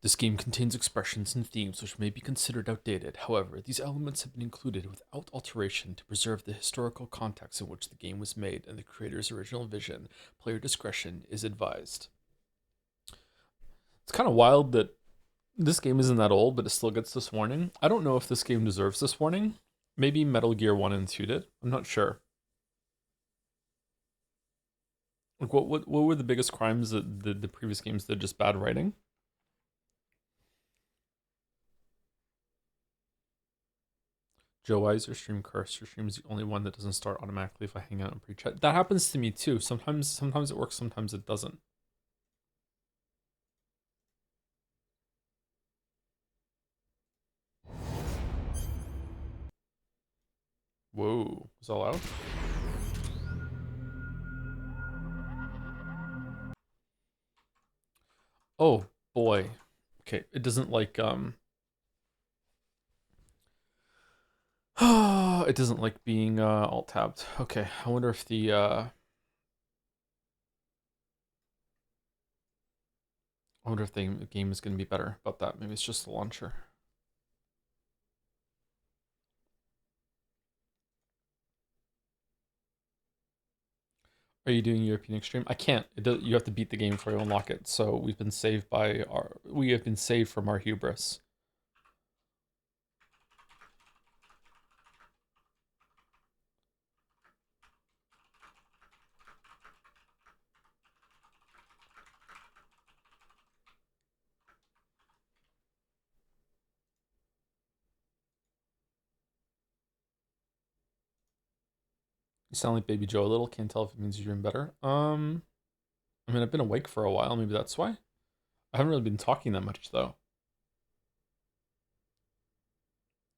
This game contains expressions and themes which may be considered outdated. However, these elements have been included without alteration to preserve the historical context in which the game was made and the creator's original vision. Player discretion is advised. It's kind of wild that this game isn't that old, but it still gets this warning. I don't know if this game deserves this warning. Maybe Metal Gear 1 and 2 did. I'm not sure. Like, what were the biggest crimes that the previous games did? Just bad writing? Joe, why is your stream cursed? Your stream is the only one that doesn't start automatically if I hang out in pre-chat. That happens to me too. Sometimes it works, sometimes it doesn't. Whoa, was that loud? Oh boy. Okay, it doesn't like it doesn't like being alt tabbed. Okay, I wonder if the game is going to be better about that. Maybe it's just the launcher. Are you doing European Extreme? I can't. You have to beat the game before you unlock it. So we have been saved from our hubris. You sound like Baby Joe a little. Can't tell if it means you're doing better. I mean, I've been awake for a while. Maybe that's why. I haven't really been talking that much though.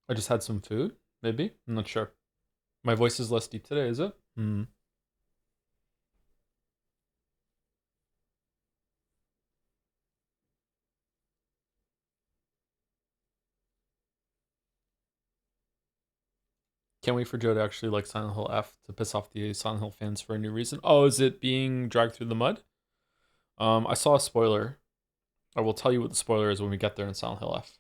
I just had some food. Maybe. I'm not sure. My voice is less deep today, is it? Can't wait for Joe to actually like Silent Hill F to piss off the Silent Hill fans for a new reason. Oh, is it being dragged through the mud? I saw a spoiler. I will tell you what the spoiler is when we get there in Silent Hill F.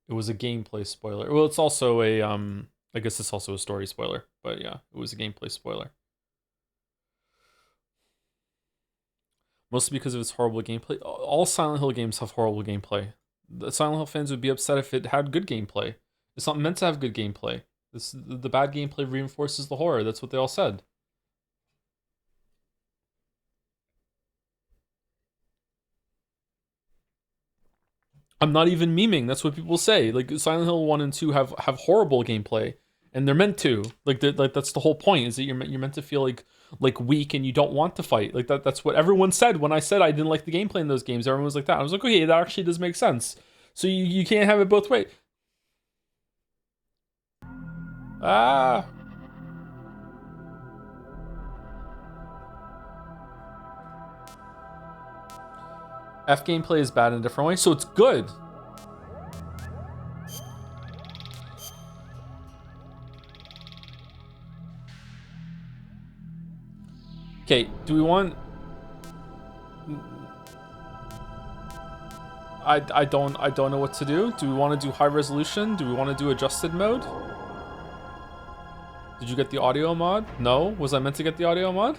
It was a gameplay spoiler. Well, it's also a I guess it's also a story spoiler, but yeah, it was a gameplay spoiler. Mostly because of its horrible gameplay. All Silent Hill games have horrible gameplay. The Silent Hill fans would be upset if it had good gameplay. It's not meant to have good gameplay. The bad gameplay reinforces the horror. That's what they all said. I'm not even memeing. That's what people say. Like Silent Hill 1 and 2 have horrible gameplay, and they're meant to. Like that's the whole point, is that you're meant to feel like weak and you don't want to fight. Like that's what everyone said when I said I didn't like the gameplay in those games. Everyone was like that. I was like, okay, that actually does make sense. So you can't have it both ways. Ah. F gameplay is bad in a different way, so it's good. Okay, do we want... I don't know what to do. Do we want to do high resolution? Do we want to do adjusted mode? Did you get the audio mod? No? Was I meant to get the audio mod?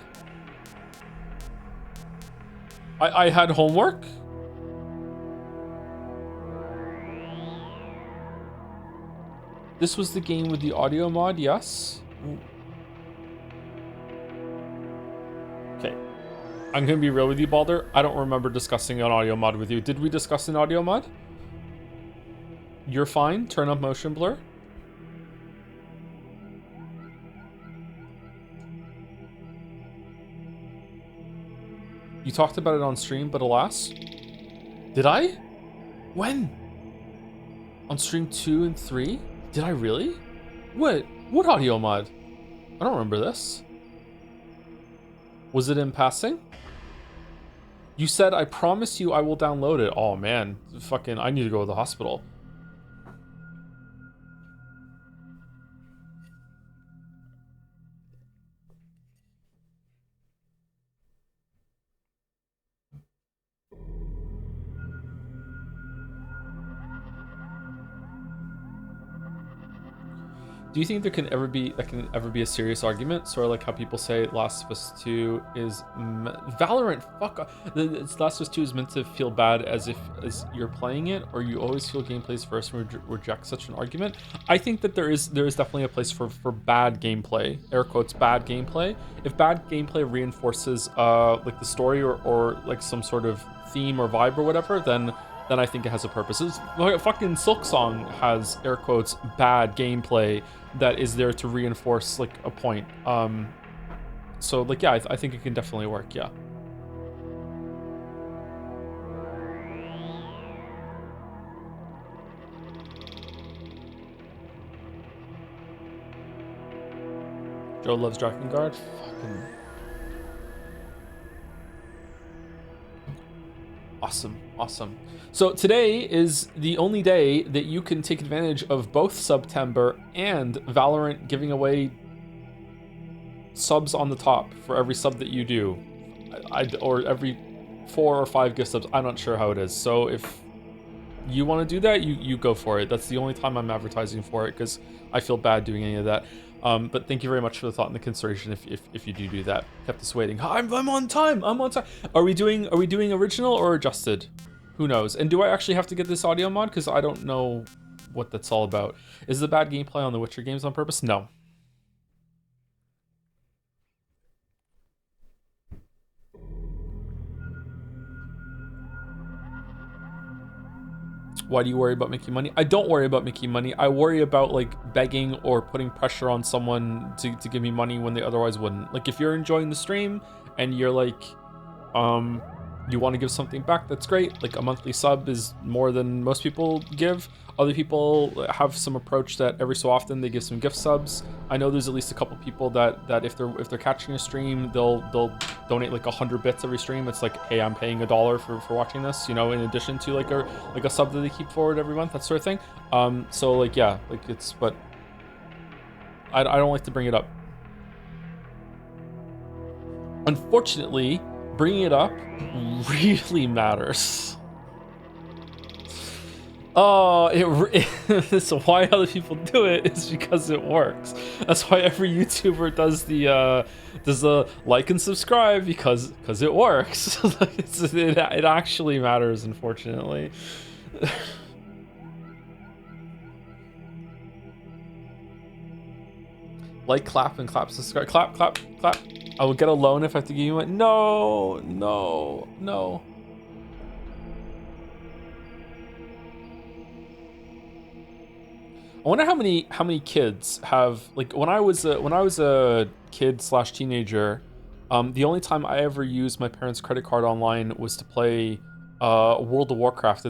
I had homework? This was the game with the audio mod, yes? Okay. I'm gonna be real with you, Balder. I don't remember discussing an audio mod with you. Did we discuss an audio mod? You're fine. Turn up motion blur. You talked about it on stream, but alas. Did I? When? On stream 2 and 3? Did I really? What audio mod? I don't remember this. Was it in passing? You said, I promise you I will download it. Oh man, fucking, I need to go to the hospital. Do you think there can ever be a serious argument, sort of like how people say Last of Us 2 is Valorant? Fuck off. Last of Us 2 is meant to feel bad as you're playing it, or you always feel gameplays first and reject such an argument. I think that there is definitely a place for bad gameplay, air quotes bad gameplay. If bad gameplay reinforces like the story or like some sort of theme or vibe or whatever, then I think it has a purpose. Fucking Silksong has air quotes bad gameplay that is there to reinforce like a point. So like yeah, I think it can definitely work. Yeah. Joe loves Drakengard. Fucking awesome. So today is the only day that you can take advantage of both September and Valorant giving away subs on the top for every sub that you do, or every 4 or 5 gift subs. I'm not sure how it is. So if you want to do that, you go for it. That's the only time I'm advertising for it because I feel bad doing any of that. But thank you very much for the thought and the consideration. If you do that, kept us waiting. I'm on time. Are we doing original or adjusted? Who knows? And do I actually have to get this audio mod? Because I don't know what that's all about. Is the bad gameplay on the Witcher games on purpose? No. Why do you worry about making money? I don't worry about making money. I worry about like begging or putting pressure on someone to give me money when they otherwise wouldn't. Like if you're enjoying the stream and you're like, you want to give something back, that's great. Like a monthly sub is more than most people give. Other people have some approach that every so often they give some gift subs. I know there's at least a couple people that if they're catching a stream, they'll donate like 100 bits every stream. It's like, hey, I'm paying $1 for watching this, you know, in addition to like a sub that they keep forward every month, that sort of thing. So like yeah, like it's, but I don't like to bring it up. Unfortunately, bringing it up really matters. Oh, so why other people do it is because it works. That's why every YouTuber does the like and subscribe because it works. It actually matters, unfortunately. Like, clap, and clap, subscribe, clap. I will get a loan if I have to give you one. No. I wonder how many kids have, like, when I was a kid / teenager, the only time I ever used my parents' credit card online was to play World of Warcraft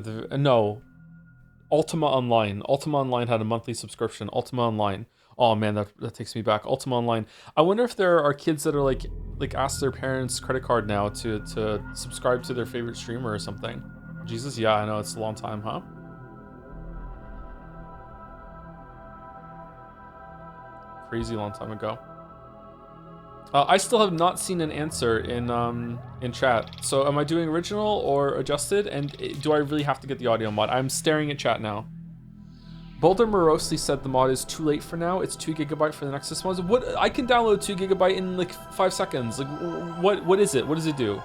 Ultima Online. Ultima Online had a monthly subscription. Ultima Online. Oh man, that takes me back. Ultima Online. I wonder if there are kids that are like ask their parents' credit card now to subscribe to their favorite streamer or something. Jesus, yeah, I know it's a long time, huh? Crazy long time ago. I still have not seen an answer in chat. So am I doing original or adjusted? And do I really have to get the audio mod? I'm staring at chat now. Boulder morosely said the mod is too late for now. It's 2 GB for the Nexus mods. What? I can download 2 GB in like 5 seconds. Like, what is it? What does it do?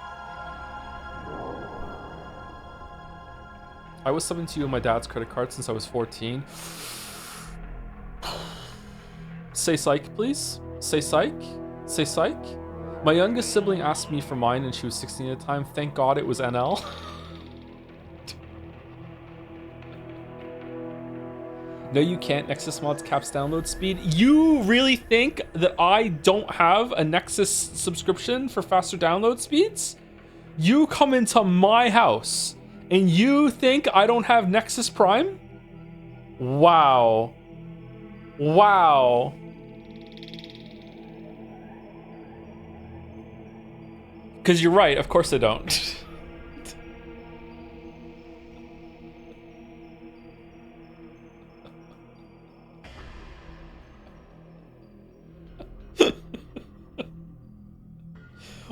I was subbing to you on my dad's credit card since I was 14. Say psych, please. Say psych. Say psych. My youngest sibling asked me for mine and she was 16 at the time. Thank God it was NL. No, you can't. Nexus mods caps download speed. You really think that I don't have a Nexus subscription for faster download speeds? You come into my house and you think I don't have Nexus Prime? Wow. Wow. Because you're right, of course I don't.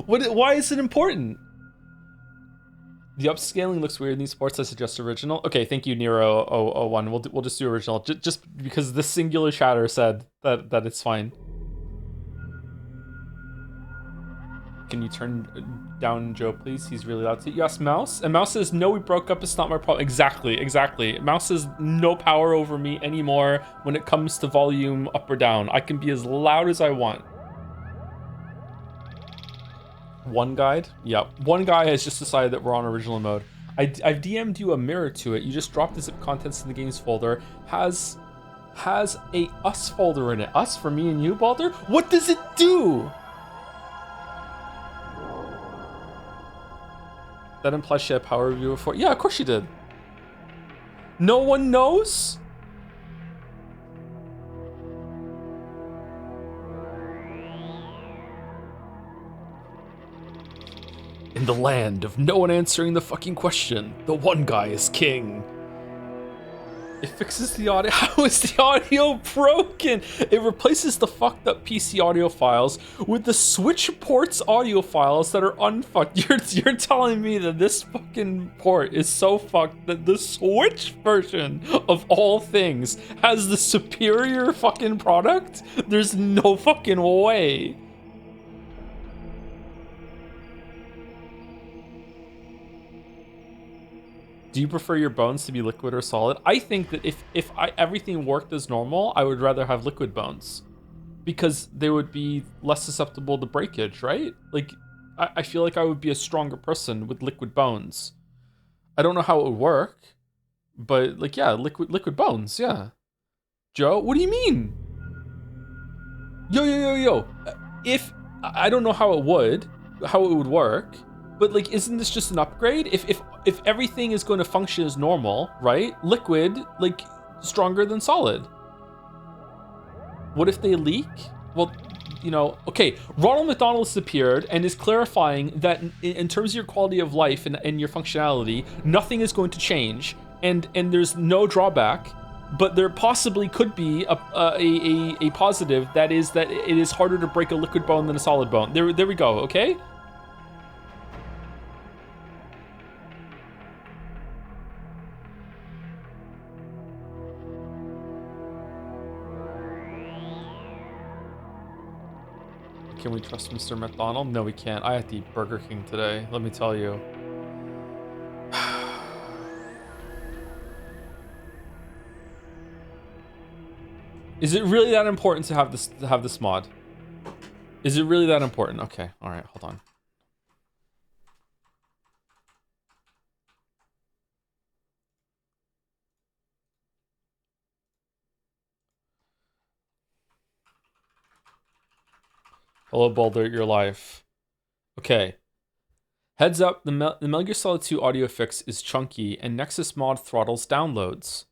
Why is it important? The upscaling looks weird in these ports. I suggest original. Okay, thank you, Nero001. We'll just do original, just because this singular chatter said that it's fine. Can you turn down Joe, please? He's really loud. Yes, Mouse. And Mouse says, no, we broke up. It's not my problem. Exactly. Mouse has no power over me anymore when it comes to volume up or down. I can be as loud as I want. One guide? Yep. One guy has just decided that we're on original mode. I've DM'd you a mirror to it. You just dropped the zip contents in the games folder. Has a us folder in it. Us for me and you, Balder? What does it do? That implies she had power review before. Yeah, of course she did. No one knows? In the land of no one answering the fucking question, the one guy is king. It fixes the audio. How is the audio broken? It replaces the fucked up PC audio files with the Switch ports audio files that are unfucked. You're telling me that this fucking port is so fucked that the Switch version of all things has the superior fucking product? There's no fucking way. Do you prefer your bones to be liquid or solid? I think that if everything worked as normal, I would rather have liquid bones. Because they would be less susceptible to breakage, right? Like, I feel like I would be a stronger person with liquid bones. I don't know how it would work, but like, yeah, liquid bones, yeah. Joe, what do you mean? Yo. If, I don't know how it would work, but like, isn't this just an upgrade? If everything is going to function as normal, right? Liquid, like, stronger than solid. What if they leak? Well, you know, okay, Ronald McDonald has appeared and is clarifying that in terms of your quality of life and your functionality, nothing is going to change, and there's no drawback, but there possibly could be a positive, that is that it is harder to break a liquid bone than a solid bone. There we go, okay? Can we trust Mr. McDonald? No, we can't. I had to eat Burger King today, let me tell you. Is it really that important to have this mod? Is it really that important? Okay, all right, hold on. Hello, Boulder, your life. Okay. Heads up, the Metal Gear Solid 2 audio fix is chunky, and Nexus mod throttles downloads.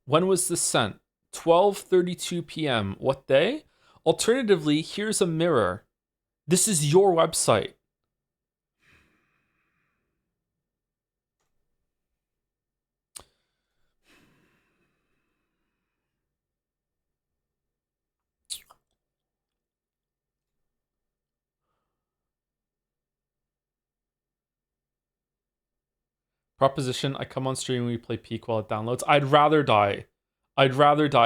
When was this sent? 12:32 p.m. What day? Alternatively, here's a mirror. This is your website. Proposition, I come on stream and we play Peak while it downloads. I'd rather die.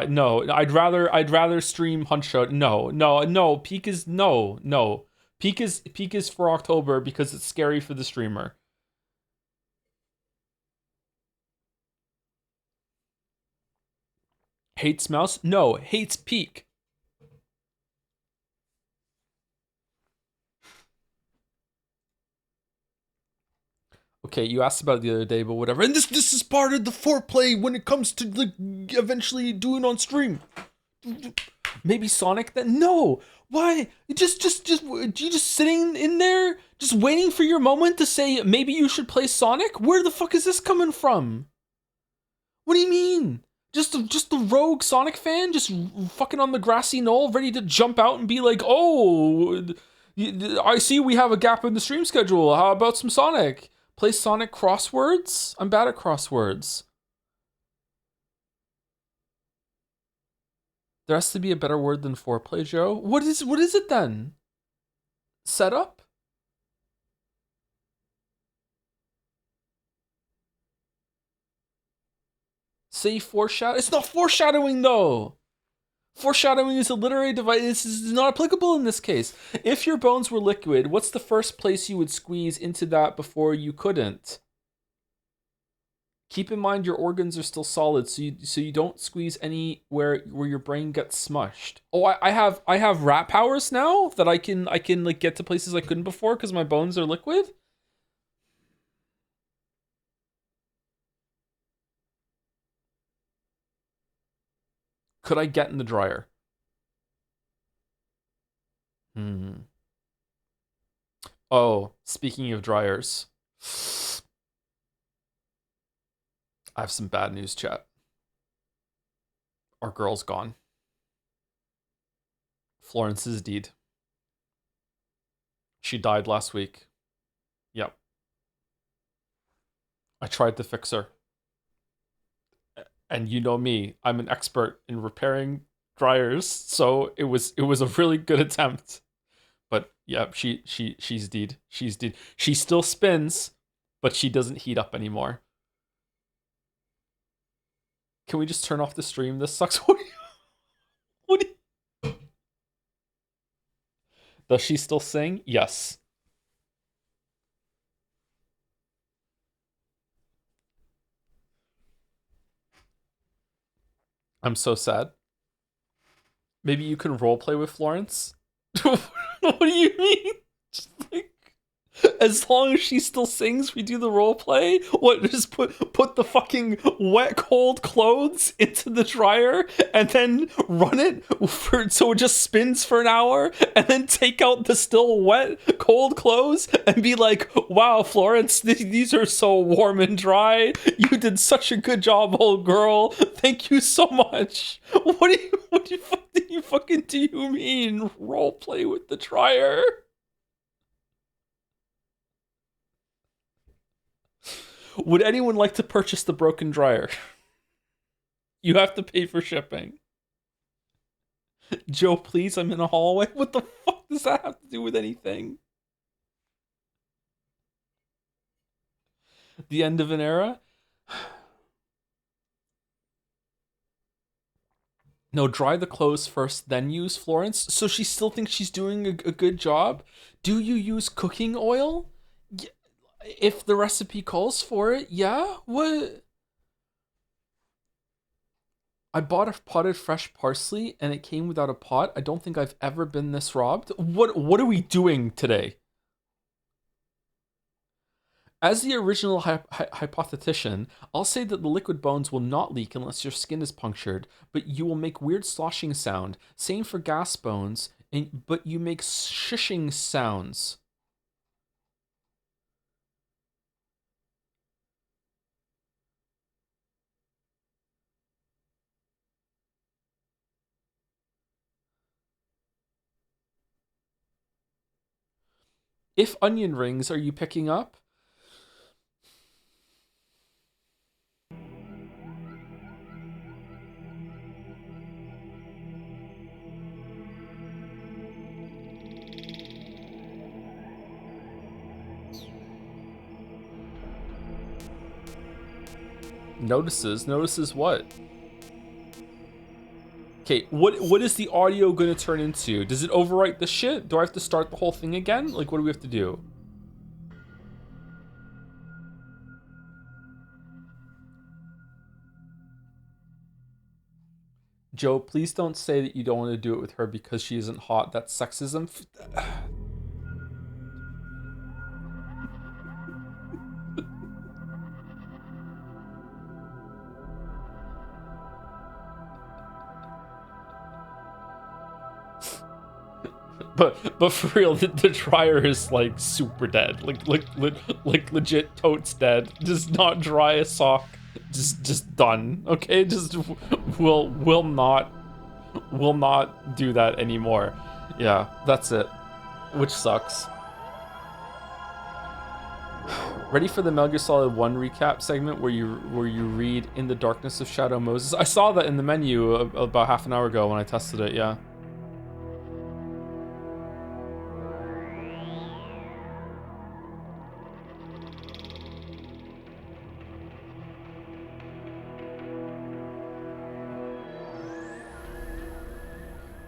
No, I'd rather stream Punch Out. No. Peak is no. Peak is for October because it's scary for the streamer. Hates Mouse? No, hates Peak. Okay, you asked about it the other day, but whatever. And this is part of the foreplay when it comes to like eventually doing on stream. Maybe Sonic then? No. Why? Just you just sitting in there, just waiting for your moment to say maybe you should play Sonic? Where the fuck is this coming from? What do you mean? Just the rogue Sonic fan, just fucking on the grassy knoll, ready to jump out and be like, oh, I see we have a gap in the stream schedule. How about some Sonic? Play Sonic crosswords? I'm bad at crosswords. There has to be a better word than foreplay, Joe. What is it then? Setup? say foreshadow. It's not foreshadowing though. Foreshadowing is a literary device. This is not applicable in this case. If your bones were liquid, what's the first place you would squeeze into that before you couldn't? Keep in mind your organs are still solid, so you don't squeeze anywhere where your brain gets smushed. Oh, I have rat powers now that I can like get to places I couldn't before because my bones are liquid. Could I get in the dryer? Oh, speaking of dryers, I have some bad news, chat. Our girl's gone. Florence's deed. She died last week. Yep. I tried to fix her. And you know me, I'm an expert in repairing dryers, so it was a really good attempt. But yeah, she's dead. She's dead. She still spins, but she doesn't heat up anymore. Can we just turn off the stream? This sucks. What do you... Does she still sing? Yes. I'm so sad. Maybe you can roleplay with Florence? What do you mean? Just like, as long as she still sings, we do the role play. What? Just put the fucking wet, cold clothes into the dryer and then run it so it just spins for an hour, and then take out the still wet, cold clothes and be like, "Wow, Florence, these are so warm and dry. You did such a good job, old girl. Thank you so much." What do you fucking do you mean role play with the dryer? Would anyone like to purchase the broken dryer? You have to pay for shipping. Joe, please, I'm in a hallway. What the fuck does that have to do with anything? The end of an era? No, dry the clothes first, then use Florence. So she still thinks she's doing a good job? Do you use cooking oil? If the recipe calls for it, yeah? What? I bought a potted fresh parsley and it came without a pot. I don't think I've ever been this robbed. What are we doing today? As the original hypothetician, I'll say that the liquid bones will not leak unless your skin is punctured, but you will make weird sloshing sound. Same for gas bones, but you make shishing sounds. If onion rings, are you picking up? Notices? Notices what? Okay, what is the audio gonna turn into? Does it overwrite the shit? Do I have to start the whole thing again? Like, what do we have to do? Joe, please don't say that you don't want to do it with her because she isn't hot. That's sexism. But for real, the dryer is like super dead. Like legit totes dead. Does not dry a sock. Just done. Okay, just will not do that anymore. Yeah, that's it. Which sucks. Ready for the Metal Gear Solid 1 recap segment where you read In the Darkness of Shadow Moses? I saw that in the menu about half an hour ago when I tested it, yeah.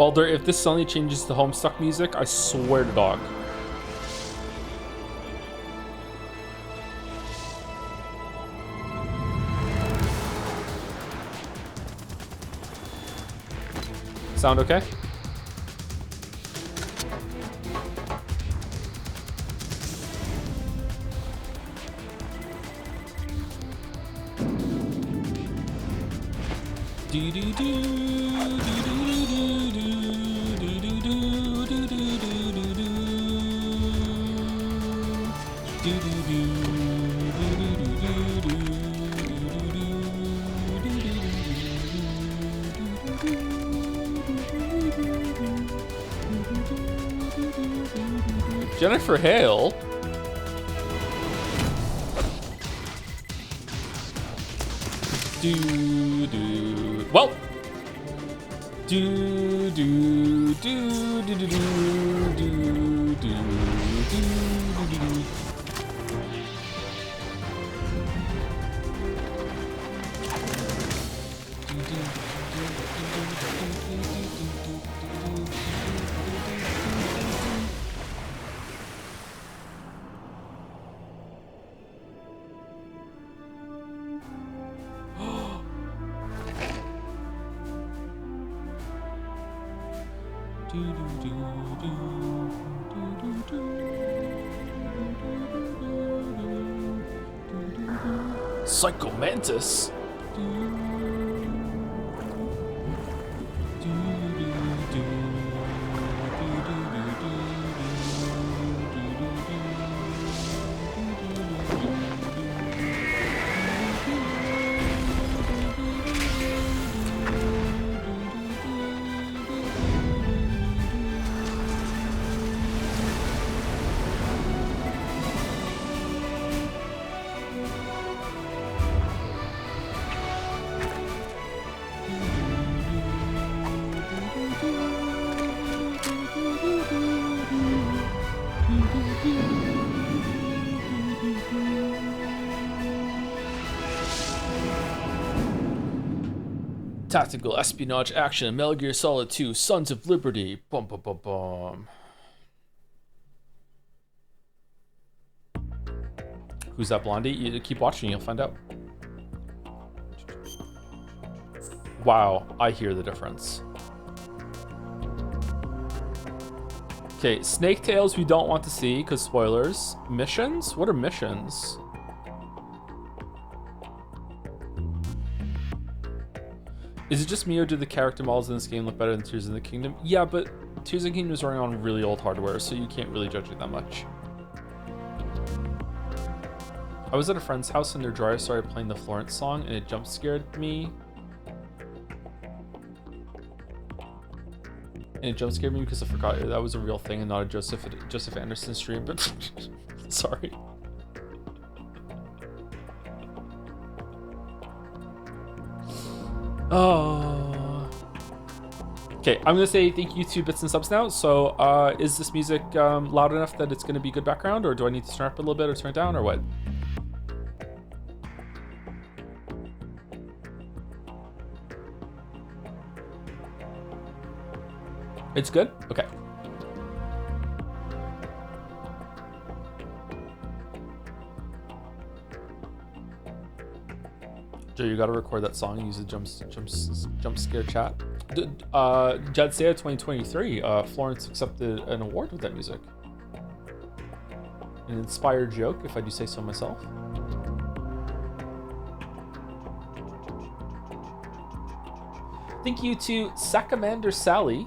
Baldur, if this suddenly changes to Homestuck music, I swear to dog. Sound okay? Jennifer Hale. Well. Psycho Mantis. Tactical espionage action, Metal Gear Solid 2, Sons of Liberty. Bum bum bum bum. Who's that blondie? You keep watching, you'll find out. Wow, I hear the difference. Okay, Snake Tails we don't want to see because spoilers. Missions? What are missions? Is it just me or do the character models in this game look better than Tears of the Kingdom? Yeah, but Tears of the Kingdom is running on really old hardware, so you can't really judge it that much. I was at a friend's house and their dryer started playing the Florence song and it jump scared me. And it jump scared me because I forgot that was a real thing and not a Joseph Anderson stream, but sorry. Oh. Okay, I'm gonna say thank you to Bits and Subs now. So, is this music loud enough that it's gonna be good background, or do I need to turn up a little bit or turn it down, or what? It's good? Okay. Joe, you gotta record that song and use the jump scare chat. Jadsea 2023, Florence accepted an award with that music. An inspired joke, if I do say so myself. Thank you to Sacamander Sally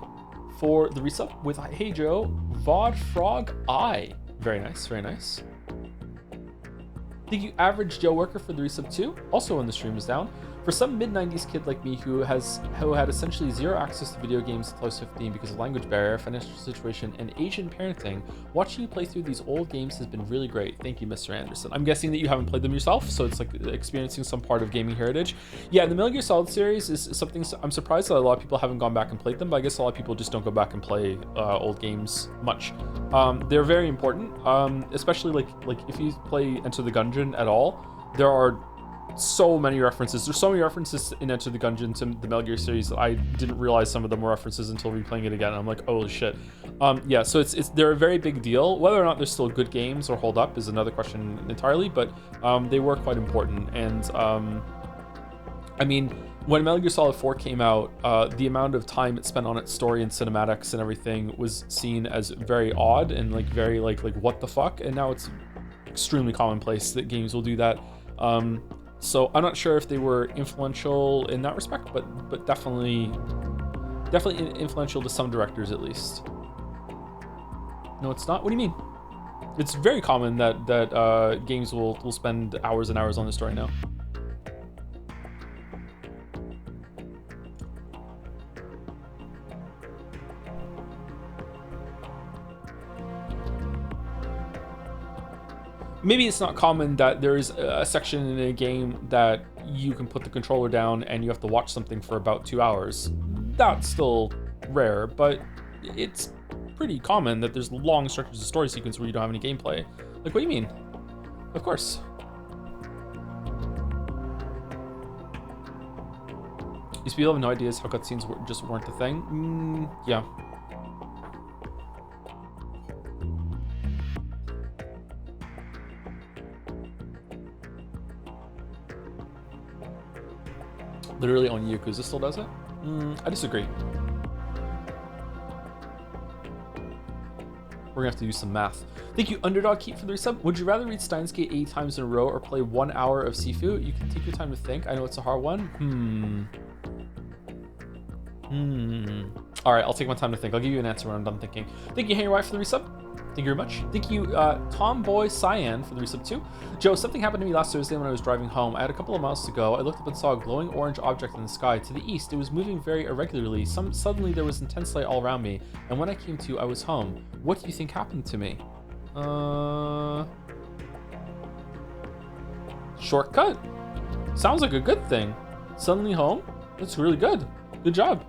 for the resub with Hey Joe, Vod Frog Eye. Very nice, very nice. Thank you, Average Joe Worker, for the resub too. Also when the stream is down. For some mid-90s kid like me who had essentially zero access to video games until I was 15 because of language barrier, financial situation, and Asian parenting, watching you play through these old games has been really great. Thank you, Mr. Anderson. I'm guessing that you haven't played them yourself, so it's like experiencing some part of gaming heritage. Yeah, the Metal Gear Solid series is something I'm surprised that a lot of people haven't gone back and played them, but I guess a lot of people just don't go back and play old games much. They're very important, especially like if you play Enter the Gungeon at all. There are so many references. There's so many references in Enter the Gungeon to the Metal Gear series that I didn't realize some of them were references until replaying it again. I'm like, holy shit. Yeah, so they're a very big deal. Whether or not they're still good games or hold up is another question entirely, but they were quite important. And I mean, when Metal Gear Solid 4 came out, the amount of time it spent on its story and cinematics and everything was seen as very odd and like very like what the fuck. And now it's extremely commonplace that games will do that. So I'm not sure if they were influential in that respect, but definitely influential to some directors at least. No, it's not. What do you mean? It's very common that games will spend hours and hours on the story now. Maybe it's not common that there's a section in a game that you can put the controller down and you have to watch something for about 2 hours. That's still rare, but it's pretty common that there's long stretches of story sequence where you don't have any gameplay. Like, what do you mean? Of course. These people have no ideas how cutscenes just weren't a thing. Yeah. Literally only Yakuza still does it? I disagree. We're gonna have to do some math. Thank you, Underdog Keep, for the resub. Would you rather read Steins Gate 8 times in a row or play 1 hour of Sifu? You can take your time to think. I know it's a hard one. All right, I'll take my time to think. I'll give you an answer when I'm done thinking. Thank you, Henry White, for the resub. Thank you very much. Thank you, Tomboy Cyan, for the resub too. Joe, something happened to me last Thursday when I was driving home. I had a couple of miles to go. I looked up and saw a glowing orange object in the sky. To the east, it was moving very irregularly. Suddenly, there was intense light all around me. And when I came to, I was home. What do you think happened to me? Shortcut. Sounds like a good thing. Suddenly home? That's really good. Good job.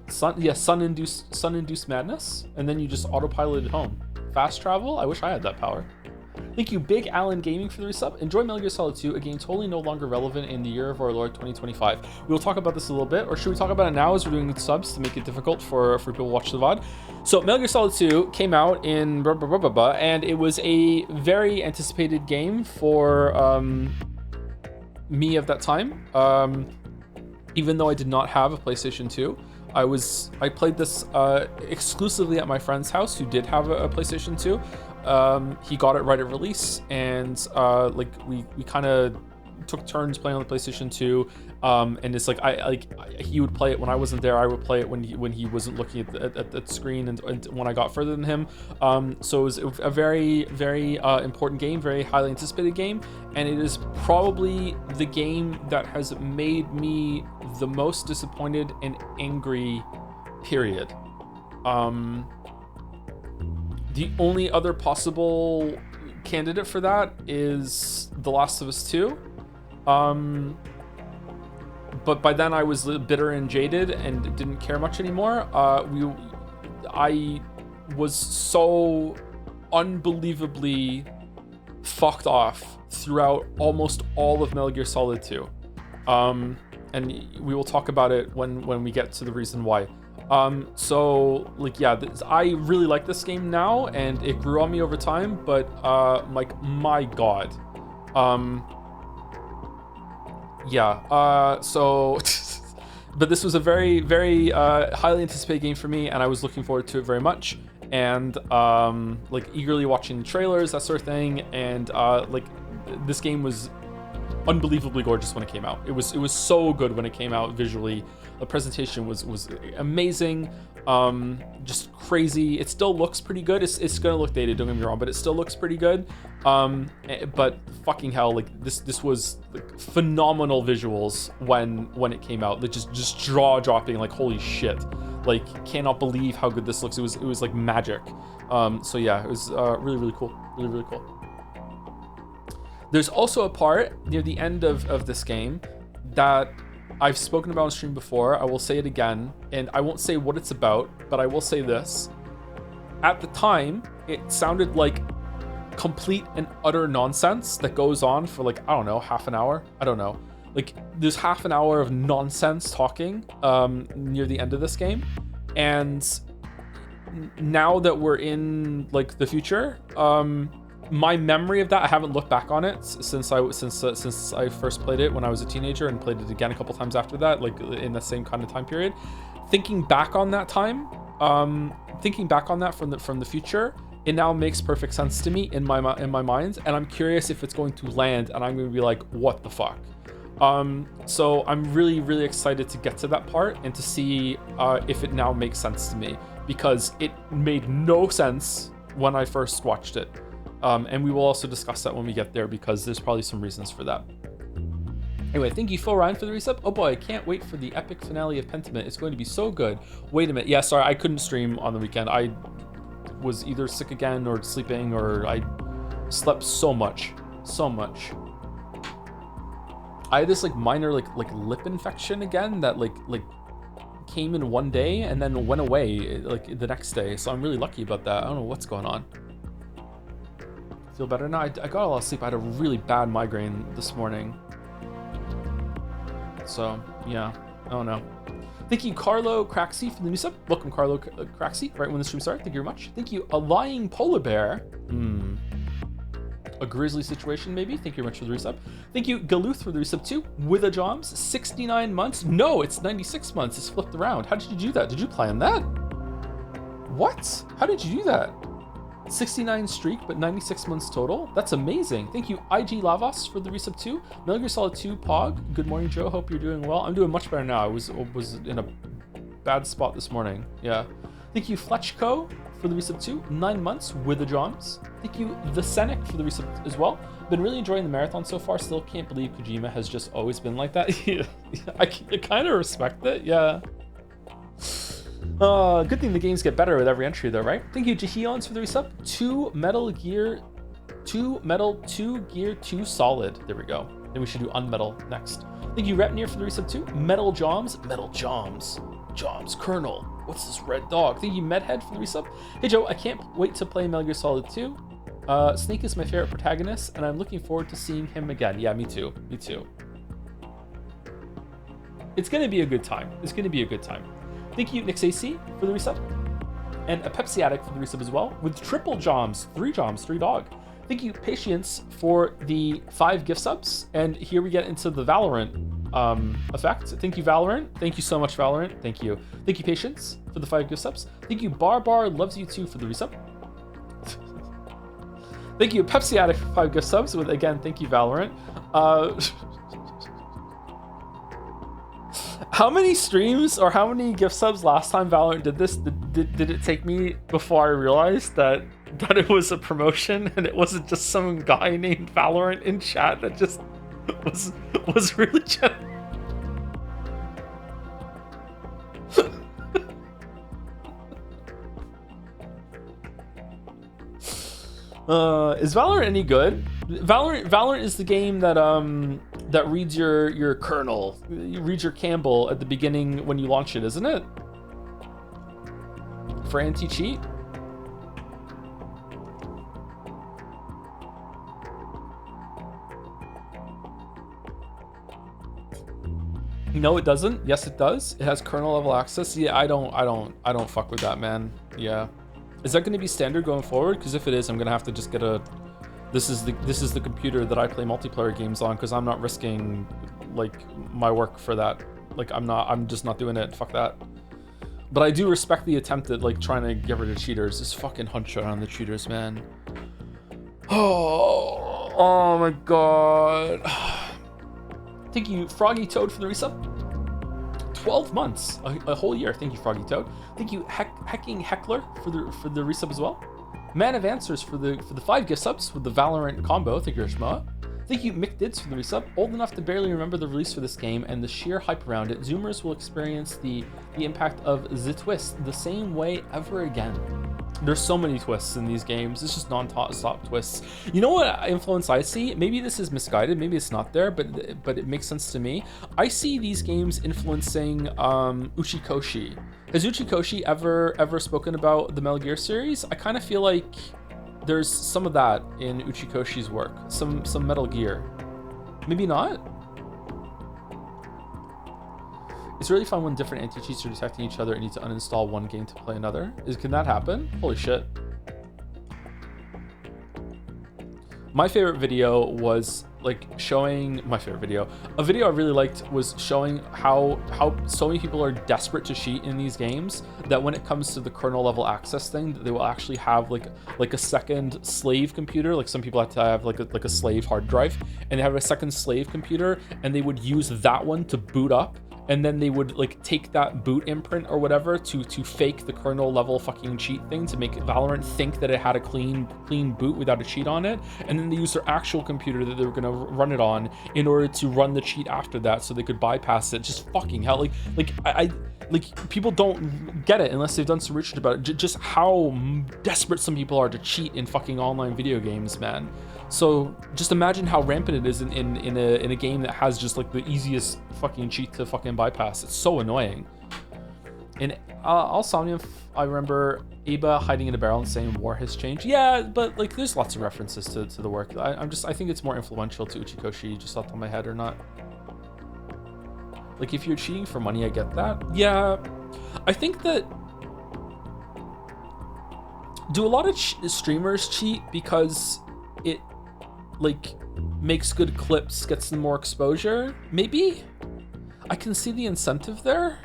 Sun-induced madness, and then you just autopiloted home. Fast travel? I wish I had that power. Thank you, Big Allen Gaming, for the resub. Enjoy Metal Gear Solid 2, a game totally no longer relevant in the year of our Lord 2025. We'll talk about this a little bit, or should we talk about it now as we're doing the subs to make it difficult for people to watch the VOD? So Metal Gear Solid 2 came out in and it was a very anticipated game for me of that time. Even though I did not have a PlayStation 2. I played this exclusively at my friend's house who did have a PlayStation 2. He got it right at release, and like we kind of took turns playing on the PlayStation 2. And it's like he would play it when I wasn't there. I would play it when he wasn't looking at the screen, and when I got further than him. So it was a very, very important game, very highly anticipated game, and it is probably the game that has made me the most disappointed and angry, period. The only other possible candidate for that is The Last of Us 2. But by then I was bitter and jaded and didn't care much anymore. I was so unbelievably fucked off throughout almost all of Metal Gear Solid 2. And we will talk about it when we get to the reason why. So like, yeah, I really like this game now, and it grew on me over time, but like, my God. Yeah, so but this was a very, very highly anticipated game for me, and I was looking forward to it very much, and like eagerly watching the trailers, that sort of thing. And like, this game was unbelievably gorgeous when it came out. It was so good when it came out visually. The presentation was amazing, just crazy. It still looks pretty good. It's gonna look dated, don't get me wrong, but it still looks pretty good. But fucking hell, like this was like phenomenal visuals when it came out. Like just jaw dropping, like holy shit. Like, cannot believe how good this looks. It was like magic. So yeah, it was really, really cool. Really, really cool. There's also a part near the end of this game that I've spoken about on stream before. I will say it again, and I won't say what it's about, but I will say this. At the time, it sounded like complete and utter nonsense that goes on for like, I don't know, half an hour. I don't know. Like there's half an hour of nonsense talking near the end of this game. And now that we're in like the future, my memory of that, I haven't looked back on it since I first played it when I was a teenager and played it again a couple times after that, like in the same kind of time period. Thinking back on that time, thinking back on that from the future, it now makes perfect sense to me in my mind, and I'm curious if it's going to land, and I'm going to be like, what the fuck? So I'm really, really excited to get to that part and to see if it now makes sense to me, because it made no sense when I first watched it. And we will also discuss that when we get there, because there's probably some reasons for that. Anyway, thank you, Phil Ryan, for the resub. Oh boy, I can't wait for the epic finale of Pentiment. It's going to be so good. Wait a minute. Yeah, sorry, I couldn't stream on the weekend. I was either sick again or sleeping, or I slept so much. I had this like minor like lip infection again that like came in one day and then went away like the next day. So I'm really lucky about that. I don't know what's going on. Feel better now? I got a lot of sleep. I had a really bad migraine this morning. So, yeah. I don't know. Thank you, Carlo Craxy, for the new sub. Welcome, Carlo Craxy, right when the stream started. Thank you very much. Thank you, a lying polar bear. A grizzly situation, maybe. Thank you very much for the resub. Thank you, Galuth, for the resub too. With a Joms, 69 months. No, it's 96 months. It's flipped around. How did you do that? Did you plan that? What? How did you do that? 69 streak, but 96 months total. That's amazing. Thank you, IG Lavas, for the resub too. Metal Gear Solid 2 Pog. Good morning, Joe. Hope you're doing well. I'm doing much better now. I was in a bad spot this morning. Yeah. Thank you, Fletchco, for the resub too. 9 months with the Joms. Thank you, The Scenic, for the resub as well. Been really enjoying the marathon so far. Still can't believe Kojima has just always been like that. I kind of respect it. Yeah. Good thing the games get better with every entry though, right? Thank you, Jahions, for the resub. 2 Metal Gear 2 Solid. There we go. Then we should do Unmetal next. Thank you, Repnir, for the resub too. Metal Joms. Joms Colonel. What's this red dog? Thank you, Medhead, for the resub. Hey Joe, I can't wait to play Metal Gear Solid 2. Snake is my favorite protagonist, and I'm looking forward to seeing him again. Yeah, me too. It's gonna be a good time. Thank you, Nick AC, for the resub. And a Pepsi Addict for the resub as well, with triple Joms, 3 dog. Thank you, Patience, for the 5 gift subs. And here we get into the Valorant effect. Thank you, Valorant. Thank you so much, Valorant. Thank you. Thank you, Patience, for the 5 gift subs. Thank you, Barbar Loves You Too, for the resub. Thank you, Pepsi Addict, for 5 gift subs. With, again, thank you, Valorant. How many streams or how many gift subs last time Valorant did this? Did it take me before I realized that it was a promotion and it wasn't just some guy named Valorant in chat that just was really Is Valorant any good? Valorant is the game that that reads your kernel, reads your Campbell at the beginning when you launch it, isn't it? For anti-cheat? No, it doesn't. Yes, it does. It has kernel level access. Yeah, I don't fuck with that, man. Yeah. Is that going to be standard going forward? Because if it is, I'm going to have to just get a... This is the computer that I play multiplayer games on, because I'm not risking, like, my work for that. Like, I'm just not doing it. Fuck that. But I do respect the attempt at, like, trying to get rid of cheaters. This fucking hunch on the cheaters, man. Oh my god. Thank you, Froggy Toad, for the resub. 12 months, a whole year. Thank you, Froggy Toad. Thank you, Hecking Heckler, for the resub as well. Man of Answers for the 5 gift subs with the Valorant combo. Thank you, Rishma. Thank you, Mick Dids, for the resub. Old enough to barely remember the release for this game and the sheer hype around it, Zoomers will experience the impact of the twist the same way ever again. There's so many twists in these games. It's just non-stop twists. You know what influence I see? Maybe this is misguided. Maybe it's not there, but it makes sense to me. I see these games influencing Uchikoshi. Has Uchikoshi ever spoken about the Metal Gear series? I kind of feel like there's some of that in Uchikoshi's work. Some Metal Gear. Maybe not? It's really fun when different anti-cheats are detecting each other and need to uninstall one game to play another. Can that happen? Holy shit. My favorite video was like showing a video I really liked was showing how so many people are desperate to cheat in these games that when it comes to the kernel level access thing, they will actually have like a second slave computer. Like some people have to have like a slave hard drive, and they have a second slave computer, and they would use that one to boot up, and then they would like take that boot imprint or whatever to fake the kernel level fucking cheat thing to make Valorant think that it had a clean boot without a cheat on it, and then they use their actual computer that they were gonna run it on in order to run the cheat after that so they could bypass it. Just fucking hell. I people don't get it unless they've done some research about it, just how desperate some people are to cheat in fucking online video games, man. So just imagine how rampant it is in a game that has just like the easiest fucking cheat to fucking bypass. It's so annoying. In Alsomnium, I remember Aba hiding in a barrel and saying war has changed. Yeah, but like there's lots of references to the work. I think it's more influential to Uchikoshi, just off the top of my head, or not. Like if you're cheating for money, I get that. Yeah, I think that. Do a lot of streamers cheat because it like makes good clips, gets them more exposure? Maybe. I can see the incentive there.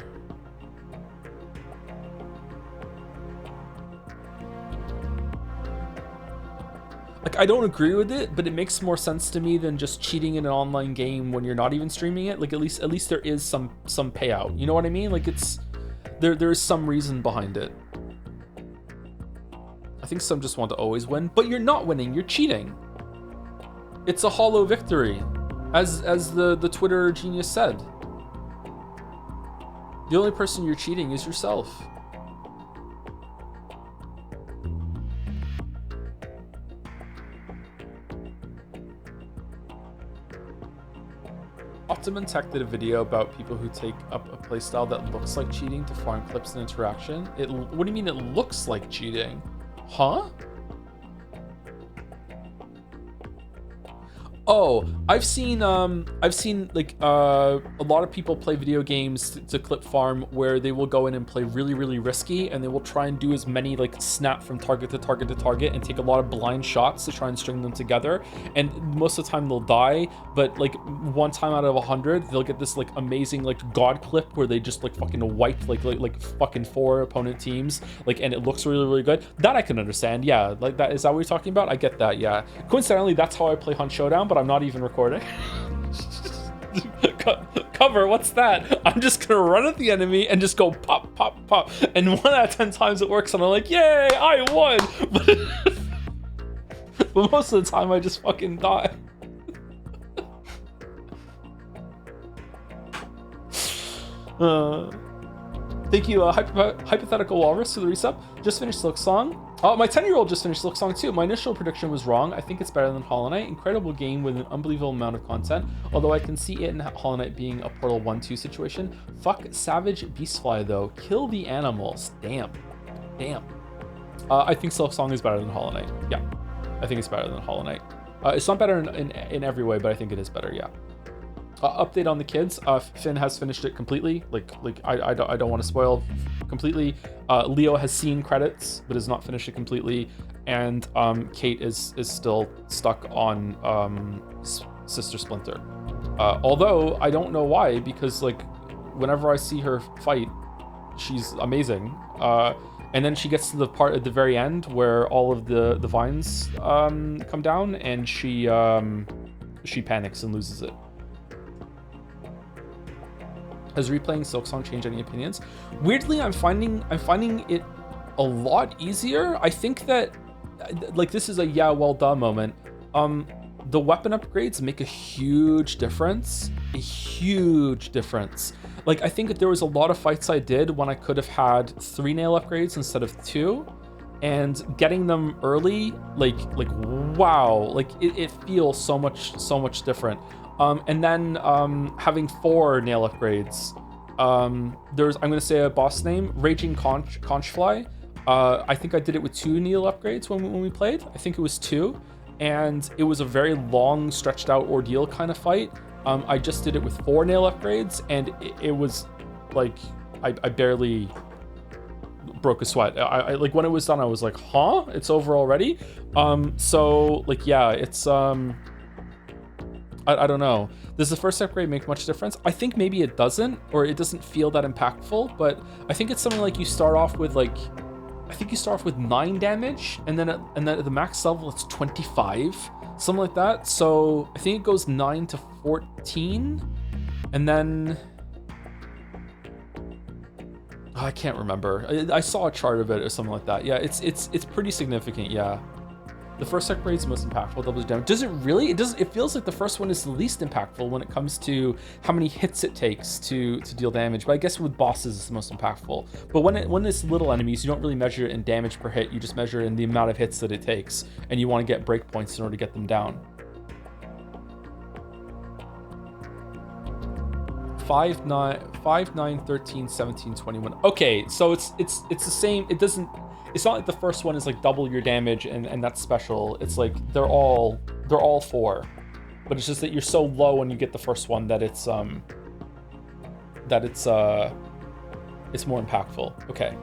Like, I don't agree with it, but it makes more sense to me than just cheating in an online game when you're not even streaming it. Like at least there is some payout. You know what I mean? Like it's there is some reason behind it. I think some just want to always win, but you're not winning, you're cheating. It's a hollow victory, as the Twitter genius said. The only person you're cheating is yourself. Optimum Tech did a video about people who take up a playstyle that looks like cheating to farm clips and interaction. What do you mean it looks like cheating? Huh? Oh, I've seen like a lot of people play video games to clip farm where they will go in and play really, really risky, and they will try and do as many like snap from target to target to target and take a lot of blind shots to try and string them together. And most of the time they'll die, but like one time out of 100, they'll get this like amazing like god clip where they just like fucking wipe like fucking 4 opponent teams, like, and it looks really, really good. That I can understand. Yeah, like that. Is that what you're talking about? I get that. Yeah. Coincidentally, that's how I play Hunt Showdown, but I'm not even recording. Cover, what's that? I'm just gonna run at the enemy and just go pop, pop, pop. And 1 out of 10 times it works and I'm like, yay, I won! But most of the time I just fucking die. Thank you, Hypothetical Walrus, for the resub. Just finished Silksong. Oh, my 10-year-old just finished Silksong too. My initial prediction was wrong. I think it's better than Hollow Knight. Incredible game with an unbelievable amount of content. Although I can see it in Hollow Knight being a Portal 1-2 situation. Fuck Savage Beastfly though. Kill the animals. Damn. I think Silksong is better than Hollow Knight. Yeah, I think it's better than Hollow Knight. It's not better in every way, but I think it is better. Yeah. Update on the kids. Finn has finished it completely. Like I don't want to spoil completely. Leo has seen credits but has not finished it completely, and Kate is still stuck on Sister Splinter. Although I don't know why, because like whenever I see her fight, she's amazing. And then she gets to the part at the very end where all of the vines come down, and she panics and loses it. Has replaying Silksong changed any opinions? Weirdly, I'm finding it a lot easier. I think that like this is a yeah, well done moment. The weapon upgrades make a huge difference. Like I think that there was a lot of fights I did when I could have had 3 nail upgrades instead of 2, and getting them early, like wow, like it feels so much different. And then having 4 nail upgrades. I'm gonna say a boss name, Raging Conchfly. I think I did it with 2 Neil upgrades when we played. I think it was 2, and it was a very long, stretched out ordeal kind of fight. I just did it with 4 Nail upgrades, and it was like I barely broke a sweat. I like when it was done, I was like, huh, it's over already. So like, yeah, it's I don't know. Does the first upgrade make much difference? I think maybe it doesn't, or it doesn't feel that impactful, but I think it's something like you start off with like, I think you start off with 9 damage, and then at the max level it's 25, something like that. So I think it goes 9 to 14, and then I can't remember. I saw a chart of it or something like that. Yeah, it's pretty significant. Yeah, the first upgrade is the most impactful. Doubles damage. Does it really? It does. It feels like the first one is the least impactful when it comes to how many hits it takes to deal damage. But I guess with bosses, it's the most impactful. But when it's little enemies, you don't really measure it in damage per hit. You just measure it in the amount of hits that it takes, and you want to get breakpoints in order to get them down. 5, 9, 13, 17, 21. Okay, so it's the same. It doesn't. It's not like the first one is like double your damage and that's special. It's like they're all 4, but it's just that you're so low when you get the first one that it's more impactful. Okay.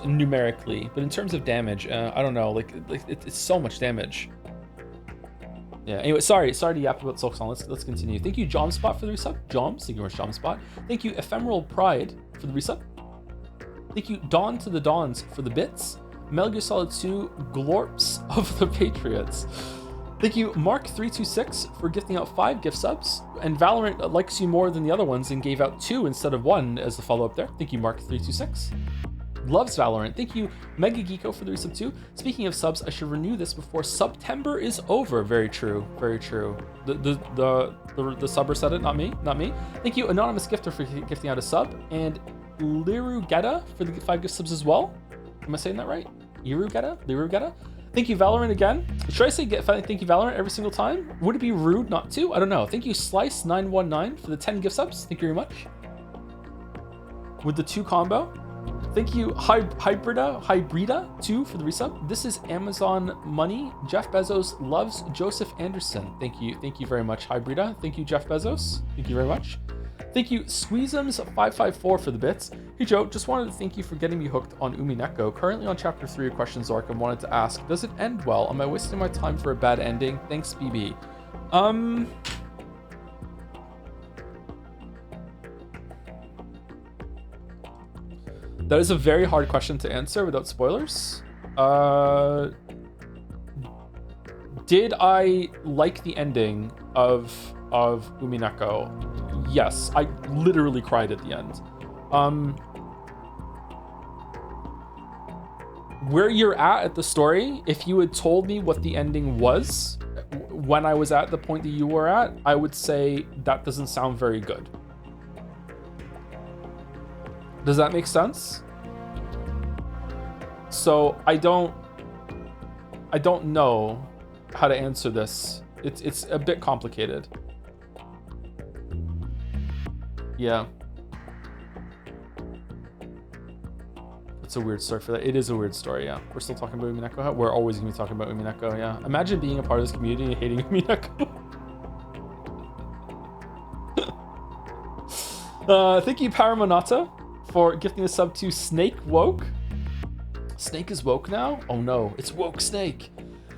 Numerically, but in terms of damage, I don't know. Like it's so much damage. Yeah. Anyway, sorry to yap about Silksong. Let's continue. Thank you, Jomspot, for the resub. Joms, thank you very much, Jomspot. Thank you, Ephemeral Pride, for the resub. Thank you, Dawn to the Dawns, for the bits. Metal Gear Solid 2, Glorps of the Patriots. Thank you, Mark326, for gifting out 5 gift subs. And Valorant likes you more than the other ones and gave out 2 instead of 1 as the follow-up there. Thank you, Mark326. Loves Valorant. Thank you, Mega Geeko, for the resub too. Speaking of subs, I should renew this before September is over. Very true. Very true. The subber said it, not me. Thank you, Anonymous Gifter, for gifting out a sub, and Lirugeta for the 5 gift subs as well. Am I saying that right? Lirugeta. Thank you, Valorant, again. Should I say thank you, Valorant, every single time? Would it be rude not to? I don't know. Thank you, Slice919, for the 10 gift subs. Thank you very much. With the 2 combo. Thank you, Hybrida 2, for the resub. This is Amazon Money. Jeff Bezos loves Joseph Anderson. Thank you very much, Hybrida. Thank you, Jeff Bezos. Thank you very much. Thank you, Squeezums554, for the bits. Hey Joe, just wanted to thank you for getting me hooked on Umineko. Currently on chapter 3 of Questions Arc, and wanted to ask, does it end well? Am I wasting my time for a bad ending? Thanks, BB. That is a very hard question to answer without spoilers. Did I like the ending of Umineko? Yes, I literally cried at the end. Where you're at the story, if you had told me what the ending was when I was at the point that you were at, I would say that doesn't sound very good. Does that make sense? So I don't know how to answer this. It's a bit complicated. Yeah. It's a weird story for that. It is a weird story, yeah. We're still talking about Umineko. We're always gonna be talking about Umineko, yeah. Imagine being a part of this community and hating Umineko. Thank you, Paramonata, for gifting a sub to Snake Woke. Snake is woke now? Oh no, it's woke Snake.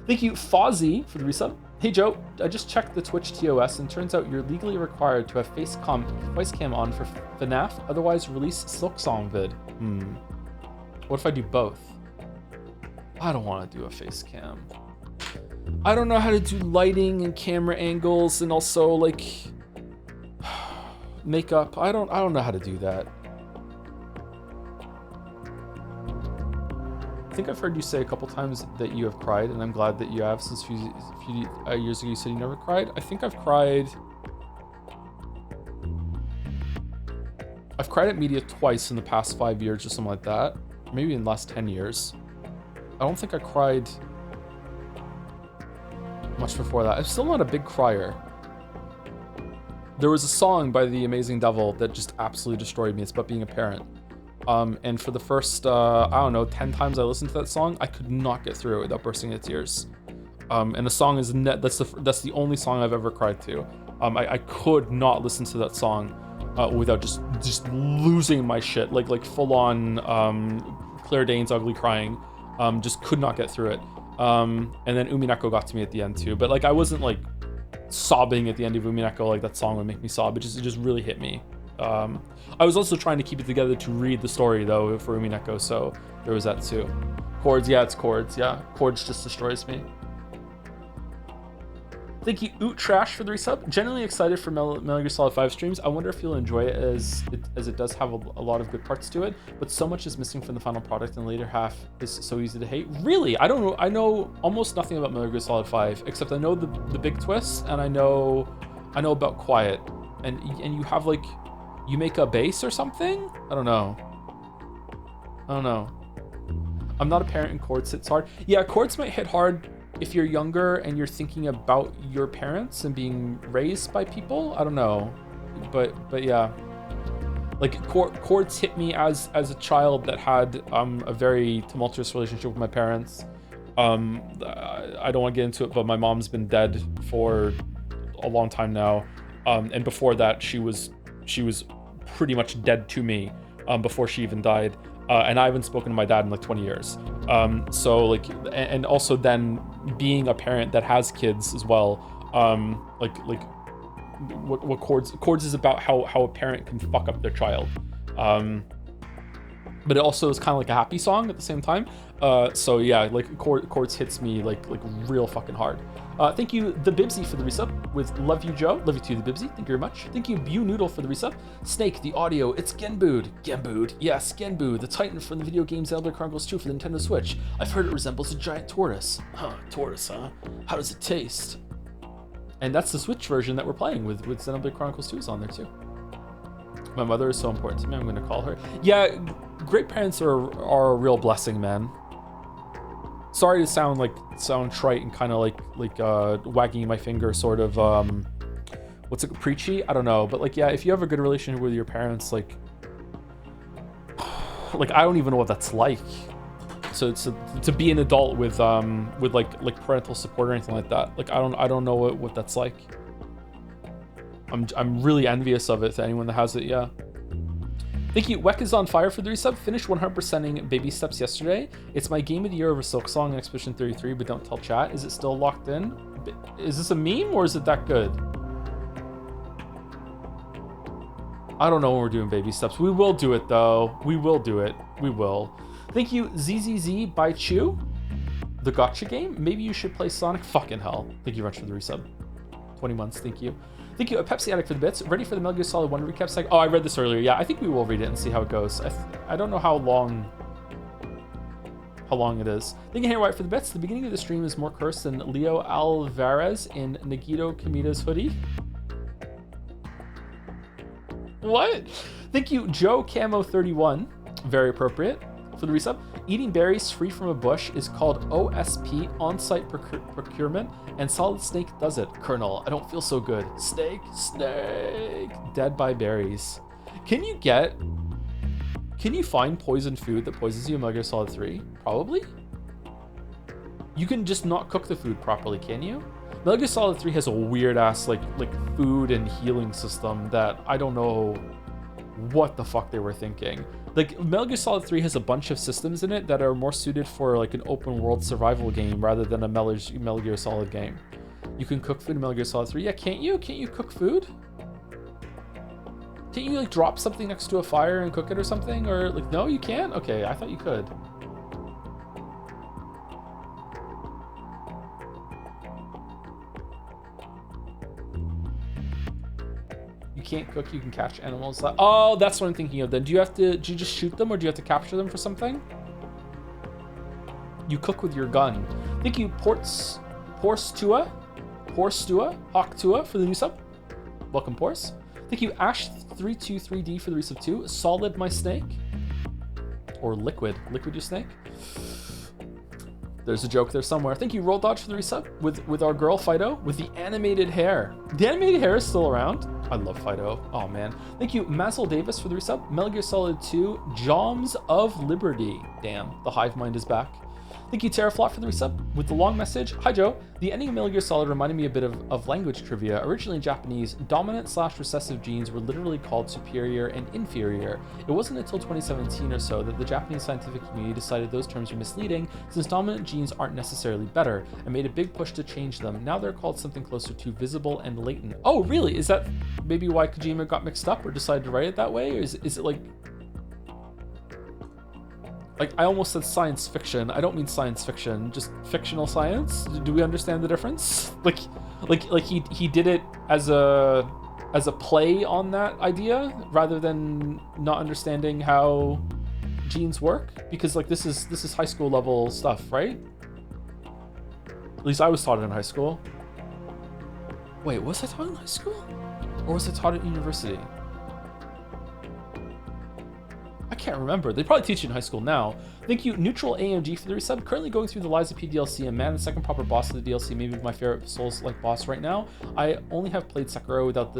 Thank you, Fozzie, for the resub. Hey Joe, I just checked the Twitch TOS and turns out you're legally required to have face cam on for FNAF, otherwise release Silksong vid. What if I do both? I don't want to do a face cam. I don't know how to do lighting and camera angles and also like makeup. I don't know how to do that. I think I've heard you say a couple times that you have cried, and I'm glad that you have, since a few years ago you said you never cried. I think I've cried at media twice in the past 5 years or something like that. Maybe in the last 10 years. I don't think I cried much before that. I'm still not a big crier. There was a song by The Amazing Devil that just absolutely destroyed me. It's about being a parent. And for the first, I don't know, 10 times I listened to that song, I could not get through it without bursting into tears. And the song is that's the only song I've ever cried to. I could not listen to that song without just losing my shit, like full on Claire Danes ugly crying. Just could not get through it. And then Umineko got to me at the end too, but like I wasn't like sobbing at the end of Umineko like that song would make me sob. It just really hit me. I was also trying to keep it together to read the story though for Umineko, so there was that too. Chords, yeah, it's chords, yeah. Chords just destroys me. Thank you, Oot Trash, for the resub. Generally excited for Metal Gear Solid 5 streams. I wonder if you'll enjoy it as it does have a lot of good parts to it, but so much is missing from the final product, and the later half is so easy to hate. Really? I don't know. I know almost nothing about Metal Gear Solid 5, except I know the big twists, and I know about Quiet, and you have like, you make a base or something? I don't know. I'm not a parent, and chords hits hard. Yeah, chords might hit hard if you're younger and you're thinking about your parents and being raised by people. I don't know, but yeah, like chords hit me as a child that had a very tumultuous relationship with my parents. I don't want to get into it, but my mom's been dead for a long time now, and before that she was pretty much dead to me before she even died. And I haven't spoken to my dad in like 20 years. So like, and also then being a parent that has kids as well, like what chords is about how a parent can fuck up their child. But it also is kind of like a happy song at the same time. So yeah, like chords hits me like real fucking hard. Thank you, the Bibsy, for the resub with Love You Joe. Love you too, the Bibsy. Thank you very much. Thank you, Bew Noodle, for the resub. Snake, the audio. It's Genbood. Yes, Genbood, the Titan from the video game Xenoblade Chronicles 2 for the Nintendo Switch. I've heard it resembles a giant tortoise. Tortoise, huh? How does it taste? And that's the Switch version that we're playing with Xenoblade Chronicles 2 is on there too. My mother is so important to me, I'm going to call her. Yeah, great parents are a real blessing, man. Sorry to sound trite and kind of like wagging my finger, sort of what's it, preachy? I don't know, but like, yeah, if you have a good relationship with your parents, like I don't even know what that's like. So to be an adult with like parental support or anything like that, like I don't know what that's like. I'm really envious of it to anyone that has it. Yeah. Thank you. Weck is on fire for the resub. Finished 100%ing Baby Steps yesterday. It's my game of the year over Silk Song and Expedition 33, but don't tell chat. Is it still locked in? Is this a meme or is it that good? I don't know when we're doing Baby Steps. We will do it though. We will do it. We will. Thank you, ZZZ by Chew. The gotcha game. Maybe you should play Sonic. Fucking hell. Thank you very much for the resub. 20 months. Thank you. Thank you, a Pepsi Addict, for the bits. Ready for the Metal Gear Solid 1 recap cycle? Oh, I read this earlier. Yeah, I think we will read it and see how it goes. I don't know how long it is. Thank you, Henry White, for the bits. The beginning of the stream is more cursed than Leo Alvarez in Nagito Kamida's hoodie. What? Thank you, Joe Camo 31. Very appropriate for the resub. Eating berries free from a bush is called OSP, on-site procurement, and Solid Snake does it. Colonel, I don't feel so good. Snake, dead by berries. Can you find poison food that poisons you in Metal Gear Solid 3? Probably. You can just not cook the food properly, can you? Metal Gear Solid 3 has a weird ass like food and healing system that I don't know what the fuck they were thinking. Like, Metal Gear Solid 3 has a bunch of systems in it that are more suited for like an open world survival game rather than a Metal Gear Solid game. You can cook food in Metal Gear Solid 3. Yeah, can't you? Can't you cook food? Can't you like drop something next to a fire and cook it or something? Or like, no, you can't? Okay, I thought you could. Can't cook, you can catch animals. Oh, that's what I'm thinking of then. Do you just shoot them or do you have to capture them for something? You cook with your gun. Thank you, Porstua, Hawktua for the new sub. Welcome, Pors. Thank you, Ash323D for the resub 2. Solid my snake. Or liquid your snake. There's a joke there somewhere. Thank you, Roll Dodge, for the resub with our girl Fido with the animated hair. The animated hair is still around. I love Fido. Oh man. Thank you, Mazel Davis, for the resub. Metal Gear Solid 2, Joms of Liberty. Damn, the hive mind is back. Thank you, Terraflot, for the resub with the long message. Hi, Joe. The ending of Metal Gear Solid reminded me a bit of language trivia. Originally in Japanese, dominant/recessive genes were literally called superior and inferior. It wasn't until 2017 or so that the Japanese scientific community decided those terms were misleading, since dominant genes aren't necessarily better, and made a big push to change them. Now they're called something closer to visible and latent. Oh, really? Is that maybe why Kojima got mixed up or decided to write it that way? Or is it like I almost said science fiction. I don't mean science fiction, just fictional science. Do we understand the difference? Like he did it as a play on that idea rather than not understanding how genes work, because like this is high school level stuff, right? At least I was taught it in high school. Wait, was I taught in high school? Or was I taught at university? I can't remember. They probably teach it in high school now. Thank you, Neutral AMG, for the resub. Currently going through the Lies of P DLC, and man, the second proper boss of the DLC may be my favorite Souls-like boss right now. I only have played Sekiro without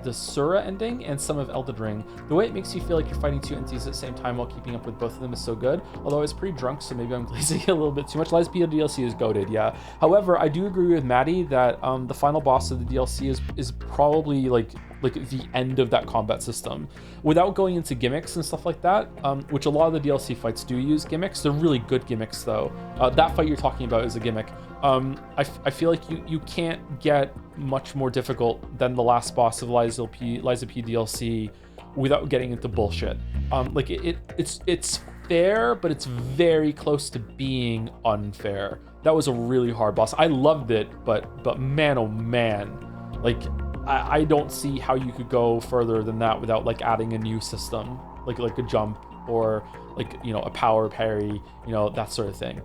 the Sura ending and some of Elden Ring. The way it makes you feel like you're fighting two entities at the same time while keeping up with both of them is so good. Although I was pretty drunk, so maybe I'm glazing a little bit too much. Lies of P DLC is goated, yeah. However, I do agree with Maddie that the final boss of the DLC is probably like the end of that combat system. Without going into gimmicks and stuff like that, which a lot of the DLC fights do use gimmicks. They're really good gimmicks though. That fight you're talking about is a gimmick. I feel like you can't get much more difficult than the last boss of Lies of P DLC without getting into bullshit. Like it's fair, but it's very close to being unfair. That was a really hard boss. I loved it, but man, oh man, like I don't see how you could go further than that without like adding a new system, like a jump or like, you know, a power parry, you know, that sort of thing.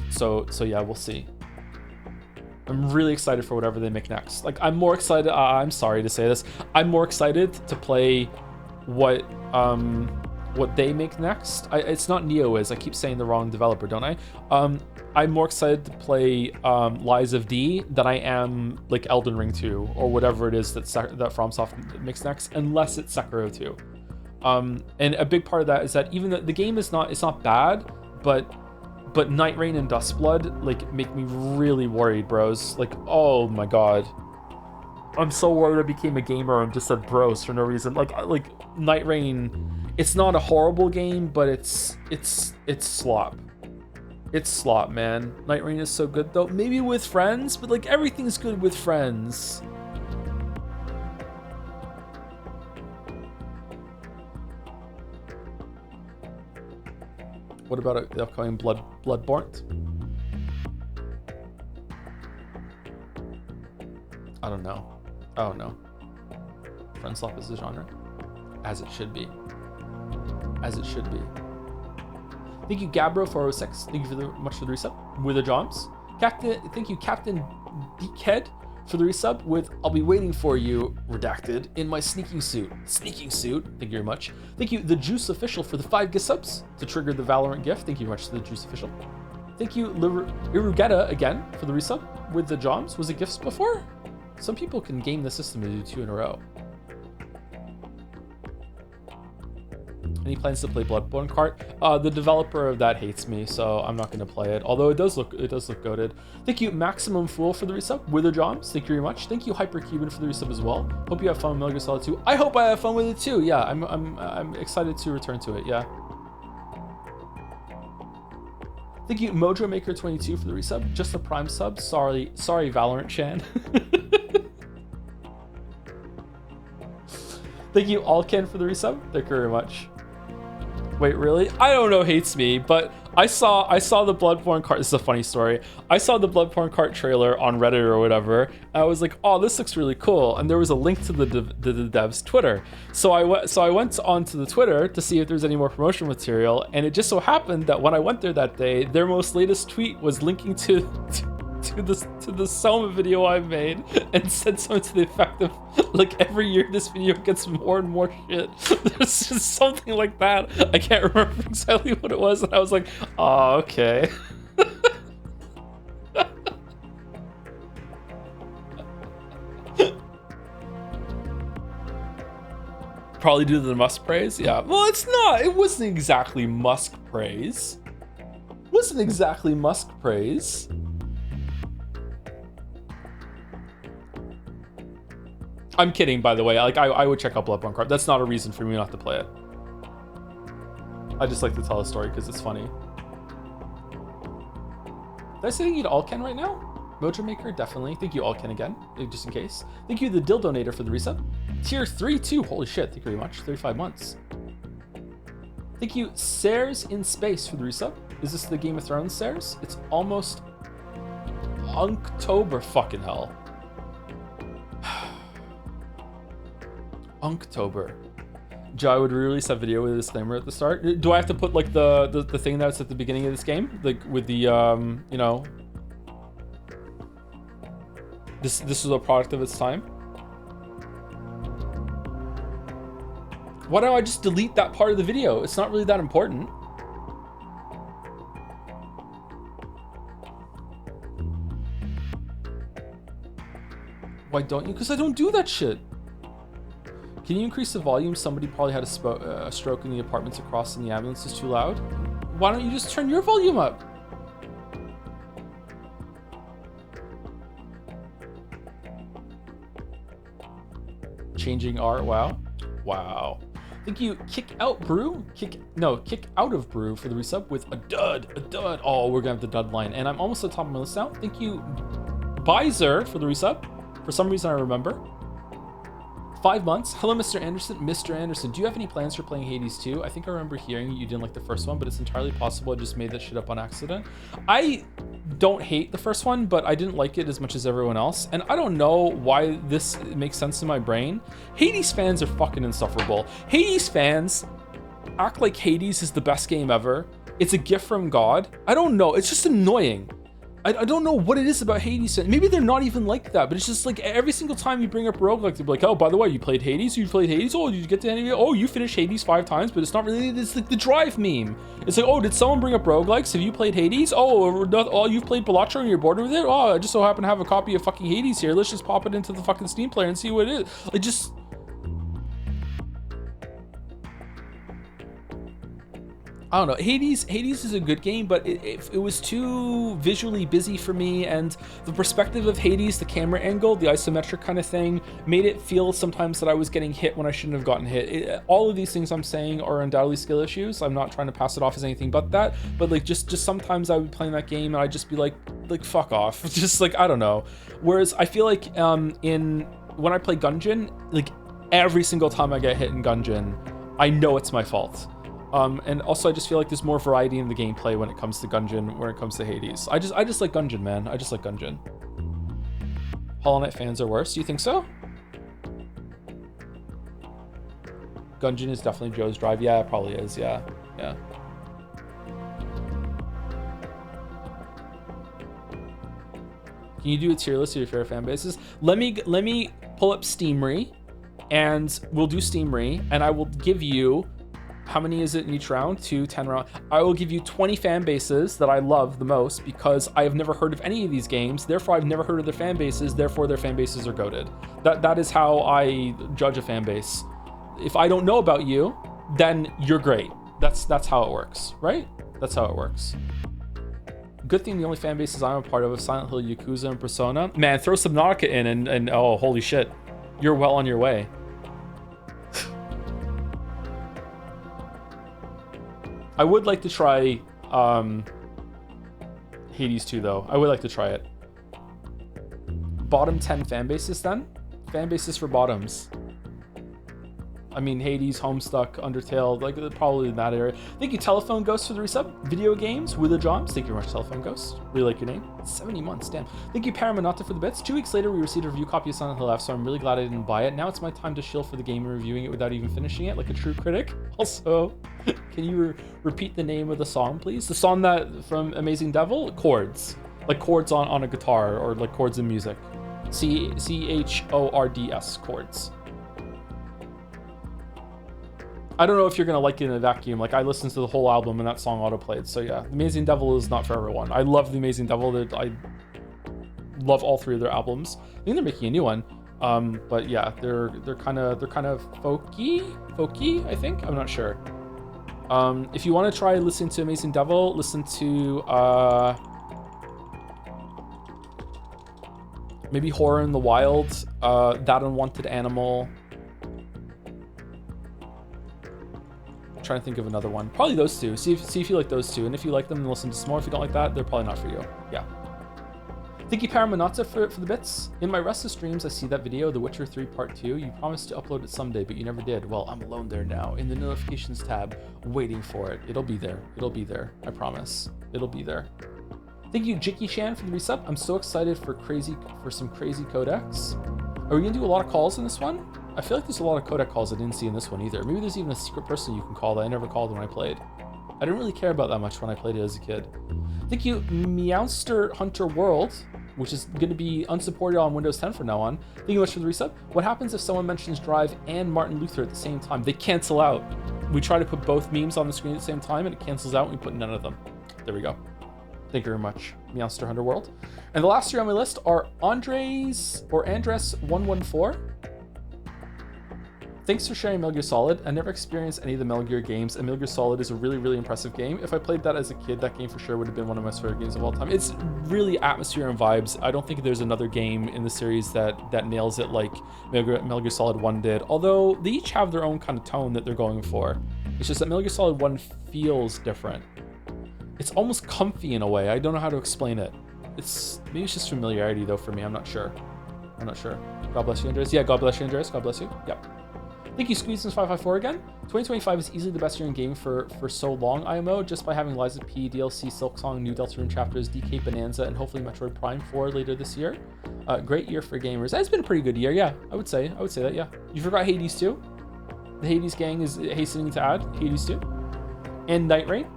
So yeah, we'll see. I'm really excited for whatever they make next. Like I'm more excited. I'm sorry to say this. I'm more excited to play what they make next. It's not NeoWiz. I keep saying the wrong developer, don't I? I'm more excited to play Lies of D than I am like Elden Ring 2 or whatever it is that FromSoft makes next, unless it's Sekiro 2. And a big part of that is that even the game is not bad, but Night Rain and Dustblood like make me really worried, bros. Like, oh my god, I'm so worried I became a gamer and just said bros for no reason. Like Night Rain, it's not a horrible game, but it's slop. It's slop, man. Night Rain is so good though. Maybe with friends, but like everything's good with friends. What about the upcoming Bloodborne? I don't know. Friend slop is the genre, as it should be. As it should be. Thank you, Gabro406. Thank you much for the resub with the Joms. Thank you, Captain Beakhead, for the resub with "I'll be waiting for you," redacted, in my sneaking suit. Sneaking suit. Thank you very much. Thank you, the Juice Official, for the 5 gift subs to trigger the Valorant gift. Thank you very much to the Juice Official. Thank you, Irugeta, again, for the resub with the Joms. Was it gifts before? Some people can game the system to do 2 in a row. Any plans to play Bloodborne Kart? The developer of that hates me, so I'm not going to play it. Although it does look goated. Thank you, Maximum Fool, for the resub. Wither Joms, thank you very much. Thank you, Hypercuban, for the resub as well. Hope you have fun with Metal Gear Solid 2. I hope I have fun with it too. Yeah, I'm excited to return to it. Yeah. Thank you, Mojo Maker 22, for the resub. Just a Prime sub. Sorry, Valorant Chan. Thank you, Alken, for the resub. Thank you very much. Wait, really? I don't know hates me, but I saw the Bloodborne Kart. This is a funny story. I saw the Bloodborne Kart trailer on Reddit or whatever. And I was like, oh, this looks really cool. And there was a link to the devs' Twitter. So I went onto the Twitter to see if there's any more promotional material. And it just so happened that when I went there that day, their most latest tweet was linking to the Soma video I made and said something to the effect of, Like every year this video gets more and more shit. There's just something like that. I can't remember exactly what it was, and I was like, oh, okay. Probably due to the Musk praise. Yeah. Well, it's not. It wasn't exactly Musk praise. It wasn't exactly Musk praise. I'm kidding, by the way. Like I would check out Bloodborne Card. That's not a reason for me not to play it. I just like to tell a story because it's funny. Did I say thank you to Alken right now? Mojo Maker, definitely. Thank you, Alken, again, just in case. Thank you, the Dildonator, for the resub. Tier 3, too. Holy shit, thank you very much. 35 months. Thank you, Sares in Space, for the resub. Is this the Game of Thrones Sares? It's almost Unktober, fucking hell. Unktober. Joe, I would release that video with a disclaimer at the start. Do I have to put like the thing that's at the beginning of this game, like with the you know, this is a product of its time? Why don't I just delete that part of the video? It's not really that important. Why don't you? Because I don't do that shit. Can you increase the volume? Somebody probably had a stroke in the apartments across and the ambulance is too loud. Why don't you just turn your volume up? Changing art, wow. Wow. Thank you, Kick Out Brew? Kick Out of Brew for the resub with a dud. Oh, we're gonna have the dud line. And I'm almost at the top of my list now. Thank you, Bizer, for the resub. For some reason I remember. 5 months. Hello, Mr. Anderson. Mr. Anderson, do you have any plans for playing Hades 2? I think I remember hearing you didn't like the first one, but it's entirely possible I just made that shit up on accident. I don't hate the first one, but I didn't like it as much as everyone else. And I don't know why this makes sense in my brain. Hades fans are fucking insufferable. Hades fans act like Hades is the best game ever. It's a gift from God. I don't know. It's just annoying. I don't know what it is about Hades. Maybe they're not even like that, but it's just like every single time you bring up roguelike, they're like, oh, by the way, you played Hades? You played Hades? Oh, did you get to any of it? Oh, you finished Hades 5 times, but it's not really, it's like the Drive meme. It's like, oh, did someone bring up roguelikes? Have you played Hades? Oh, you've played Balatro and you're bored with it? Oh, I just so happen to have a copy of fucking Hades here. Let's just pop it into the fucking Steam player and see what it is. Like, just... I don't know. Hades is a good game, but it was too visually busy for me, and the perspective of Hades, the camera angle, the isometric kind of thing, made it feel sometimes that I was getting hit when I shouldn't have gotten hit. All of these things I'm saying are undoubtedly skill issues. I'm not trying to pass it off as anything but that, but like just sometimes I would be playing that game and I'd just be like fuck off. Just like, I don't know. Whereas I feel like when I play Gungeon, like every single time I get hit in Gungeon, I know it's my fault. And also I just feel like there's more variety in the gameplay when it comes to Gungeon, when it comes to Hades. I just like Gungeon, man. I just like Gungeon. Hollow Knight fans are worse. Do you think so? Gungeon is definitely Joe's Drive. Yeah, it probably is. Yeah. Yeah. Can you do a tier list of your favorite fan bases? Let me pull up Steamery, and we'll do Steamery, and I will give you... How many is it in each round? 2, 10 round. I will give you 20 fan bases that I love the most because I have never heard of any of these games. Therefore, I've never heard of their fan bases. Therefore, their fan bases are goated. That is how I judge a fan base. If I don't know about you, then you're great. That's how it works, right? That's how it works. Good thing the only fan bases I'm a part of Silent Hill, Yakuza, and Persona. Man, throw Subnautica in and oh, holy shit. You're well on your way. I would like to try Hades 2 though. I would like to try it. Bottom 10 fan bases then? Fan bases for bottoms. I mean, Hades, Homestuck, Undertale, like probably in that area. Thank you, Telephone Ghost, for the resub. Video games, Willa Jobs. Thank you very much, Telephone Ghost. Really like your name. 70 months, damn. Thank you, Paramonata, for the bits. 2 weeks later, we received a review copy of Silent Hill F, so I'm really glad I didn't buy it. Now it's my time to shill for the game and reviewing it without even finishing it, like a true critic. Also, can you repeat the name of the song, please? The song that from Amazing Devil? Chords. Like chords on a guitar, or like chords in music. Chords. Chords. I don't know if you're gonna like it in a vacuum. Like, I listened to the whole album and that song auto-played. So yeah, The Amazing Devil is not for everyone. I love The Amazing Devil. I love all three of their albums. I think they're making a new one. But yeah, they're kind of folky. I think, I'm not sure. If you want to try listening to Amazing Devil, listen to maybe Horror in the Wild, That Unwanted Animal. I'm trying to think of another one. Probably those two. See if you like those two, and if you like them, then listen to some more. If you don't like that, they're probably not for you. Yeah. Thank you, Paramanata, for the bits. In my restless dreams, I see that video, The Witcher 3 Part 2. You promised to upload it someday, but you never did. Well, I'm alone there now, in the notifications tab, waiting for it. It'll be there. It'll be there. I promise. It'll be there. Thank you, Jicky Chan, for the resub. I'm so excited for some crazy codecs. Are we gonna do a lot of calls in this one? I feel like there's a lot of codec calls I didn't see in this one either. Maybe there's even a secret person you can call that I never called when I played. I didn't really care about that much when I played it as a kid. Thank you, Meowster Hunter World, which is going to be unsupported on Windows 10 from now on. Thank you much for the resub. What happens if someone mentions Drive and Martin Luther at the same time? They cancel out. We try to put both memes on the screen at the same time, and it cancels out, and we put none of them. There we go. Thank you very much, Meowster Hunter World. And the last three on my list are Andres114. Thanks for sharing Metal Gear Solid. I never experienced any of the Metal Gear games, and Metal Gear Solid is a really, really impressive game. If I played that as a kid, that game for sure would have been one of my favorite games of all time. It's really atmosphere and vibes. I don't think there's another game in the series that nails it like Metal Gear Solid 1 did, although they each have their own kind of tone that they're going for. It's just that Metal Gear Solid 1 feels different. It's almost comfy in a way. I don't know how to explain it. Maybe it's just familiarity though for me. I'm not sure. God bless you, Andres. Yeah, God bless you, Andres. God bless you. Yep. Thank you, Squeezins554 again. 2025 is easily the best year in game for so long, IMO, just by having Liza P, DLC, Silksong, new Deltarune chapters, DK Bonanza, and hopefully Metroid Prime 4 later this year. Great year for gamers. That's been a pretty good year, yeah. I would say that, yeah. You forgot Hades too? The Hades gang is hastening to add Hades too. And Night Rain.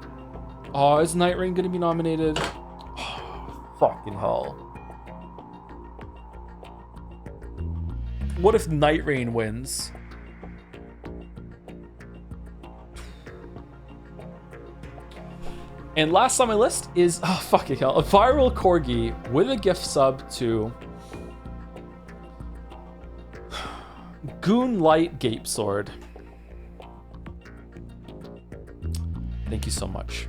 Oh, is Night Rain going to be nominated? Oh, fucking hell. What if Night Rain wins? And last on my list is, oh fucking hell, a Viral Corgi with a gift sub to Goonlight Gape Sword. Thank you so much.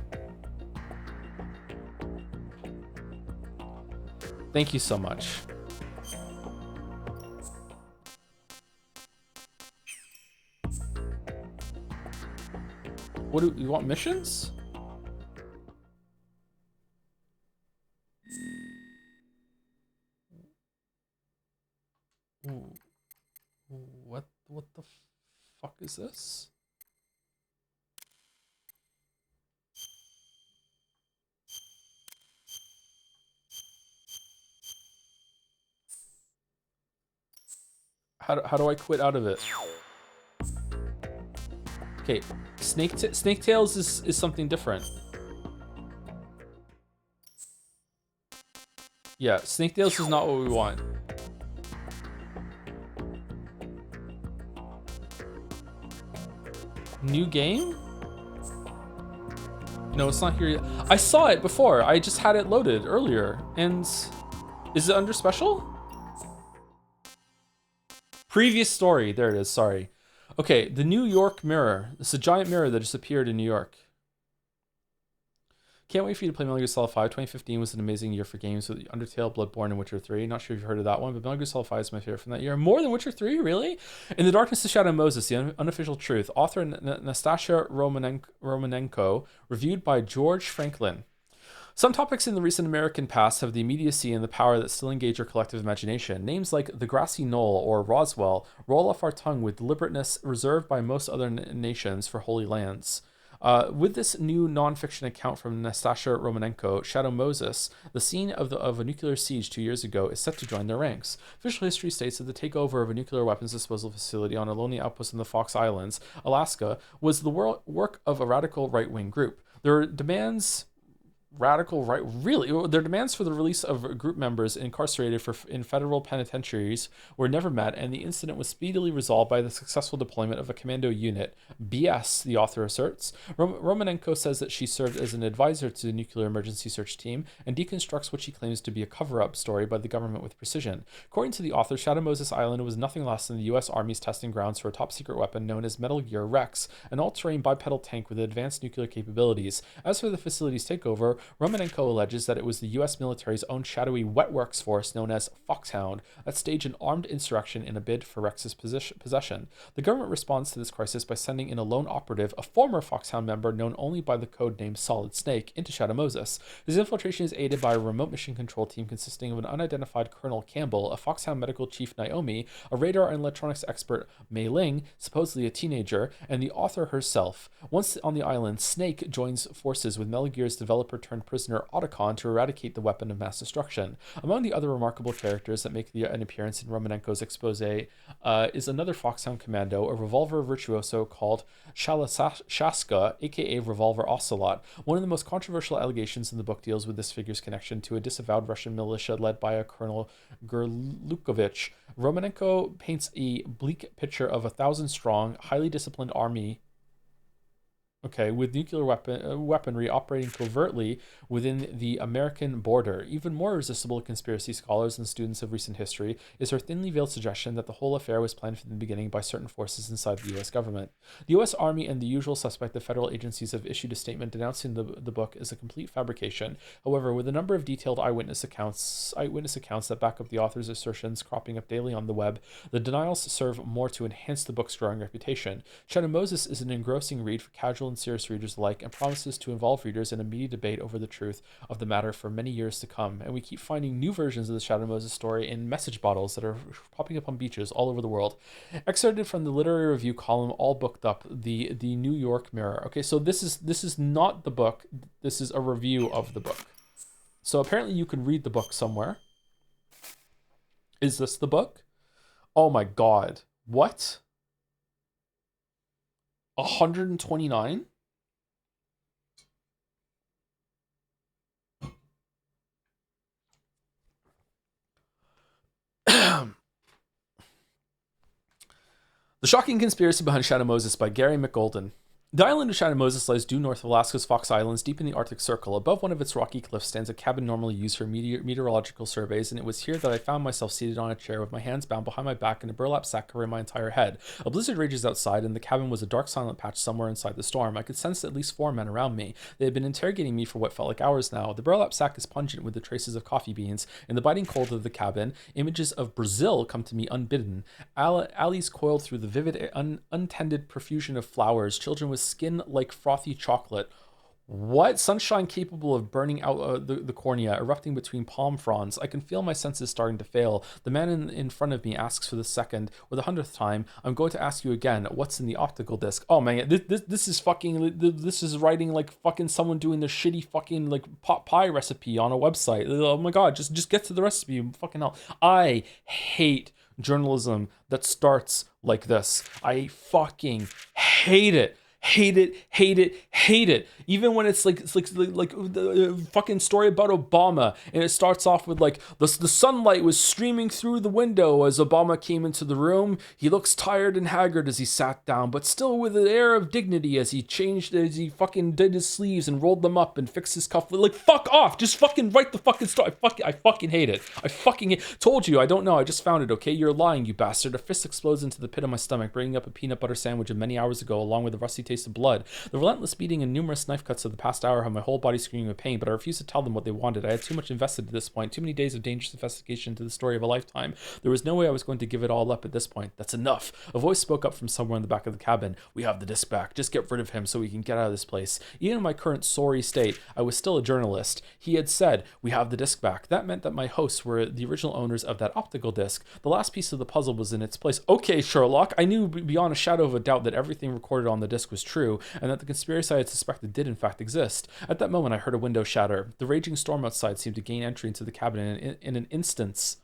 Thank you so much. What do you want, missions? What the fuck is this? How do I quit out of it? Okay, Snake Tales is something different. Yeah, Snake Tales is not what we want. New game? No, it's not here yet. I saw it before. I just had it loaded earlier. And is it under special? Previous story. There it is. Sorry. Okay, the New York Mirror. It's a giant mirror that just appeared in New York. Can't wait for you to play Metal Gear Solid 5. 2015 was an amazing year for games with Undertale, Bloodborne, and Witcher 3. Not sure if you've heard of that one, but Metal Gear Solid 5 is my favorite from that year. More than Witcher 3, really? In the Darkness of Shadow Moses, the unofficial truth. Author Nastasia Romanenko, reviewed by George Franklin. Some topics in the recent American past have the immediacy and the power that still engage our collective imagination. Names like the Grassy Knoll or Roswell roll off our tongue with deliberateness reserved by most other nations for holy lands. With this new non-fiction account from Nastasia Romanenko, Shadow Moses, the scene of a nuclear siege 2 years ago, is set to join their ranks. Official history states that the takeover of a nuclear weapons disposal facility on a lonely outpost in the Fox Islands, Alaska, was the work of a radical right-wing group. Their demands Radical right, really? Their demands for the release of group members incarcerated in federal penitentiaries were never met, and the incident was speedily resolved by the successful deployment of a commando unit. BS, the author asserts. Romanenko says that she served as an advisor to the nuclear emergency search team and deconstructs what she claims to be a cover-up story by the government with precision. According to the author, Shadow Moses Island was nothing less than the U.S. Army's testing grounds for a top-secret weapon known as Metal Gear Rex, an all-terrain bipedal tank with advanced nuclear capabilities. As for the facility's takeover, Romanenko alleges that it was the U.S. military's own shadowy wet-works force known as Foxhound that staged an armed insurrection in a bid for Rex's possession. The government responds to this crisis by sending in a lone operative, a former Foxhound member known only by the code name Solid Snake, into Shadow Moses. His infiltration is aided by a remote mission control team consisting of an unidentified Colonel Campbell, a Foxhound medical chief Naomi, a radar and electronics expert Mei Ling, supposedly a teenager, and the author herself. Once on the island, Snake joins forces with Metal Gear's developer-turned-prisoner Otacon to eradicate the weapon of mass destruction. Among the other remarkable characters that make an appearance in Romanenko's expose is another Foxhound commando, a revolver virtuoso called Shalashaska, aka Revolver Ocelot. One of the most controversial allegations in the book deals with this figure's connection to a disavowed Russian militia led by a Colonel Gerlukovich. Romanenko paints a bleak picture of a 1,000-strong, highly disciplined army with nuclear weaponry operating covertly within the American border. Even more irresistible to conspiracy scholars and students of recent history is her thinly veiled suggestion that the whole affair was planned from the beginning by certain forces inside the U.S. government. The U.S. Army and the usual suspect, the federal agencies, have issued a statement denouncing the book as a complete fabrication. However, with a number of detailed eyewitness accounts that back up the author's assertions cropping up daily on the web, the denials serve more to enhance the book's growing reputation. Shadow Moses is an engrossing read for casual and serious readers alike, and promises to involve readers in a meaty debate over the truth of the matter for many years to come. And we keep finding new versions of the Shadow Moses story in message bottles that are popping up on beaches all over the world. Excerpted from the literary review column, all booked up, the New York Mirror. Okay, so this is not the book. This is a review of the book. So apparently you can read the book somewhere. Is this the book? Oh my god. What? 129? The Shocking Conspiracy Behind Shadow Moses by Gary McGolden. The island of Shadow Moses lies due north of Alaska's Fox Islands, deep in the Arctic Circle. Above one of its rocky cliffs stands a cabin normally used for meteorological surveys, and it was here that I found myself seated on a chair with my hands bound behind my back and a burlap sack covering my entire head. A blizzard rages outside, and the cabin was a dark, silent patch somewhere inside the storm. I could sense at least 4 men around me. They had been interrogating me for what felt like hours now. The burlap sack is pungent with the traces of coffee beans. In the biting cold of the cabin, images of Brazil come to me unbidden. Alleys coiled through the vivid, untended profusion of flowers, children with skin like frothy chocolate. What? Sunshine capable of burning out the cornea, erupting between palm fronds. I can feel my senses starting to fail. The man in front of me asks for the second or the 100th time, I'm going to ask you again, what's in the optical disc? Oh man, this is fucking, this is writing like fucking someone doing the shitty fucking like pot pie recipe on a website. Oh my god, just get to the recipe, fucking hell. I hate journalism that starts like this. I fucking hate it. Hate it. Even when it's like the fucking story about Obama, and it starts off with like the sunlight was streaming through the window as Obama came into the room. He looks tired and haggard as he sat down, but still with an air of dignity as he fucking did his sleeves and rolled them up and fixed his cuff. Like, fuck off. Just fucking write the fucking story. I fucking hate it. Told you, I don't know. I just found it, okay? You're lying, you bastard. A fist explodes into the pit of my stomach, bringing up a peanut butter sandwich of many hours ago, along with a rusty taste of blood. The relentless beating and numerous knife cuts of the past hour have my whole body screaming with pain, but I refused to tell them what they wanted. I had too much invested at this point, too many days of dangerous investigation into the story of a lifetime. There was no way I was going to give it all up at this point. That's enough. A voice spoke up from somewhere in the back of the cabin. We have the disc back. Just get rid of him so we can get out of this place. Even in my current sorry state, I was still a journalist. He had said, we have the disc back. That meant that my hosts were the original owners of that optical disc. The last piece of the puzzle was in its place. Okay, Sherlock, I knew beyond a shadow of a doubt that everything recorded on the disc was true, and that the conspiracy I had suspected did in fact exist. At that moment, I heard a window shatter. The raging storm outside seemed to gain entry into the cabin in an instant.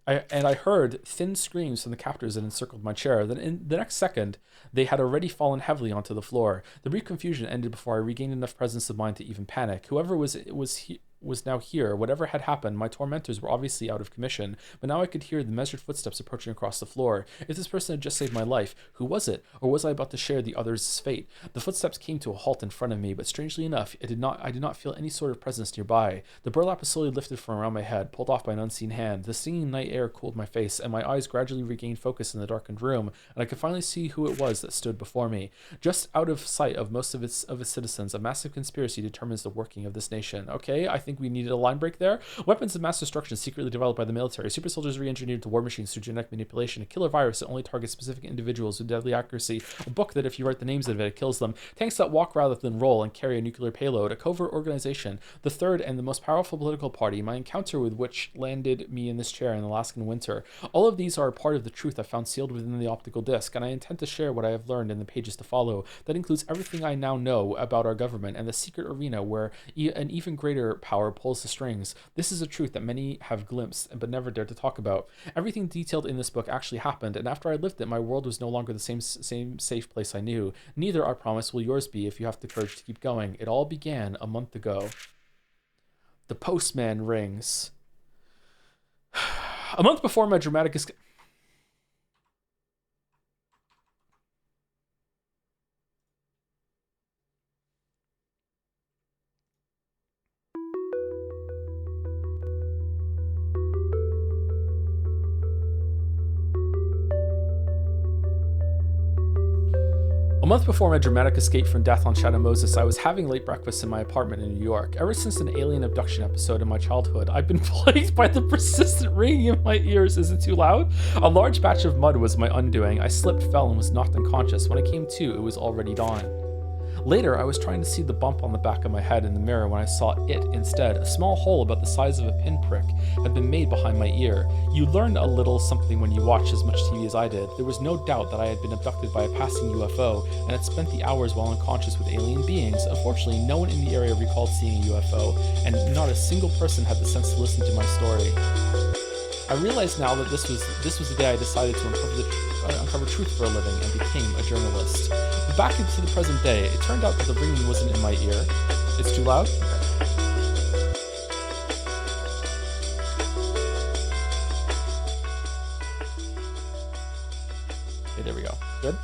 I heard thin screams from the captors that encircled my chair. Then in the next second, they had already fallen heavily onto the floor. The brief confusion ended before I regained enough presence of mind to even panic. Whoever was now here. Whatever had happened, my tormentors were obviously out of commission, but now I could hear the measured footsteps approaching across the floor. If this person had just saved my life, who was it? Or was I about to share the other's fate? The footsteps came to a halt in front of me, but strangely enough, I did not feel any sort of presence nearby. The burlap was slowly lifted from around my head, pulled off by an unseen hand. The stinging night air cooled my face, and my eyes gradually regained focus in the darkened room, and I could finally see who it was that stood before me. Just out of sight of most of its citizens, a massive conspiracy determines the working of this nation. Okay, I think we needed a line break there. Weapons of mass destruction secretly developed by the military. Super soldiers re-engineered to war machines through genetic manipulation. A killer virus that only targets specific individuals with deadly accuracy. A book that if you write the names of it, it kills them. Tanks that walk rather than roll and carry a nuclear payload. A covert organization. The third and the most powerful political party. My encounter with which landed me in this chair in the Alaskan winter. All of these are a part of the truth I found sealed within the optical disc, and I intend to share what I have learned in the pages to follow. That includes everything I now know about our government and the secret arena where an even greater power pulls the strings. This is a truth that many have glimpsed but never dared to talk about. Everything detailed in this book actually happened, and after I lived it, my world was no longer the same safe place I knew. Neither, I promise, will yours be if you have the courage to keep going. It all began a month ago. The postman rings. A month before my dramatic escape. A month before my dramatic escape from death on Shadow Moses, I was having late breakfast in my apartment in New York. Ever since an alien abduction episode in my childhood, I've been plagued by the persistent ringing in my ears. Is it too loud? A large batch of mud was my undoing. I slipped, fell, and was knocked unconscious. When I came to, it was already dawn. Later, I was trying to see the bump on the back of my head in the mirror when I saw it instead. A small hole about the size of a pinprick had been made behind my ear. You learn a little something when you watch as much TV as I did. There was no doubt that I had been abducted by a passing UFO and had spent the hours while unconscious with alien beings. Unfortunately, no one in the area recalled seeing a UFO, and not a single person had the sense to listen to my story. I realize now that this was the day I decided to uncover truth for a living and became a journalist. But back into the present day, it turned out that the ringing wasn't in my ear. It's too loud? Okay, there we go. Good?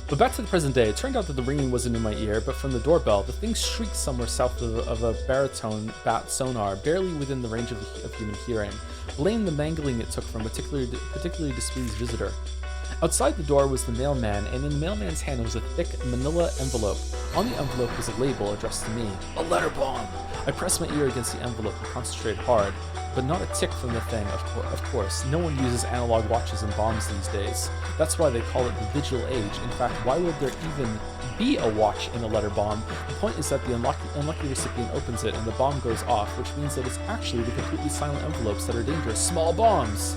But back to the present day, it turned out that the ringing wasn't in my ear, but from the doorbell. The thing shrieked somewhere south of a baritone bat sonar, barely within the range of human hearing. Blame the mangling it took from a particularly displeased visitor. Outside the door was the mailman, and in the mailman's hand was a thick manila envelope. On the envelope was a label addressed to me. A letter bomb! I pressed my ear against the envelope and concentrated hard. But not a tick from the thing, of course. No one uses analog watches and bombs these days. That's why they call it the digital age. In fact, why would there even be a watch in a letter bomb? The point is that the unlucky recipient opens it and the bomb goes off, which means that it's actually the completely silent envelopes that are dangerous. Small bombs!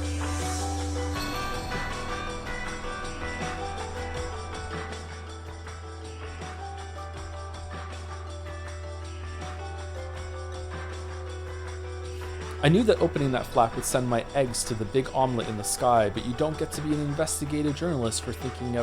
I knew that opening that flap would send my eggs to the big omelet in the sky, but you don't get to be an investigative journalist for thinking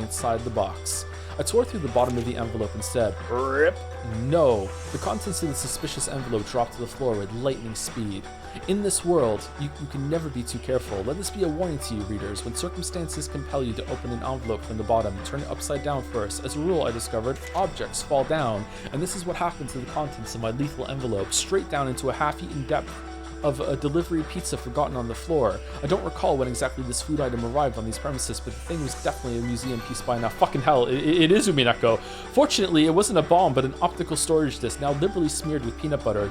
inside the box. I tore through the bottom of the envelope instead. Rip! No! The contents of the suspicious envelope dropped to the floor with lightning speed. In this world, you can never be too careful. Let this be a warning to you, readers. When circumstances compel you to open an envelope from the bottom, turn it upside down first. As a rule, I discovered, objects fall down, and this is what happened to the contents of my lethal envelope, straight down into a half-eaten depth of a delivery pizza forgotten on the floor. I don't recall when exactly this food item arrived on these premises, but the thing was definitely a museum piece by now. Fucking hell, it is Umineko. Fortunately, it wasn't a bomb, but an optical storage disc, now liberally smeared with peanut butter.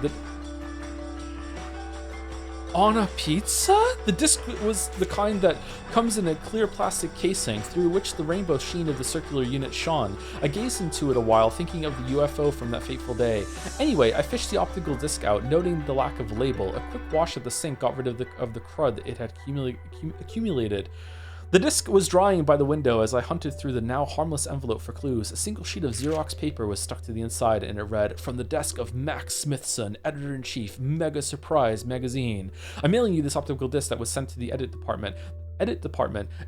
On a pizza? The disc was the kind that comes in a clear plastic casing through which the rainbow sheen of the circular unit shone. I gazed into it a while, thinking of the UFO from that fateful day. Anyway, I fished the optical disc out, noting the lack of label. A quick wash of the sink got rid of the crud it had accumulated. The disk was drying by the window as I hunted through the now harmless envelope for clues. A single sheet of Xerox paper was stuck to the inside, and it read, "From the desk of Max Smithson, Editor-in-Chief, Mega Surprise Magazine. I'm mailing you this optical disc that was sent to the edit department.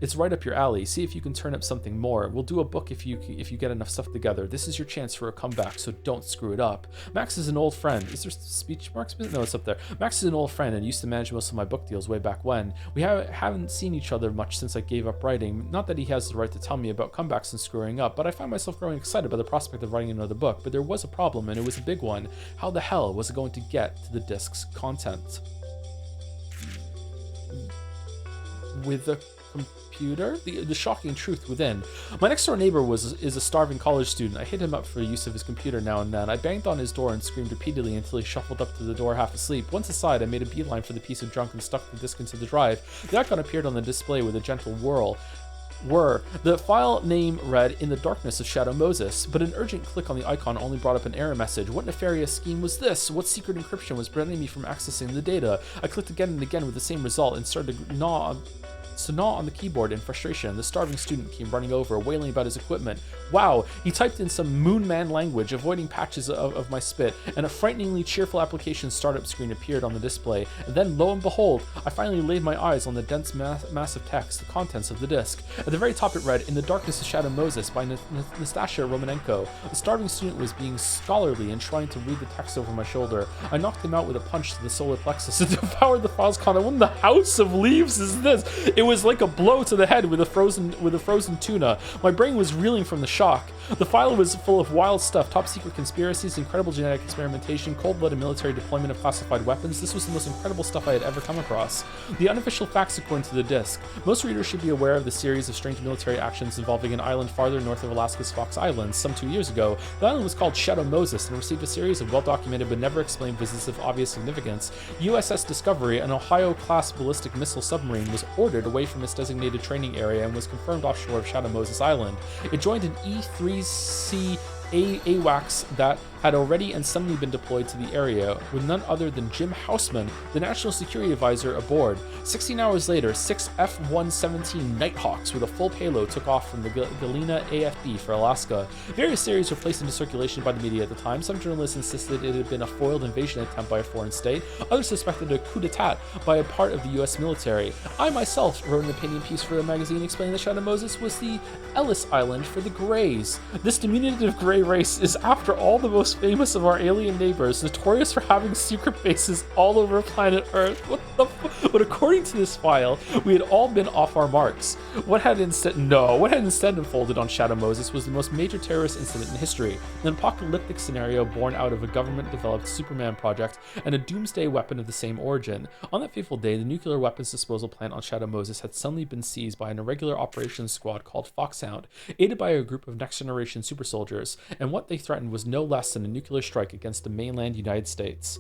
It's right up your alley. See if you can turn up something more. We'll do a book if you get enough stuff together. This is your chance for a comeback, so don't screw it up. Max is an old friend." Is there speech marks? No, it's up there. "Max is an old friend and used to manage most of my book deals way back when. We haven't seen each other much since I gave up writing. Not that he has the right to tell me about comebacks and screwing up, but I find myself growing excited by the prospect of writing another book. But there was a problem, and it was a big one. How the hell was it going to get to the disc's content? With the computer?" The shocking truth within. My next door neighbor is a starving college student. I hit him up for the use of his computer now and then. I banged on his door and screamed repeatedly until he shuffled up to the door half asleep. Once inside, I made a beeline for the piece of junk and stuck the disc into the drive. The icon appeared on the display with a gentle whir. The file name read "In the Darkness of Shadow Moses," but an urgent click on the icon only brought up an error message. What nefarious scheme was this? What secret encryption was preventing me from accessing the data? I clicked again and again with the same result and started to gnaw on the keyboard in frustration. The starving student came running over, wailing about his equipment. Wow, he typed in some Moonman language, avoiding patches of my spit, and a frighteningly cheerful application startup screen appeared on the display. And then, lo and behold, I finally laid my eyes on the dense mass of text, the contents of the disc. At the very top it read, "In the Darkness of Shadow Moses" by Nastasia Romanenko. The starving student was being scholarly and trying to read the text over my shoulder. I knocked him out with a punch to the solar plexus and devoured the file's content. What in the house of leaves is this? It was like a blow to the head with a frozen tuna. My brain was reeling from the shock. The file was full of wild stuff, top secret conspiracies, incredible genetic experimentation, cold-blooded military deployment of classified weapons. This was the most incredible stuff I had ever come across. The unofficial facts according to the disc. Most readers should be aware of the series of strange military actions involving an island farther north of Alaska's Fox Islands. Some 2 years ago, the island was called Shadow Moses and received a series of well-documented but never explained visits of obvious significance. USS Discovery, an Ohio-class ballistic missile submarine, was ordered away from its designated training area and was confirmed offshore of Shadow Moses Island. It joined an E-3C AWACS that had already and suddenly been deployed to the area, with none other than Jim Houseman, the National Security Advisor, aboard. 16 hours later, 6 F-117 Nighthawks with a full payload took off from the Galena AFB for Alaska. Various theories were placed into circulation by the media at the time. Some journalists insisted it had been a foiled invasion attempt by a foreign state. Others suspected a coup d'etat by a part of the U.S. military. I myself wrote an opinion piece for the magazine explaining that Shadow Moses was the Ellis Island for the Greys. This diminutive Grey race is, after all, the most famous of our alien neighbors, notorious for having secret bases all over planet Earth. What the But according to this file, we had all been off our marks. What had instead unfolded on Shadow Moses was the most major terrorist incident in history, an apocalyptic scenario born out of a government-developed Superman project and a doomsday weapon of the same origin. On that fateful day, the nuclear weapons disposal plant on Shadow Moses had suddenly been seized by an irregular operations squad called Foxhound, aided by a group of next-generation super soldiers, and what they threatened was no less than a nuclear strike against the mainland United States.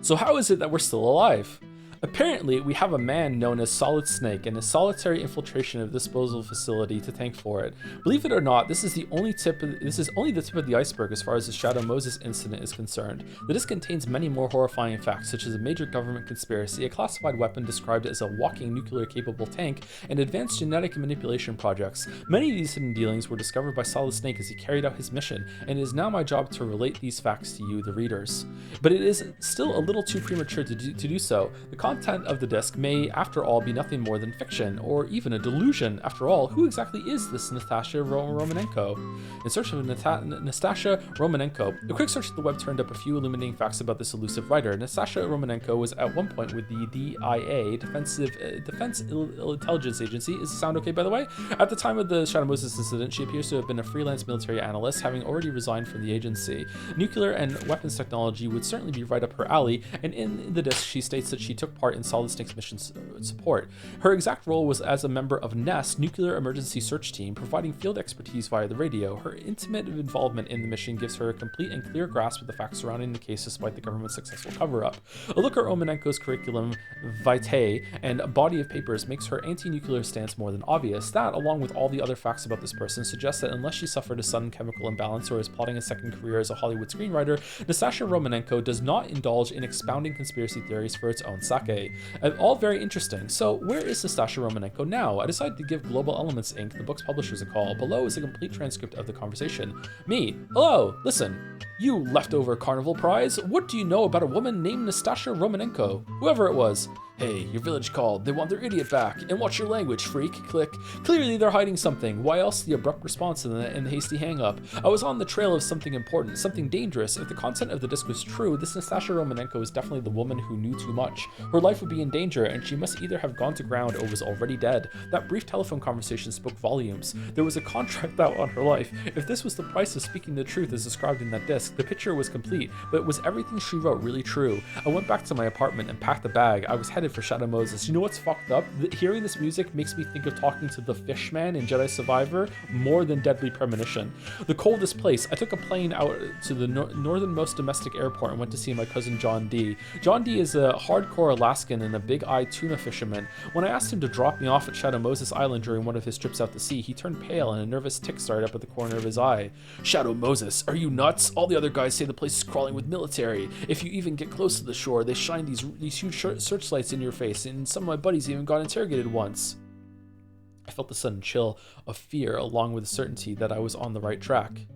So how is it that we're still alive? Apparently, we have a man known as Solid Snake and his solitary infiltration of the disposal facility to thank for it. Believe it or not, this is only the tip of the iceberg as far as the Shadow Moses incident is concerned. The disc contains many more horrifying facts, such as a major government conspiracy, a classified weapon described as a walking nuclear-capable tank, and advanced genetic manipulation projects. Many of these hidden dealings were discovered by Solid Snake as he carried out his mission, and it is now my job to relate these facts to you, the readers. But it is still a little too premature to do so. The content of the disc may, after all, be nothing more than fiction, or even a delusion. After all, who exactly is this Nastasia Romanenko? In search of Nastasia Romanenko, a quick search of the web turned up a few illuminating facts about this elusive writer. Nastasia Romanenko was at one point with the DIA, Defense Intelligence Agency. Is the sound okay, by the way? At the time of the Shadow Moses incident, she appears to have been a freelance military analyst, having already resigned from the agency. Nuclear and weapons technology would certainly be right up her alley, and in the disc she states that she took part in Solid Snake's mission support. Her exact role was as a member of NEST, Nuclear Emergency Search Team, providing field expertise via the radio. Her intimate involvement in the mission gives her a complete and clear grasp of the facts surrounding the case despite the government's successful cover-up. A look at Romanenko's curriculum vitae and body of papers makes her anti-nuclear stance more than obvious. That, along with all the other facts about this person, suggests that unless she suffered a sudden chemical imbalance or is plotting a second career as a Hollywood screenwriter, Nastasha Romanenko does not indulge in expounding conspiracy theories for its own sake. All very interesting. So where is Nastasha Romanenko now? I decided to give Global Elements Inc., the book's publishers, a call. Below is a complete transcript of the conversation. Me. Hello. Listen. You leftover carnival prize. What do you know about a woman named Nastasha Romanenko? Whoever it was. Hey, your village called. They want their idiot back. And watch your language, freak. Click. Clearly they're hiding something. Why else the abrupt response and the hasty hang-up? I was on the trail of something important, something dangerous. If the content of the disc was true, this Nastasha Romanenko is definitely the woman who knew too much. Her life would be in danger, and she must either have gone to ground or was already dead. That brief telephone conversation spoke volumes. There was a contract out on her life. If this was the price of speaking the truth as described in that disc, the picture was complete. But was everything she wrote really true? I went back to my apartment and packed a bag. I was headed for Shadow Moses. You know what's fucked up? Hearing this music makes me think of talking to the Fishman in Jedi Survivor more than Deadly Premonition. The coldest place. I took a plane out to the northernmost domestic airport and went to see my cousin John D. John D is a hardcore Alaskan and a big-eyed tuna fisherman. When I asked him to drop me off at Shadow Moses Island during one of his trips out to sea, he turned pale and a nervous tick started up at the corner of his eye. Shadow Moses, are you nuts? All the other guys say the place is crawling with military. If you even get close to the shore, they shine these huge searchlights in your face, and some of my buddies even got interrogated once. I felt the sudden chill of fear along with the certainty that I was on the right track.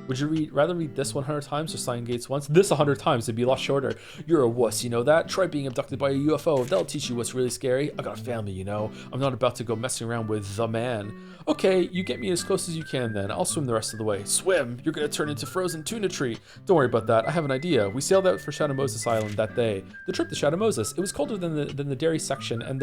Would you rather read this 100 times or Sign Gates once? This 100 times, it'd be a lot shorter. You're a wuss, you know that? Try being abducted by a UFO. That'll teach you what's really scary. I got a family, you know. I'm not about to go messing around with the man. Okay, you get me as close as you can then. I'll swim the rest of the way. Swim? You're gonna turn into frozen tuna tree. Don't worry about that. I have an idea. We sailed out for Shadow Moses Island that day. The trip to Shadow Moses. It was colder than the dairy section, and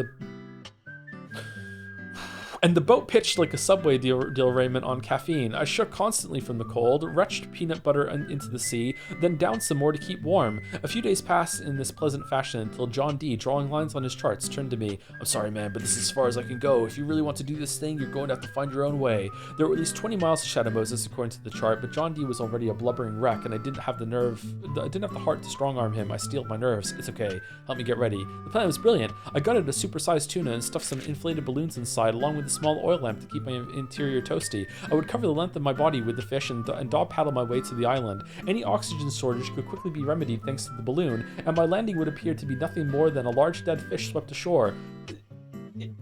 the boat pitched like a subway derailment on caffeine. I shook constantly from the cold, retched peanut butter into the sea, then downed some more to keep warm. A few days passed in this pleasant fashion until John D, drawing lines on his charts, turned to me. I'm sorry, man, but this is as far as I can go. If you really want to do this thing, you're going to have to find your own way. There were at least 20 miles to Shadow Moses, according to the chart, but John D was already a blubbering wreck, and I didn't have the heart to strong-arm him. I steeled my nerves. It's okay. Help me get ready. The plan was brilliant. I gutted a supersized tuna and stuffed some inflated balloons inside, along with a small oil lamp to keep my interior toasty. I would cover the length of my body with the fish and dog paddle my way to the island. Any oxygen shortage could quickly be remedied thanks to the balloon, and my landing would appear to be nothing more than a large dead fish swept ashore.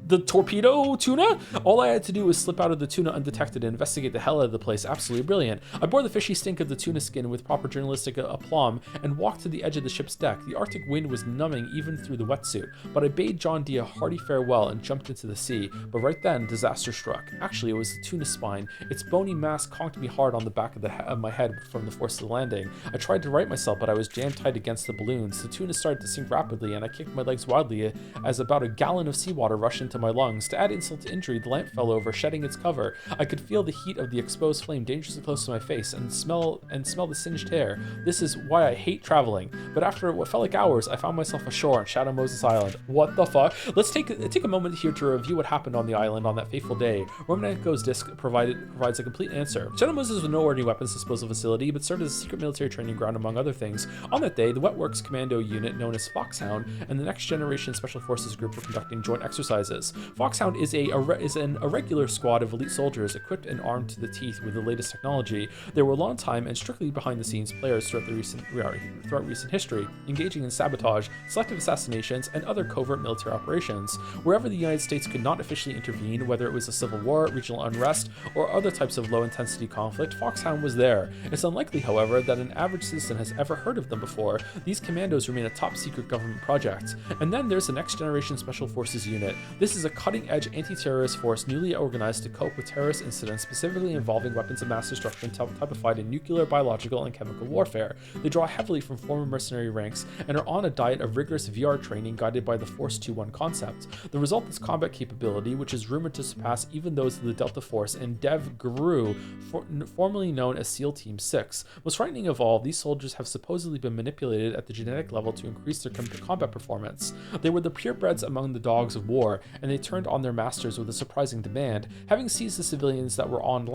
The torpedo tuna? All I had to do was slip out of the tuna undetected and investigate the hell out of the place. Absolutely brilliant. I bore the fishy stink of the tuna skin with proper journalistic aplomb and walked to the edge of the ship's deck. The Arctic wind was numbing even through the wetsuit, but I bade John D a hearty farewell and jumped into the sea. But right then, disaster struck. Actually, it was the tuna spine. Its bony mass conked me hard on the back of my head from the force of the landing. I tried to right myself, but I was jammed tight against the balloons. The tuna started to sink rapidly, and I kicked my legs wildly as about a gallon of seawater rushed into my lungs. To add insult to injury, the lamp fell over, shedding its cover. I could feel the heat of the exposed flame dangerously close to my face and smell the singed hair. This is why I hate traveling. But after what felt like hours, I found myself ashore on Shadow Moses Island. What the fuck? Let's take a moment here to review what happened on the island on that fateful day. Romanenko's disc provides a complete answer. Shadow Moses was no ordinary weapons disposal facility, but served as a secret military training ground among other things. On that day, the Wetworks Commando unit known as Foxhound and the Next Generation Special Forces group were conducting joint exercises. Foxhound is an irregular squad of elite soldiers equipped and armed to the teeth with the latest technology. They were long-time and strictly behind-the-scenes players throughout recent history, engaging in sabotage, selective assassinations, and other covert military operations. Wherever the United States could not officially intervene, whether it was a civil war, regional unrest, or other types of low-intensity conflict, Foxhound was there. It's unlikely, however, that an average citizen has ever heard of them before. These commandos remain a top-secret government project. And then there's the Next Generation Special Forces unit. This This is a cutting-edge anti-terrorist force newly organized to cope with terrorist incidents specifically involving weapons of mass destruction typified in nuclear, biological, and chemical warfare. They draw heavily from former mercenary ranks and are on a diet of rigorous VR training guided by the Force 2-1 concept. The result is combat capability, which is rumored to surpass even those of the Delta Force and Dev Guru, formerly known as SEAL Team 6. Most frightening of all, these soldiers have supposedly been manipulated at the genetic level to increase their combat performance. They were the purebreds among the dogs of war, and they turned on their masters with a surprising demand. Having seized the civilians that were on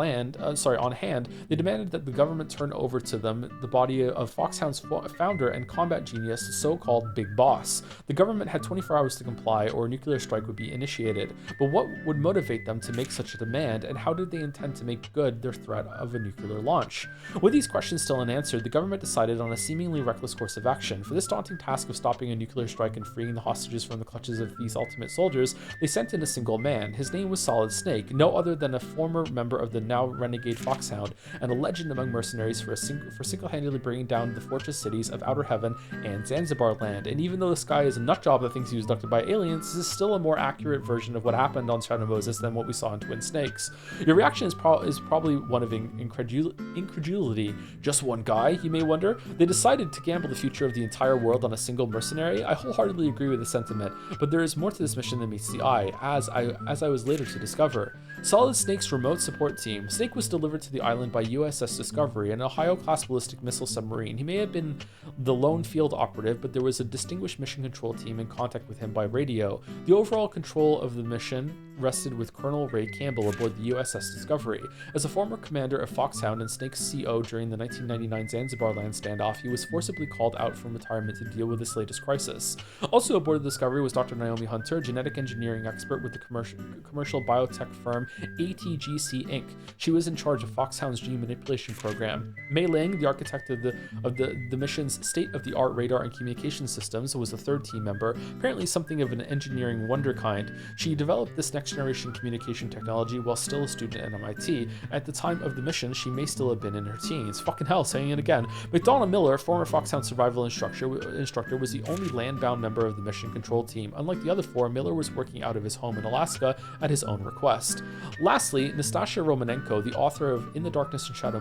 hand, they demanded that the government turn over to them the body of Foxhound's founder and combat genius, so-called Big Boss. The government had 24 hours to comply, or a nuclear strike would be initiated. But what would motivate them to make such a demand, and how did they intend to make good their threat of a nuclear launch? With these questions still unanswered, the government decided on a seemingly reckless course of action. For this daunting task of stopping a nuclear strike and freeing the hostages from the clutches of these ultimate soldiers, they sent in a single man. His name was Solid Snake, no other than a former member of the now renegade Foxhound, and a legend among mercenaries for single-handedly bringing down the fortress cities of Outer Heaven and Zanzibar Land. And even though this guy is a nutjob that thinks he was abducted by aliens, this is still a more accurate version of what happened on Shadow Moses than what we saw in Twin Snakes. Your reaction is probably one of incredulity. Just one guy, you may wonder? They decided to gamble the future of the entire world on a single mercenary? I wholeheartedly agree with the sentiment, but there is more to this mission than meets the eye, as I was later to discover. Solid Snake's remote support team. Snake was delivered to the island by USS Discovery, an Ohio-class ballistic missile submarine. He may have been the lone field operative, but there was a distinguished mission control team in contact with him by radio. The overall control of the mission rested with Colonel Ray Campbell aboard the USS Discovery. As a former commander of Foxhound and Snake's CO during the 1999 Zanzibar Land standoff, he was forcibly called out from retirement to deal with this latest crisis. Also aboard the Discovery was Dr. Naomi Hunter, genetic engineering expert with the commercial biotech firm ATGC Inc. She was in charge of Foxhound's gene manipulation program. Mei Ling, the architect of the mission's state-of-the-art radar and communication systems, was the third team member, apparently something of an engineering wonder kind. She developed this next-generation communication technology while still a student at MIT. At the time of the mission, she may still have been in her teens. Fucking hell, saying it again. McDonough Miller, former Foxhound survival instructor, was the only land-bound member of the mission control team. Unlike the other four, Miller was working out of his home in Alaska at his own request. Lastly, Nastasia Romanenko, the author of In the Darkness and Shadow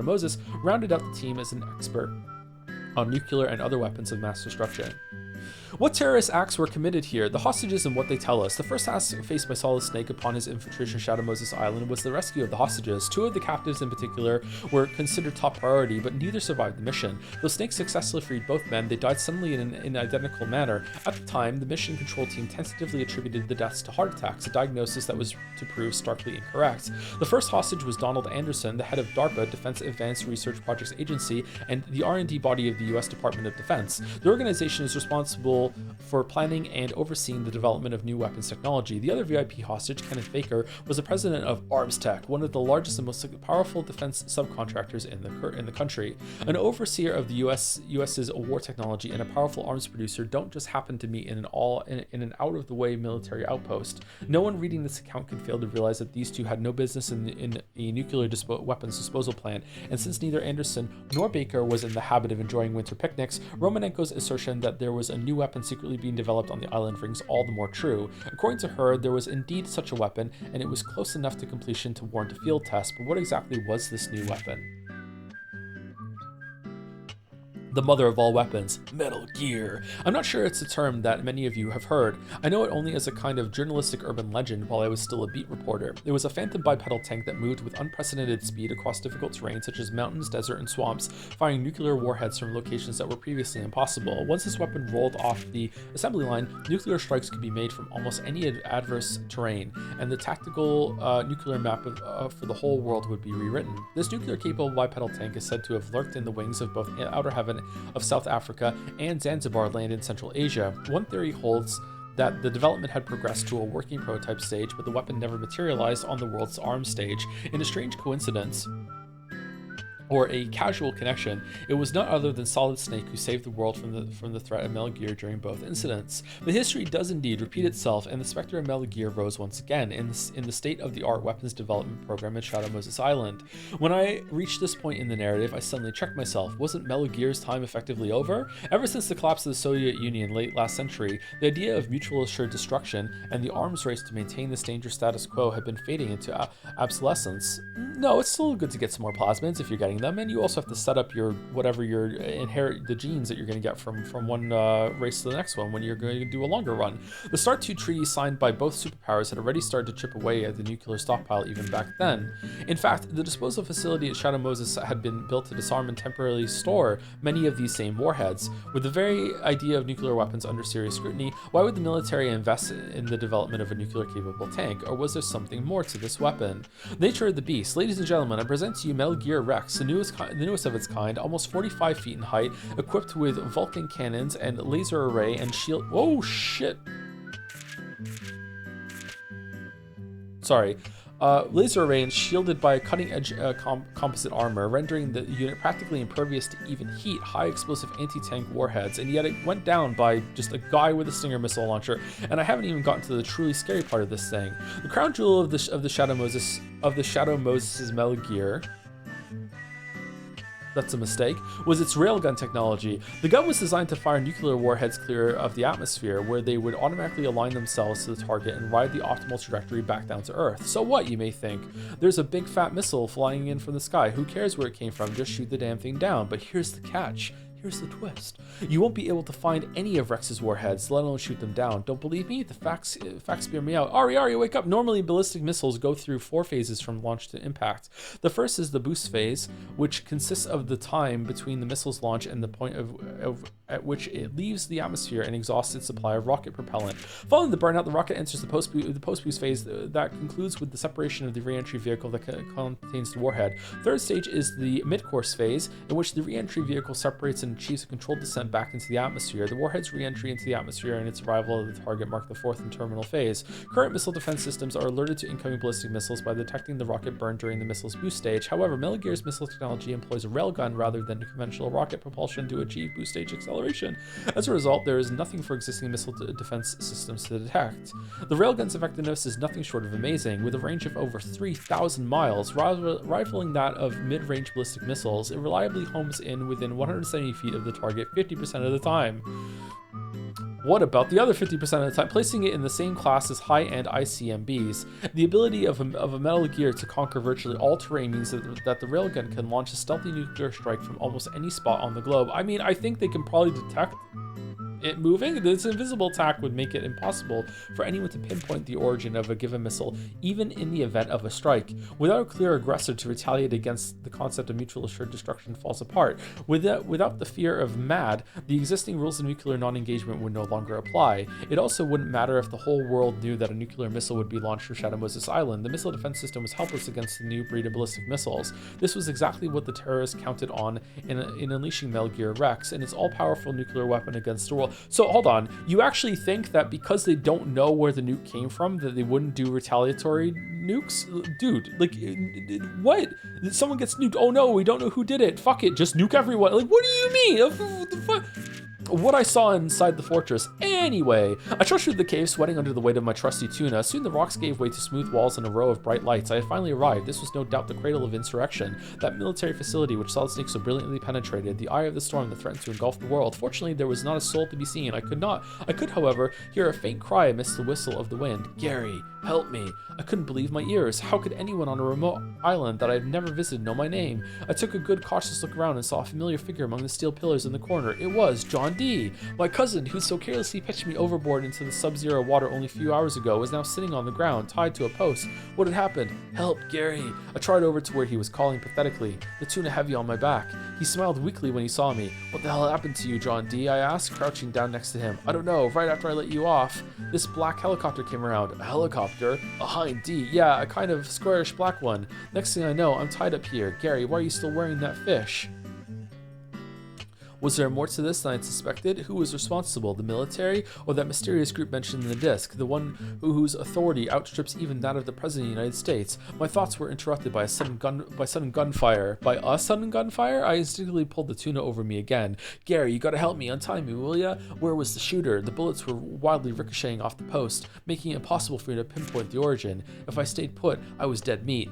Moses, rounded out the team as an expert on nuclear and other weapons of mass destruction. What terrorist acts were committed here? The hostages and what they tell us. The first task faced by Solid Snake upon his infiltration of Shadow Moses Island was the rescue of the hostages. Two of the captives in particular were considered top priority, but neither survived the mission. Though Snake successfully freed both men, they died suddenly in an identical manner. At the time, the mission control team tentatively attributed the deaths to heart attacks, a diagnosis that was to prove starkly incorrect. The first hostage was Donald Anderson, the head of DARPA, Defense Advanced Research Projects Agency, and the R&D body of the U.S. Department of Defense. The organization is responsible for planning and overseeing the development of new weapons technology. The other VIP hostage, Kenneth Baker, was the president of ArmsTech, one of the largest and most powerful defense subcontractors in the country. An overseer of the US's war technology and a powerful arms producer don't just happen to meet in an out-of-the-way military outpost. No one reading this account can fail to realize that these two had no business in a nuclear weapons disposal plant, and since neither Anderson nor Baker was in the habit of enjoying winter picnics, Romanenko's assertion that there was a new weapon secretly being developed on the island rings all the more true. According to her, there was indeed such a weapon, and it was close enough to completion to warrant a field test, but what exactly was this new weapon? The mother of all weapons, Metal Gear. I'm not sure it's a term that many of you have heard. I know it only as a kind of journalistic urban legend while I was still a beat reporter. It was a phantom bipedal tank that moved with unprecedented speed across difficult terrain such as mountains, desert, and swamps, firing nuclear warheads from locations that were previously impossible. Once this weapon rolled off the assembly line, nuclear strikes could be made from almost any adverse terrain, and the tactical nuclear map for the whole world would be rewritten. This nuclear-capable bipedal tank is said to have lurked in the wings of both Outer Heaven of South Africa and Zanzibar Land in Central Asia. One theory holds that the development had progressed to a working prototype stage, but the weapon never materialized on the world's arms stage. In a strange coincidence, or a casual connection, it was none other than Solid Snake who saved the world from the threat of Metal Gear during both incidents. The history does indeed repeat itself, and the specter of Metal Gear rose once again in the state-of-the-art weapons development program at Shadow Moses Island. When I reached this point in the narrative, I suddenly checked myself. Wasn't Metal Gear's time effectively over? Ever since the collapse of the Soviet Union late last century, the idea of mutual assured destruction and the arms race to maintain this dangerous status quo had been fading into obsolescence. No, it's still good to get some more plasmids if you're getting them, and you also have to set up your inherit the genes that you're going to get from one race to the next one when you're going to do a longer run. The START 2 treaty signed by both superpowers had already started to chip away at the nuclear stockpile even back then. In fact, the disposal facility at Shadow Moses had been built to disarm and temporarily store many of these same warheads. With the very idea of nuclear weapons under serious scrutiny, why would the military invest in the development of a nuclear capable tank, or was there something more to this weapon? Nature of the beast. Ladies and gentlemen, I present to you Metal Gear Rex, the newest of its kind, almost 45 feet in height, equipped with Vulcan cannons and laser array and shield. Oh shit! Sorry. Laser array and shielded by cutting-edge composite armor, rendering the unit practically impervious to even heat, high-explosive anti-tank warheads, and yet it went down by just a guy with a Stinger missile launcher. And I haven't even gotten to the truly scary part of this thing. The crown jewel of the Shadow Moses' Metal Gear. That's a mistake, was its railgun technology. The gun was designed to fire nuclear warheads clear of the atmosphere, where they would automatically align themselves to the target and ride the optimal trajectory back down to Earth. So what, you may think? There's a big fat missile flying in from the sky. Who cares where it came from? Just shoot the damn thing down. But here's the catch. Here's the twist. You won't be able to find any of Rex's warheads, let alone shoot them down. Don't believe me? The facts bear me out. Ari, wake up! Normally, ballistic missiles go through 4 phases from launch to impact. The first is the boost phase, which consists of the time between the missile's launch and the point at which it leaves the atmosphere and exhausts its supply of rocket propellant. Following the burnout, the rocket enters the post-boost phase that concludes with the separation of the re-entry vehicle that contains the warhead. Third stage is the mid-course phase, in which the re-entry vehicle separates and achieves a controlled descent back into the atmosphere. The warhead's re-entry into the atmosphere and its arrival at the target mark the fourth and terminal phase. Current missile defense systems are alerted to incoming ballistic missiles by detecting the rocket burn during the missile's boost stage. However, Metal Gear's missile technology employs a railgun rather than conventional rocket propulsion to achieve boost stage acceleration. As a result, there is nothing for existing missile defense systems to detect. The railgun's effectiveness is nothing short of amazing. With a range of over 3,000 miles, rivaling that of mid-range ballistic missiles, it reliably homes in within 170 feet of the target 50% of the time. What about the other 50% of the time? Placing it in the same class as high-end ICMBs. The ability of a Metal Gear to conquer virtually all terrain means that the railgun can launch a stealthy nuclear strike from almost any spot on the globe. I mean, I think they can probably detect it moving. This invisible attack would make it impossible for anyone to pinpoint the origin of a given missile, even in the event of a strike. Without a clear aggressor to retaliate against, the concept of mutual assured destruction falls apart. Without the fear of MAD, the existing rules of nuclear non-engagement would no longer apply. It also wouldn't matter if the whole world knew that a nuclear missile would be launched from Shadow Moses Island. The missile defense system was helpless against the new breed of ballistic missiles. This was exactly what the terrorists counted on in unleashing Metal Gear Rex and its all-powerful nuclear weapon against the world. So hold on, you actually think that because they don't know where the nuke came from, that they wouldn't do retaliatory nukes? Dude, like, what? Someone gets nuked. Oh no, we don't know who did it. Fuck it, just nuke everyone. Like, what do you mean? What I saw inside the fortress. Anyway, I trudged through the cave, sweating under the weight of my trusty tuna. Soon the rocks gave way to smooth walls and a row of bright lights. I had finally arrived. This was no doubt the cradle of insurrection, that military facility which Solid Snake so brilliantly penetrated, the eye of the storm that threatened to engulf the world. Fortunately, there was not a soul to be seen. I could, however, hear a faint cry amidst the whistle of the wind. Gary, help me. I couldn't believe my ears. How could anyone on a remote island that I had never visited know my name? I took a good cautious look around and saw a familiar figure among the steel pillars in the corner. It was John D. My cousin, who so carelessly pitched me overboard into the sub-zero water only a few hours ago, was now sitting on the ground, tied to a post. What had happened? Help, Gary. I trotted over to where he was calling pathetically, the tuna heavy on my back. He smiled weakly when he saw me. What the hell happened to you, John D? I asked, crouching down next to him. I don't know. Right after I let you off, this black helicopter came around. A helicopter? A Hind D? Yeah, a kind of squarish black one. Next thing I know, I'm tied up here. Gary, why are you still wearing that fish? Was there more to this than I suspected? Who was responsible? The military, or that mysterious group mentioned in the disc, the one whose authority outstrips even that of the President of the United States? My thoughts were interrupted by sudden gunfire. By a sudden gunfire? I instinctively pulled the tuna over me again. Gary, you gotta help me. Untie me, will ya? Where was the shooter? The bullets were wildly ricocheting off the post, making it impossible for me to pinpoint the origin. If I stayed put, I was dead meat.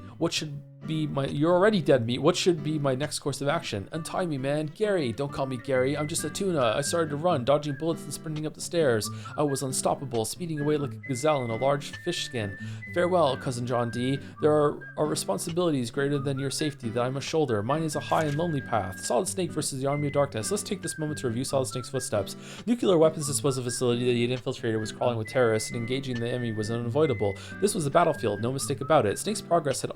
You're already dead meat. What should be my next course of action? Untie me, man. Gary, don't call me Gary. I'm just a tuna. I started to run, dodging bullets and sprinting up the stairs. I was unstoppable, speeding away like a gazelle in a large fish skin. Farewell, cousin John D. There are responsibilities greater than your safety that I must shoulder. Mine is a high and lonely path. Solid Snake versus the Army of Darkness. Let's take this moment to review Solid Snake's footsteps. Nuclear weapons disposal facility that he had infiltrated was crawling with terrorists, and engaging the enemy was unavoidable. This was a battlefield, no mistake about it. Snake's progress had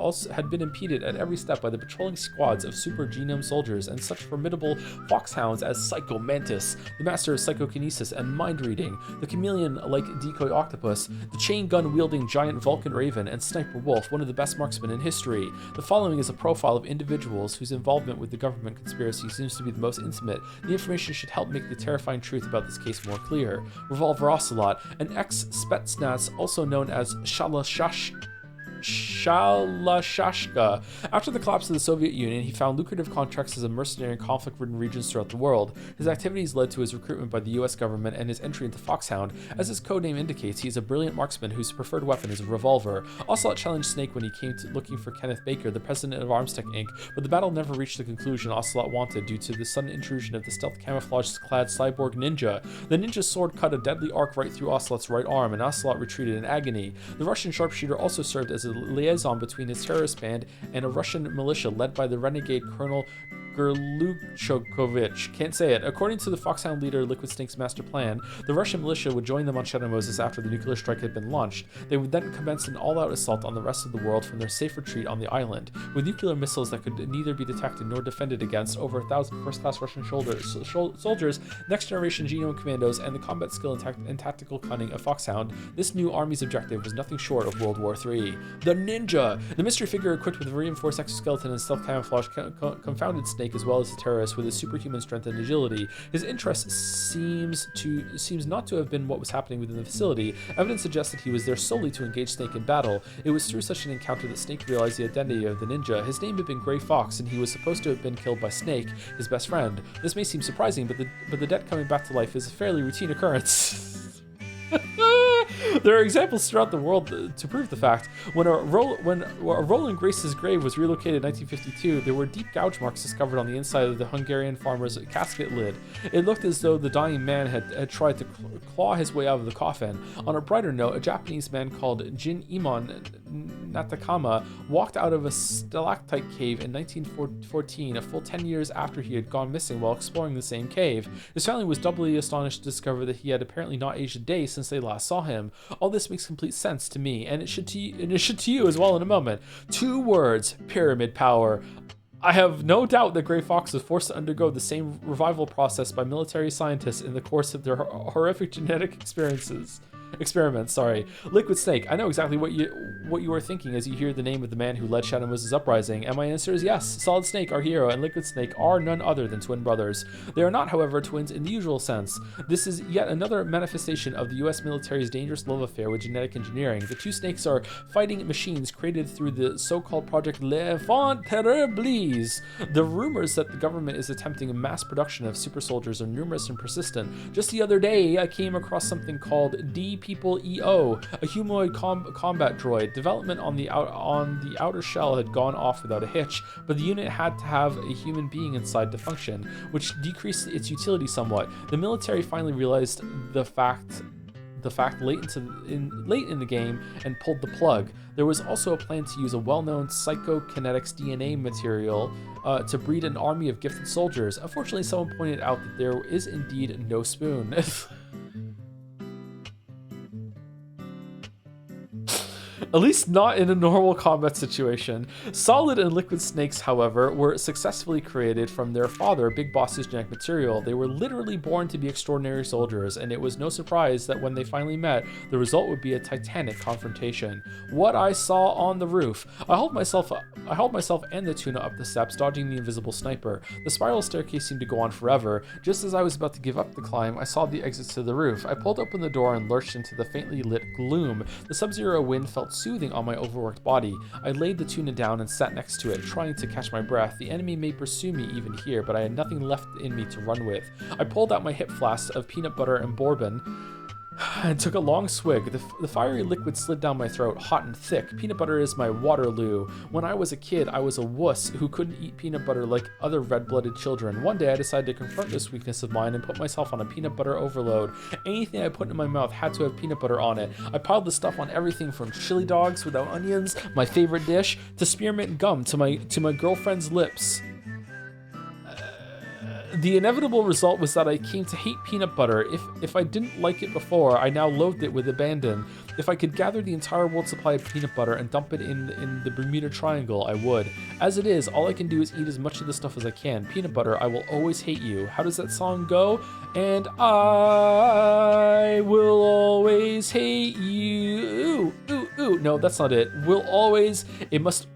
been impeded at every step by the patrolling squads of super genome soldiers and such formidable foxhounds as Psycho Mantis, the master of psychokinesis and mind reading, the chameleon-like decoy octopus, the chain gun-wielding giant Vulcan Raven, and Sniper Wolf, one of the best marksmen in history. The following is a profile of individuals whose involvement with the government conspiracy seems to be the most intimate. The information should help make the terrifying truth about this case more clear. Revolver Ocelot, an ex-Spetsnaz also known as Shalashashka. After the collapse of the Soviet Union, he found lucrative contracts as a mercenary in conflict-ridden regions throughout the world. His activities led to his recruitment by the US government and his entry into Foxhound. As his codename indicates, he is a brilliant marksman whose preferred weapon is a revolver. Ocelot challenged Snake when he came to looking for Kenneth Baker, the president of Armstech Inc., but the battle never reached the conclusion Ocelot wanted due to the sudden intrusion of the stealth camouflage-clad cyborg ninja. The ninja's sword cut a deadly arc right through Ocelot's right arm, and Ocelot retreated in agony. The Russian sharpshooter also served as a liaison between his terrorist band and a Russian militia led by the renegade Colonel Gerluchovich. Can't say it. According to the Foxhound leader Liquid Snake's master plan, the Russian militia would join them on Shadow Moses after the nuclear strike had been launched. They would then commence an all-out assault on the rest of the world from their safe retreat on the island. With nuclear missiles that could neither be detected nor defended against, over 1,000 first-class Russian soldiers, next-generation genome commandos, and the combat skill and tactical cunning of Foxhound, this new army's objective was nothing short of World War III. The Ninja! The mystery figure equipped with a reinforced exoskeleton and stealth camouflage confounded Snake as well as the terrorist with his superhuman strength and agility. His interest seems not to have been what was happening within the facility. Evidence suggests that he was there solely to engage Snake in battle. It was through such an encounter that Snake realized the identity of the ninja. His name had been Gray Fox, and he was supposed to have been killed by Snake, his best friend. This may seem surprising, but the debt coming back to life is a fairly routine occurrence. There are examples throughout the world to prove the fact. When a Roland Grace's grave was relocated in 1952, there were deep gouge marks discovered on the inside of the Hungarian farmer's casket lid. It looked as though the dying man had tried to claw his way out of the coffin. On a brighter note, a Japanese man called Jin Imon Natakama walked out of a stalactite cave in 1914, a full 10 years after he had gone missing while exploring the same cave. His family was doubly astonished to discover that he had apparently not aged a day since they last saw him. All this makes complete sense to me, and it should to you as well in a moment. 2 words: pyramid power. I have no doubt that Gray Fox was forced to undergo the same revival process by military scientists in the course of their horrific genetic experiments. Liquid Snake, I know exactly what you are thinking as you hear the name of the man who led Shadow Moses' uprising, and my answer is yes. Solid Snake, our hero, and Liquid Snake are none other than twin brothers. They are not, however, twins in the usual sense. This is yet another manifestation of the US military's dangerous love affair with genetic engineering. The 2 snakes are fighting machines created through the so-called Project L'Enfant Terribles. The rumors that the government is attempting a mass production of super soldiers are numerous and persistent. Just the other day, I came across something called D-People EO, a humanoid combat droid. Development on the outer shell had gone off without a hitch, but the unit had to have a human being inside to function, which decreased its utility somewhat. The military finally realized the fact late in the game and pulled the plug. There was also a plan to use a well-known psychokinetics DNA material to breed an army of gifted soldiers. Unfortunately, someone pointed out that there is indeed no spoon. At least not in a normal combat situation. Solid and liquid snakes, however, were successfully created from their father, Big Boss's genetic material. They were literally born to be extraordinary soldiers, and it was no surprise that when they finally met, the result would be a titanic confrontation. What I saw on the roof. I hauled myself and the tuna up the steps, dodging the invisible sniper. The spiral staircase seemed to go on forever. Just as I was about to give up the climb, I saw the exits to the roof. I pulled open the door and lurched into the faintly lit gloom. The sub-zero wind felt soothing on my overworked body. I laid the tuna down and sat next to it, trying to catch my breath. The enemy may pursue me even here, but I had nothing left in me to run with. I pulled out my hip flask of peanut butter and bourbon and took a long swig. The fiery liquid slid down my throat, hot and thick. Peanut butter is my Waterloo. When I was a kid, I was a wuss who couldn't eat peanut butter like other red-blooded children. One day, I decided to confront this weakness of mine and put myself on a peanut butter overload. Anything I put in my mouth had to have peanut butter on it. I piled the stuff on everything from chili dogs without onions, my favorite dish, to spearmint gum to my girlfriend's lips. The inevitable result was that I came to hate peanut butter. If I didn't like it before, I now loathed it with abandon. If I could gather the entire world's supply of peanut butter and dump it in the Bermuda Triangle, I would. As it is, all I can do is eat as much of the stuff as I can. Peanut butter, I will always hate you. How does that song go? And I will always hate you. Ooh, ooh. No, that's not it. Will always. It must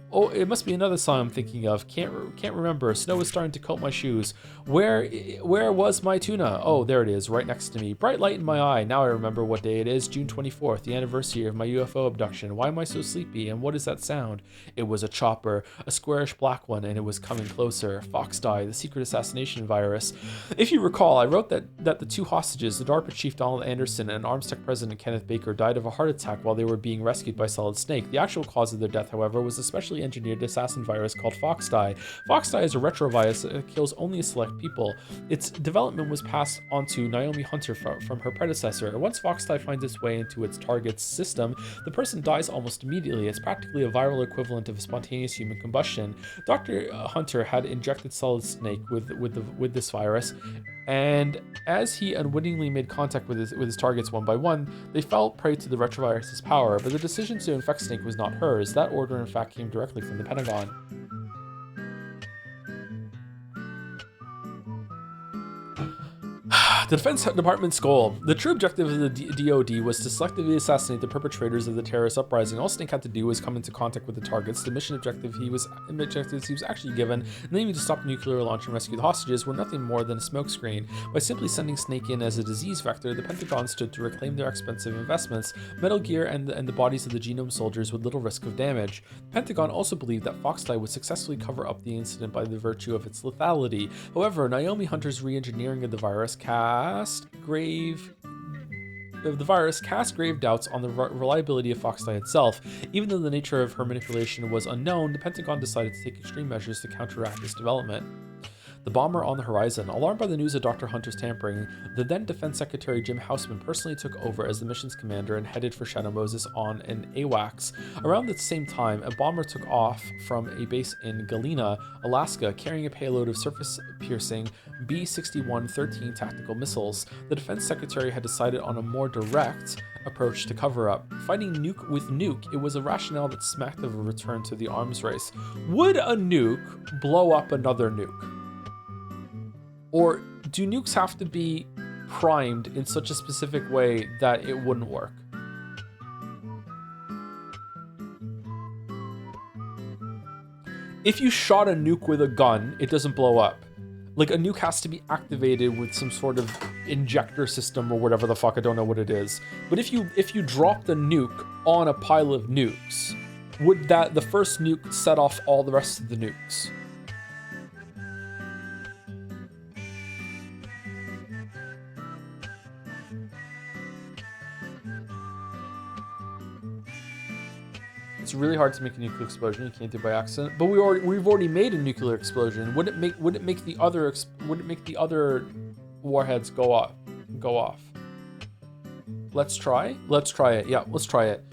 be another song I'm thinking of. Can't remember. Snow is starting to coat my shoes. Where was my tuna? Oh, there it is, right next to me. Bright light in my eye. Now I remember what day it is. June 24th, the anniversary of my UFO abduction. Why am I so sleepy? And what is that sound? It was a chopper, a squarish black one, and it was coming closer. Foxdie, the secret assassination virus. If you recall, I wrote that the two hostages, the DARPA chief Donald Anderson and ArmsTech president Kenneth Baker, died of a heart attack while they were being rescued by Solid Snake. The actual cause of their death, however, was especially engineered assassin virus called Foxdie. Foxdie is a retrovirus that kills only select people. Its development was passed on to Naomi Hunter from her predecessor. Once Foxdie finds its way into its target's system, the person dies almost immediately. It's practically a viral equivalent of a spontaneous human combustion. Dr. Hunter had injected Solid Snake with this virus, and as he unwittingly made contact with his targets one by one, they fell prey to the retrovirus's power. But the decision to infect Snake was not hers. That order, in fact, came directly from the Pentagon. The Defense Department's goal. The true objective of the DoD was to selectively assassinate the perpetrators of the terrorist uprising. All Snake had to do was come into contact with the targets. The mission objectives he was actually given, namely to stop nuclear launch and rescue the hostages, were nothing more than a smokescreen. By simply sending Snake in as a disease vector, the Pentagon stood to reclaim their expensive investments, Metal Gear, and the bodies of the Genome soldiers with little risk of damage. The Pentagon also believed that Foxdie would successfully cover up the incident by the virtue of its lethality. However, Naomi Hunter's re-engineering of the virus cast grave doubts on the reliability of Foxdie itself. Even though the nature of her manipulation was unknown, the Pentagon decided to take extreme measures to counteract this development. The bomber on the horizon. Alarmed by the news of Dr. Hunter's tampering, the then Defense Secretary Jim Houseman personally took over as the mission's commander and headed for Shadow Moses on an AWACS. Around the same time, a bomber took off from a base in Galena, Alaska, carrying a payload of surface-piercing B-61-13 tactical missiles. The Defense Secretary had decided on a more direct approach to cover-up. Fighting nuke with nuke, it was a rationale that smacked of a return to the arms race. Would a nuke blow up another nuke? Or do nukes have to be primed in such a specific way that it wouldn't work? If you shot a nuke with a gun, it doesn't blow up. Like, a nuke has to be activated with some sort of injector system or whatever the fuck, I don't know what it is. But if you dropped a nuke on a pile of nukes, would the first nuke set off all the rest of the nukes? It's really hard to make a nuclear explosion. You can't do it by accident. But we've already made a nuclear explosion. Would it make the other warheads go off? Let's try it. Yeah, let's try it.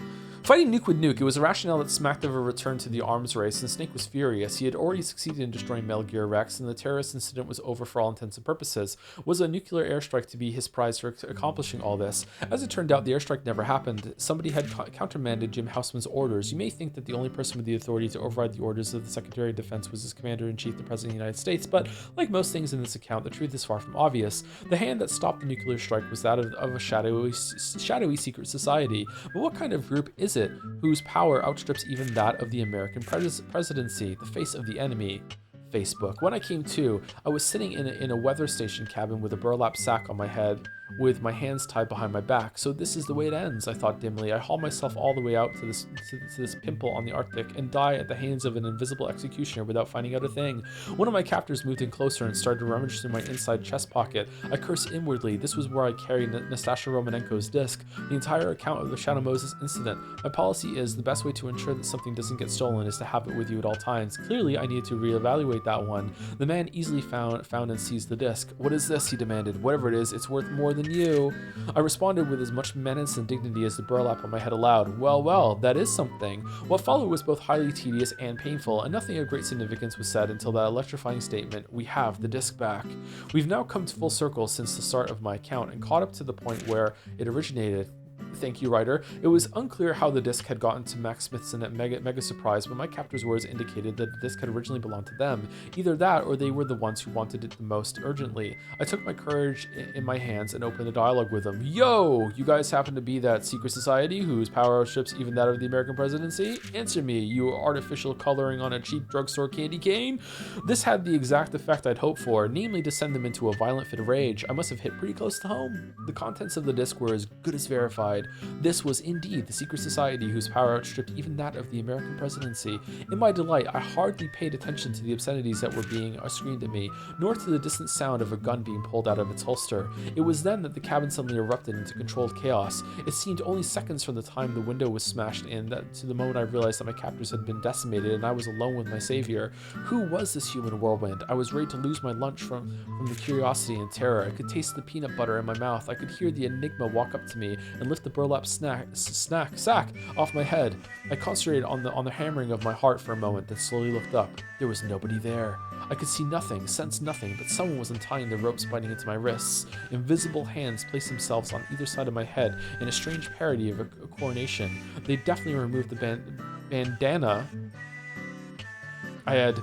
Fighting Nuke with Nuke, it was a rationale that smacked of a return to the arms race, and Snake was furious. He had already succeeded in destroying Metal Gear Rex, and the terrorist incident was over for all intents and purposes. Was a nuclear airstrike to be his prize for accomplishing all this? As it turned out, the airstrike never happened. Somebody had countermanded Jim Houseman's orders. You may think that the only person with the authority to override the orders of the Secretary of Defense was his Commander-in-Chief, the President of the United States, but like most things in this account, the truth is far from obvious. The hand that stopped the nuclear strike was that of a shadowy secret society. But what kind of group is it whose power outstrips even that of the American presidency, the face of the enemy? Facebook. When I came to, I was sitting in a weather station cabin with a burlap sack on my head, with my hands tied behind my back. So this is the way it ends, I thought dimly. I haul myself all the way out to this pimple on the Arctic and die at the hands of an invisible executioner without finding out a thing. One of my captors moved in closer and started to rummage through my inside chest pocket. I cursed inwardly. This was where I carried Nastasha Romanenko's disc, the entire account of the Shadow Moses incident. My policy is the best way to ensure that something doesn't get stolen is to have it with you at all times. Clearly, I needed to reevaluate that one. The man easily found and seized the disc. What is this? He demanded. Whatever it is, it's worth more than you. I responded with as much menace and dignity as the burlap on my head allowed. Well, that is something. What followed was both highly tedious and painful, and nothing of great significance was said until that electrifying statement, "We have the disc back." We've now come to full circle since the start of my account and caught up to the point where it originated. Thank you, writer. It was unclear how the disc had gotten to Max Smithson at Mega Surprise, but my captor's words indicated that the disc had originally belonged to them. Either that, or they were the ones who wanted it the most urgently. I took my courage in my hands and opened a dialogue with them. Yo, you guys happen to be that secret society whose power outstrips even that of the American presidency? Answer me, you artificial coloring on a cheap drugstore candy cane? This had the exact effect I'd hoped for, namely to send them into a violent fit of rage. I must have hit pretty close to home. The contents of the disc were as good as verified. This was indeed the secret society whose power outstripped even that of the American presidency. In my delight, I hardly paid attention to the obscenities that were being screamed at me, nor to the distant sound of a gun being pulled out of its holster. It was then that the cabin suddenly erupted into controlled chaos. It seemed only seconds from the time the window was smashed in that to the moment I realized that my captors had been decimated and I was alone with my savior. Who was this human whirlwind? I was ready to lose my lunch from the curiosity and terror. I could taste the peanut butter in my mouth. I could hear the enigma walk up to me and lift the burlap sack off my head. I concentrated on the hammering of my heart for a moment, then slowly looked up. There was nobody there. I could see nothing, sense nothing, but someone was untying the ropes biting into my wrists. Invisible hands placed themselves on either side of my head in a strange parody of a coronation. They definitely removed the bandana I had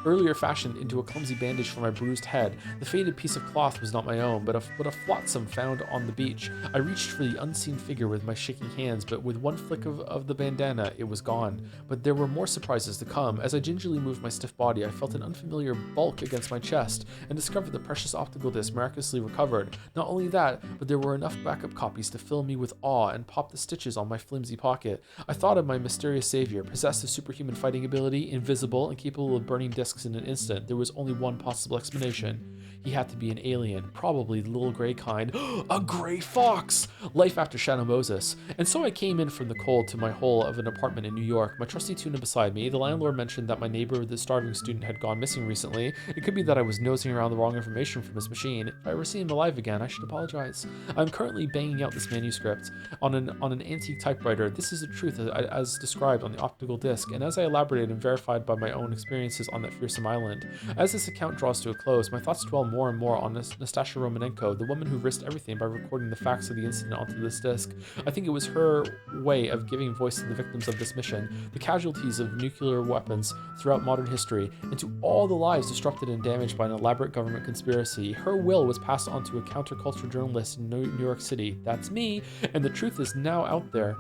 earlier fashioned into a clumsy bandage for my bruised head. The faded piece of cloth was not my own, but a flotsam found on the beach. I reached for the unseen figure with my shaking hands, but with one flick of the bandana, it was gone. But there were more surprises to come. As I gingerly moved my stiff body, I felt an unfamiliar bulk against my chest, and discovered the precious optical disc miraculously recovered. Not only that, but there were enough backup copies to fill me with awe and pop the stitches on my flimsy pocket. I thought of my mysterious savior, possessed of superhuman fighting ability, invisible, and capable of burning discs in an instant. There was only one possible explanation. He had to be an alien, probably the little gray kind. A gray fox! Life after Shadow Moses. And so I came in from the cold to my hole of an apartment in New York, my trusty tuna beside me. The landlord mentioned that my neighbor, the starving student, had gone missing recently. It could be that I was nosing around the wrong information from his machine. If I ever see him alive again, I should apologize. I'm currently banging out this manuscript on an antique typewriter. This is the truth as described on the optical disc, and as I elaborated and verified by my own experiences on that fearsome island. As this account draws to a close, my thoughts dwell more and more on Nastasha Romanenko, the woman who risked everything by recording the facts of the incident onto this disc. I think it was her way of giving voice to the victims of this mission, the casualties of nuclear weapons throughout modern history, and to all the lives disrupted and damaged by an elaborate government conspiracy. Her will was passed on to a counterculture journalist in New York City. That's me, and the truth is now out there.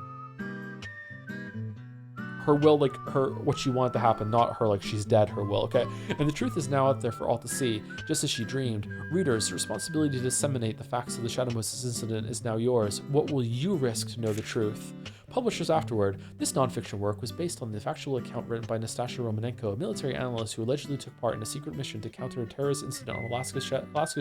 Her will, like her, what she wanted to happen, not her, like she's dead, her will, okay? And the truth is now out there for all to see, just as she dreamed. Readers, the responsibility to disseminate the facts of the Shadow Moses incident is now yours. What will you risk to know the truth? Publishers afterward. This nonfiction work was based on the factual account written by Nastasha Romanenko, a military analyst who allegedly took part in a secret mission to counter a terrorist incident on Alaska's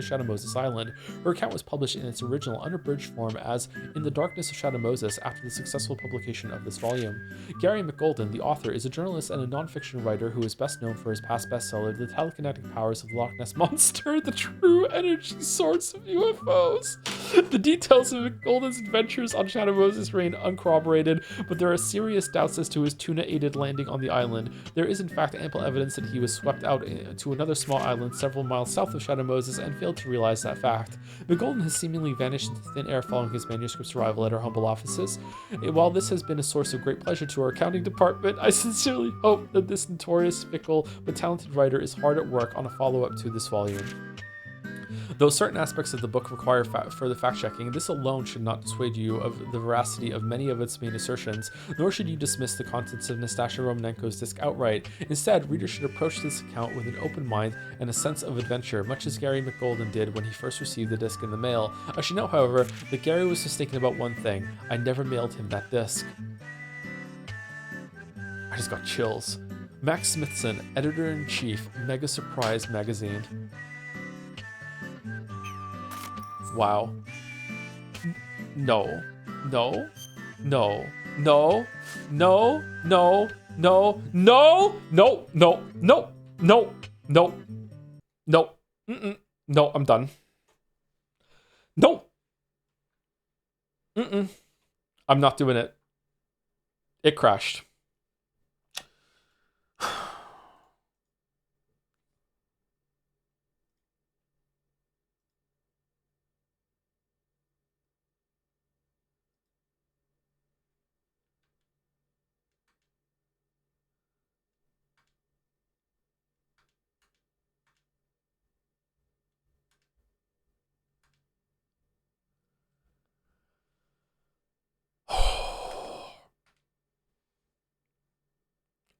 Shadow Moses Island. Her account was published in its original unabridged form as In the Darkness of Shadow Moses after the successful publication of this volume. Gary McGolden, the author, is a journalist and a nonfiction writer who is best known for his past bestseller, The Telekinetic Powers of the Loch Ness Monster, the True Energy Source of UFOs. The details of McGolden's adventures on Shadow Moses remain uncorroborated exonerated, but there are serious doubts as to his tuna-aided landing on the island. There is in fact ample evidence that he was swept out to another small island several miles south of Shadow Moses and failed to realize that fact. McGolden has seemingly vanished into thin air following his manuscript's arrival at our humble offices. While this has been a source of great pleasure to our accounting department, I sincerely hope that this notorious, fickle, but talented writer is hard at work on a follow-up to this volume. Though certain aspects of the book require further fact-checking, this alone should not dissuade you of the veracity of many of its main assertions, nor should you dismiss the contents of Nastasha Romanenko's disc outright. Instead, readers should approach this account with an open mind and a sense of adventure, much as Gary McGolden did when he first received the disc in the mail. I should note, however, that Gary was mistaken about one thing. I never mailed him that disc. I just got chills. Max Smithson, Editor-in-Chief, Mega Surprise Magazine. Wow. No. No. No. No. No. No. No. No. No. No. No. No. No. No. No, I'm done. No. I'm not doing it. It crashed.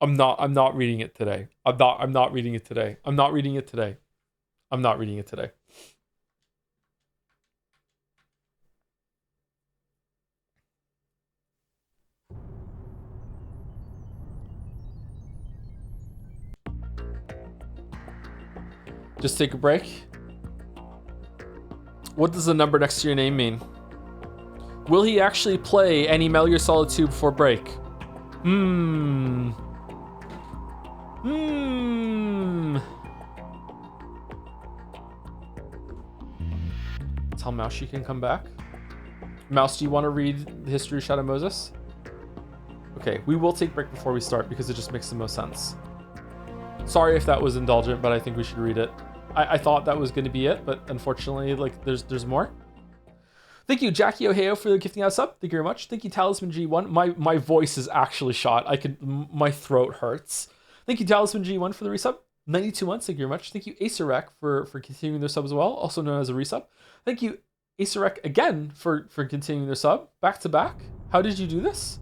I'm not reading it today. I'm not reading it today. I'm not reading it today. I'm not reading it today. Just take a break. What does the number next to your name mean? Will he actually play any Metal Gear Solid 2 before break? Tell Mouse she can come back. Mouse, do you want to read the history of Shadow Moses? Okay, we will take break before we start because it just makes the most sense. Sorry if that was indulgent, but I think we should read it. I thought that was going to be it, but unfortunately, like, there's more. Thank you, Jackie Ohio, for the gifting us up. Thank you very much. Thank you, Talisman G1. My voice is actually shot. My throat hurts. Thank you, Talisman G1, for the resub. 92 months. Thank you very much. Thank you, Acerec, for continuing their sub as well, also known as a resub. Thank you, Acerec, again, for continuing their sub. Back to back. How did you do this?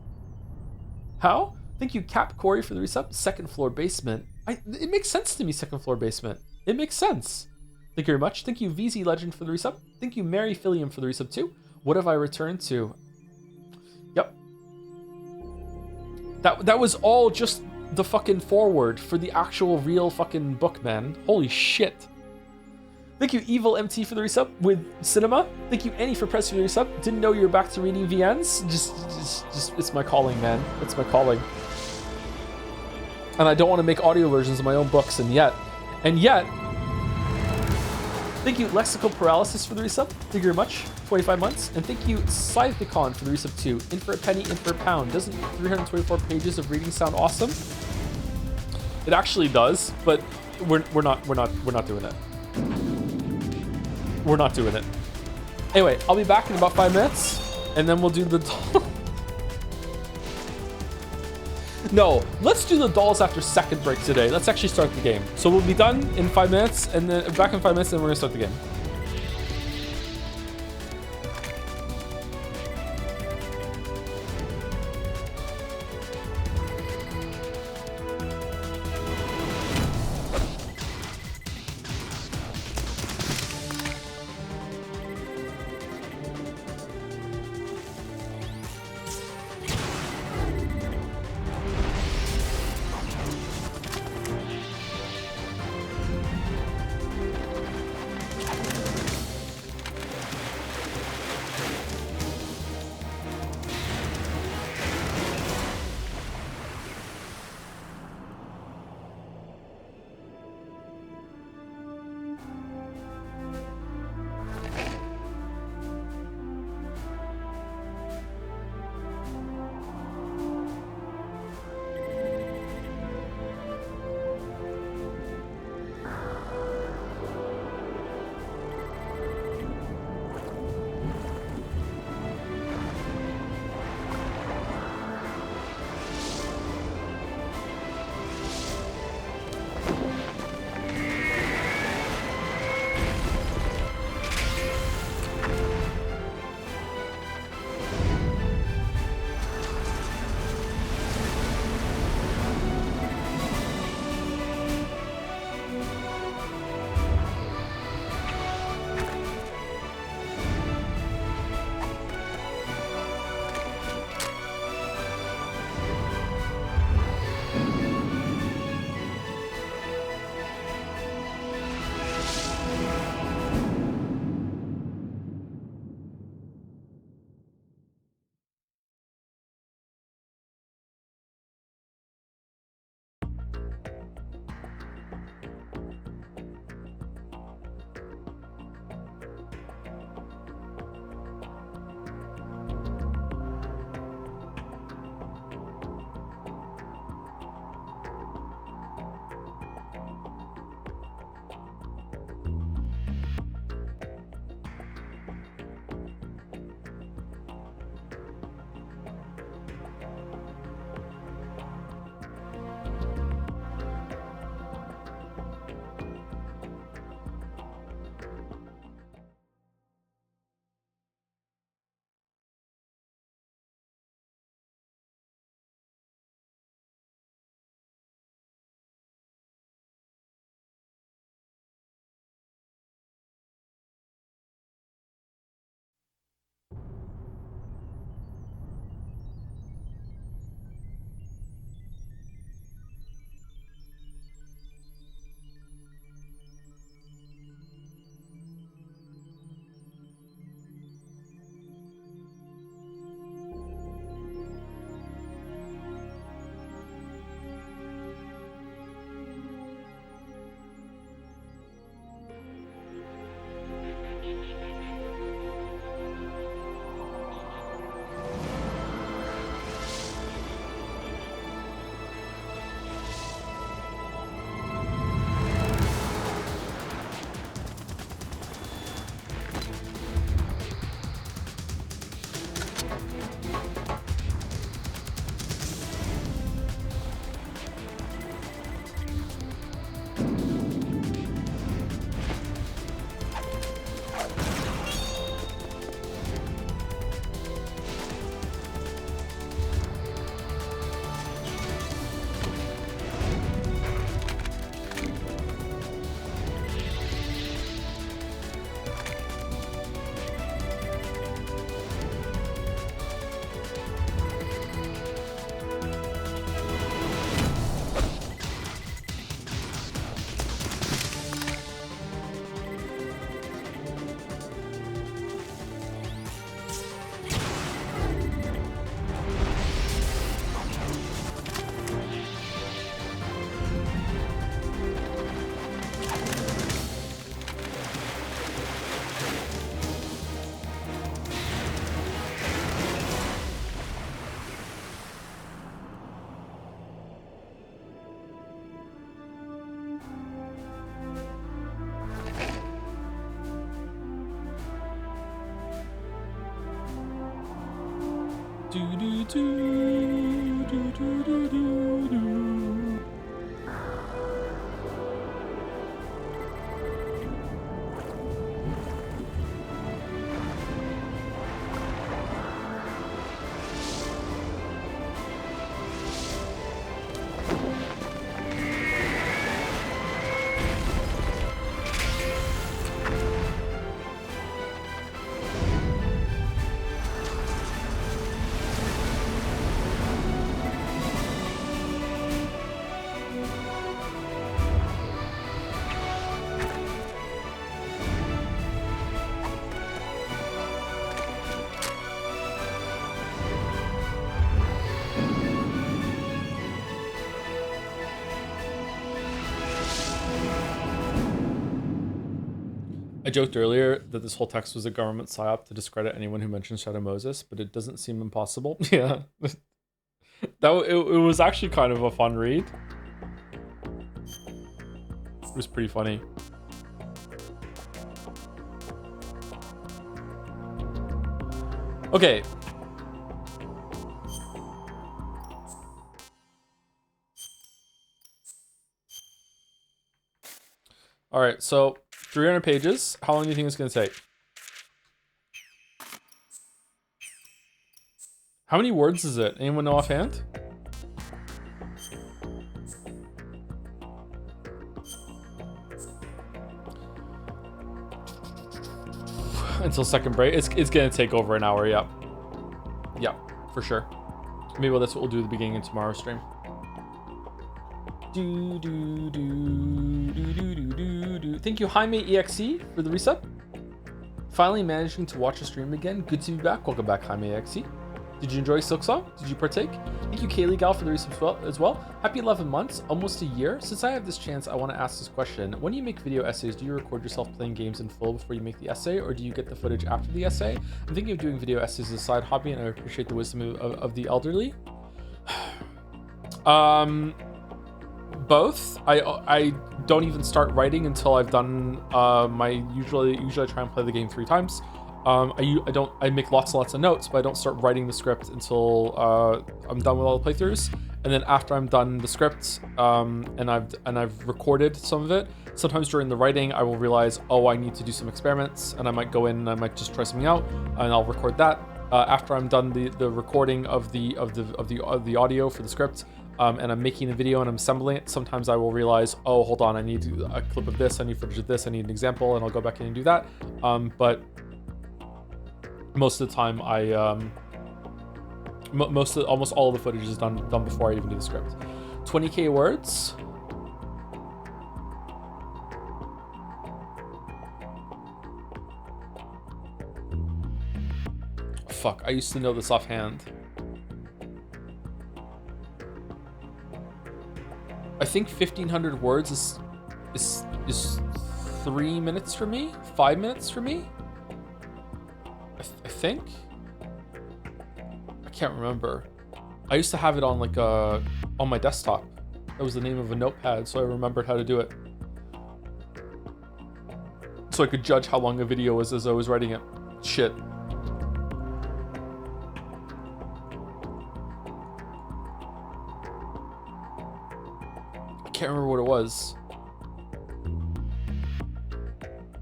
How? Thank you, Cap Corey, for the resub. Second floor basement. It makes sense to me, second floor basement. It makes sense. Thank you very much. Thank you, VZ Legend, for the resub. Thank you, Mary Philium, for the resub too. What have I returned to? Yep. That was all just the fucking forward for the actual real fucking book, man. Holy shit. Thank you, Evil MT, for the resub with Cinema. Thank you, Annie, for pressing the resub. Didn't know you were back to reading VNs. Just it's my calling, man. It's my calling. And I don't want to make audio versions of my own books, and yet. Thank you, Lexical Paralysis, for the resub. Thank you very much. 25 months. And thank you, Scythecon, for the resub too. In for a penny, in for a pound. Doesn't 324 pages of reading sound awesome? It actually does, but we're not doing it. We're not doing it. Anyway, I'll be back in about 5 minutes, and then we'll do the No, let's do the dolls after second break today. Let's actually start the game. So we'll be done in 5 minutes, and then back in 5 minutes, and we're gonna start the game. I joked earlier that this whole text was a government psyop to discredit anyone who mentions Shadow Moses, but it doesn't seem impossible. Yeah. It was actually kind of a fun read. It was pretty funny. Okay. All right, so 300 pages. How long do you think it's going to take? How many words is it? Anyone know offhand? Until second break. It's going to take over an hour, yeah. Yeah, for sure. Maybe that's what we'll do at the beginning of tomorrow's stream. Thank you, Jaime EXE, for the resub. Finally managing to watch the stream again. Good to be back. Welcome back, Jaime EXE. Did you enjoy Silksong? Did you partake? Thank you, Kaylee Gal, for the resub as well. Happy 11 months, almost a year. Since I have this chance, I want to ask this question. When you make video essays, do you record yourself playing games in full before you make the essay, or do you get the footage after the essay? I'm thinking of doing video essays as a side hobby, and I appreciate the wisdom of the elderly. Both. I don't even start writing until I've done usually I try and play the game 3 times. I make lots and lots of notes, but I don't start writing the script until I'm done with all the playthroughs. And then after I'm done the script, and I've recorded some of it, sometimes during the writing I will realize, oh, I need to do some experiments, and I might go in and I might just try something out, and I'll record that. After I'm done the recording of the audio for the script, and I'm making the video and I'm assembling it, sometimes I will realize, oh, hold on, I need a clip of this, I need footage of this, I need an example, and I'll go back in and do that. But most of the time, almost all of the footage is done before I even do the script. 20k words. Fuck, I used to know this offhand. I think 1500 words is 3 minutes for me, 5 minutes for me. I think. I can't remember. I used to have it on on my desktop. That was the name of a notepad, so I remembered how to do it. So I could judge how long a video was as I was writing it. Shit. I can't remember what it was.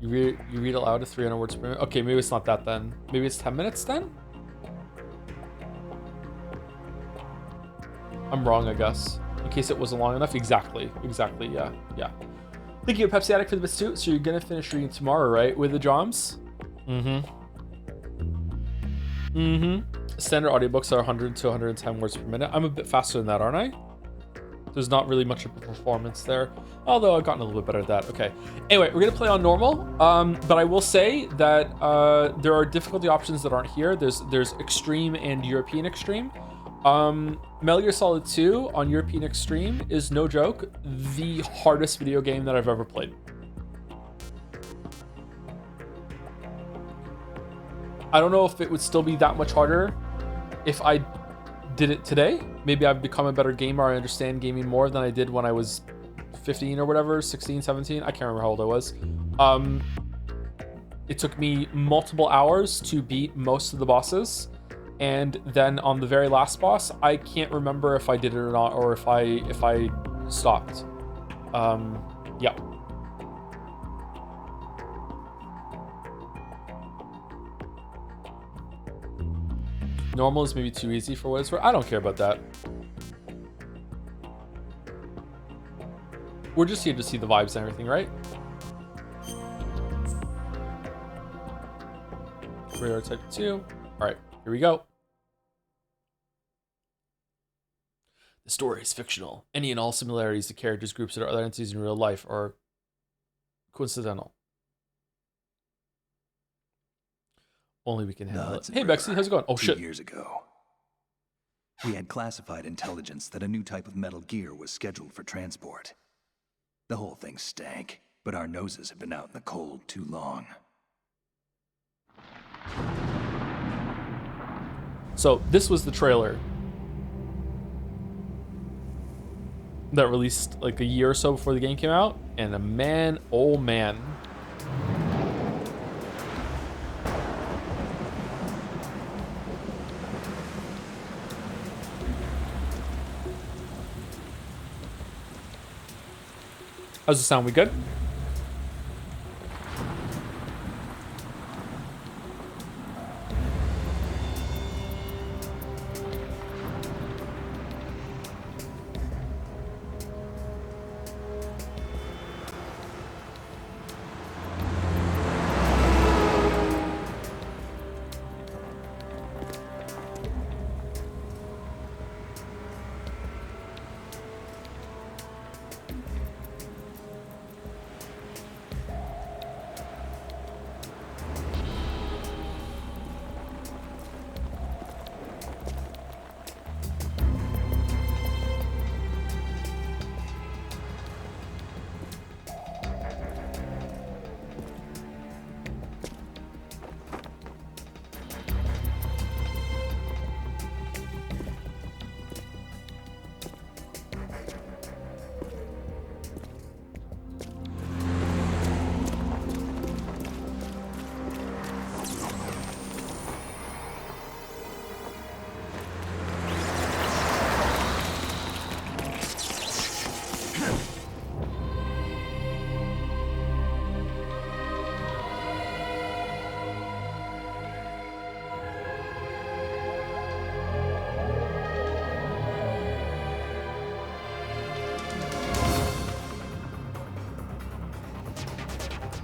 You read aloud to 300 words per minute? Okay, maybe it's not that then. Maybe it's 10 minutes then? I'm wrong, I guess. In case it wasn't long enough. Exactly, yeah. Thank you, Pepsi Addict, for the bits too. So you're gonna finish reading tomorrow, right? With the Joms? Standard audiobooks are 100 to 110 words per minute. I'm a bit faster than that, aren't I? There's not really much of a performance there, although I've gotten a little bit better at that. Okay. Anyway, we're gonna play on normal, but I will say that there are difficulty options that aren't here. There's extreme and European extreme. Metal Gear Solid 2 on European extreme is, no joke, the hardest video game that I've ever played. I don't know if it would still be that much harder if I did it today. Maybe I've become a better gamer. I understand gaming more than I did when I was 15 or whatever, 16, 17. I can't remember how old I was. It took me multiple hours to beat most of the bosses. And then on the very last boss, I can't remember if I did it or not, or if I stopped. Yeah. Normal is maybe too easy for what it's worth. I don't care about that. We're just here to see the vibes and everything, right? Radar type 2. All right, here we go. The story is fictional. Any and all similarities to characters, groups, or other entities in real life are coincidental. Only we can handle it. Hey, Bexy, how's it going? Oh, shit. 2 years ago, we had classified intelligence that a new type of metal gear was scheduled for transport. The whole thing stank, but our noses had been out in the cold too long. So this was the trailer that released like a year or so before the game came out, and man, oh man. How's it sound? We good?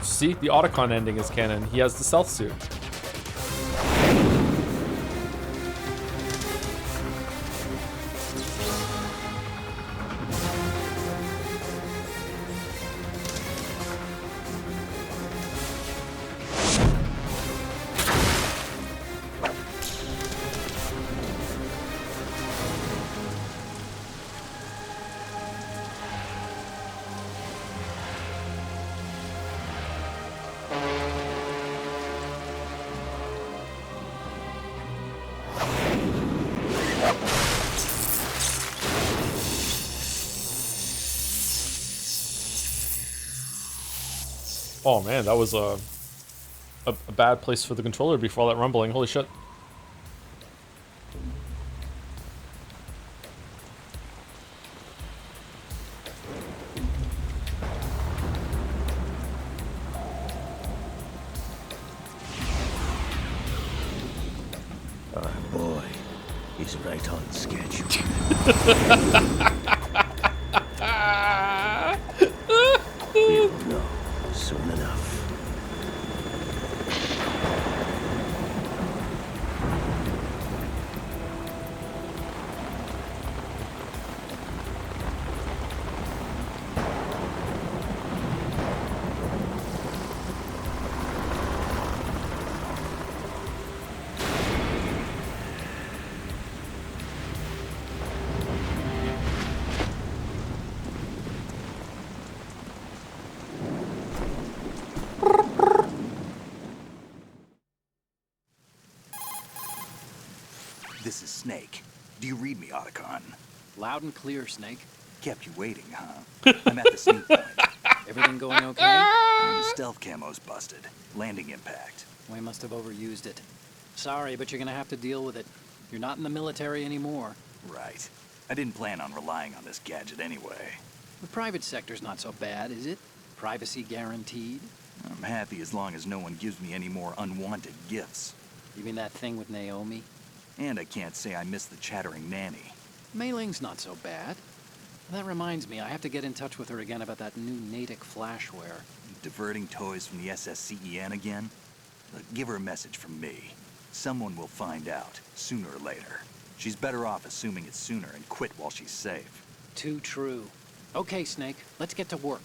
See, the Otacon ending is canon. He has the stealth suit. Oh man, that was a bad place for the controller before all that rumbling. Holy shit. Our boy is right on schedule. We'll know soon enough. This is Snake. Do you read me, Otacon? Loud and clear, Snake. Kept you waiting, huh? I'm at the sneak point. Everything going okay? The stealth camo's busted. Landing impact. We must have overused it. Sorry, but you're gonna have to deal with it. You're not in the military anymore. Right. I didn't plan on relying on this gadget anyway. The private sector's not so bad, is it? Privacy guaranteed? I'm happy as long as no one gives me any more unwanted gifts. You mean that thing with Naomi? And I can't say I miss the chattering nanny. Mei Ling's not so bad. That reminds me, I have to get in touch with her again about that new Natick flashware. Diverting toys from the SSCEN again? Look, give her a message from me. Someone will find out, sooner or later. She's better off assuming it's sooner and quit while she's safe. Too true. Okay, Snake, let's get to work.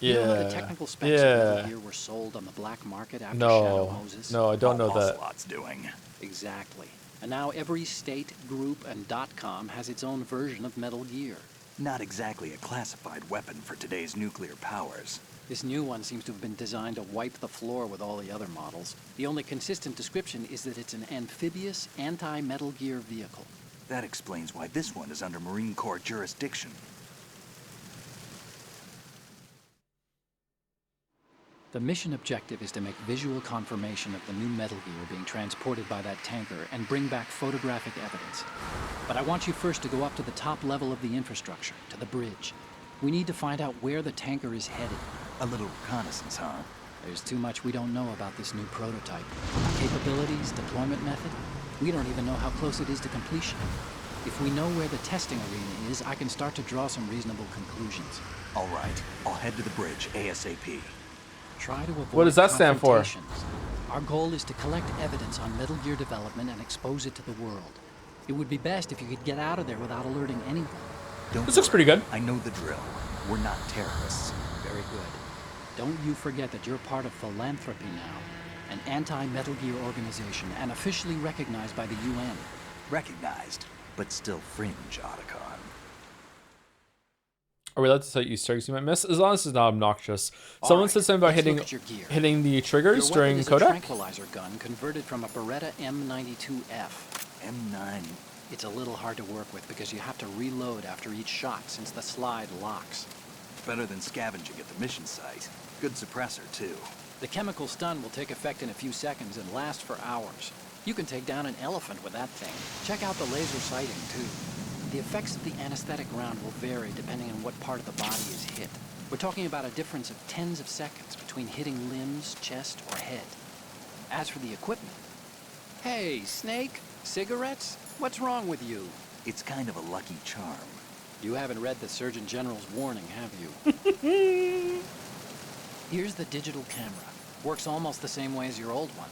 Yeah. You know how the technical specs of Metal Gear were sold on the black market after Shadow No. Moses? No, I don't know All that. Ocelot's doing. Exactly. And now every state, group, and .com has its own version of Metal Gear. Not exactly a classified weapon for today's nuclear powers. This new one seems to have been designed to wipe the floor with all the other models. The only consistent description is that it's an amphibious, anti-Metal Gear vehicle. That explains why this one is under Marine Corps jurisdiction. The mission objective is to make visual confirmation of the new Metal Gear being transported by that tanker and bring back photographic evidence. But I want you first to go up to the top level of the infrastructure, to the bridge. We need to find out where the tanker is headed. A little reconnaissance, huh? There's too much we don't know about this new prototype. Capabilities, deployment method. We don't even know how close it is to completion. If we know where the testing arena is, I can start to draw some reasonable conclusions. All right, I'll head to the bridge ASAP. Try to avoid What does that stand for? confrontations. Our goal is to collect evidence on Metal Gear development and expose it to the world. It would be best if you could get out of there without alerting anyone. Don't This looks worry, pretty good. I know the drill. We're not terrorists. Very good. Don't you forget that you're part of Philanthropy now, an anti-Metal Gear organization and officially recognized by the UN. Recognized, but still fringe, Otacon. Are we allowed to set Easter eggs you might miss? As long as it's not obnoxious. Someone right, said something about let's look hitting at your gear. hitting the triggers Your during weapon is a Kodak. tranquilizer gun converted from a Beretta M92F. M9. It's a little hard to work with because you have to reload after each shot since the slide locks. Better than scavenging at the mission site. Good suppressor, too. The chemical stun will take effect in a few seconds and last for hours. You can take down an elephant with that thing. Check out the laser sighting, too. The effects of the anesthetic round will vary depending on what part of the body is hit. We're talking about a difference of tens of seconds between hitting limbs, chest, or head. As for the equipment... Hey, Snake, cigarettes? What's wrong with you? It's kind of a lucky charm. You haven't read the Surgeon General's warning, have you? Here's the digital camera. Works almost the same way as your old one.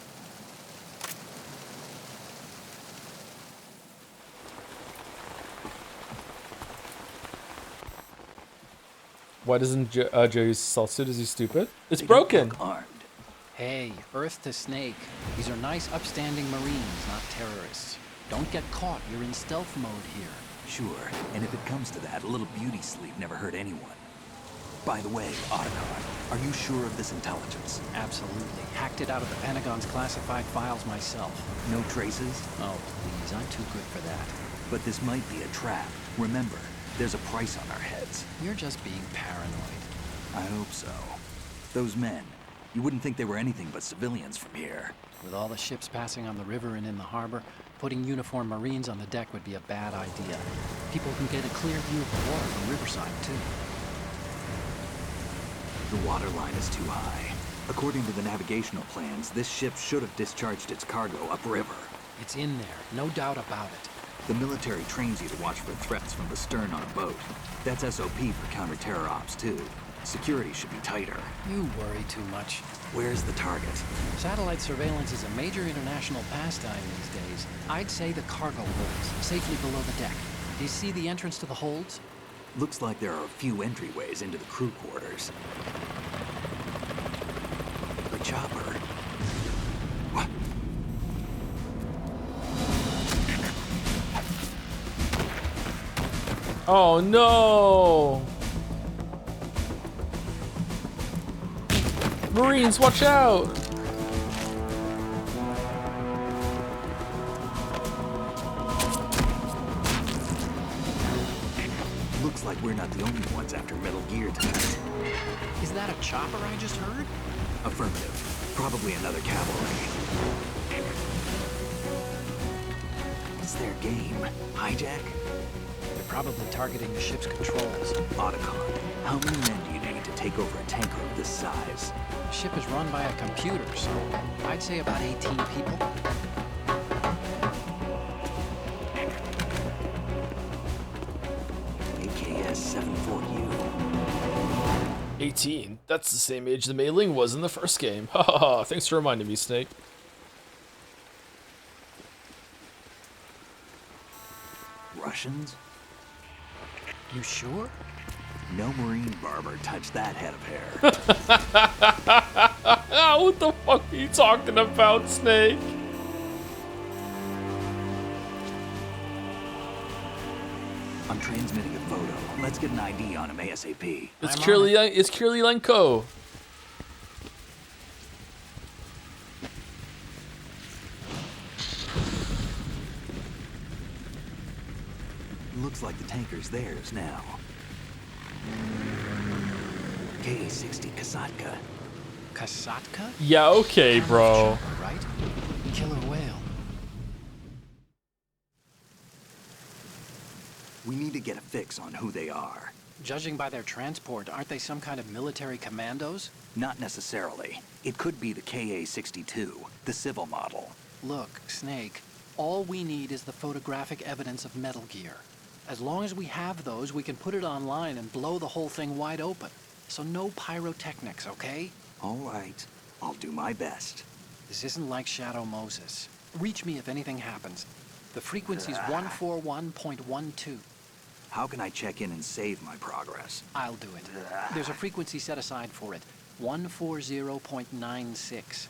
Why doesn't Joe use stealth suit? Is he stupid? It's They don't broken. look armed. Hey, Earth to Snake. These are nice, upstanding Marines, not terrorists. Don't get caught. You're in stealth mode here. Sure, and if it comes to that, a little beauty sleep never hurt anyone. By the way, Otacon, are you sure of this intelligence? Absolutely. Hacked it out of the Pentagon's classified files myself. No traces? Oh, please. I'm too good for that. But this might be a trap. Remember, there's a price on our heads. You're just being paranoid. I hope so. Those men, you wouldn't think they were anything but civilians from here. With all the ships passing on the river and in the harbor, putting uniformed Marines on the deck would be a bad idea. People can get a clear view of the water from Riverside, too. The water line is too high. According to the navigational plans, this ship should have discharged its cargo upriver. It's in there, no doubt about it. The military trains you to watch for threats from the stern on a boat. That's SOP for counter-terror ops, too. Security should be tighter. You worry too much. Where's the target? Satellite surveillance is a major international pastime these days. I'd say the cargo holds, safely below the deck. Do you see the entrance to the holds? Looks like there are a few entryways into the crew quarters. The chopper. What? Oh no! Marines, watch out! Looks like we're not the only ones after Metal Gear tonight. Is that a chopper I just heard? Affirmative. Probably another cavalry. What's their game? Hijack? They're probably targeting the ship's controls. Otacon, how many men do you need to take over a tanker of this size? The ship is run by a computer, so I'd say about 18 people. AKS 74U. 18? That's the same age the Mei Ling was in the first game. Haha, thanks for reminding me, Snake. Russians? You sure? No Marine barber touched that head of hair. What the fuck are you talking about, Snake? I'm transmitting a photo. Let's get an ID on him ASAP. It's I'm on It's Kirilenko. Looks like the tanker's theirs now. KA-60 Kasatka. Kasatka? Yeah, okay, bro. Amateur, right? Killer whale. We need to get a fix on who they are. Judging by their transport, aren't they some kind of military commandos? Not necessarily. It could be the KA-62, the civil model. Look, Snake, all we need is the photographic evidence of Metal Gear. As long as we have those, we can put it online and blow the whole thing wide open. So no pyrotechnics, okay? All right. I'll do my best. This isn't like Shadow Moses. Reach me if anything happens. The frequency's 141.12. How can I check in and save my progress? I'll do it. There's a frequency set aside for it. 140.96.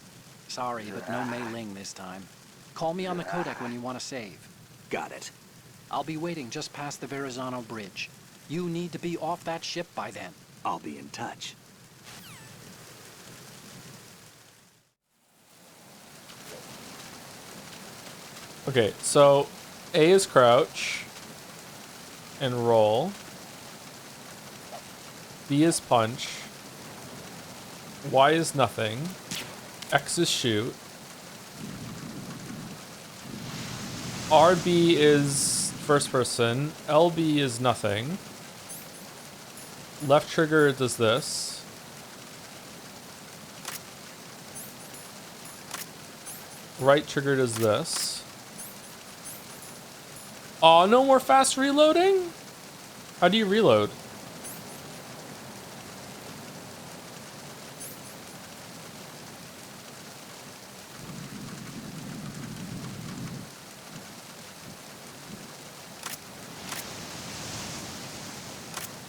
Sorry, but no Mei Ling this time. Call me on the codec when you want to save. Got it. I'll be waiting just past the Verrazano Bridge. You need to be off that ship by then. I'll be in touch. Okay, so A is crouch and roll. B is punch. Y is nothing. X is shoot. RB is first person. LB is nothing. Left trigger does this. Right trigger does this. Oh, no more fast reloading? How do you reload?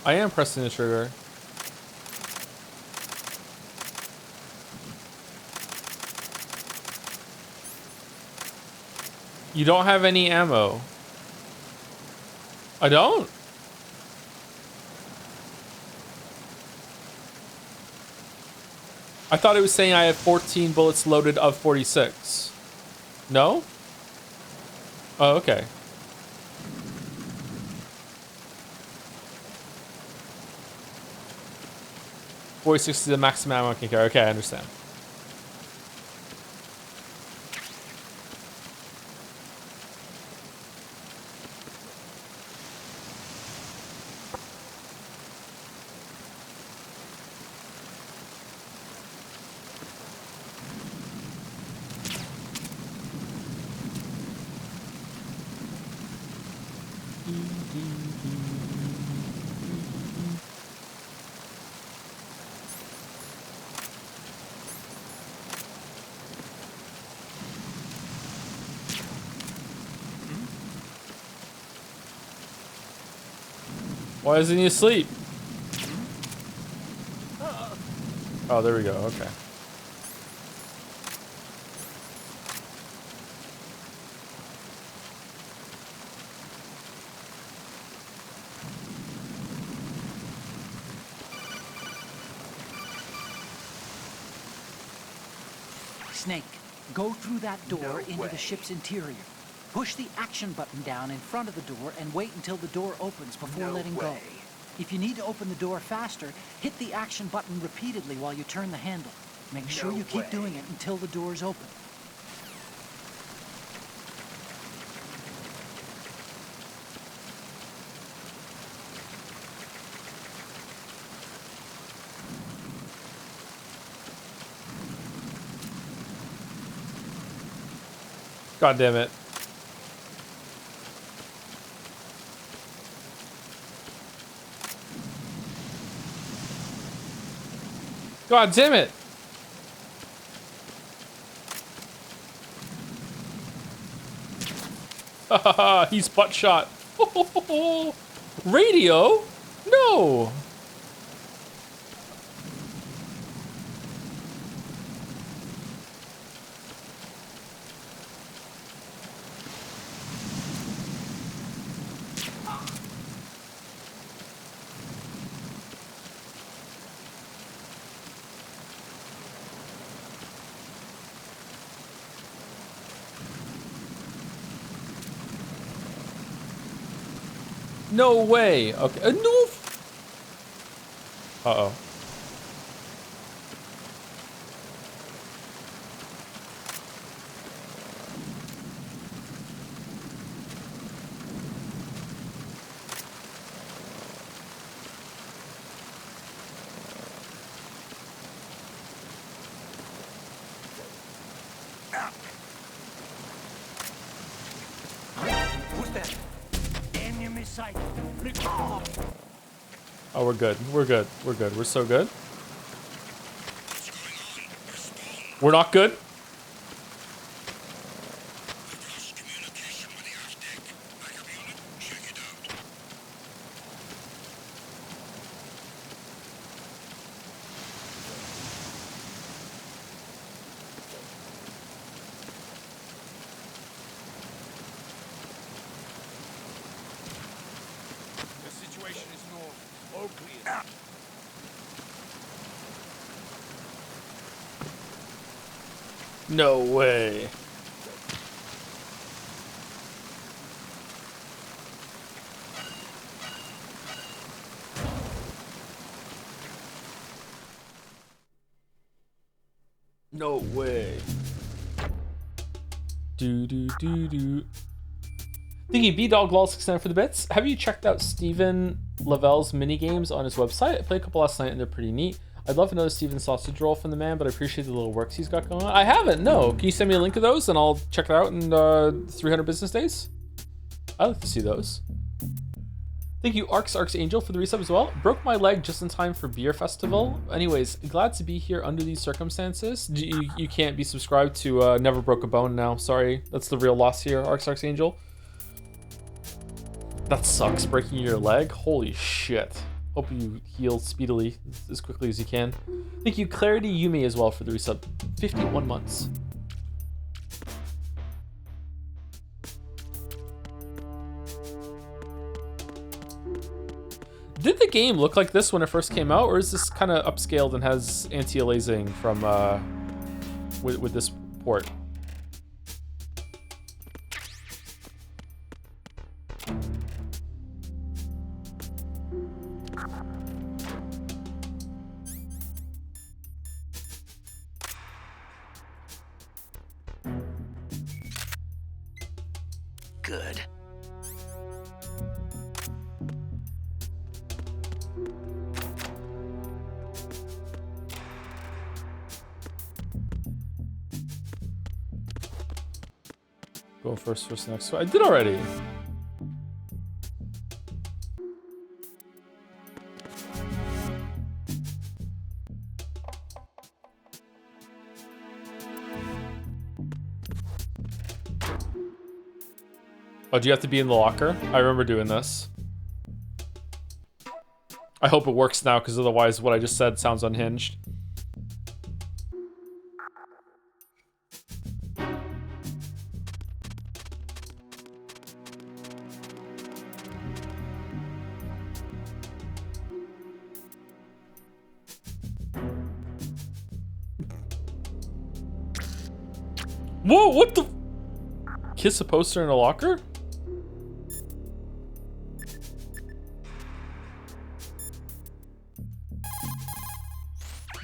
I am pressing the trigger. You don't have any ammo. I don't? I thought it was saying I have 14 bullets loaded of 46. No? Oh, okay. Voice 60 is the maximum ammo I can carry. Okay, I understand. Why isn't he asleep? Oh, there we go. Okay. Snake, go through that door into the ship's interior. Push the action button down in front of the door and wait until the door opens before letting go. If you need to open the door faster, hit the action button repeatedly while you turn the handle. Make sure you keep doing it until the door's open. God damn it. God damn it. He's butt shot. Radio? No. No way. Okay. No. Uh-oh. Who's that? Enemy sight. Oh, we're good. We're good. We're good. We're so good. We're not good. No way. No way. Thank you, BDogLol69 for the bits. Have you checked out Stephen Lavelle's mini games on his website? I played a couple last night and they're pretty neat. I'd love another Steven sausage roll from the man, but I appreciate the little works he's got going on. I haven't, no. Can you send me a link of those and I'll check it out in 300 business days? I'd like to see those. Thank you, Arxangel, for the resub as well. Broke my leg just in time for Beer Festival. Anyways, glad to be here under these circumstances. You can't be subscribed to Never Broke a Bone now. Sorry, that's the real loss here, Arxangel. That sucks, breaking your leg. Holy shit. Hope you heal speedily as quickly as you can. Thank you, Clarity Yumi, as well for the resub. 51 months. Did the game look like this when it first came out, or is this kind of upscaled and has anti-aliasing from with this port? Good. Go first next. So I did already. Oh, do you have to be in the locker? I remember doing this. I hope it works now, because otherwise what I just said sounds unhinged. Whoa, what the? Kiss a poster in a locker?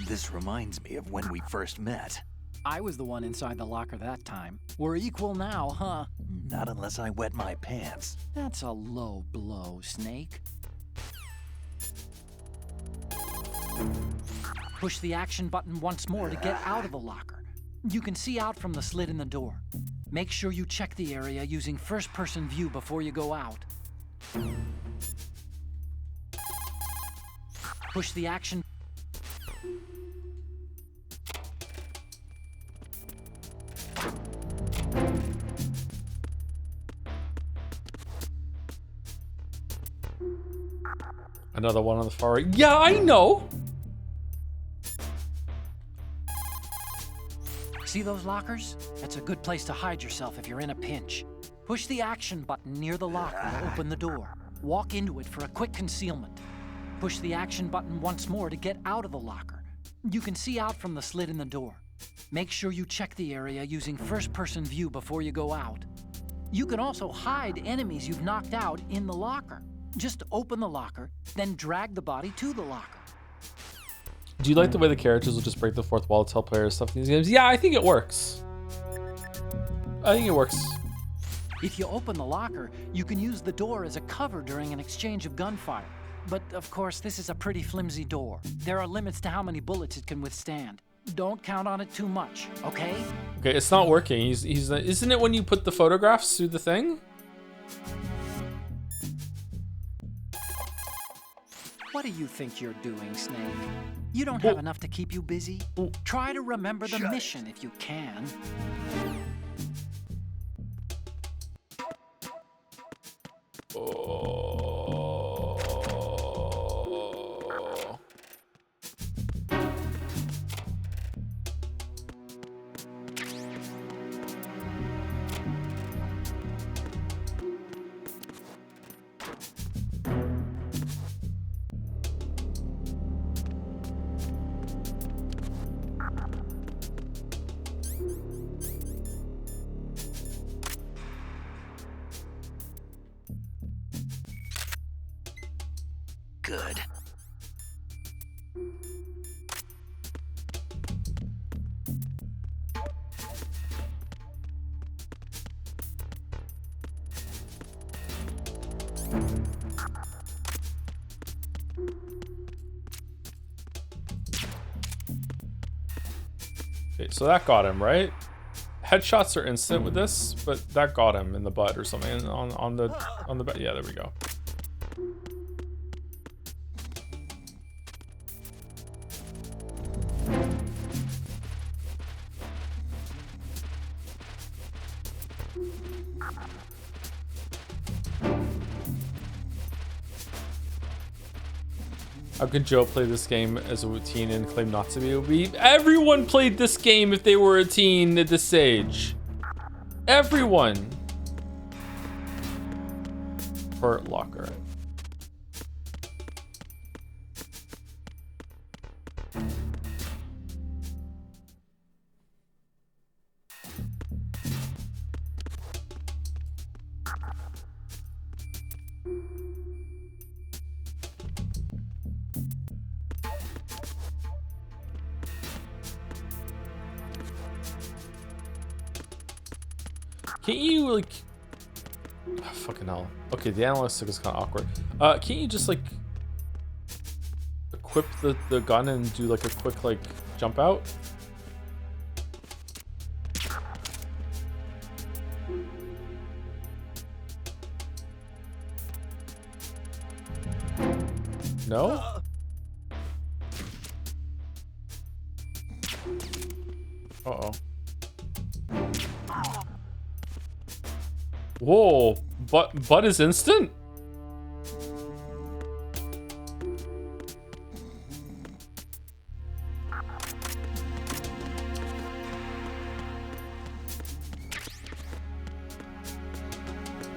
This reminds me of when we first met. I was the one inside the locker that time. We're equal now, huh? Not unless I wet my pants. That's a low blow, Snake. Push the action button once more to get out of the locker. You can see out from the slit in the door. Make sure you check the area using first-person view before you go out. Push the action. Another one on the far right. Yeah, I know. See those lockers? That's a good place to hide yourself if you're in a pinch. Push the action button near the locker to open the door. Walk into it for a quick concealment. Push the action button once more to get out of the locker. You can see out from the slit in the door. Make sure you check the area using first-person view before you go out. You can also hide enemies you've knocked out in the locker. Just open the locker, then drag the body to the locker. Do you like the way the characters will just break the fourth wall to tell players stuff in these games? Yeah, I think it works. I think it works. If you open the locker, you can use the door as a cover during an exchange of gunfire. But of course, this is a pretty flimsy door. There are limits to how many bullets it can withstand. Don't count on it too much, okay? Okay, it's not working. He's isn't it when you put the photographs through the thing? What do you think you're doing, Snake? You don't have enough to keep you busy? Try to remember the mission if you can. Good. Okay, so that got him, right? Headshots are instant with this, but that got him in the butt or something on the butt. Yeah, there we go. How could Joe play this game as a teen and claim not to be? Everyone played this game if they were a teen at this age. Everyone. Per locker. Can't you like fucking hell. Okay, the analyst is kind of awkward. Can't you just like equip the gun and do like a quick like jump out? No? Uh-oh. Whoa, but is instant?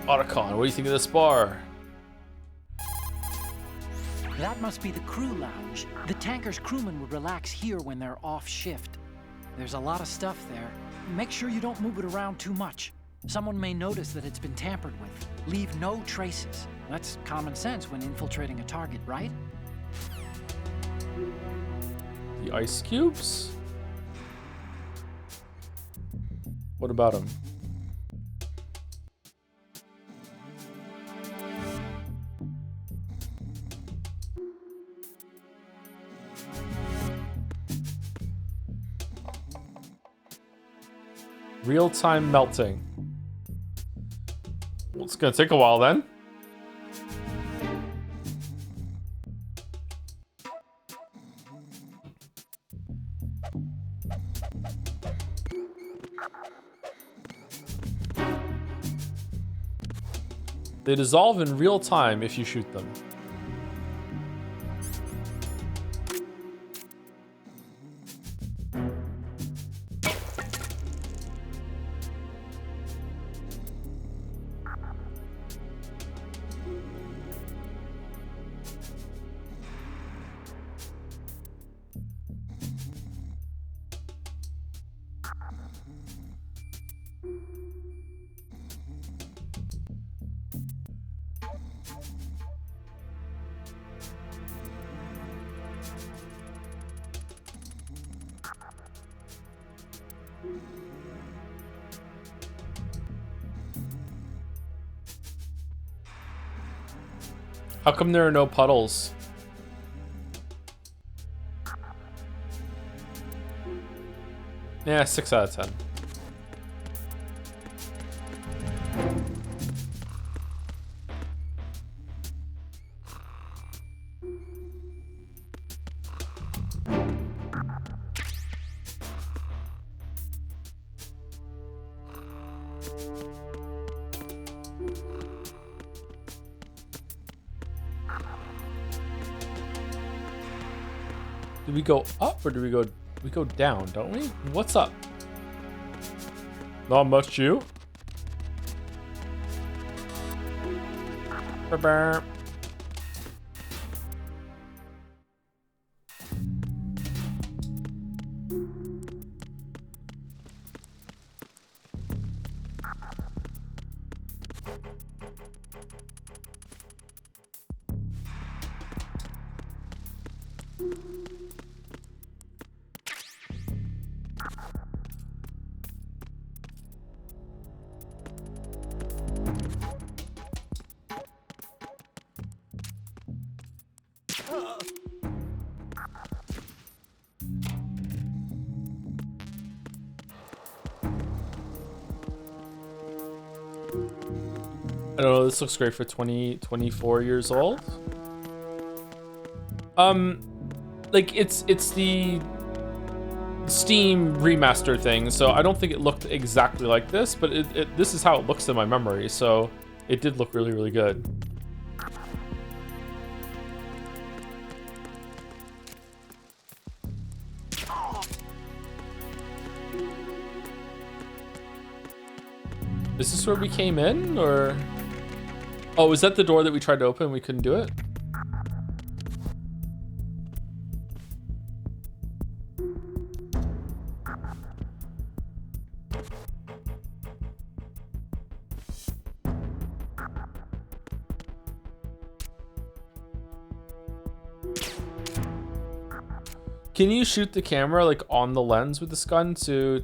Otacon, what do you think of this bar? That must be the crew lounge. The tanker's crewmen would relax here when they're off shift. There's a lot of stuff there. Make sure you don't move it around too much. Someone may notice that it's been tampered with. Leave no traces. That's common sense when infiltrating a target, right? The ice cubes? What about them? Real-time melting. Well, it's gonna take a while then. They dissolve in real time if you shoot them. How come there are no puddles? Yeah, 6 out of 10. Do we go up or do we go down, don't we? What's up? Not much, you? Ba-ba. I don't know, this looks great for 24 years old. Like it's the Steam remaster thing, so I don't think it looked exactly like this, but this is how it looks in my memory, so it did look really, really good. Is this where we came in, or? Oh, is that the door that we tried to open and we couldn't do it? Can you shoot the camera like on the lens with this gun to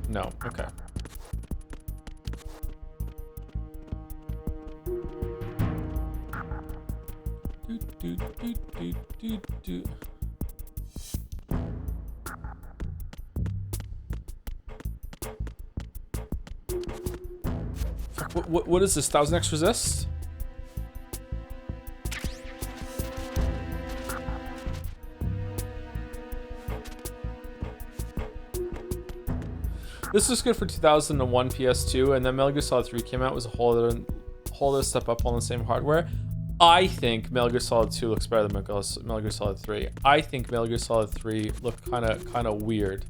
no, okay. What is this? 1000x resist? This was good for 2001 PS2, and then Metal Gear Solid 3 came out. It was a whole other step up on the same hardware. I think Metal Gear Solid 2 looks better than Metal Gear Solid 3. I think Metal Gear Solid 3 looked kind of weird.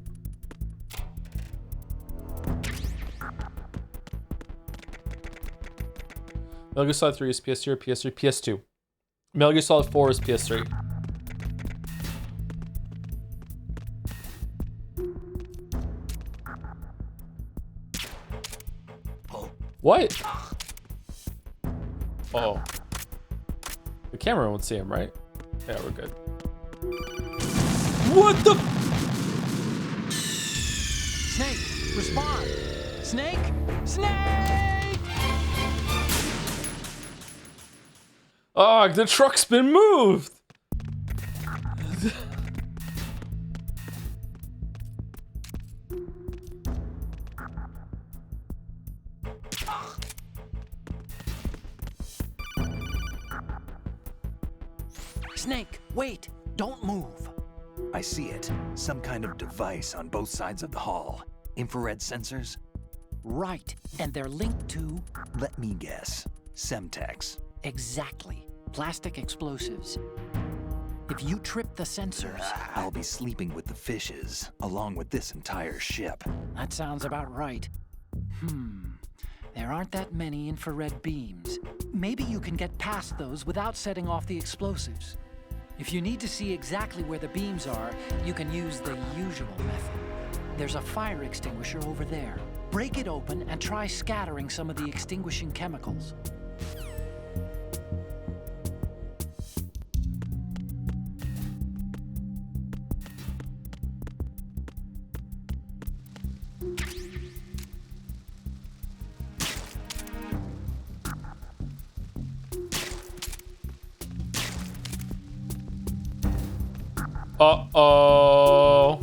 Metal Gear Solid 3 is PS2 or PS3? PS2. Metal Gear Solid 4 is PS3. What? Oh. The camera won't see him, right? Yeah, we're good. What the? Snake, respond! Snake! Snake! Oh, the truck's been moved! Snake, wait! Don't move! I see it. Some kind of device on both sides of the hall. Infrared sensors? Right, and they're linked to... Let me guess. Semtex. Exactly. Plastic explosives. If you trip the sensors... I'll be sleeping with the fishes, along with this entire ship. That sounds about right. There aren't that many infrared beams. Maybe you can get past those without setting off the explosives. If you need to see exactly where the beams are, you can use the usual method. There's a fire extinguisher over there. Break it open and try scattering some of the extinguishing chemicals. Uh-oh.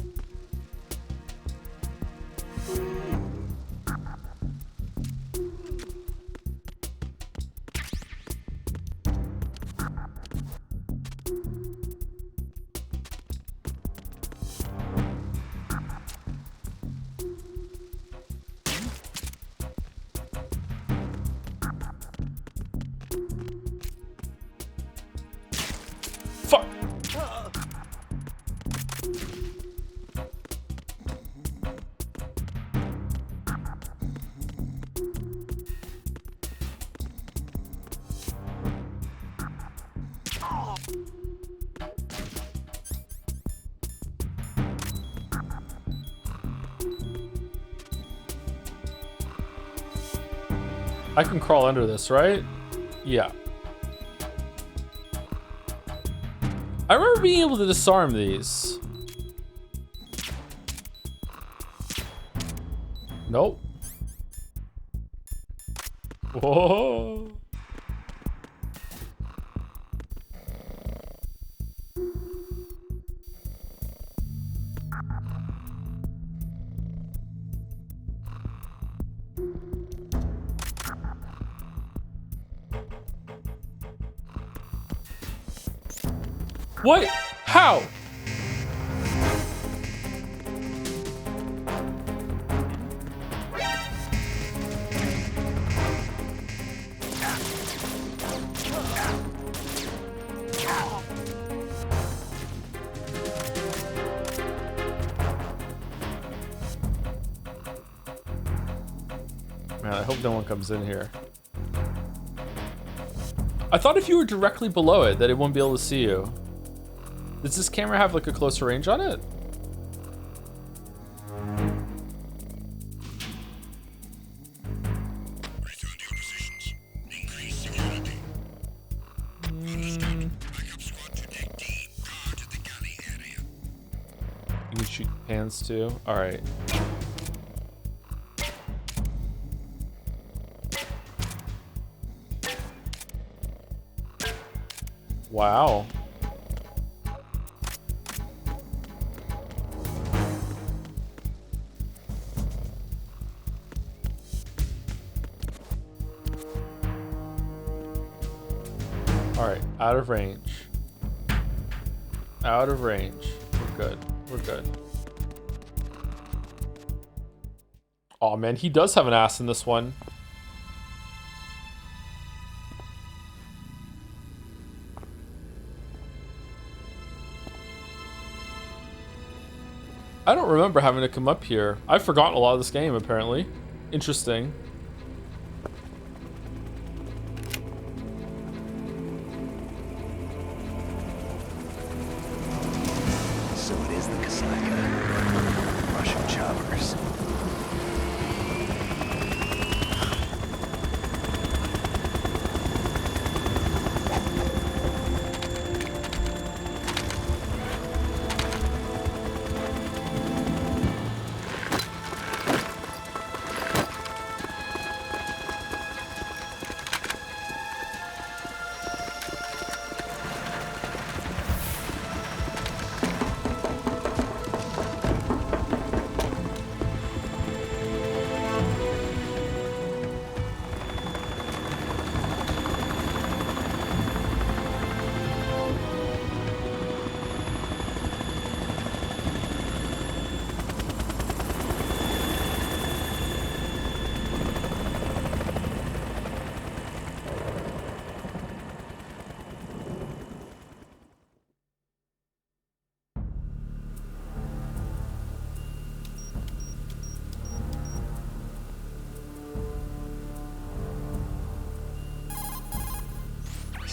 Fuck. I can crawl under this, right? Yeah. I remember being able to disarm these. Nope. Whoa. What? How? Man, I hope no one comes in here. I thought if you were directly below it that it wouldn't be able to see you. Does this camera have like a closer range on it? You can shoot hands too. All right. Wow. Alright, out of range. Out of range. We're good. We're good. Oh man, he does have an ass in this one. I don't remember having to come up here. I've forgotten a lot of this game, apparently. Interesting. So it is the Kasaka. Russian choppers.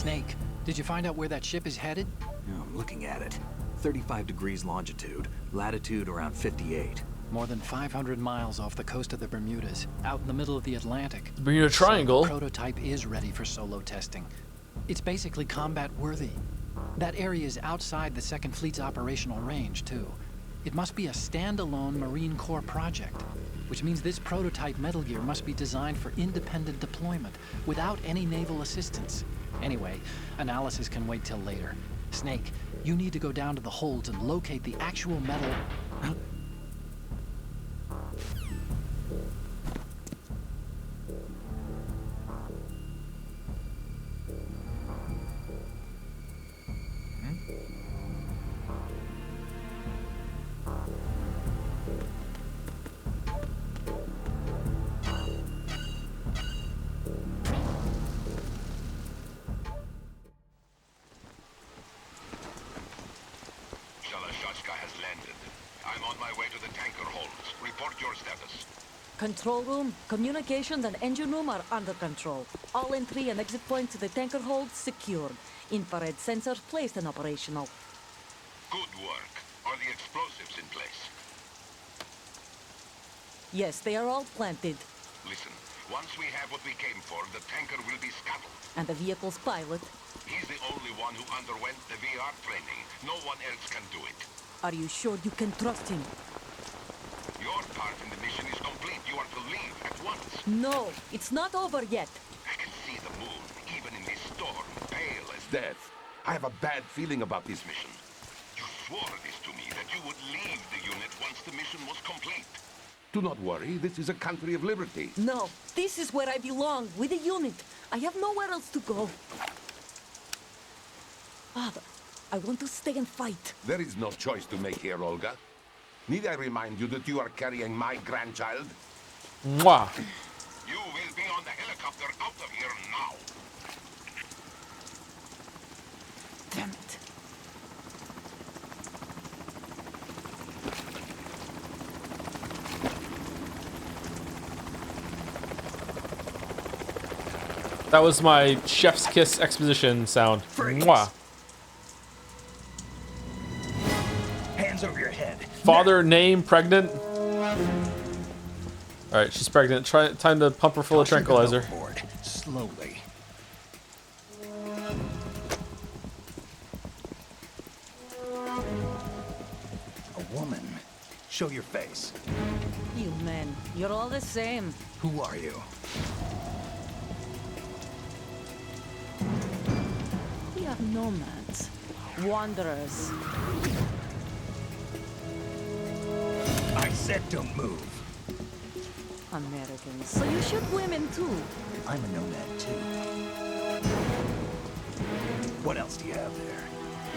Snake, did you find out where that ship is headed? Yeah, I'm looking at it. 35 degrees longitude, latitude around 58. More than 500 miles off the coast of the Bermudas, out in the middle of the Atlantic. The Bermuda Triangle. So the prototype is ready for solo testing. It's basically combat-worthy. That area is outside the Second Fleet's operational range, too. It must be a standalone Marine Corps project, which means this prototype Metal Gear must be designed for independent deployment, without any naval assistance. Anyway, analysis can wait till later. Snake, you need to go down to the holds and locate the actual metal... Shalashaska has landed. I'm on my way to the tanker holds. Report your status. Control room, communications and engine room are under control. All entry and exit points to the tanker hold secured. Infrared sensors placed and operational. Good work. Are the explosives in place? Yes, they are all planted. Listen, once we have what we came for, the tanker will be scuttled. And the vehicle's pilot. He's the only one who underwent the VR training. No one else can do it. Are you sure you can trust him? Your part in the mission is complete. You are to leave at once. No, it's not over yet. I can see the moon, even in this storm, pale as death. I have a bad feeling about this mission. You swore this to me, that you would leave the unit once the mission was complete. Do not worry, this is a country of liberty. No, this is where I belong, with the unit. I have nowhere else to go. Father, I want to stay and fight. There is no choice to make here, Olga. Need I remind you that you are carrying my grandchild? Mwah. You will be on the helicopter out of here now. Damn it. That was my chef's kiss exposition sound. Mwah. Hands over your head. Father, name, pregnant. Alright, she's pregnant. Time to pump her full of tranquilizer. Overboard, slowly. A woman. Show your face. You men, you're all the same. Who are you? We are nomads, wanderers. I said don't move. Americans, so you shoot women too. I'm a nomad too. What else do you have there?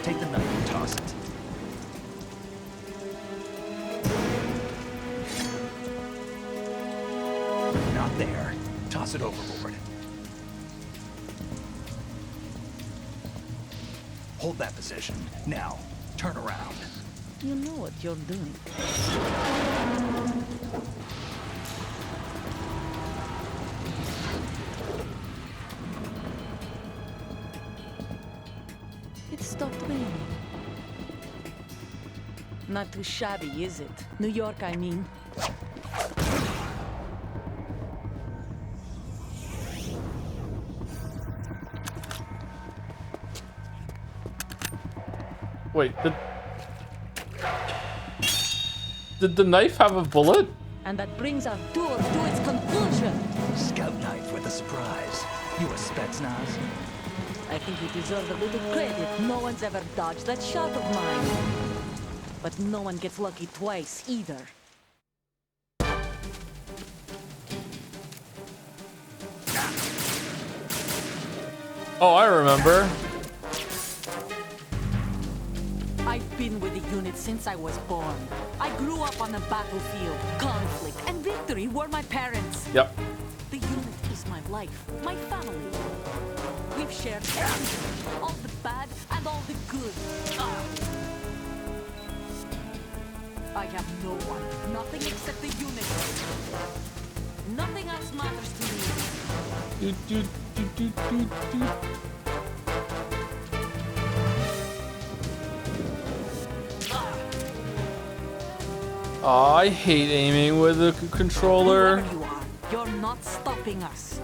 Take the knife and toss it. Not there. Toss it overboard. Hold that position. Now, turn around. You know what you're doing. It stopped raining. Not too shabby, is it? New York, I mean. Wait, did the knife have a bullet? And that brings our tour to its conclusion. Scout knife with a surprise. You a Spetsnaz? I think you deserve a little credit. No one's ever dodged that shot of mine. But no one gets lucky twice, either. Oh, I remember. I've been with the unit since I was born. I grew up on the battlefield. Conflict and victory were my parents. Yep. The unit is my life, my family. We've shared everything, all the bad and all the good. I have no one, nothing except the unit. Nothing else matters to me. I hate aiming with a controller. Whoever you are, you're not stopping us.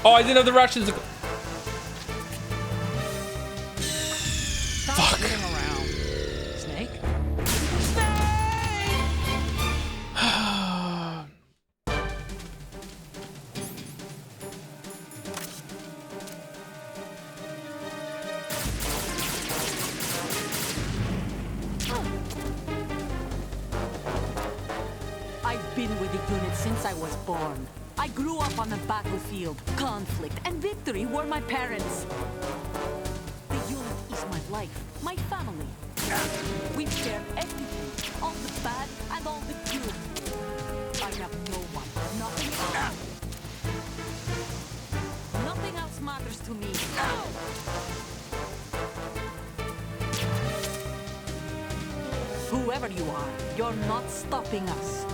Oh, I didn't have the Russians. Stop kidding around. Snake? I've been with the unit since I was born. I grew up on the battlefield. Conflict and victory were my parents. The unit is my life, my family. We've shared everything, all the bad and all the good. I have no one, nothing else. Nothing else matters to me. Whoever you are, you're not stopping us.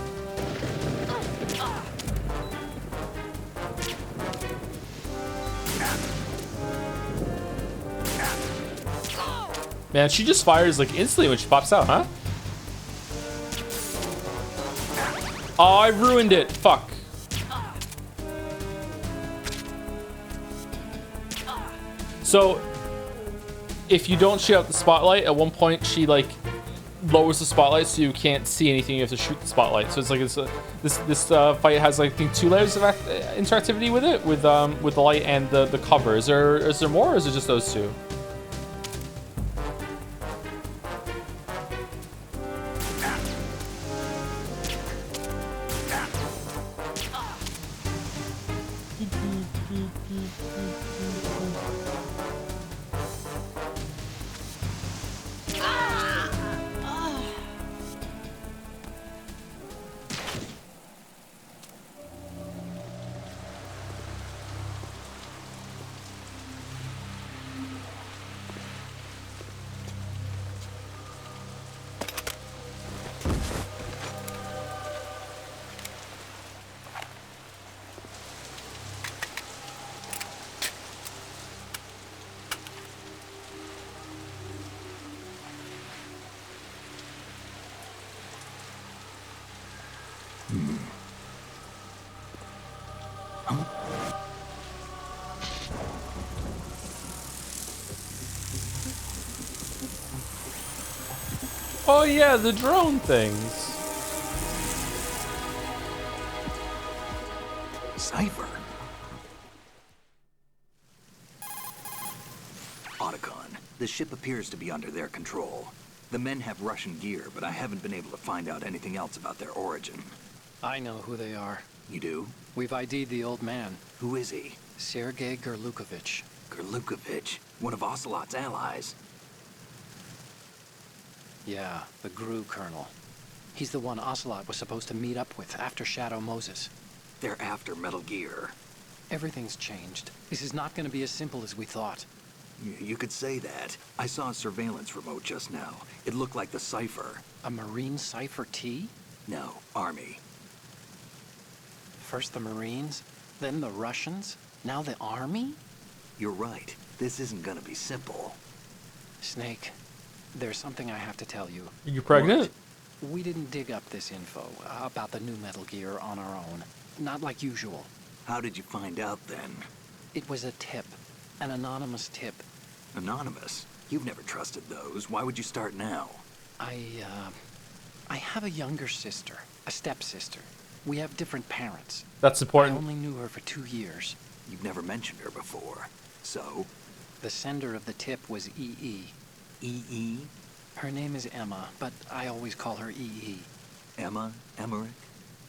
Man, she just fires like instantly when she pops out, huh? Oh, I ruined it. Fuck. So, if you don't shoot out the spotlight, at one point she like lowers the spotlight so you can't see anything. You have to shoot the spotlight. So it's like this fight has like I think 2 layers of interactivity with it, with the light and the cover. Is there more, or is it just those two? Oh yeah, the drone things. Cypher. Otacon, the ship appears to be under their control. The men have Russian gear, but I haven't been able to find out anything else about their origin. I know who they are. You do? We've ID'd the old man, Who is he? Sergei Gerlukovich. Gerlukovich, one of Ocelot's allies. Yeah, the GRU colonel. He's the one Ocelot was supposed to meet up with after Shadow Moses. They're after Metal Gear. Everything's changed. This is not going to be as simple as we thought. You could say that. I saw a surveillance remote just now. It looked like the Cypher. A Marine Cypher T? No, Army. First the Marines, then the Russians, now the Army? You're right. This isn't gonna be simple. Snake, there's something I have to tell you. Are you pregnant? We didn't dig up this info about the new Metal Gear on our own. Not like usual. How did you find out then? It was a tip. An anonymous tip. Anonymous? You've never trusted those. Why would you start now? I have a younger sister, a stepsister. We have different parents. That's I important. only knew her for 2 years. You've never mentioned her before. So? The sender of the tip was EE. EE? Her name is Emma, but I always call her EE. Emma? Emmerich?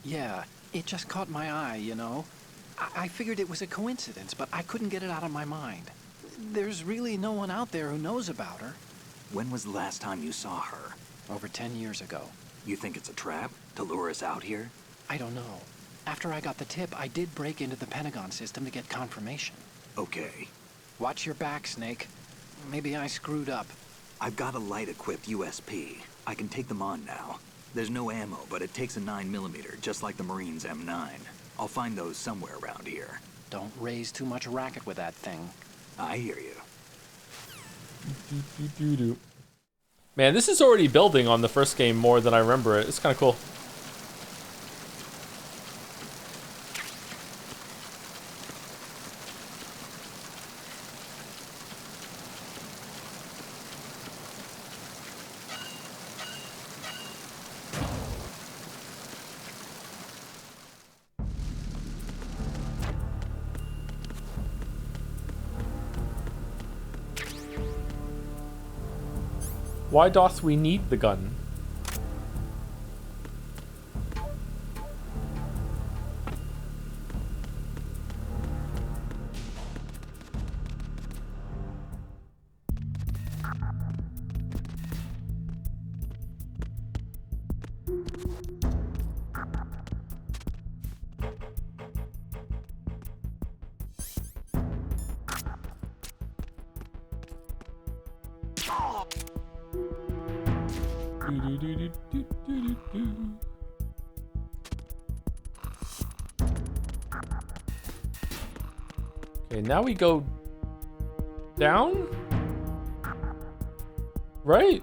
Yeah, it just caught my eye, you know? I figured it was a coincidence, but I couldn't get it out of my mind. There's really no one out there who knows about her. When was the last time you saw her? Over 10 years ago. You think it's a trap? To lure us out here? I don't know. After I got the tip, I did break into the Pentagon system to get confirmation. Okay. Watch your back, Snake. Maybe I screwed up. I've got a light-equipped USP. I can take them on now. There's no ammo, but it takes a 9mm, just like the Marines' M9. I'll find those somewhere around here. Don't raise too much racket with that thing. I hear you. Man, this is already building on the first game more than I remember it. It's kind of cool. Why doth we need the gun? Okay, now we go down? Right?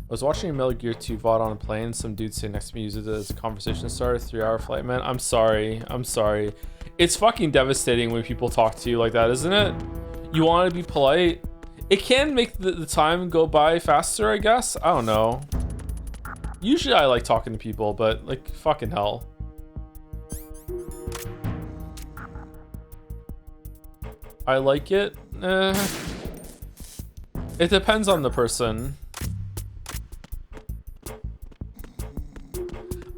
I was watching a Metal Gear 2 VOD on a plane. Some dude sitting next to me used it as a conversation starter. 3-hour flight, man. I'm sorry. I'm sorry. It's fucking devastating when people talk to you like that, isn't it? You want to be polite. It can make the time go by faster, I guess. I don't know. Usually I like talking to people, but like fucking hell. I like it. It depends on the person.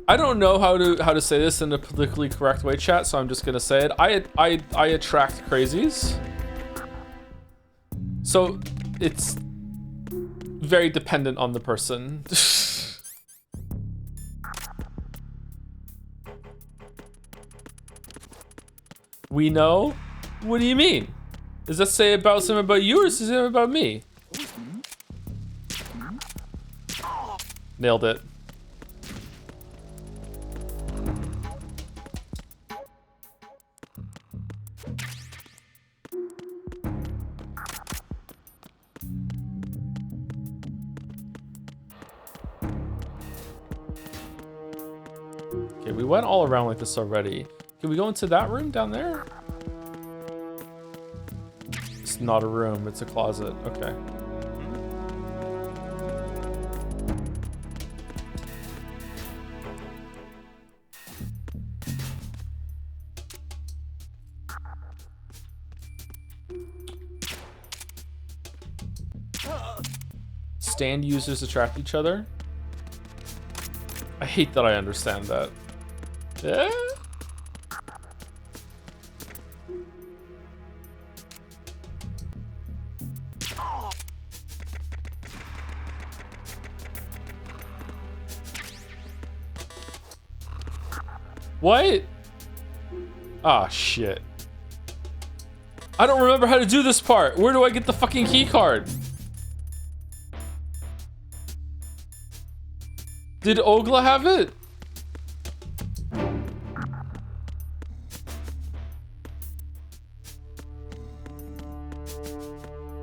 I don't know how to say this in a politically correct way, chat, so I'm just gonna say it. I attract crazies. So it's very dependent on the person. We know? What do you mean? Does that say about something about you, or does it say about me? Nailed it. Okay, we went all around like this already. Can we go into that room down there? It's not a room, it's a closet. Okay. Stand users attract each other? I hate that I understand that. Yeah? What? Ah, shit. I don't remember how to do this part. Where do I get the fucking key card? Did Ogla have it?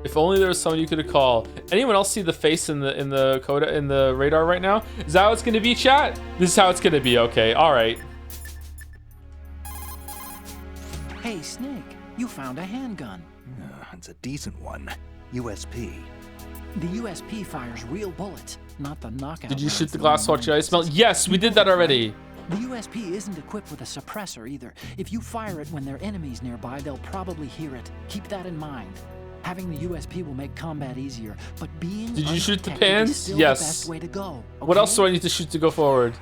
If only there was someone you could have called. Anyone else see the face in the coda in the radar right now? Is that how it's gonna be, chat? This is how it's gonna be. Okay, all right. Hey, Snake, you found a handgun. It's a decent one. USP. The USP fires real bullets, not the knockout. Did you rounds shoot the that glass watch your eyes smell? Yes, we did that already. The USP isn't equipped with a suppressor either. If you fire it when there are enemies nearby, they'll probably hear it. Keep that in mind. Having the USP will make combat easier, but being Did you shoot the unprotected pans? is still Yes. the best way to go. What else okay? do I need to shoot to go forward?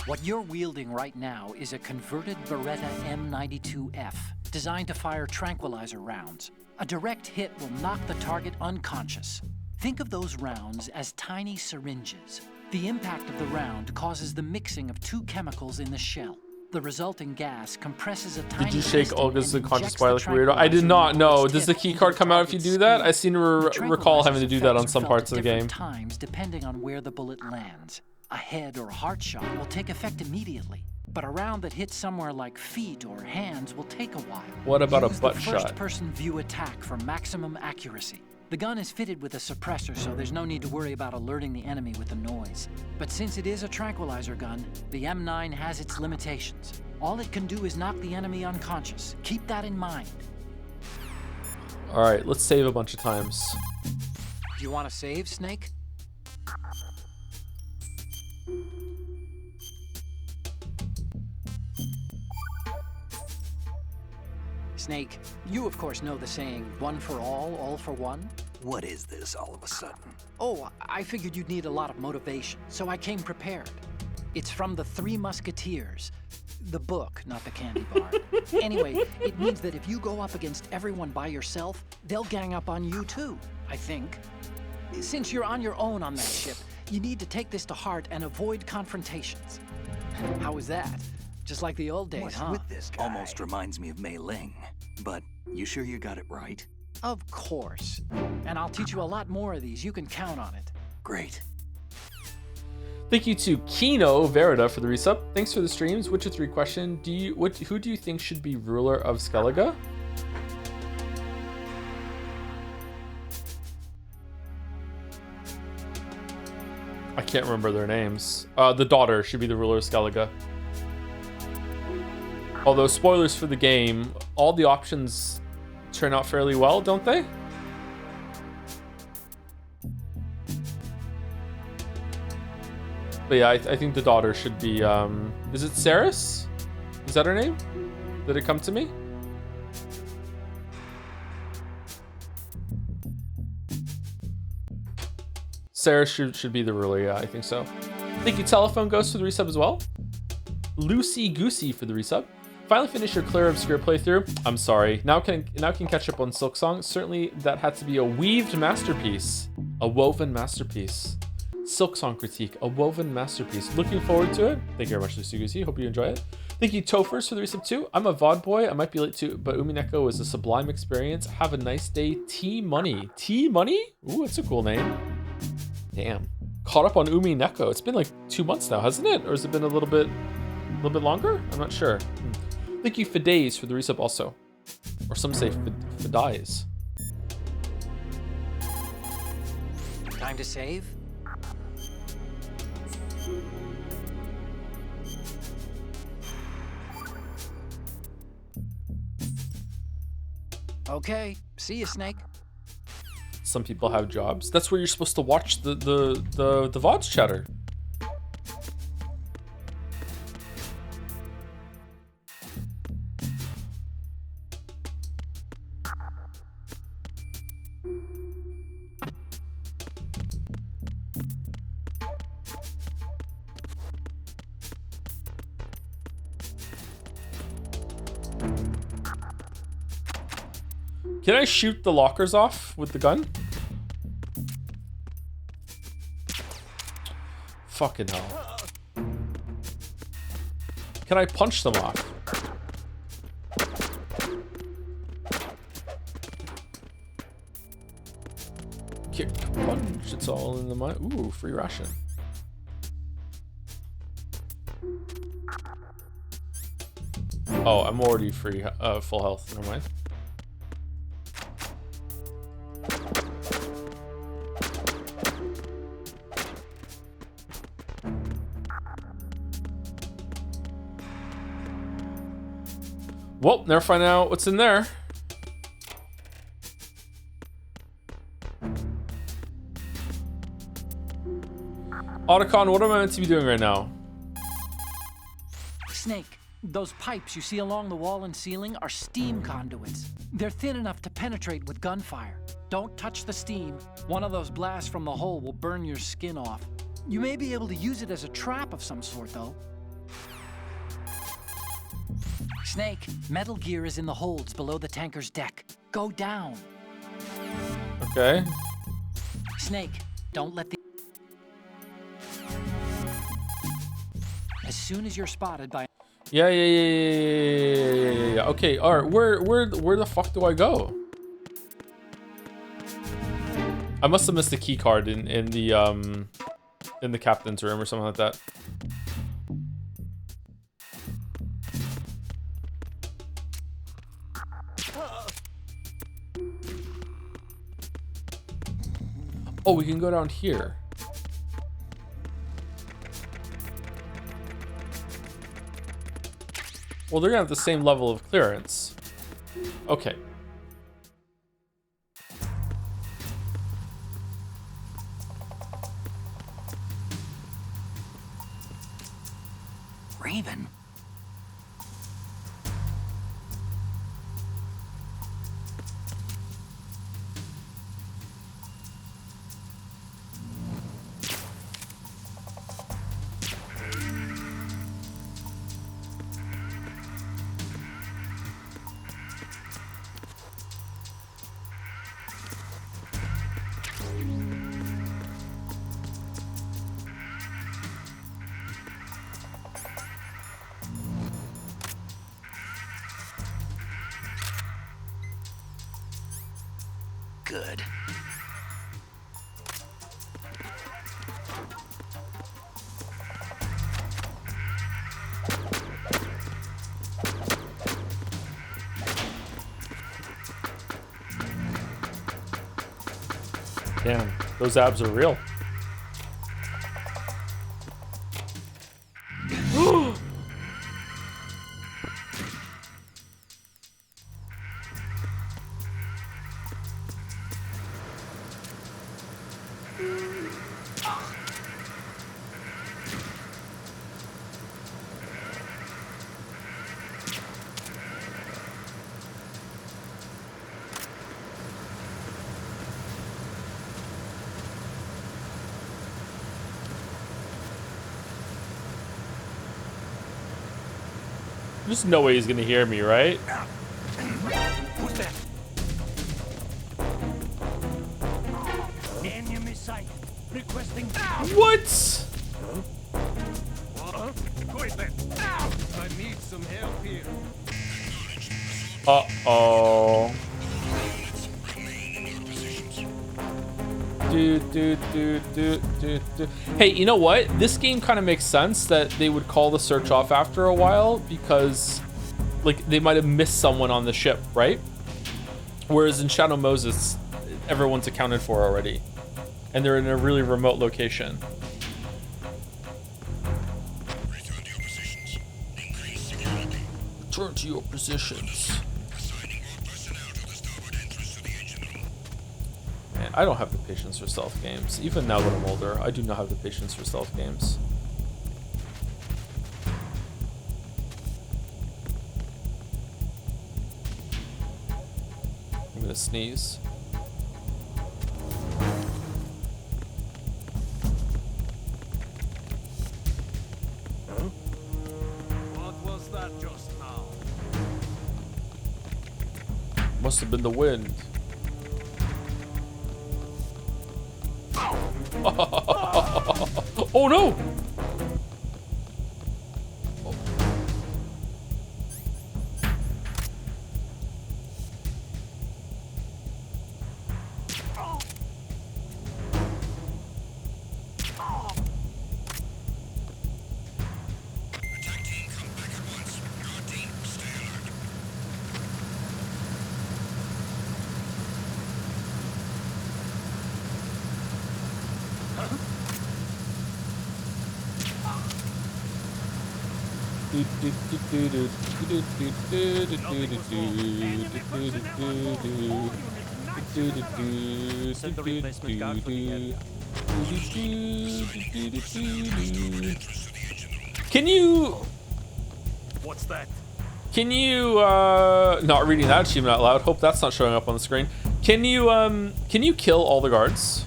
What you're wielding right now is a converted Beretta M92F. designed to fire tranquilizer rounds. A direct hit will knock the target unconscious. Think of those rounds as tiny syringes. The impact of the round causes the mixing of two chemicals in the shell. The resulting gas compresses a tiny Did you shake piston Olga's and unconscious injects by the like a weirdo? I did tranquilizer not into know. its Does the tip key into card the come out if you target's do that? skin. I seem to The recall having to tranquilizer's do that on effects are some felt parts at of the game. different times depending on where the bullet lands. A head or heart shot will take effect immediately, but a round that hits somewhere like feet or hands will take a while. What about a Use butt the shot? first-person view attack for maximum accuracy. The gun is fitted with a suppressor, so there's no need to worry about alerting the enemy with the noise. But since it is a tranquilizer gun, the M9 has its limitations. All it can do is knock the enemy unconscious. Keep that in mind. All right, let's save a bunch of times. Do you want to save, Snake? Snake, you of course know the saying, one for all for one? What is this all of a sudden? Oh, I figured you'd need a lot of motivation, so I came prepared. It's from the Three Musketeers. The book, not the candy bar. Anyway, it means that if you go up against everyone by yourself, they'll gang up on you too, I think. Since you're on your own on that ship, you need to take this to heart and avoid confrontations. How was that? Just like the old days, What's huh? with this guy? Almost reminds me of Mei Ling. But you sure you got it right? Of course. And I'll teach you a lot more of these. You can count on it. Great. Thank you to Kino Verida for the resub. Thanks for the streams. Witcher 3 question: who do you think should be ruler of Skellige? I can't remember their names. The daughter should be the ruler of Skellige. Although, spoilers for the game, all the options turn out fairly well, don't they? But yeah, I think the daughter should be, is it Ceres? Is that her name? Did it come to me? Ceres should be the ruler, yeah, I think so. Thank you, Telephone Ghost, for the resub as well. Lucy Goosey for the resub. Finally finished your Clear Obscure playthrough. I'm sorry. Now can catch up on Silksong. Certainly that had to be a weaved masterpiece. A woven masterpiece. Silksong critique. A woven masterpiece. Looking forward to it. Thank you very much, Lucy Goosey. Hope you enjoy it. Thank you, Tofers, for the resub too. I'm a VOD boy. I might be late too, but Umineko is a sublime experience. Have a nice day. T-Money. T-Money? Ooh, that's a cool name. Damn. Caught up on Umineko. It's been like 2 months now, hasn't it? Or has it been a little bit longer? I'm not sure. Thank you, Fidays, for the resub also. Or some say Fidays. Time to save? Okay, see you, Snake. Some people have jobs. That's where you're supposed to watch the VODs chatter. Can I shoot the lockers off with the gun? Fucking hell. Can I punch them off? Kick, punch, it's all in the mind. Ooh, free ration. Oh, I'm already free, full health, never mind. Well, never find out what's in there. Otacon, what am I meant to be doing right now? Snake, those pipes you see along the wall and ceiling are steam conduits. They're thin enough to penetrate with gunfire. Don't touch the steam. One of those blasts from the hole will burn your skin off. You may be able to use it as a trap of some sort, though. Snake, Metal Gear is in the holds below the tanker's deck. Go down. Okay. Snake, don't let the... As soon as you're spotted by... Yeah. Okay, all right. Where the fuck do I go? I must have missed the key card in the captain's room or something like that. Oh, we can go down here. Well, they're gonna have the same level of clearance. Okay. Raven? Good. Damn, those abs are real. There's no way he's gonna hear me, right? Who's that? Enemy sight. Requesting. What? Equipment. I need some help here. Uh-oh. Dude. Hey, you know what? This game kind of makes sense that they would call the search off after a while because, like, they might have missed someone on the ship, right? Whereas in Shadow Moses, everyone's accounted for already, and they're in a really remote location. Return to your positions. Increase security. Return to your positions. Assigning all personnel to the starboard entrance to the engine room. Man, I don't have the patience for stealth games. Even now that I'm older, I do not have the patience for stealth games. I'm gonna sneeze. What was that just now? Must have been the wind. Oh no! Attack team, come back at once. Guard team, stay alert. Send the replacement guard for the area. Can you What's that? not reading that achievement out loud? Hope that's not showing up on the screen. Can you kill all the guards?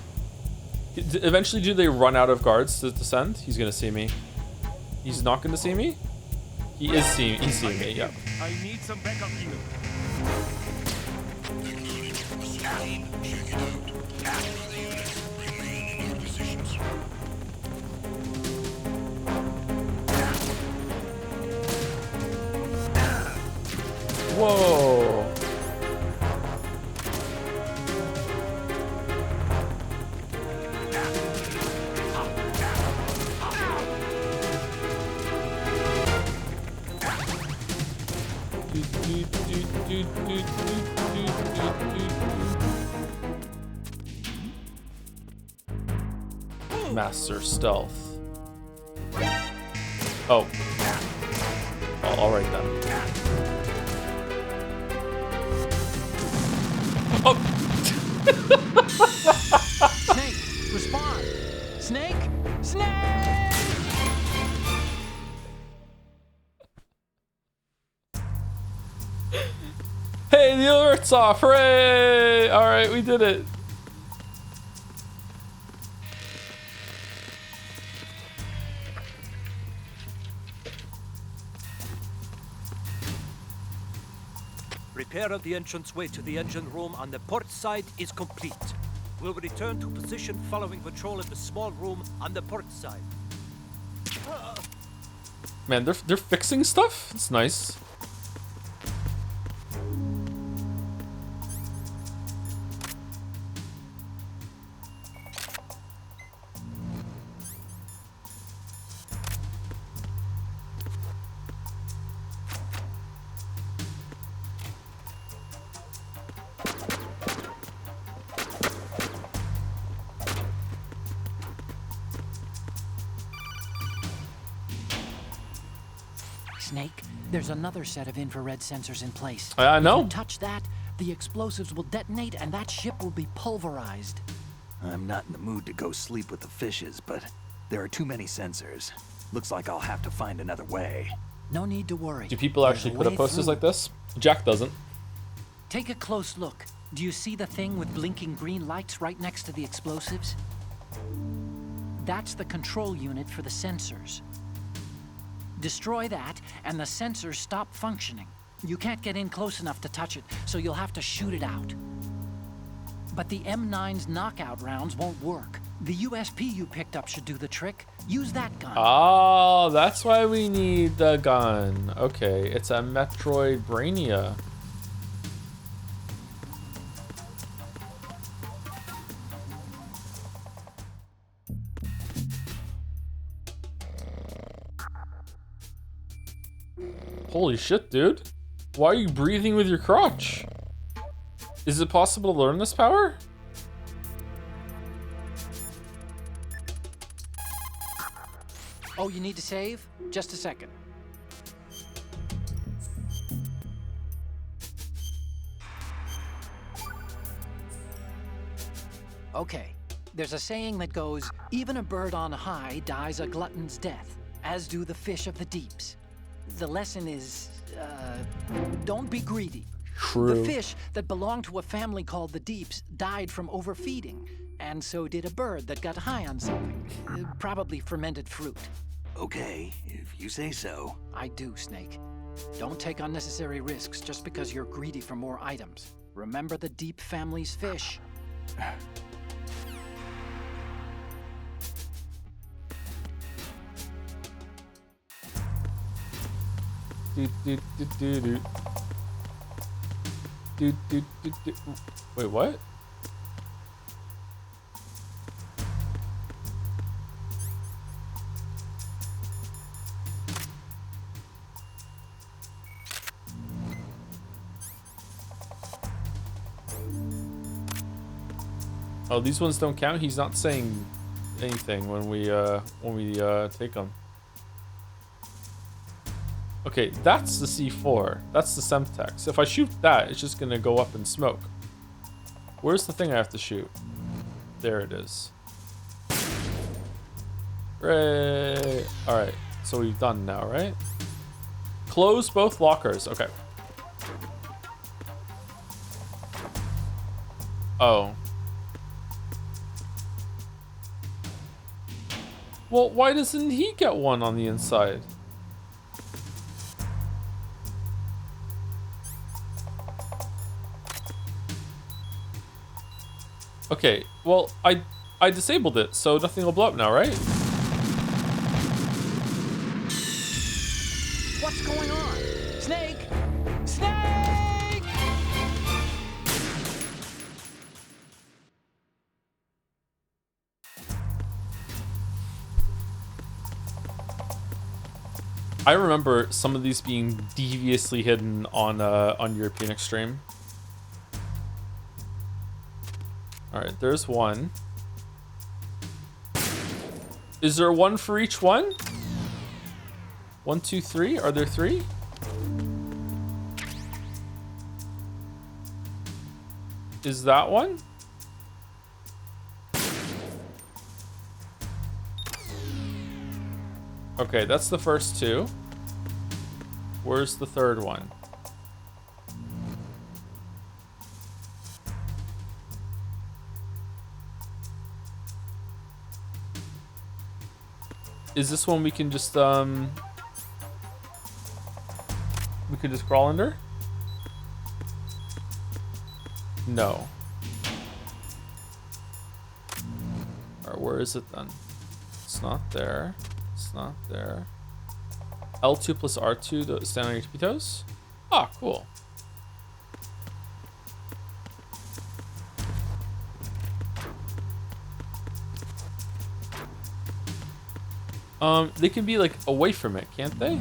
Eventually, do they run out of guards to send? He's gonna see me. He's not gonna see me? He's seeing me, yeah. I need some backup here. Whoa. Master stealth. Oh. Oh, all right then. Oh. Snake, respond. Snake, Snake! Hey, the alert's off! Hooray! All right, we did it. Repair of the entranceway to the engine room on the port side is complete. We'll return to position following patrol of the small room on the port side. Man, they're fixing stuff. It's nice. Snake, there's another set of infrared sensors in place. I know. If you touch that, the explosives will detonate and that ship will be pulverized. I'm not in the mood to go sleep with the fishes, but there are too many sensors. Looks like I'll have to find another way. No need to worry. Do people There's actually a put up way posters through. like this? Jack doesn't. Take a close look. Do you see the thing with blinking green lights right next to the explosives? That's the control unit for the sensors. Destroy that, and the sensors stop functioning. You can't get in close enough to touch it, so you'll have to shoot it out. But the M9's knockout rounds won't work. The USP you picked up should do the trick. Use that gun. Oh, that's why we need the gun. Okay, it's a Metroid Brainia. Holy shit, dude. Why are you breathing with your crotch? Is it possible to learn this power? Oh, you need to save? Just a second. Okay, there's a saying that goes, even a bird on high dies a glutton's death, as do the fish of the deeps. The lesson is, don't be greedy. True. The fish that belonged to a family called the Deeps died from overfeeding, and so did a bird that got high on something, probably fermented fruit. Okay, if you say so. I do, Snake. Don't take unnecessary risks just because you're greedy for more items. Remember the Deep family's fish. Do, do, do, do, do. Do, do, do, do. Wait, what? Oh, these ones don't count. He's not saying anything when we take them. Okay, that's the C4. That's the Semtex. If I shoot that, it's just gonna go up in smoke. Where's the thing I have to shoot? There it is. Hooray! Alright, so we've done now, right? Close both lockers. Okay. Oh. Well, why doesn't he get one on the inside? Okay, well, I disabled it, so nothing will blow up now, right? What's going on? Snake! Snake! I remember some of these being deviously hidden on European Extreme. All right, there's one. Is there one for each one? 1, 2, 3. Are there 3? Is that one? Okay, that's the first 2. Where's the third one? Is this one we can just we could just crawl under? No. Alright, where is it then? It's not there. It's not there. L2 plus R2 to stand on your tippy toes? Ah, cool. They can be like away from it, can't they?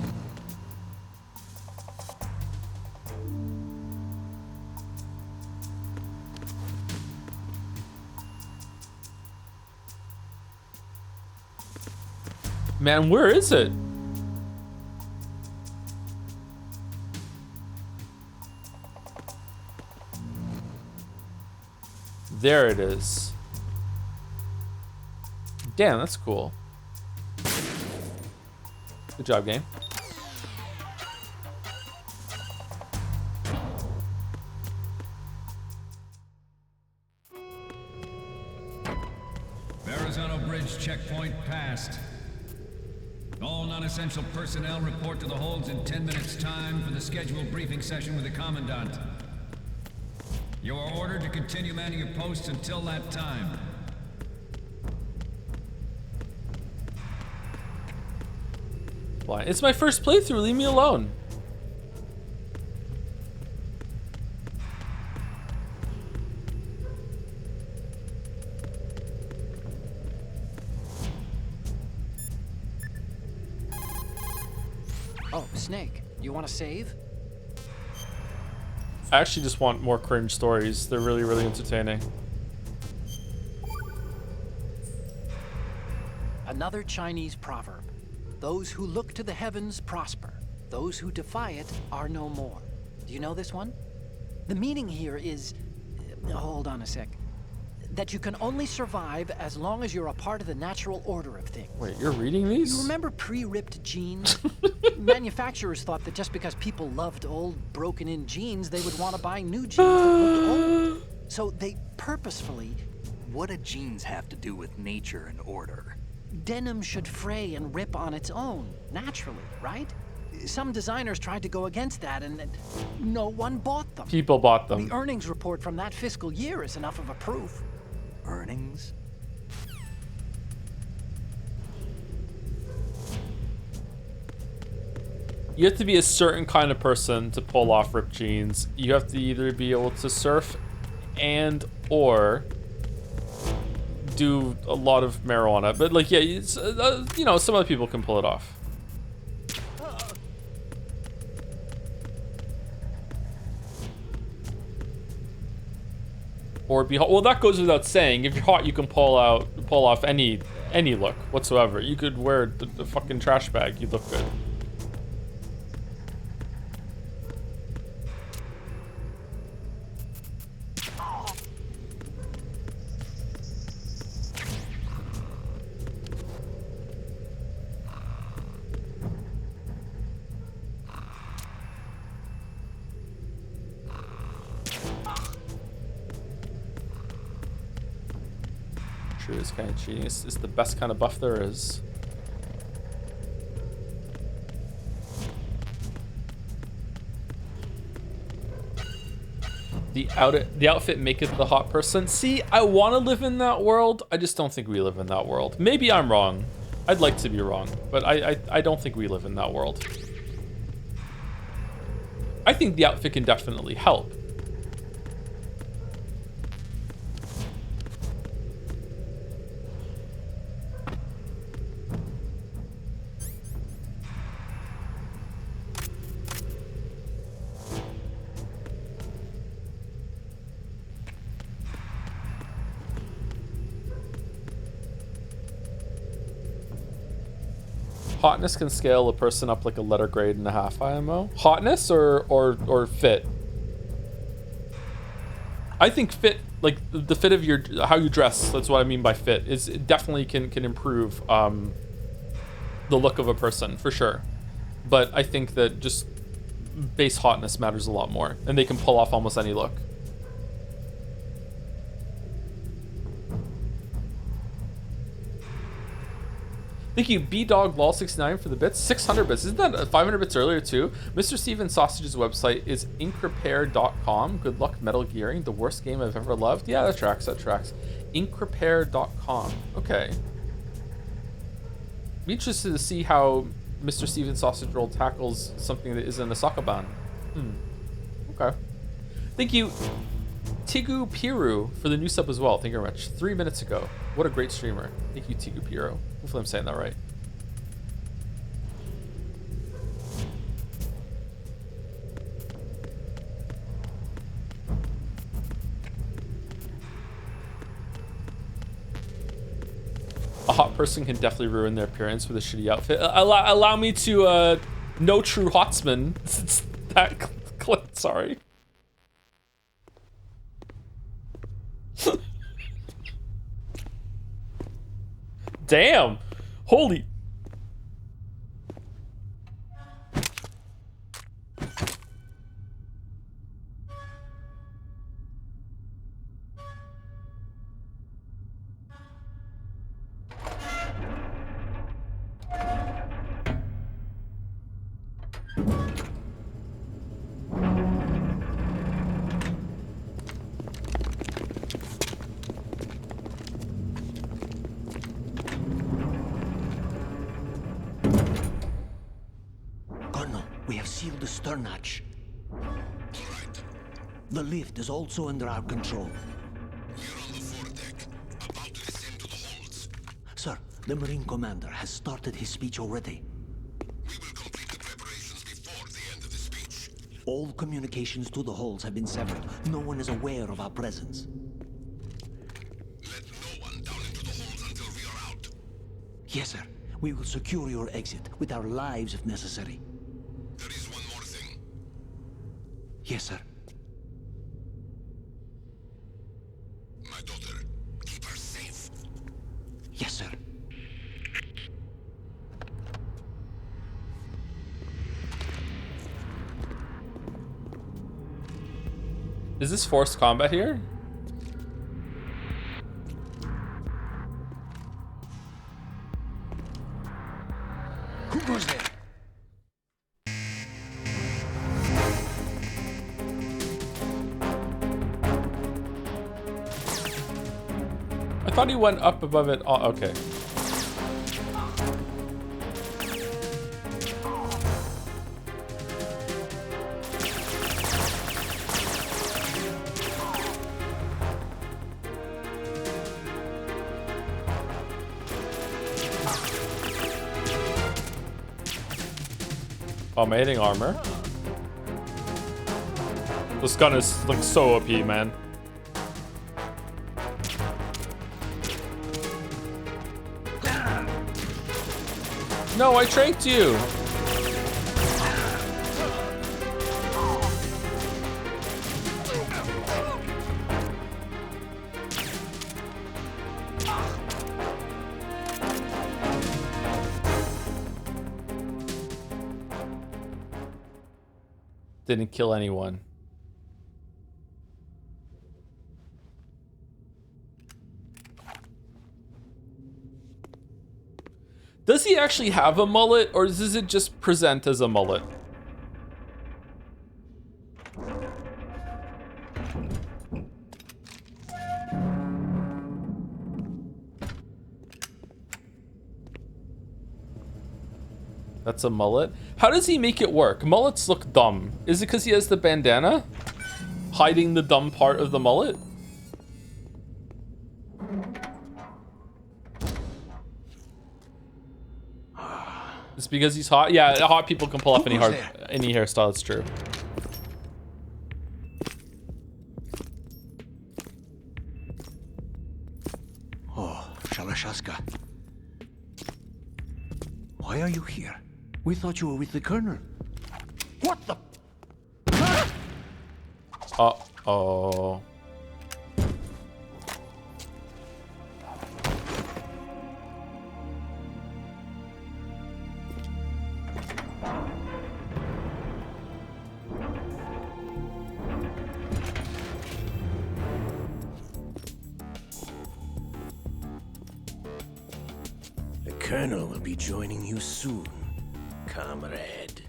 Man, where is it? There it is. Damn, that's cool. Good job, game. Verrazano Bridge checkpoint passed. All non-essential personnel report to the holds in 10 minutes' time for the scheduled briefing session with the Commandant. You are ordered to continue manning your posts until that time. Why? It's my first playthrough, leave me alone. Oh, Snake, you want to save? I actually just want more cringe stories. They're really, really entertaining. Another Chinese proverb. Those who look to the heavens prosper. Those who defy it are no more. Do you know this one? The meaning here is... hold on a sec. That you can only survive as long as you're a part of the natural order of things. Wait, you're reading these? You remember pre-ripped jeans? Manufacturers thought that just because people loved old, broken-in jeans, they would want to buy new jeans that looked old. So they purposefully... What do jeans have to do with nature and order? Denim should fray and rip on its own, naturally, right? Some designers tried to go against that, and no one bought them. People bought them. The earnings report from that fiscal year is enough of a proof. Earnings? You have to be a certain kind of person to pull off ripped jeans. You have to either be able to surf and or do a lot of marijuana. But like, yeah, it's, you know, some other people can pull it off. Or be hot. Well, that goes without saying. If you're hot, you can pull off any look whatsoever. You could wear the fucking trash bag. You'd look good. Sure is kind of cheating. It's the best kind of buff there is. The outfit maketh the hot person. See, I want to live in that world. I just don't think we live in that world. Maybe I'm wrong. I'd like to be wrong, but I don't think we live in that world. I think the outfit can definitely help. Hotness can scale a person up like a letter grade and a half IMO. Hotness or fit? I think fit, like the fit of your, how you dress, that's what I mean by fit, is it definitely can improve the look of a person, for sure. But I think that just base hotness matters a lot more, and they can pull off almost any look. Thank you, BDogLol69 for the bits. 600 bits. Isn't that 500 bits earlier too? Mr. Steven Sausage's website is inkrepair.com. Good luck Metal Gearing. The worst game I've ever loved. Yeah, that tracks. That tracks. Inkrepair.com. Okay. Be interested to see how Mr. Steven Sausage Roll tackles something that isn't a Sokoban. Okay. Thank you, Tigu Piru, for the new sub as well. Thank you very much. 3 minutes ago. What a great streamer. Thank you, Tigu Piru. Hopefully I'm saying that right. A hot person can definitely ruin their appearance with a shitty outfit. Allow me to, no true hotsman. It's that clip, sorry. Damn! Holy... The stern hatch. The lift is also under our control. We're on the foredeck, about to descend to the holds. Sir, the Marine Commander has started his speech already. We will complete the preparations before the end of the speech. All communications to the holds have been severed. No one is aware of our presence. Let no one down into the holds until we are out. Yes, sir. We will secure your exit with our lives if necessary. There is one more thing. Yes, sir. My daughter, keep her safe. Yes, sir. Is this forced combat here? Who goes there? I thought he went up above it. Oh, okay. Oh, I'm hitting armor. This gun is like so OP, man. No, I tranked you. Didn't kill anyone. Does he actually have a mullet, or does it just present as a mullet? That's a mullet. How does he make it work? Mullets look dumb. Is it because he has the bandana? Hiding the dumb part of the mullet? It's because he's hot? Yeah, hot people can pull off any hairstyle, it's true. Oh, Shalashaska. Why are you here? We thought you were with the Colonel. What the? Uh-oh. The Colonel will be joining you soon, comrade.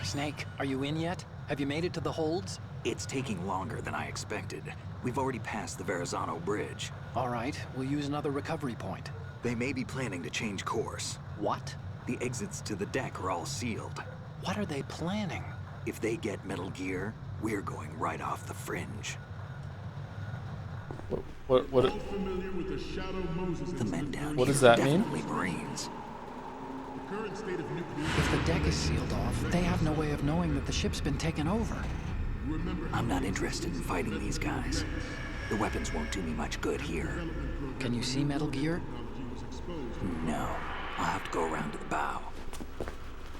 Snake, are you in yet? Have you made it to the holds? It's taking longer than I expected. We've already passed the Verrazano Bridge. All right, we'll use another recovery point. They may be planning to change course. What? The exits to the deck are all sealed. What are they planning? If they get Metal Gear, we're going right off the fringe. What Familiar with the Shadow Moses the men down What here does that are mean? definitely Marines. The current state of nuclear... If the deck is sealed off, they have no way of knowing that the ship's been taken over. I'm not interested in fighting these guys. The weapons won't do me much good here. Can you see Metal Gear? No. I'll have to go around to the bow.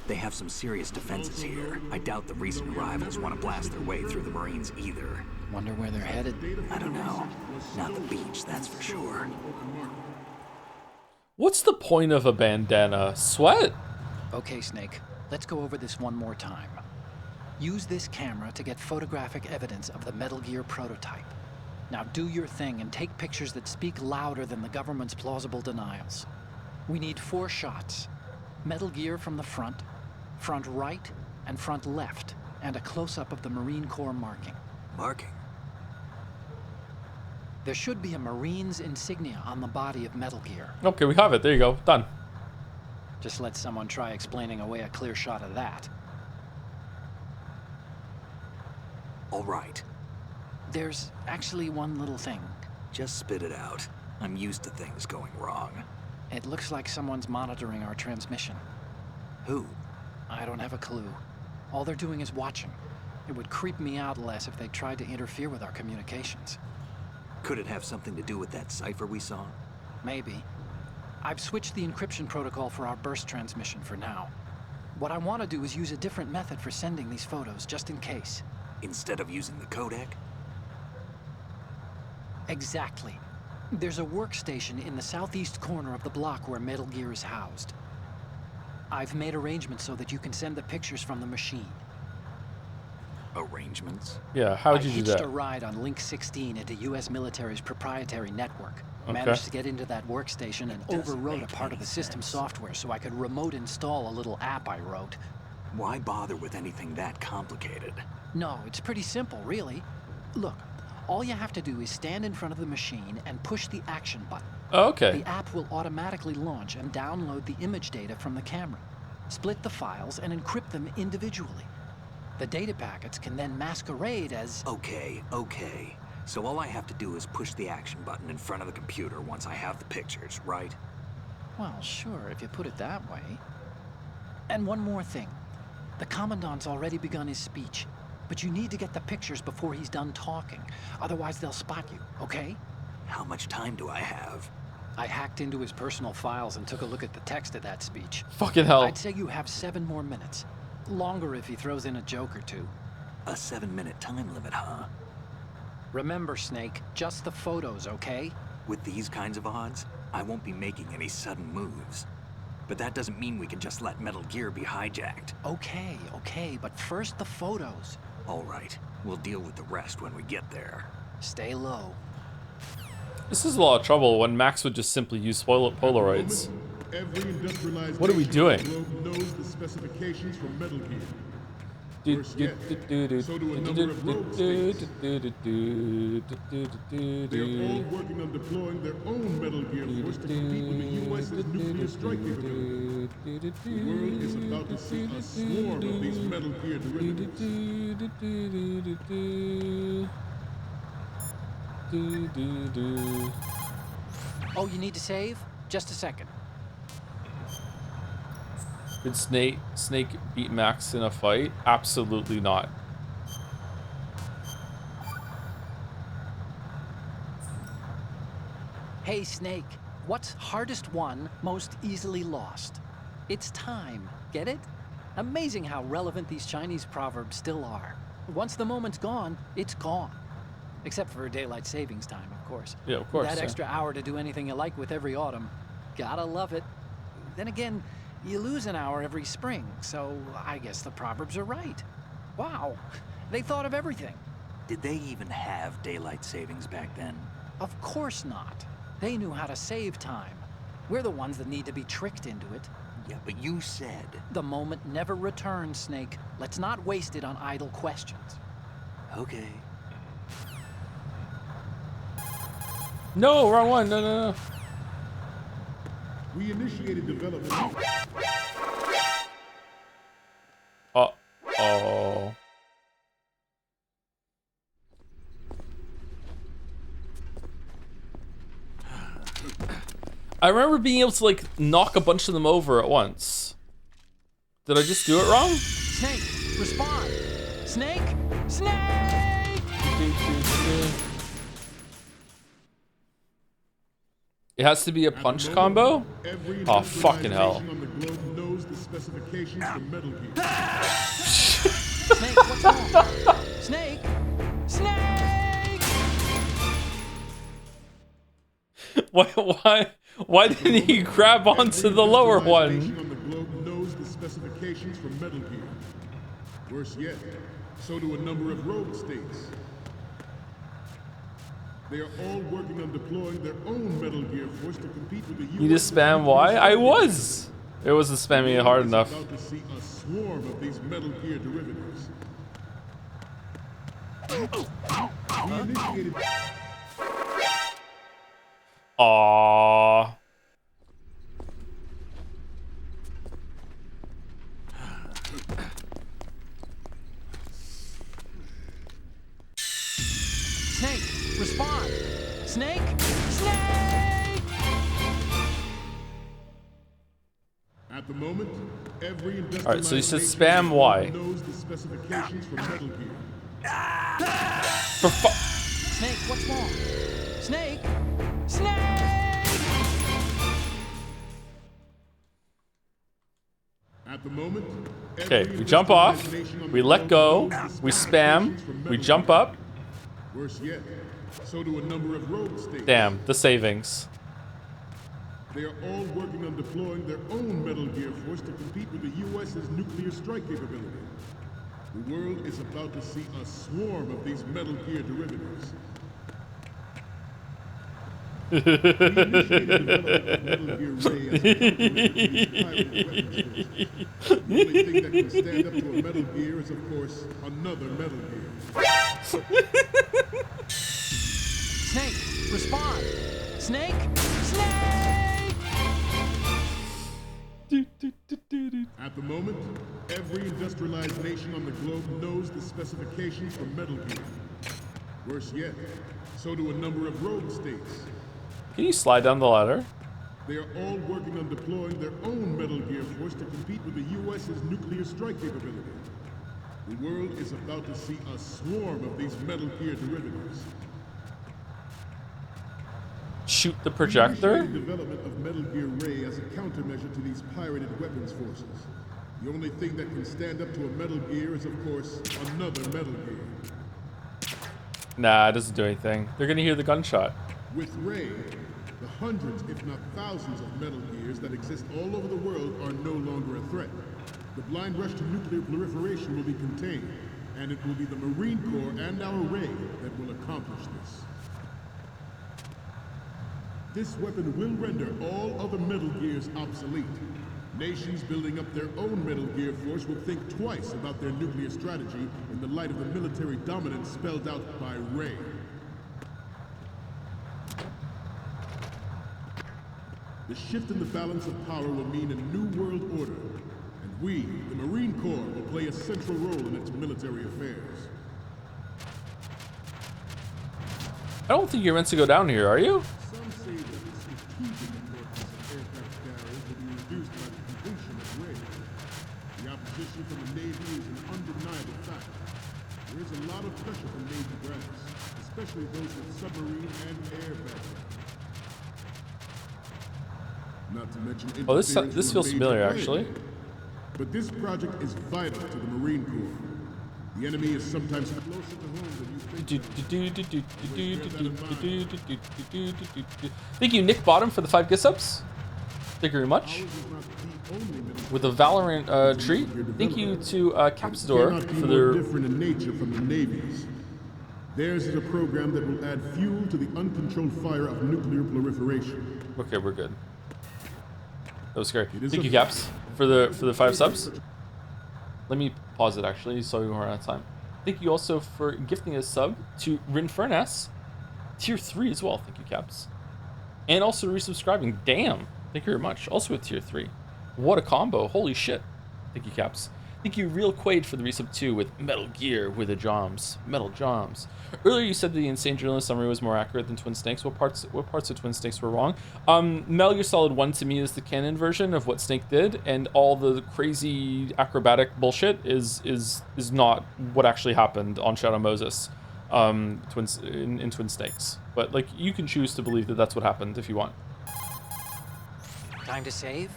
They have some serious defenses here. I doubt the recent arrivals want to blast their way through the Marines either. Wonder where they're headed? I don't know. Not the beach, that's for sure. What's the point of a bandana? Sweat? Okay, Snake. Let's go over this one more time. Use this camera to get photographic evidence of the Metal Gear prototype. Now do your thing and take pictures that speak louder than the government's plausible denials. We need 4 shots. Metal Gear from the front right, and front left, and a close-up of the Marine Corps marking. Marking? There should be a Marine's insignia on the body of Metal Gear. Okay, we have it. There you go. Done. Just let someone try explaining away a clear shot of that. All right. There's actually one little thing. Just spit it out. I'm used to things going wrong. It looks like someone's monitoring our transmission. Who? I don't have a clue. All they're doing is watching. It would creep me out less if they tried to interfere with our communications. Could it have something to do with that cipher we saw? Maybe. I've switched the encryption protocol for our burst transmission for now. What I want to do is use a different method for sending these photos, just in case. Instead of using the codec? Exactly. There's a workstation in the southeast corner of the block where Metal Gear is housed. I've made arrangements so that you can send the pictures from the machine. Arrangements? Yeah, how would you do I hitched that? a ride on Link 16 into U.S. military's proprietary network. Okay. Managed to get into that workstation and overwrote a part of the system software so I could remote install a little app I wrote. Why bother with anything that complicated? No, it's pretty simple, really. Look, all you have to do is stand in front of the machine and push the action button. Oh, okay. The app will automatically launch and download the image data from the camera, split the files, and encrypt them individually. The data packets can then masquerade as... Okay. So all I have to do is push the action button in front of the computer once I have the pictures, right? Well, sure, if you put it that way. And one more thing. The Commandant's already begun his speech, but you need to get the pictures before he's done talking. Otherwise, they'll spot you, okay? How much time do I have? I hacked into his personal files and took a look at the text of that speech. Fucking hell. I'd say you have 7 more minutes. Longer if he throws in a joke or two. A 7-minute time limit, huh? Remember, Snake, just the photos, okay? With these kinds of odds, I won't be making any sudden moves. But that doesn't mean we can just let Metal Gear be hijacked. Okay, but first the photos. All right, we'll deal with the rest when we get there. Stay low. This is a lot of trouble when Max would just simply use Polaroids. What are we doing? Knows the specifications for Metal Gear. Worse yet, so do a number of rogue states. They're all working on deploying their own Metal Gear force to compete with the U.S.'s nuclear strike capability. The world is about to see a swarm of these Metal Gear derivatives. Oh, you need to save? Just a second. Could Snake beat Max in a fight? Absolutely not. Hey, Snake. What's hardest won, most easily lost? It's time. Get it? Amazing how relevant these Chinese proverbs still are. Once the moment's gone, it's gone. Except for daylight savings time, of course. Yeah, of course. That yeah. extra hour to do anything you like with every autumn. Gotta love it. Then again, you lose an hour every spring, so I guess the proverbs are right. Wow, they thought of everything. Did they even have daylight savings back then? Of course not. They knew how to save time. We're the ones that need to be tricked into it. Yeah, but you said... The moment never returns, Snake. Let's not waste it on idle questions. Okay. No, wrong one. No. We initiated development. Uh-oh. I remember being able to, like, knock a bunch of them over at once. Did I just do it wrong? Snake, respond! Snake! Snake! It has to be a punch combo? Oh, fucking hell. Snake, what's wrong? Snake! Snake! Why didn't he grab onto the lower one? On the globe knows the specifications for Metal Gear. Worse yet, so do a number of rogue states. They are all working on deploying their own Metal Gear force to compete with the U.S. You just spam Y? I was! It wasn't spamming it hard enough. About to see a swarm of these Metal Gear derivatives. We initiated... Aww. Snake, respond! Snake! Snake! At the moment, every industrialized Alright, so you said nation spam Y. knows the specifications for Metal Gear. For Snake, what's wrong? Snake! Snake! At the moment, okay, we jump off, we let go, we spam, we jump up. Worse yet, so do a number of rogue states. Damn, the savings. They are all working on deploying their own Metal Gear force to compete with the U.S.'s nuclear strike capability. The world is about to see a swarm of these Metal Gear derivatives. We initiated development of Metal Gear Ray as a countermeasure to these pirated weapons forces. The only thing that can stand up to a Metal Gear is, of course, another Metal Gear. Snake, respond! Snake! Snake! At the moment, every industrialized nation on the globe knows the specifications for Metal Gear. Worse yet, so do a number of rogue states. Can you slide down the ladder? They are all working on deploying their own Metal Gear force to compete with the U.S.'s nuclear strike capability. The world is about to see a swarm of these Metal Gear derivatives. Shoot the projector? We initiated development of Metal Gear Ray as a countermeasure to these pirated weapons forces. The only thing that can stand up to a Metal Gear is, of course, another Metal Gear. Nah, it doesn't do anything. They're gonna hear the gunshot. With Ray, the hundreds, if not thousands, of Metal Gears that exist all over the world are no longer a threat. The blind rush to nuclear proliferation will be contained, and it will be the Marine Corps and our Ray that will accomplish this. This weapon will render all other Metal Gears obsolete. Nations building up their own Metal Gear force will think twice about their nuclear strategy in the light of the military dominance spelled out by Ray. The shift in the balance of power will mean a new world order, and we, the Marine Corps, will play a central role in its military affairs. I don't think you're meant to go down here, are you? Some say that the strategic importance of aircraft carriers will be reduced by the completion of Ray. The opposition from the Navy is an undeniable fact. There is a lot of pressure from Navy brass, especially those with submarine and air background. Not to mention Oh, this feels familiar, actually. But this project is vital to the Marine Corps. The enemy is sometimes closer to home than you think. Thank you, Nick Bottom, for the 5 gift subs. Thank you very much. With a Valorant treat. Thank you to Capsador for their different in nature from the navies. Theirs is a program that will add fuel to the uncontrolled fire of nuclear proliferation. Okay, we're good. That was scary. Thank you, Caps, for the 5 subs. Let me pause it actually, so we run out of time. Thank you also for gifting a sub to Rinfurnace, tier 3 as well. Thank you, Caps, and also resubscribing. Damn, thank you very much. Also with tier 3. What a combo! Holy shit. Thank you, Caps. Thank you, Real Quaid, for the resub 2 with Metal Gear with the Joms. Metal Joms. Earlier you said the Insane Journalist summary was more accurate than Twin Snakes. What parts of Twin Snakes were wrong? Metal Gear Solid 1 to me is the canon version of what Snake did, and all the crazy acrobatic bullshit is not what actually happened on Shadow Moses in Twin Snakes. But like, you can choose to believe that that's what happened if you want. Time to save?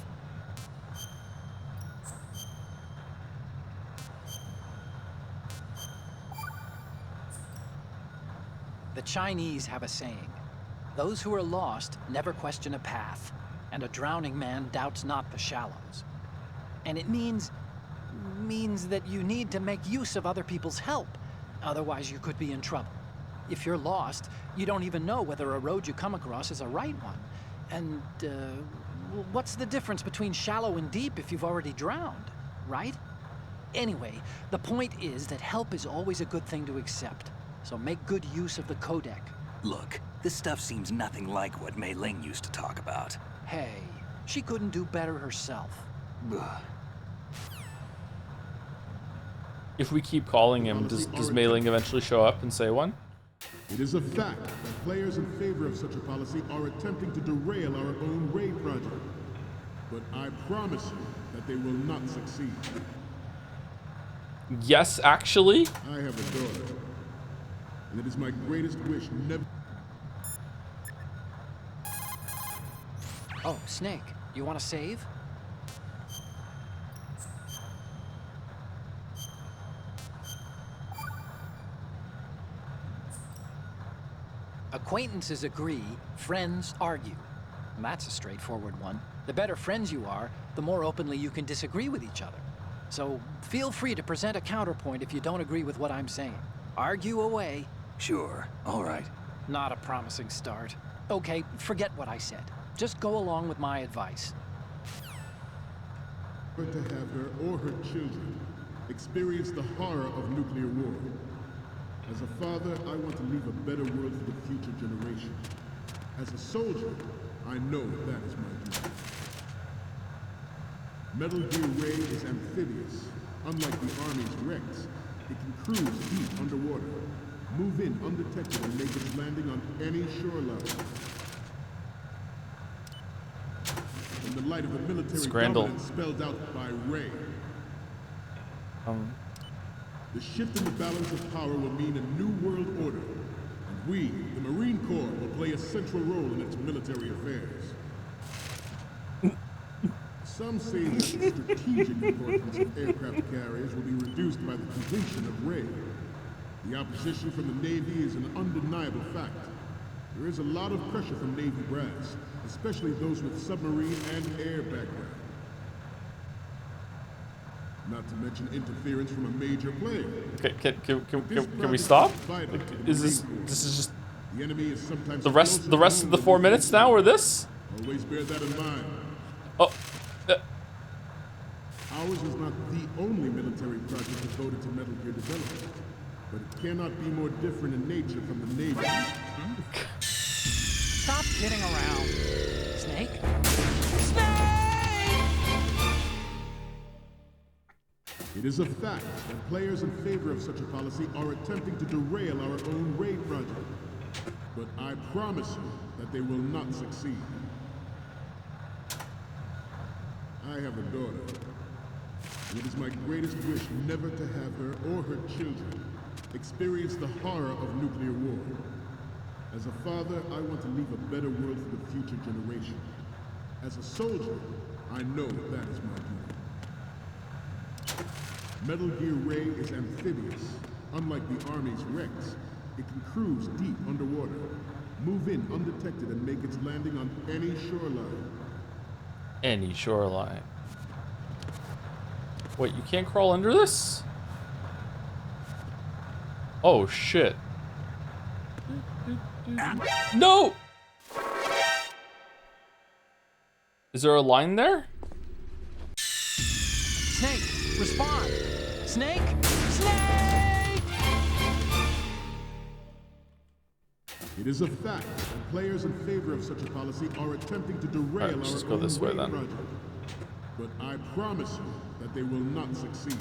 The Chinese have a saying, those who are lost never question a path, and a drowning man doubts not the shallows. And it means that you need to make use of other people's help, otherwise you could be in trouble. If you're lost, you don't even know whether a road you come across is a right one. And, what's the difference between shallow and deep if you've already drowned, right? Anyway, the point is that help is always a good thing to accept. So make good use of the codec. Look, this stuff seems nothing like what Mei Ling used to talk about. Hey, she couldn't do better herself. If we keep calling him, does Mei Ling eventually show up and say one? It is a fact that players in favor of such a policy are attempting to derail our own Ray project. But I promise you that they will not succeed. Yes, actually. I have a daughter. And it is my greatest wish never... Oh, Snake, you want to save? Acquaintances agree, friends argue. And that's a straightforward one. The better friends you are, the more openly you can disagree with each other. So feel free to present a counterpoint if you don't agree with what I'm saying. Argue away. Sure, all right. Not a promising start. Okay, forget what I said. Just go along with my advice. To have her or her children experience the horror of nuclear war. As a father, I want to leave a better world for the future generation. As a soldier, I know that is my duty. Metal Gear Ray is amphibious. Unlike the Army's Rex, it can cruise deep underwater, move in undetected and make its landing on any shore level. In the light of the military dominance spelled out by Ray. The shift in the balance of power will mean a new world order, and we, the Marine Corps, will play a central role in its military affairs. Some say that the strategic importance of aircraft carriers will be reduced by the completion of Ray. The opposition from the Navy is an undeniable fact. There is a lot of pressure from Navy brass, especially those with submarine and air background. Not to mention interference from a major player. Okay, can we stop? Like, is this is just the enemy is sometimes the rest of the 4 minutes now, or this? Always bear that in mind. Oh, Ours is not the only military project devoted to Metal Gear development, but it cannot be more different in nature from the Navy. Stop kidding around. Snake? It is a fact that players in favor of such a policy are attempting to derail our own raid project. But I promise you that they will not succeed. I have a daughter. And it is my greatest wish never to have her or her children experience the horror of nuclear war. As a father, I want to leave a better world for the future generation. As a soldier, I know that is my duty. Metal Gear Ray is amphibious. Unlike the Army's Rex, it can cruise deep underwater, move in undetected, and make its landing on any shoreline. Any shoreline. Wait, you can't crawl under this? Oh, shit. No! Is there a line there? Snake, respond! Snake! Snake! It is a fact that players in favor of such a policy are attempting to derail Alright, let's just our go own this way raid then. project. But I promise you that they will not succeed.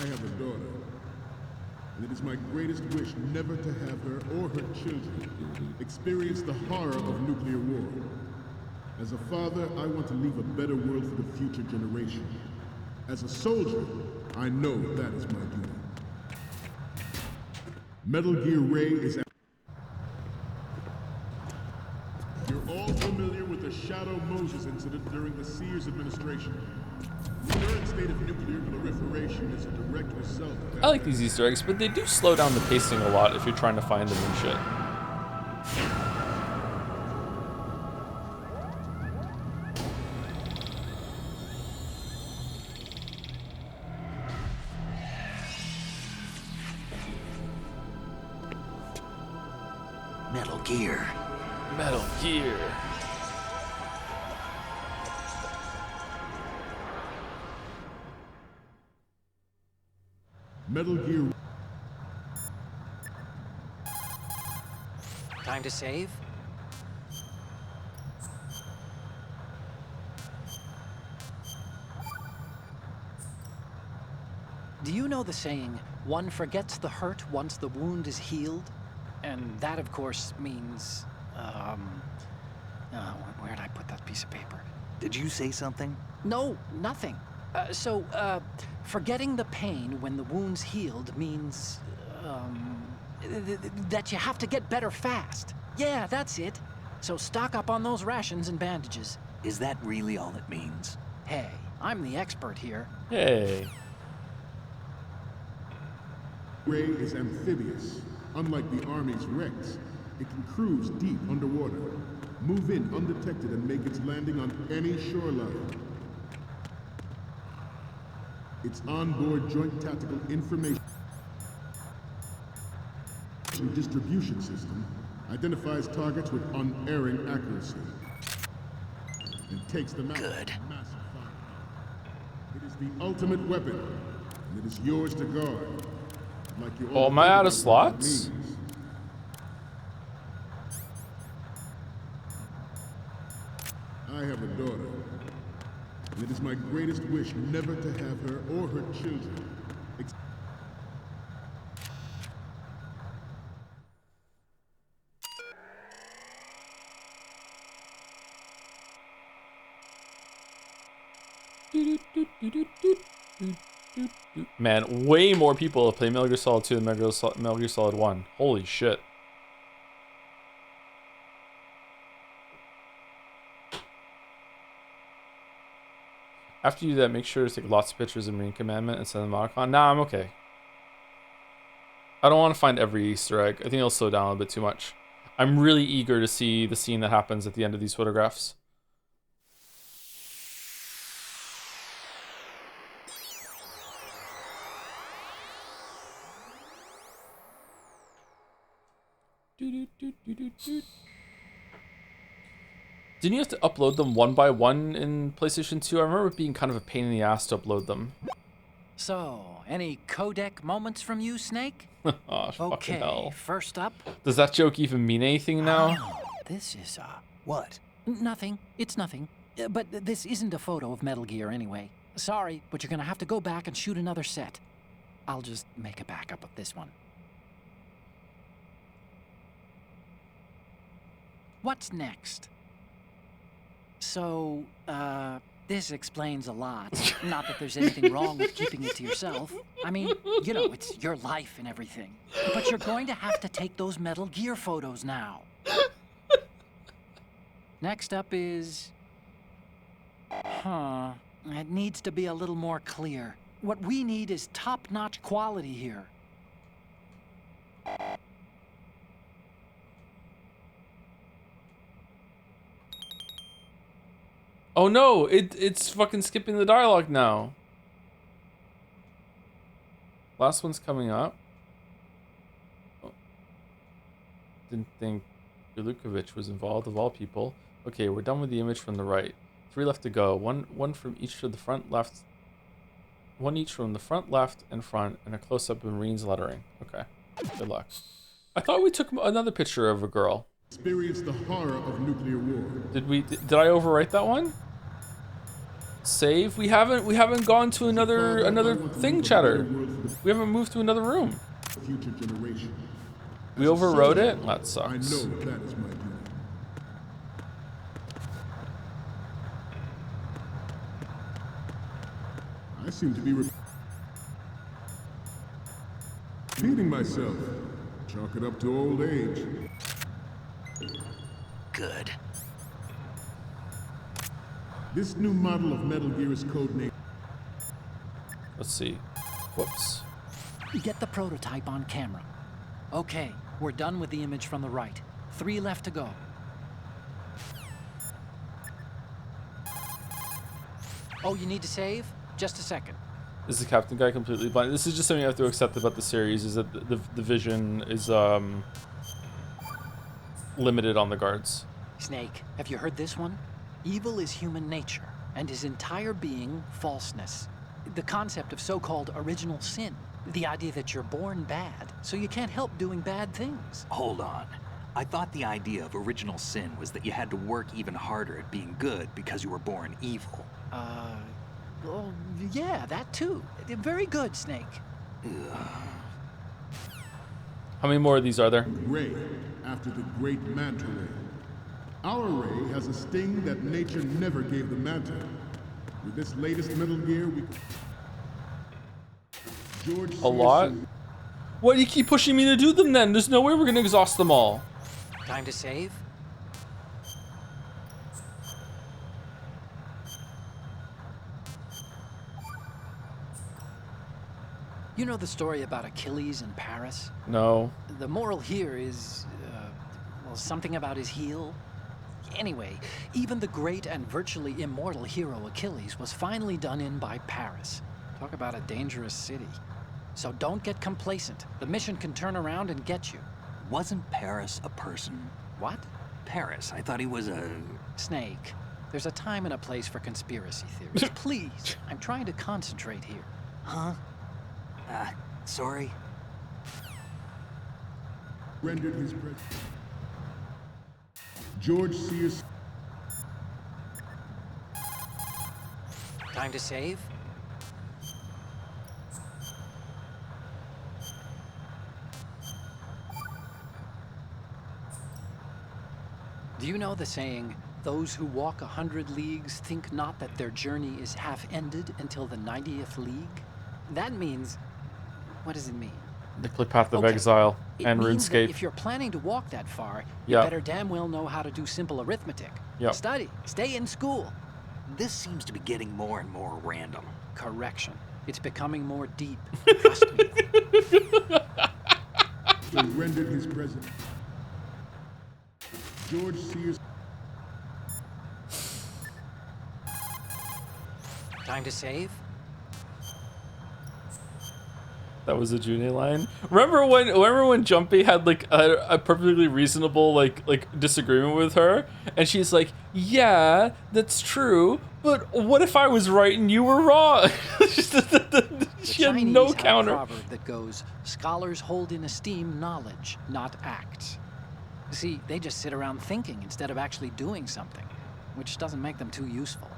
I have a daughter, and it is my greatest wish never to have her or her children experience the horror of nuclear war. As a father, I want to leave a better world for the future generation. As a soldier, I know that is my duty. Metal Gear Ray is... You're all familiar with the Shadow Moses incident during the Sears administration. The current state of nuclear proliferation is a direct result of... I like these Easter eggs, but they do slow down the pacing a lot if you're trying to find them and shit. Metal Gear. Metal Gear. Metal Gear... Time to save? Do you know the saying, one forgets the hurt once the wound is healed? And that, of course, means, where'd I put that piece of paper? Did you say something? No, nothing. Forgetting the pain when the wound's healed means, that you have to get better fast. Yeah, that's it. So stock up on those rations and bandages. Is that really all it means? Hey, I'm the expert here. Hey. Ray is amphibious. Unlike the Army's Rex, it can cruise deep underwater, move in undetected, and make its landing on any shoreline. Its onboard Joint Tactical Information Distribution System identifies targets with unerring accuracy and takes them out with massive fire. It is the ultimate weapon, and it is yours to guard. Like you Oh, am I out of slots? I have a daughter, and it is my greatest wish never to have her or her children Man, way more people have played Metal Gear Solid 2 than Metal Gear Solid 1. Holy shit. After you do that, make sure to take lots of pictures of Marine Commandment and send them to Monocon. Nah, I'm okay. I don't want to find every Easter egg. I think it'll slow down a bit too much. I'm really eager to see the scene that happens at the end of these photographs. Didn't you have to upload them one by one in PlayStation 2? I remember it being kind of a pain in the ass to upload them. So, any codec moments from you, Snake? Oh, fucking hell. First up. Does that joke even mean anything now? Oh, this is, What? Nothing. It's nothing. But this isn't a photo of Metal Gear anyway. Sorry, but you're gonna have to go back and shoot another set. I'll just make a backup of this one. What's next? So, this explains a lot. Not that there's anything wrong with keeping it to yourself. I mean, you know, it's your life and everything. But you're going to have to take those Metal Gear photos now. Next up is... It needs to be a little more clear. What we need is top-notch quality here. Oh no, it's fucking skipping the dialogue now. Last one's coming up. Oh. Didn't think Ilukovich was involved, of all people. Okay, we're done with the image from the right. 3 left to go. One from each of the front left. One each from the front, left, and front, and a close-up of Marine's lettering. Okay, good luck. I thought we took another picture of a girl. Experience the horror of nuclear war. Did I overwrite that one? Save? We haven't gone to another thing, chatter. We haven't moved to another room. Future generation. We overwrote it? That sucks. I know that is my duty. I seem to be repeating myself. Chalk it up to old age. Good. This new model of Metal Gear is codenamed... Let's see. Whoops. Get the prototype on camera. Okay, we're done with the image from the right. 3 left to go. Oh, you need to save? Just a second. Is the captain guy completely blind? This is just something you have to accept about the series, is that the vision is limited on the guards. Snake, have you heard this one? Evil is human nature, and his entire being falseness. The concept of so-called original sin. The idea that you're born bad, so you can't help doing bad things. Hold on. I thought the idea of original sin was that you had to work even harder at being good because you were born evil. Well, yeah, that too. Very good, Snake. How many more of these are there? Ray, after the great Manta Ray. Our Ray has a sting that nature never gave the Manta. With this latest Metal Gear, we... George A lot? Why do you keep pushing me to do them then? There's no way we're gonna exhaust them all. Time to save? You know the story about Achilles in Paris? No. The moral here is, well, something about his heel. Anyway, even the great and virtually immortal hero Achilles was finally done in by Paris. Talk about a dangerous city. So don't get complacent. The mission can turn around and get you. Wasn't Paris a person? What? Paris. I thought he was a... Snake. There's a time and a place for conspiracy theories. Please, I'm trying to concentrate here. Huh? Sorry. Rendered his presence. George Sears. Time to save? Do you know the saying, those who walk 100 leagues think not that their journey is half ended until the 90th league? That means, what does it mean? Nuclear Path of Exile and It means that RuneScape. if you're planning to walk that far, you Yeah. better damn well know how to do simple arithmetic. Yep. Study, stay in school. This seems to be getting more and more random. Correction. It's becoming more deep. Trust me. So rendered his presence. George Sears. Time to save? That was a June line. Remember when Jumpy had like a perfectly reasonable like disagreement with her, and she's like, "Yeah, that's true, but what if I was right and you were wrong?" She had no Chinese have counter. a proverb that goes, "Scholars hold in esteem knowledge, not acts." See, they just sit around thinking instead of actually doing something, which doesn't make them too useful.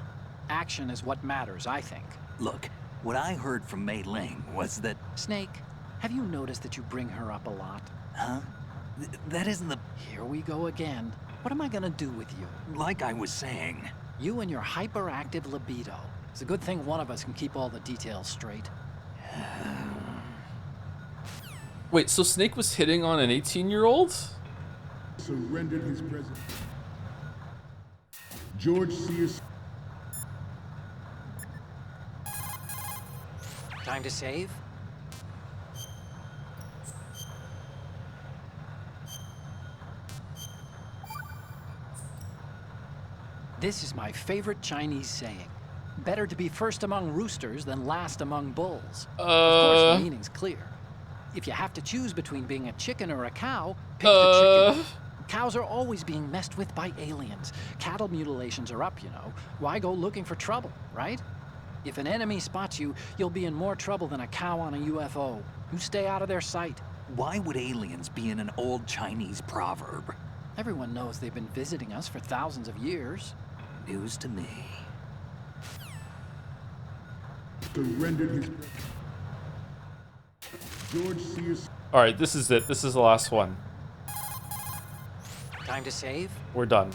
Action is what matters, I think. Look, what I heard from Mei Ling was that... Snake, have you noticed that you bring her up a lot? Huh? That isn't the... Here we go again. What am I gonna do with you? Like I was saying... You and your hyperactive libido. It's a good thing one of us can keep all the details straight. Wait, so Snake was hitting on an 18-year-old? Surrendered his presence. George Sears. Time to save? This is my favorite Chinese saying. Better to be first among roosters than last among bulls. Of course, the meaning's clear. If you have to choose between being a chicken or a cow, pick the chicken. Cows are always being messed with by aliens. Cattle mutilations are up, you know. Why go looking for trouble, right? If an enemy spots you, you'll be in more trouble than a cow on a UFO. You stay out of their sight. Why would aliens be in an old Chinese proverb? Everyone knows they've been visiting us for thousands of years. News to me. Surrendered his George Sears. All right, this is it. This is the last one. Time to save? We're done.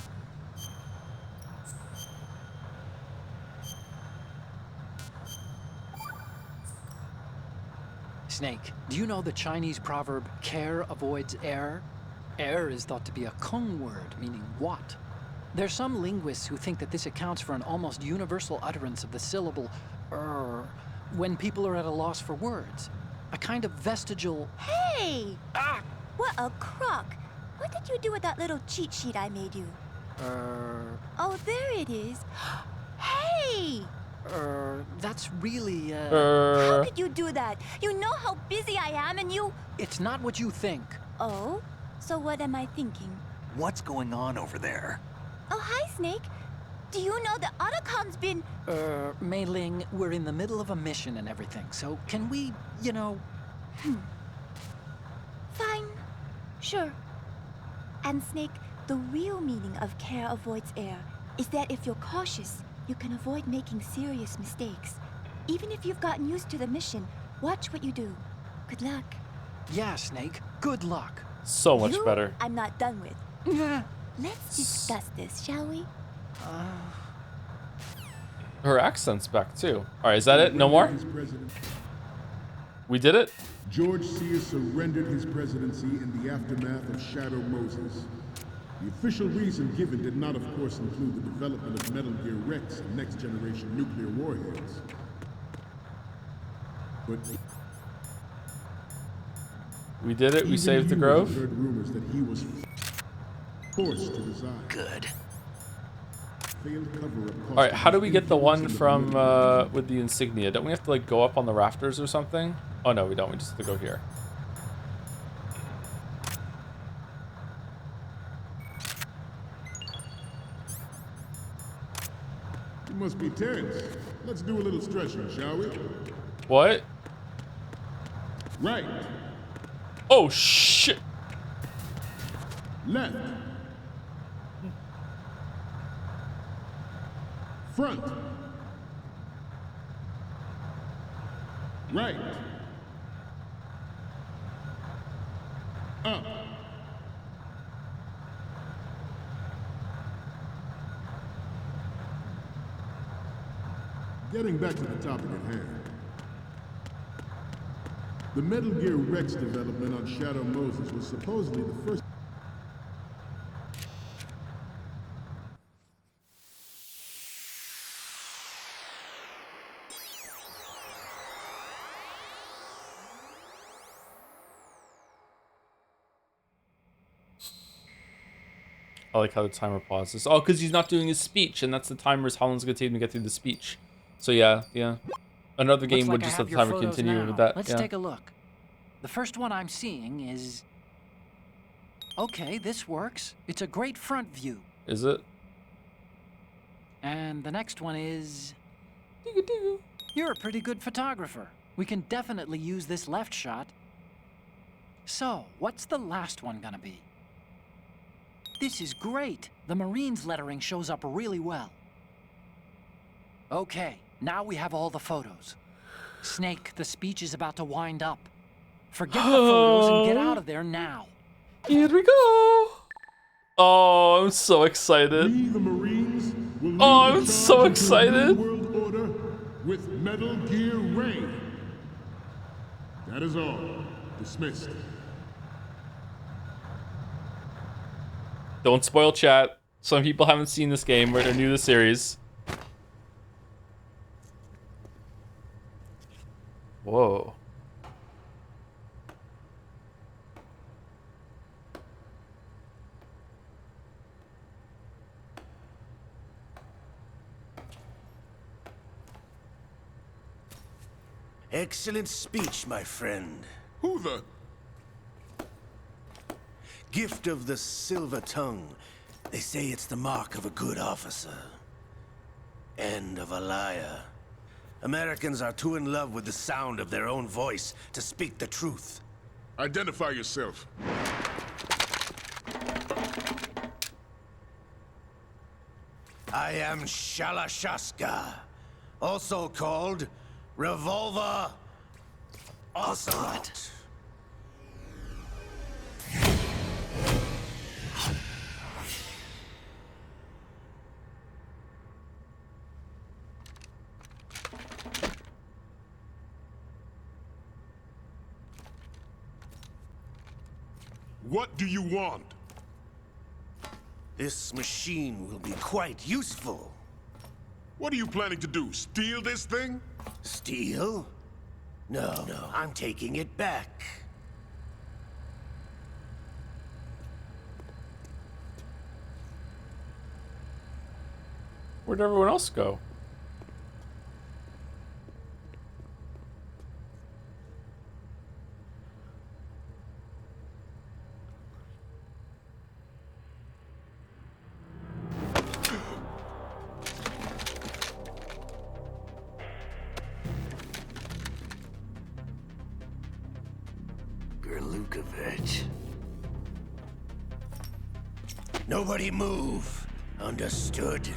Snake, do you know the Chinese proverb, care avoids error? Error is thought to be a Kung word, meaning what? There's some linguists who think that this accounts for an almost universal utterance of the syllable when people are at a loss for words. A kind of vestigial... Hey! Ah! What a crock! What did you do with that little cheat sheet I made you? Oh, there it is. Hey! That's really, How could you do that? You know how busy I am and you... It's not what you think. Oh? So what am I thinking? What's going on over there? Oh, hi, Snake. Do you know that Otacon's been... Mei Ling, we're in the middle of a mission and everything, so can we, you know... Fine. Sure. And Snake, the real meaning of care avoids error is that if you're cautious, you can avoid making serious mistakes. Even if you've gotten used to the mission, watch what you do. Good luck. Yeah, Snake. Good luck. So much You, better. I'm not done with. Let's discuss this, shall we? Her accent's back too. All right, is that it? No more? We did it? George Sears surrendered his presidency in the aftermath of Shadow Moses. The official reason given did not, of course, include the development of Metal Gear Rex and next-generation nuclear warheads. But We did it. We even saved the you Grove. have heard rumors that he was forced to resign. Good. Failed cover-up All right, cost how do him we get the one influence from on the with the insignia? Don't we have to like go up on the rafters or something? Oh no, we don't. We just have to go here. You must be tense. Let's do a little stretching, shall we? What? Right. Oh shit! Left. Front. Right. Up. Getting back to the topic at hand. The Metal Gear Rex development on Shadow Moses was supposedly the first... I like how the timer pauses. Oh, because he's not doing his speech, and that's the timers. How long's it gonna take him to get through the speech? So yeah. Another game Looks would like I just have let the your timer photos continue now. with that. Let's yeah. take a look. The first one I'm seeing is... Okay, this works. It's a great front view. Is it? And the next one is... You're a pretty good photographer. We can definitely use this left shot. So, what's the last one gonna be? This is great. The Marines lettering shows up really well. Okay, now we have all the photos. Snake, the speech is about to wind up. Forget the photos and get out of there now. Here we go. Oh, I'm so excited. We, the Marines, will lead Oh, the I'm so charge into a excited. new world order with Metal Gear Ray. That is all. Dismissed. Don't spoil chat. Some people haven't seen this game or they're new to the series. Whoa. Excellent speech, my friend. Who the? Gift of the silver tongue. They say it's the mark of a good officer. And of a liar. Americans are too in love with the sound of their own voice to speak the truth. Identify yourself. I am Shalashaska, also called Revolver Ocelot. What do you want? This machine will be quite useful. What are you planning to do? Steal this thing? Steal? No, I'm taking it back. Where'd everyone else go? Gerlukovich. Nobody move. Understood?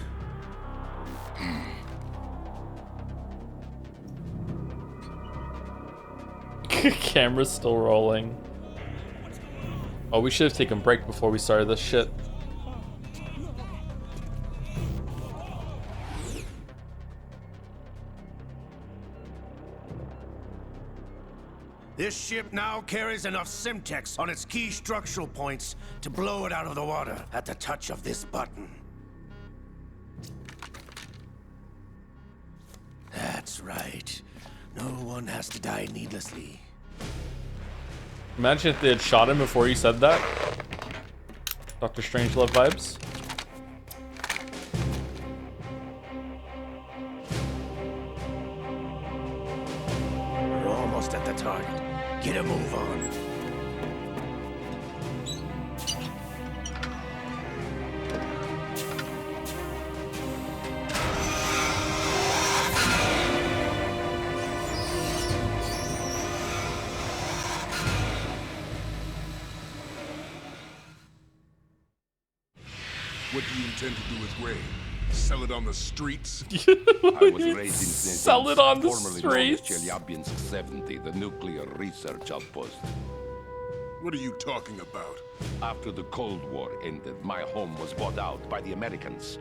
Camera's still rolling. Oh, we should have taken a break before we started this shit. This ship now carries enough Simtex on its key structural points to blow it out of the water at the touch of this button. That's right. No one has to die needlessly. Imagine if they had shot him before he said that. Dr. Strangelove vibes. We're almost at the target. Get a move on. What do you intend to do with Ray? Sell it on the streets? I was raised in St. Sell it on the formerly known as streets. Chelyabinsk 70, the nuclear research outpost. What are you talking about? After the Cold War ended, my home was bought out by the Americans.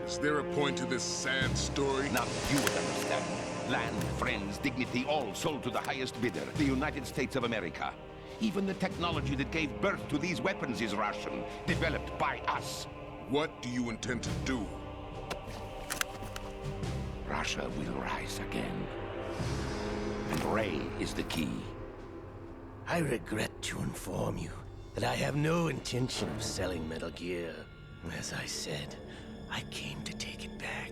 Is there a point to this sad story? Now you would understand. Land, friends, dignity, all sold to the highest bidder, the United States of America. Even the technology that gave birth to these weapons is Russian, developed by us. What do you intend to do? Russia will rise again. And Ray is the key. I regret to inform you that I have no intention of selling Metal Gear. As I said, I came to take it back.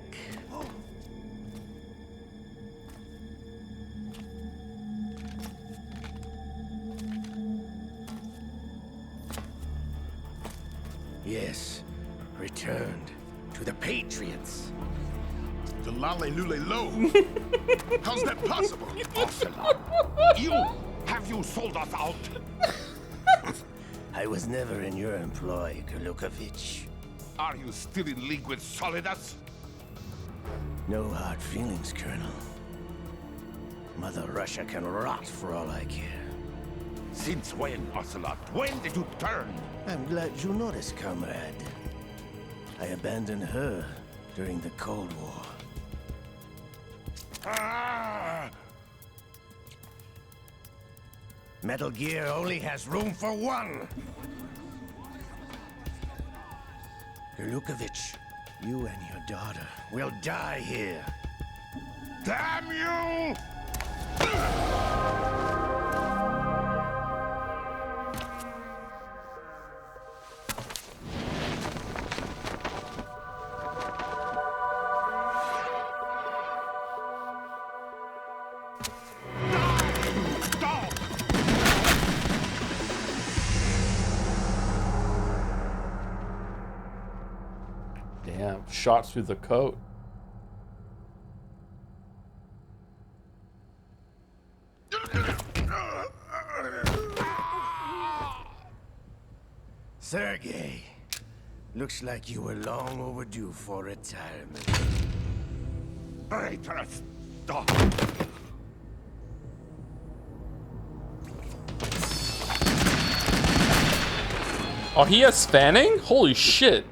Yes, returned to the Patriots. The Lale Lule Lo. How's that possible? Ocelot, have you sold us out? I was never in your employ, Gurlukovich. Are you still in league with Solidus? No hard feelings, Colonel. Mother Russia can rot for all I care. Since when, Ocelot? When did you turn? I'm glad you noticed, comrade. I abandoned her during the Cold War. Metal Gear only has room for one. Gurlukovich, you and your daughter will die here. Damn you! Damn, shot through the coat. Sergei, looks like you were long overdue for retirement. Traitorous dog! Oh, he has spanning? Holy shit.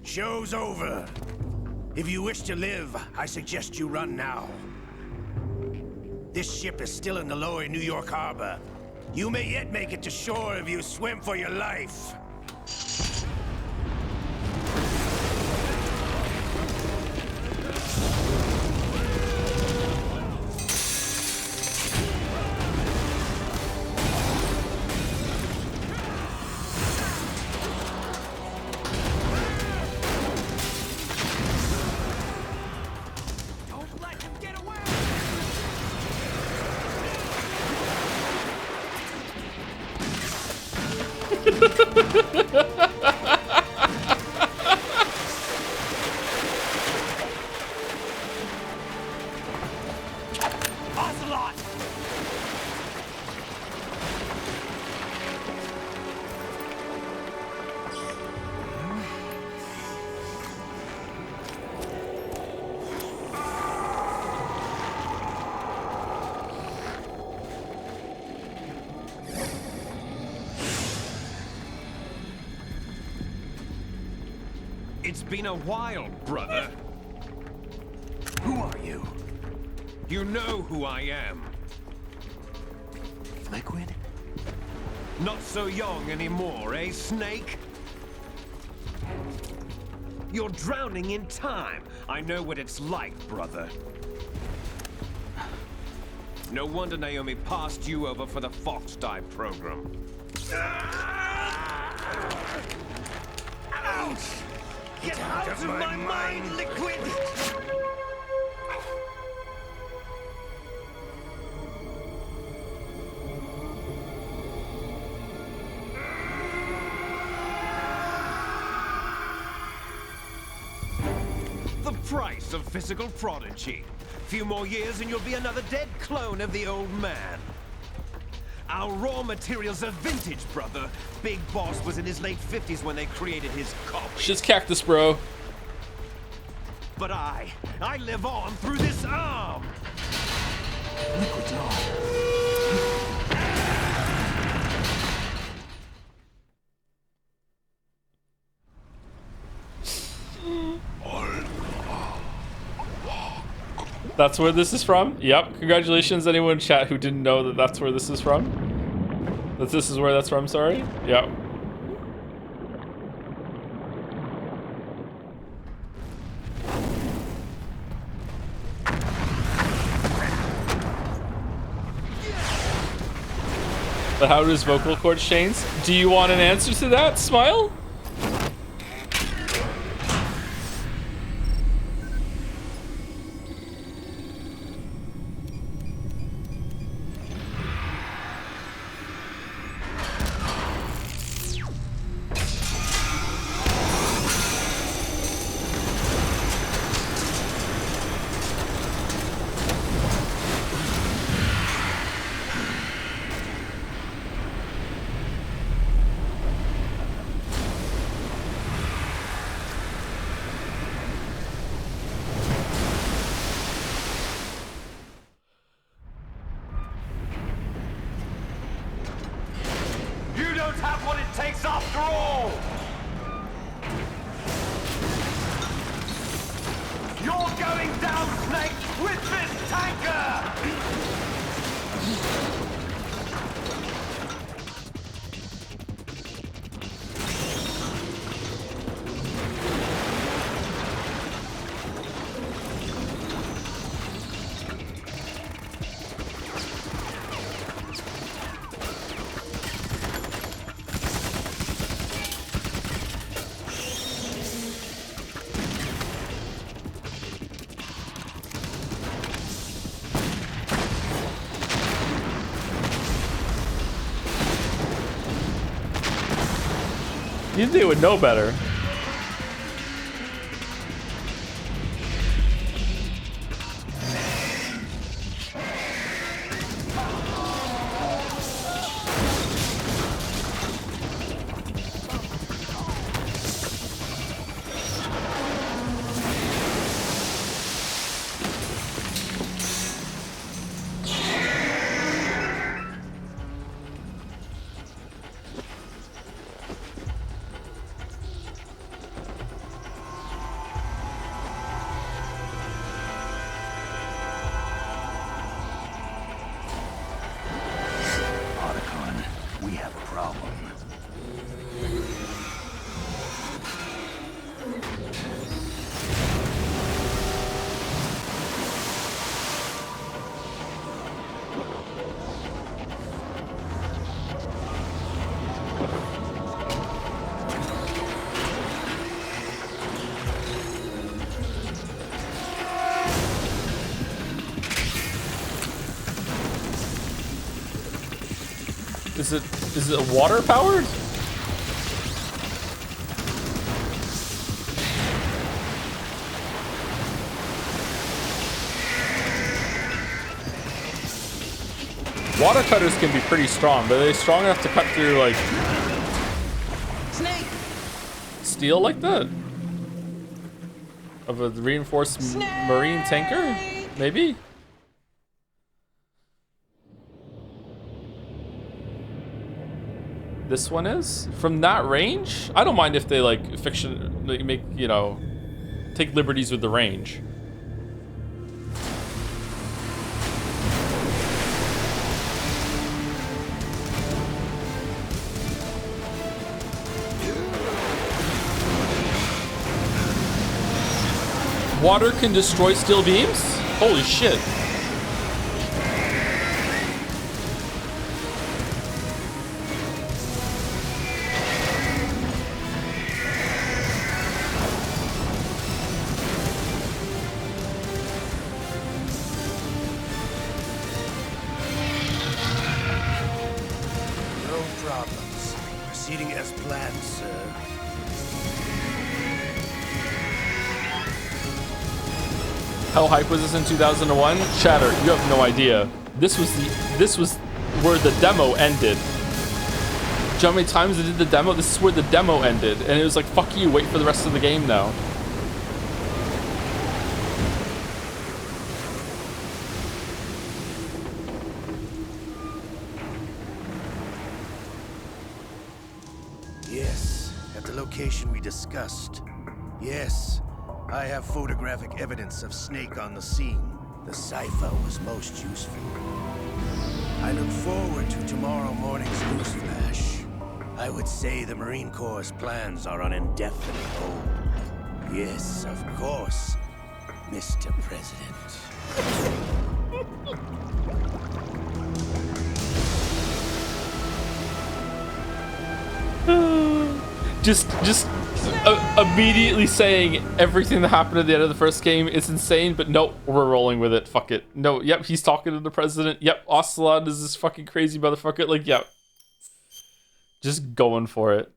Show's over. If you wish to live, I suggest you run now. This ship is still in the lower New York harbor. You may yet make it to shore if you swim for your life. It's been a while, brother. Who are you? You know who I am. Liquid? Not so young anymore, eh, Snake? You're drowning in time. I know what it's like, brother. No wonder Naomi passed you over for the Fox Dive program. Ouch! Get out of my mind, Liquid! The price of physical prodigy. Few more years and you'll be another dead clone of the old man. Our raw materials are vintage, brother. Big Boss was in his late 50s when they created his copy. Shit's cactus, bro. But I live on through this arm. Liquid's on. That's where this is from? Yep. Congratulations, anyone in chat who didn't know that that's where this is from. That this is where that's from, sorry. Yep. But how do his vocal cords change? Do you want an answer to that, Smile? You don't have what it takes after all! You're going down, Snake, with this tanker! You'd think it would know better. Is it water powered? Water cutters can be pretty strong, but are they strong enough to cut through like Snake. steel like that? Of a reinforced marine tanker? Maybe? This one is? From that range? I don't mind if they like make, you know, take liberties with the range. Water can destroy steel beams? Holy shit. How hype was this in 2001? Shatter, you have no idea. This was where the demo ended. Do you know how many times I did the demo? This is where the demo ended. And it was like, fuck you, wait for the rest of the game now. Yes, at the location we discussed. Yes, I have photographic evidence of Snake on the scene. The cipher was most useful. I look forward to tomorrow morning's newsflash. I would say the Marine Corps' plans are on indefinite hold. Yes, of course, Mr. President. just immediately saying everything that happened at the end of the first game is insane, but no, we're rolling with it. Fuck it. No, yep, he's talking to the president. Yep, Ocelot is this fucking crazy motherfucker. Like, yep. Just going for it.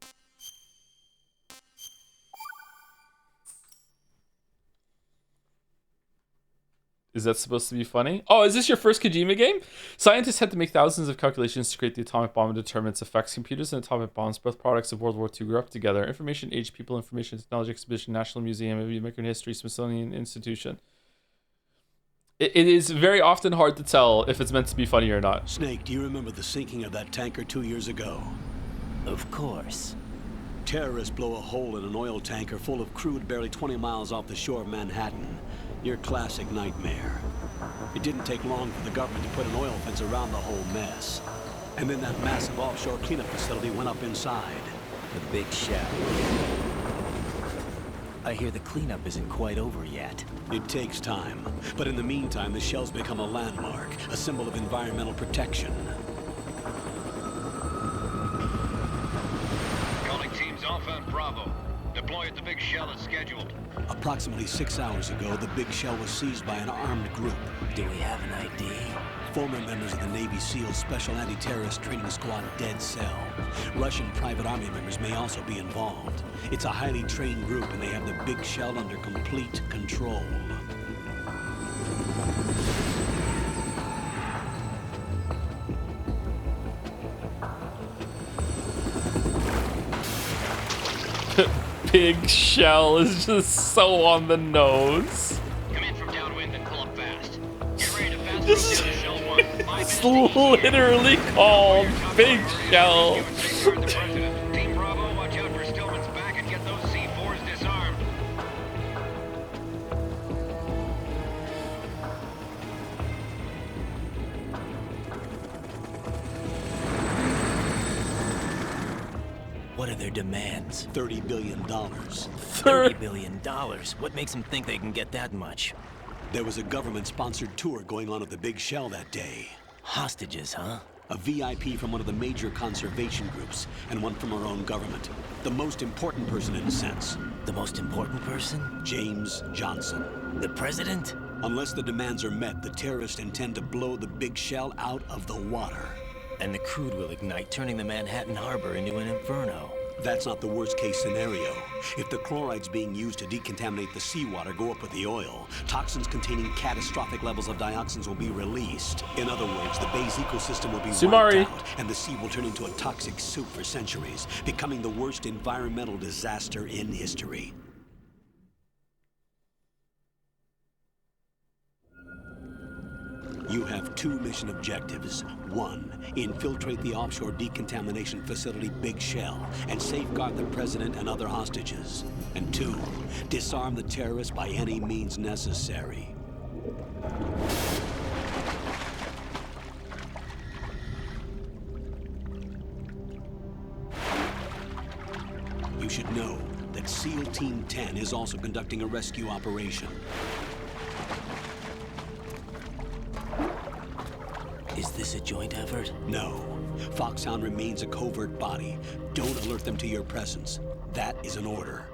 Is that supposed to be funny? Oh, is this your first Kojima game? Scientists had to make thousands of calculations to create the atomic bomb and determine its effects. Computers and atomic bombs, both products of World War II, grew up together. Information Age People Information Technology Exhibition, National Museum of American History, Smithsonian Institution. It is very often hard to tell if it's meant to be funny or not. Snake, do you remember the sinking of that tanker 2 years ago? Of course. Terrorists blow a hole in an oil tanker full of crude barely 20 miles off the shore of Manhattan. Your classic nightmare. It didn't take long for the government to put an oil fence around the whole mess. And then that massive offshore cleanup facility went up inside. The big shell. I hear the cleanup isn't quite over yet. It takes time. But in the meantime, the shell's become a landmark, a symbol of environmental protection. Calling teams Alpha and Bravo. Deploy at the big shell as scheduled. Approximately 6 hours ago, the big shell was seized by an armed group. Do we have an ID? Former members of the Navy SEAL Special Anti-Terrorist Training Squad Dead Cell. Russian private army members may also be involved. It's a highly trained group and they have the big shell under complete control. Big shell is just so on the nose. Come in from downwind and pull up fast. Get ready to fast rotate to shell 1. It's literally called Big Shell. Team Bravo, watch out for Stillman's back and get those C4s disarmed. What are their demands? $30 billion. $30 billion? What makes them think they can get that much? There was a government-sponsored tour going on at the Big Shell that day. Hostages, huh? A VIP from one of the major conservation groups, and one from our own government. The most important person in a sense. The most important person? James Johnson. The president? Unless the demands are met, the terrorists intend to blow the Big Shell out of the water. And the crude will ignite, turning the Manhattan Harbor into an inferno. That's not the worst-case scenario. If the chlorides being used to decontaminate the seawater go up with the oil, toxins containing catastrophic levels of dioxins will be released. In other words, the bay's ecosystem will be wiped out, and the sea will turn into a toxic soup for centuries, becoming the worst environmental disaster in history. You have 2 mission objectives. 1, infiltrate the offshore decontamination facility Big Shell and safeguard the president and other hostages. And 2, disarm the terrorists by any means necessary. You should know that SEAL Team 10 is also conducting a rescue operation. Is this a joint effort? No. Foxhound remains a covert body. Don't alert them to your presence. That is an order.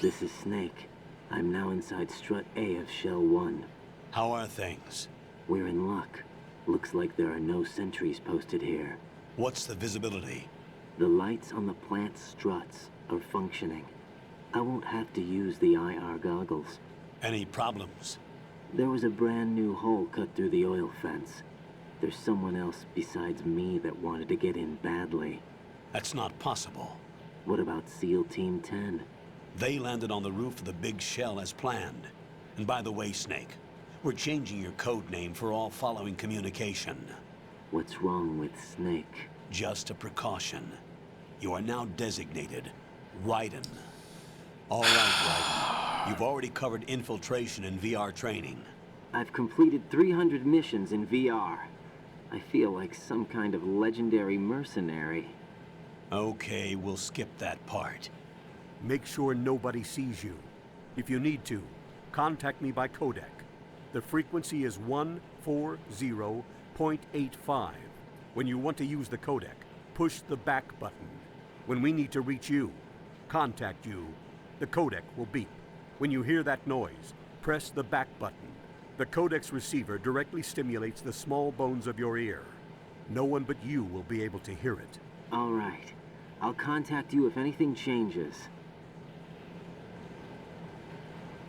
This is Snake. I'm now inside Strut A of Shell 1. How are things? We're in luck. Looks like there are no sentries posted here. What's the visibility? The lights on the plant's struts are functioning. I won't have to use the IR goggles. Any problems? There was a brand new hole cut through the oil fence. There's someone else besides me that wanted to get in badly. That's not possible. What about SEAL Team 10? They landed on the roof of the Big Shell as planned. And by the way, Snake, we're changing your code name for all following communication. What's wrong with Snake? Just a precaution. You are now designated Raiden. All right, Raiden. You've already covered infiltration and VR training. I've completed 300 missions in VR. I feel like some kind of legendary mercenary. Okay, we'll skip that part. Make sure nobody sees you. If you need to, contact me by codec. The frequency is 140.85. When you want to use the codec, push the back button. When we need to reach you, contact you, the codec will beep. When you hear that noise, press the back button. The codec's receiver directly stimulates the small bones of your ear. No one but you will be able to hear it. All right. I'll contact you if anything changes.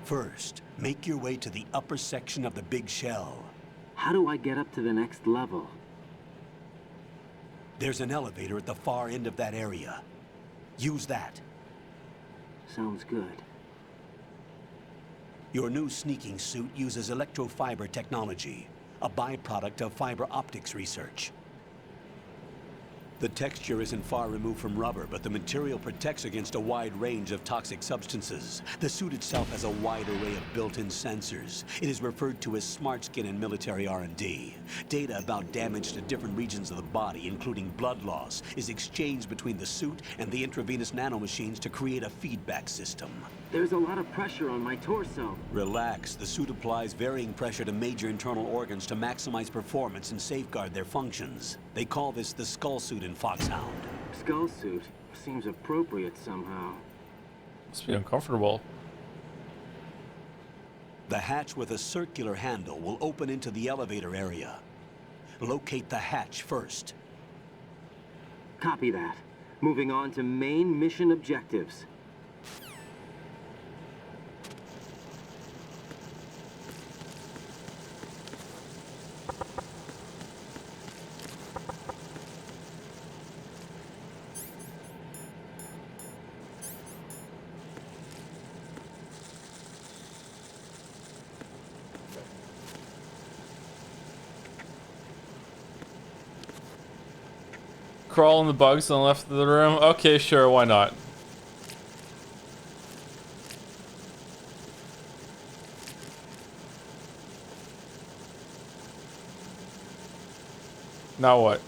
First, make your way to the upper section of the big shell. How do I get up to the next level? There's an elevator at the far end of that area. Use that. Sounds good. Your new sneaking suit uses electrofiber technology, a byproduct of fiber optics research. The texture isn't far removed from rubber, but the material protects against a wide range of toxic substances. The suit itself has a wide array of built-in sensors. It is referred to as smart skin in military R&D. Data about damage to different regions of the body, including blood loss, is exchanged between the suit and the intravenous nanomachines to create a feedback system. There's a lot of pressure on my torso. Relax. The suit applies varying pressure to major internal organs to maximize performance and safeguard their functions. They call this the skull suit in Foxhound. Skull suit seems appropriate somehow. Must be uncomfortable. The hatch with a circular handle will open into the elevator area. Locate the hatch first. Copy that. Moving on to main mission objectives. Crawl in the bugs on the left of the room. Okay, sure, why not? Now what?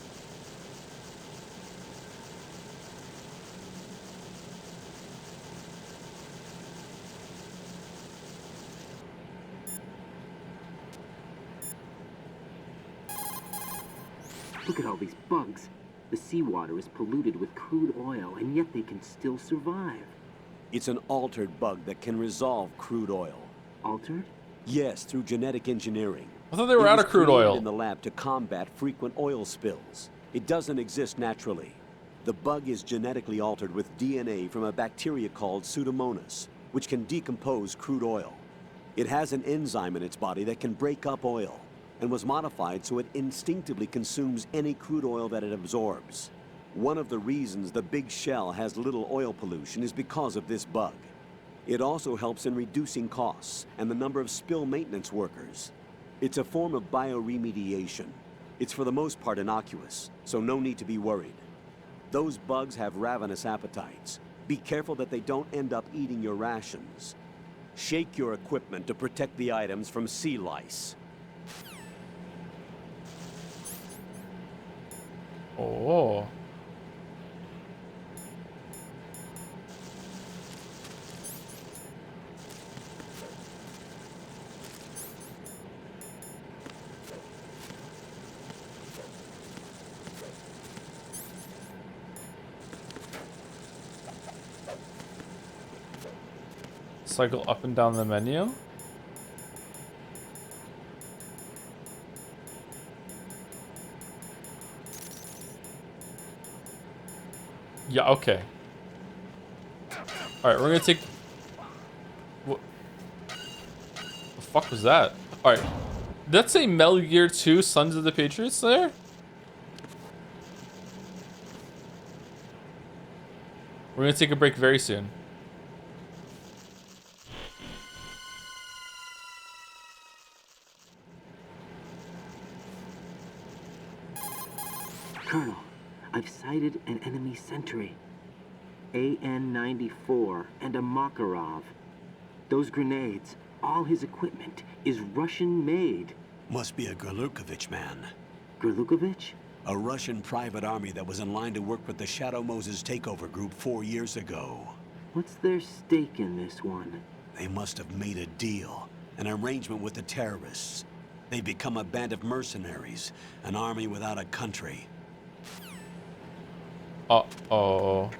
Look at all these bugs. The seawater is polluted with crude oil, and yet they can still survive. It's an altered bug that can resolve crude oil. Altered? Yes, through genetic engineering. I thought they were out of crude oil. In the lab to combat frequent oil spills. It doesn't exist naturally. The bug is genetically altered with DNA from a bacteria called Pseudomonas, which can decompose crude oil. It has an enzyme in its body that can break up oil, and was modified so it instinctively consumes any crude oil that it absorbs. One of the reasons the Big Shell has little oil pollution is because of this bug. It also helps in reducing costs and the number of spill maintenance workers. It's a form of bioremediation. It's for the most part innocuous, so no need to be worried. Those bugs have ravenous appetites. Be careful that they don't end up eating your rations. Shake your equipment to protect the items from sea lice. Oh. Cycle up and down the menu. Yeah, okay. Alright, we're gonna take... What the fuck was that? Alright. Did that say Metal Gear 2 Sons of the Patriots there? We're gonna take a break very soon. Colonel, I've sighted an enemy sentry. AN-94 and a Makarov. Those grenades, all his equipment, is Russian-made. Must be a Gerlukovich man. Gerlukovich? A Russian private army that was in line to work with the Shadow Moses takeover group 4 years ago. What's their stake in this one? They must have made a deal, an arrangement with the terrorists. They've become a band of mercenaries, an army without a country. Uh-oh.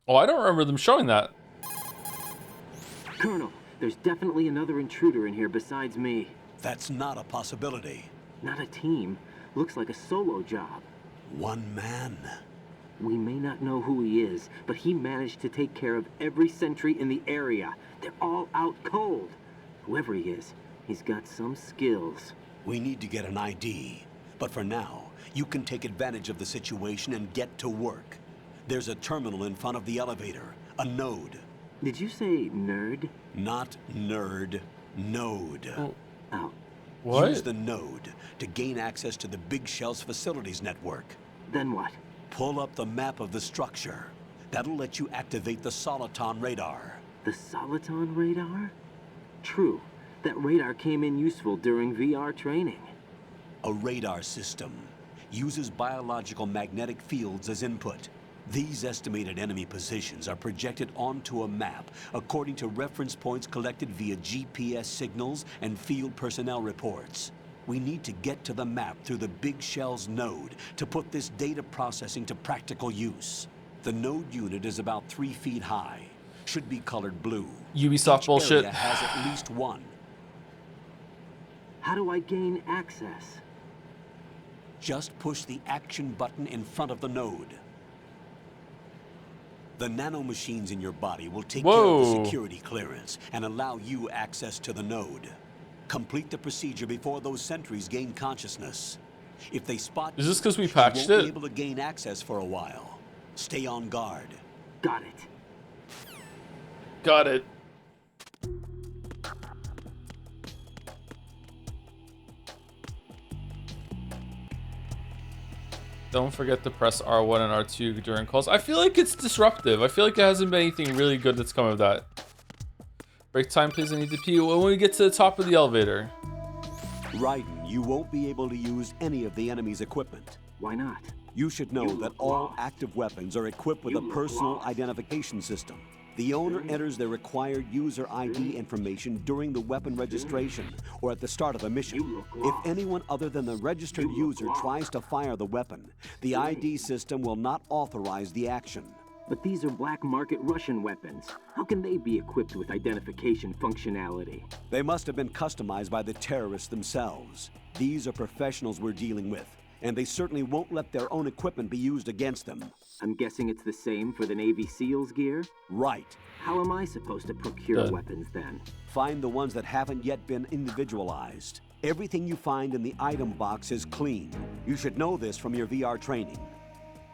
Oh, I don't remember them showing that. Colonel, there's definitely another intruder in here besides me. That's not a possibility. Not a team. Looks like a solo job. One man. We may not know who he is, but he managed to take care of every sentry in the area. They're all out cold. Whoever he is, he's got some skills. We need to get an ID. But for now, you can take advantage of the situation and get to work. There's a terminal in front of the elevator. A node. Did you say nerd? Not nerd. Node. Oh. What? Use the node to gain access to the Big Shell's facilities network. Then what? Pull up the map of the structure. That'll let you activate the Soliton radar. The Soliton radar? True. That radar came in useful during VR training. A radar system uses biological magnetic fields as input. These estimated enemy positions are projected onto a map according to reference points collected via GPS signals and field personnel reports. We need to get to the map through the Big Shell's node to put this data processing to practical use. The node unit is about 3 feet high. Should be colored blue. Ubisoft Each bullshit. area has at least one. How do I gain access? Just push the action button in front of the node. The nanomachines in your body will take care of the security clearance and allow you access to the node. Complete the procedure before those sentries gain consciousness. If they spot Is this because we you, patched you won't it? be able to gain access for a while. Stay on guard. Got it. Got it. Don't forget to press R1 and R2 during calls. I feel like it's disruptive. I feel like there hasn't been anything really good that's come of that. Break time, please. I need to pee. When we get to the top of the elevator. Raiden, you won't be able to use any of the enemy's equipment. Why not? You should know that all active weapons are equipped with a personal identification system. The owner enters their required user ID information during the weapon registration or at the start of a mission. If anyone other than the registered user tries to fire the weapon, the ID system will not authorize the action. But these are black market Russian weapons. How can they be equipped with identification functionality? They must have been customized by the terrorists themselves. These are professionals we're dealing with, and they certainly won't let their own equipment be used against them. I'm guessing it's the same for the Navy SEALs gear? Right. How am I supposed to procure weapons then? Find the ones that haven't yet been individualized. Everything you find in the item box is clean. You should know this from your VR training.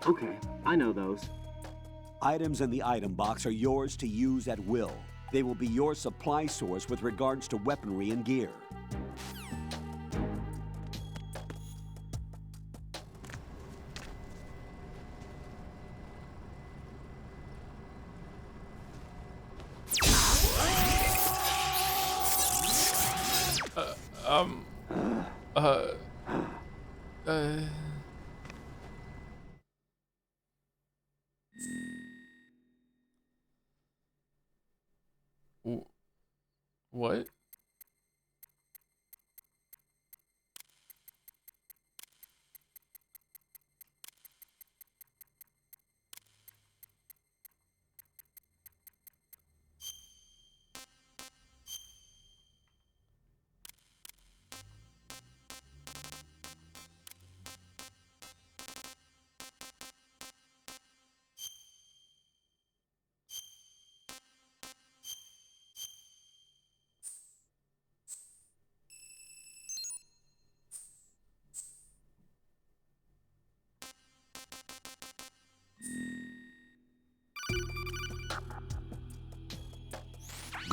Okay, I know those. Items in the item box are yours to use at will. They will be your supply source with regards to weaponry and gear. What?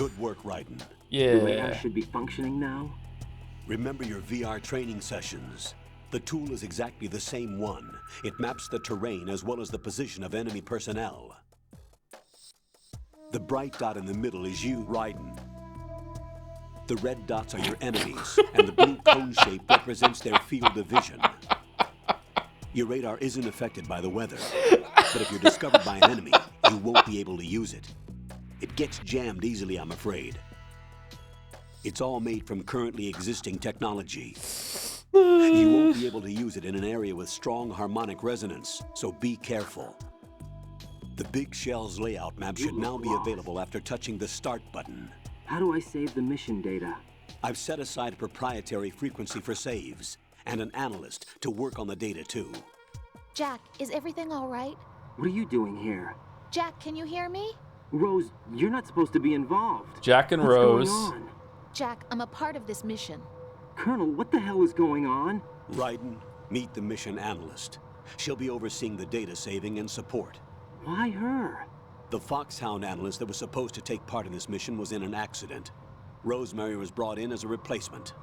Good work, Raiden. The radar should be functioning now. Remember your VR training sessions. The tool is exactly the same one. It maps the terrain as well as the position of enemy personnel. The bright dot in the middle is you, Raiden. The red dots are your enemies, and the blue cone shape represents their field of vision. Your radar isn't affected by the weather, but if you're discovered by an enemy, you won't be able to use it. It gets jammed easily, I'm afraid. It's all made from currently existing technology. You won't be able to use it in an area with strong harmonic resonance, so be careful. The Big Shell's layout map should now be available after touching the Start button. How do I save the mission data? I've set aside a proprietary frequency for saves, and an analyst to work on the data too. Jack, is everything all right? What are you doing here? Jack, can you hear me? Rose, you're not supposed to be involved. Jack and What's Rose. going on? Jack, I'm a part of this mission. Colonel, what the hell is going on? Raiden, meet the mission analyst. She'll be overseeing the data saving and support. Why her? The Foxhound analyst that was supposed to take part in this mission was in an accident. Rosemary was brought in as a replacement.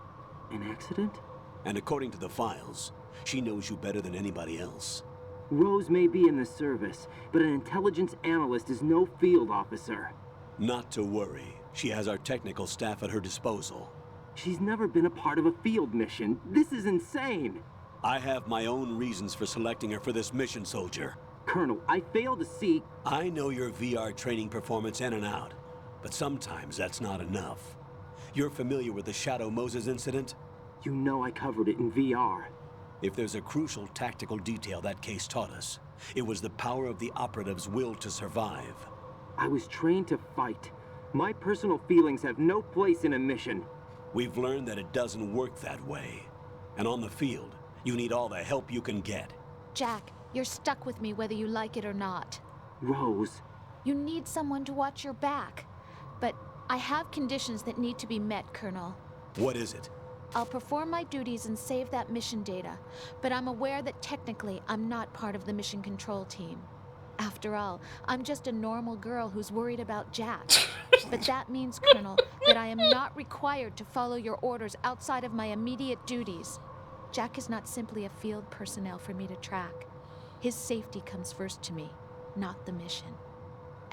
An accident? And according to the files, she knows you better than anybody else. Rose may be in the service, but an intelligence analyst is no field officer. Not to worry. She has our technical staff at her disposal. She's never been a part of a field mission. This is insane. I have my own reasons for selecting her for this mission, soldier. Colonel, I fail to see... I know your VR training performance in and out, but sometimes that's not enough. You're familiar with the Shadow Moses incident? You know I covered it in VR. If there's a crucial tactical detail that case taught us, it was the power of the operative's will to survive. I was trained to fight. My personal feelings have no place in a mission. We've learned that it doesn't work that way. And on the field, you need all the help you can get. Jack, you're stuck with me whether you like it or not. Rose. You need someone to watch your back. But I have conditions that need to be met, Colonel. What is it? I'll perform my duties and save that mission data, but I'm aware that technically I'm not part of the mission control team. After all, I'm just a normal girl who's worried about Jack. But that means, Colonel, that I am not required to follow your orders outside of my immediate duties. Jack is not simply a field personnel for me to track. His safety comes first to me, not the mission.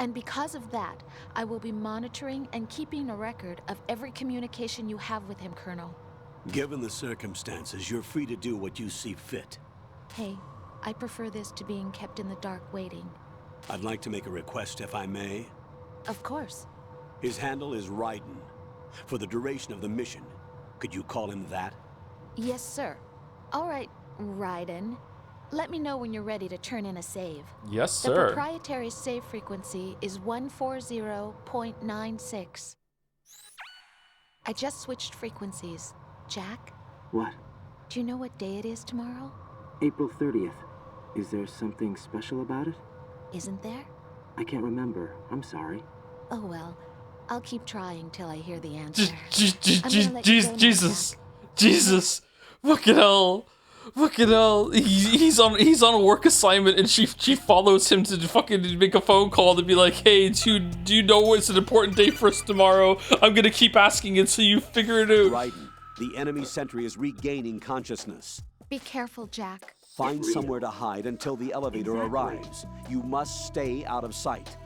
And because of that, I will be monitoring and keeping a record of every communication you have with him, Colonel. Given the circumstances, you're free to do what you see fit. Hey, I prefer this to being kept in the dark waiting. I'd like to make a request, if I may. Of course. His handle is Raiden. For the duration of the mission, could you call him that? Yes, sir. All right, Raiden. Let me know when you're ready to turn in a save. Yes, sir. The proprietary save frequency is 140.96. I just switched frequencies. Jack? What? Do you know what day it is tomorrow? April 30th. Is there something special about it? Isn't there? I can't remember. I'm sorry. Oh well. I'll keep trying till I hear the answer. Jesus. Jesus. Fucking hell. Fucking hell. He's on a work assignment and she follows him to fucking make a phone call to be like, hey, do you know it's an important day for us tomorrow? I'm gonna keep asking until you figure it out. Raiden, the enemy sentry is regaining consciousness. Be careful, Jack. Find somewhere to hide until the elevator arrives. You must stay out of sight.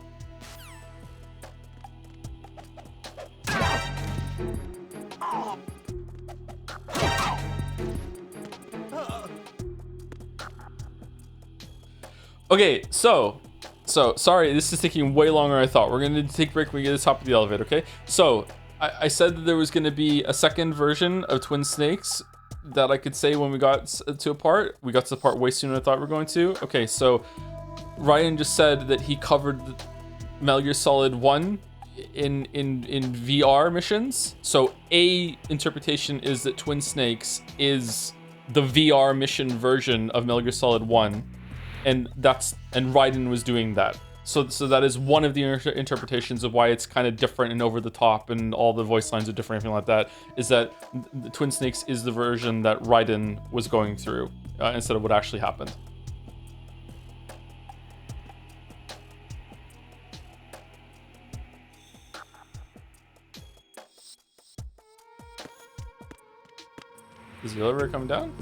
Okay, so sorry, this is taking way longer than I thought. We're gonna take a break when we get to the top of the elevator, okay? So I said that there was gonna be a second version of Twin Snakes that I could say when we got to a part. We got to the part way sooner than I thought we were going to. Okay, so Ryan just said that he covered Metal Gear Solid 1 in VR missions. So a interpretation is that Twin Snakes is the VR mission version of Metal Gear Solid 1. And Raiden was doing that. So that is one of the interpretations of why it's kind of different and over the top and all the voice lines are different, everything like that, is that the Twin Snakes is the version that Raiden was going through instead of what actually happened. Is the elevator coming down?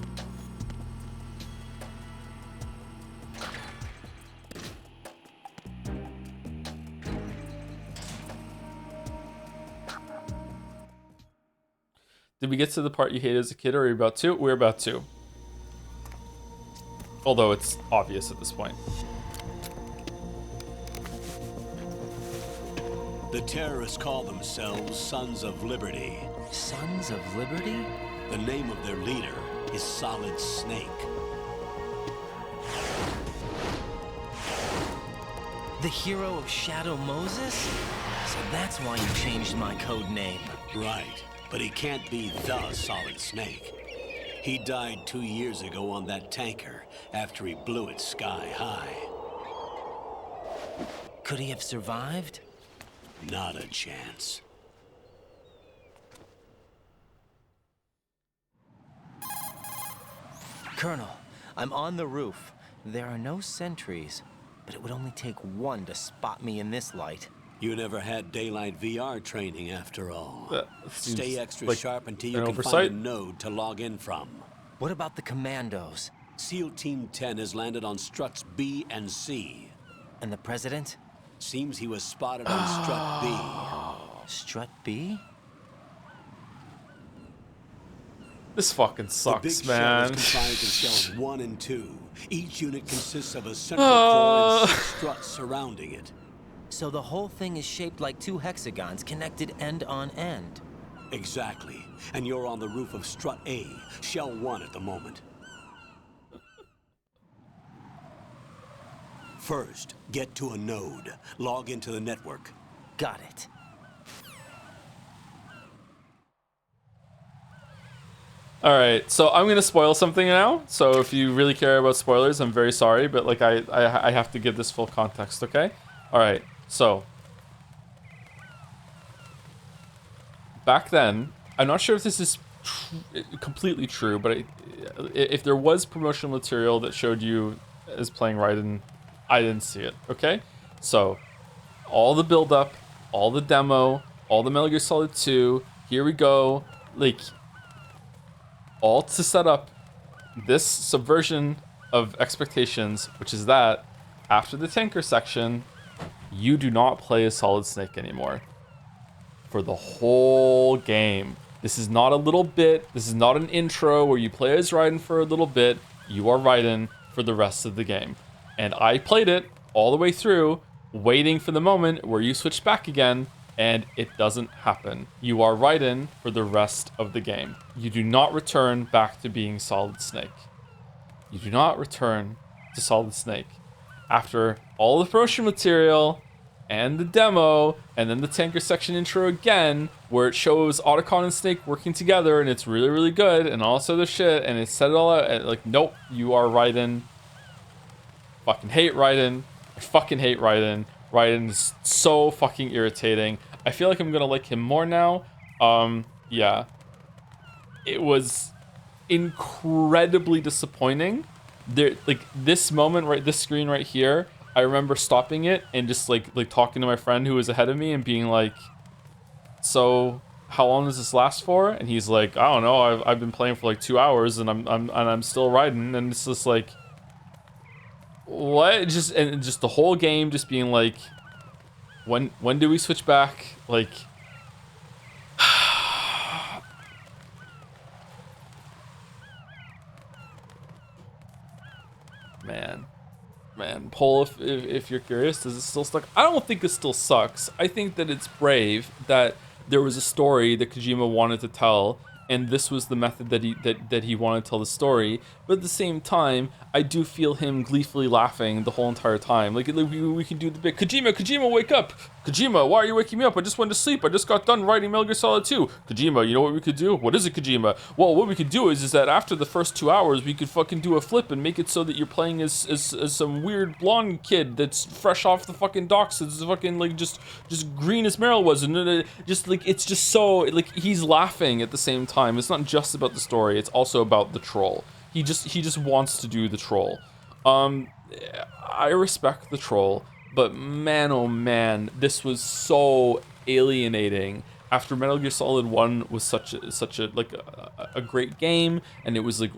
Did we get to the part you hated as a kid, or are we about to? We're about to. Although it's obvious at this point. The terrorists call themselves Sons of Liberty. Sons of Liberty? The name of their leader is Solid Snake. The hero of Shadow Moses? So that's why you changed my code name. Right, but he can't be the Solid Snake. He died 2 years ago on that tanker after he blew it sky high. Could he have survived? Not a chance. Colonel, I'm on the roof. There are no sentries, but it would only take one to spot me in this light. You never had daylight VR training after all. Stay extra like sharp until you an can oversight. find a node to log in from. What about the commandos? SEAL Team 10 has landed on struts B and C. And the president? Seems he was spotted on strut B. Strut B? This fucking The sucks, big shell man. is comprised of shells 1 and 2. Each unit consists of a central core and 6 struts surrounding it. So the whole thing is shaped like 2 hexagons connected end on end. Exactly. And you're on the roof of strut A, shell 1 at the moment. First, get to a node. Log into the network. Got it. All right, so I'm gonna spoil something now. So if you really care about spoilers, I'm very sorry, but like I have to give this full context, okay? All right, so back then, I'm not sure if this is completely true, but if there was promotional material that showed you as playing Raiden, I didn't see it. Okay, so all the build up, all the demo, all the Metal Gear Solid 2. Here we go, like. All to set up this subversion of expectations, which is that after the tanker section, you do not play as Solid Snake anymore. For the whole game. This is not a little bit, this is not an intro where you play as Raiden for a little bit, you are Raiden for the rest of the game. And I played it all the way through, waiting for the moment where you switch back again, and it doesn't happen. You are Raiden for the rest of the game. You do not return back to being Solid Snake. You do not return to Solid Snake. After all the promotion material and the demo, and then the tanker section intro again, where it shows Otacon and Snake working together, and it's really, really good, and all this other shit, and it said it all out, and like, nope, you are Raiden. Fucking hate Raiden. I fucking hate Raiden. Raiden is so fucking irritating. I feel like I'm gonna like him more now. Yeah. It was incredibly disappointing. There, like this moment, right, this screen right here, I remember stopping it and just like talking to my friend who was ahead of me and being like, "So, how long does this last for?" And he's like, "I don't know. I've been playing for like 2 hours and I'm still riding." And it's just like, what? Just the whole game just being like, when do we switch back? Like, man, Paul, if you're curious, does it still suck? I don't think it still sucks. I think that it's brave that there was a story that Kojima wanted to tell, and this was the method that he wanted to tell the story. But at the same time, I do feel him gleefully laughing the whole entire time. Like we can do the bit, Kojima, wake up! Kojima, why are you waking me up? I just went to sleep. I just got done writing Metal Gear Solid 2. Kojima, you know what we could do? What is it, Kojima? Well, what we could do is that after the first 2 hours, we could fucking do a flip and make it so that you're playing as some weird blonde kid that's fresh off the fucking docks. It's fucking like just green as Meryl was, and just like it's just so like he's laughing at the same time. It's not just about the story; it's also about the troll. He just wants to do the troll. I respect the troll, but man, oh man, this was so alienating after Metal Gear Solid 1 was such a like a great game, and it was like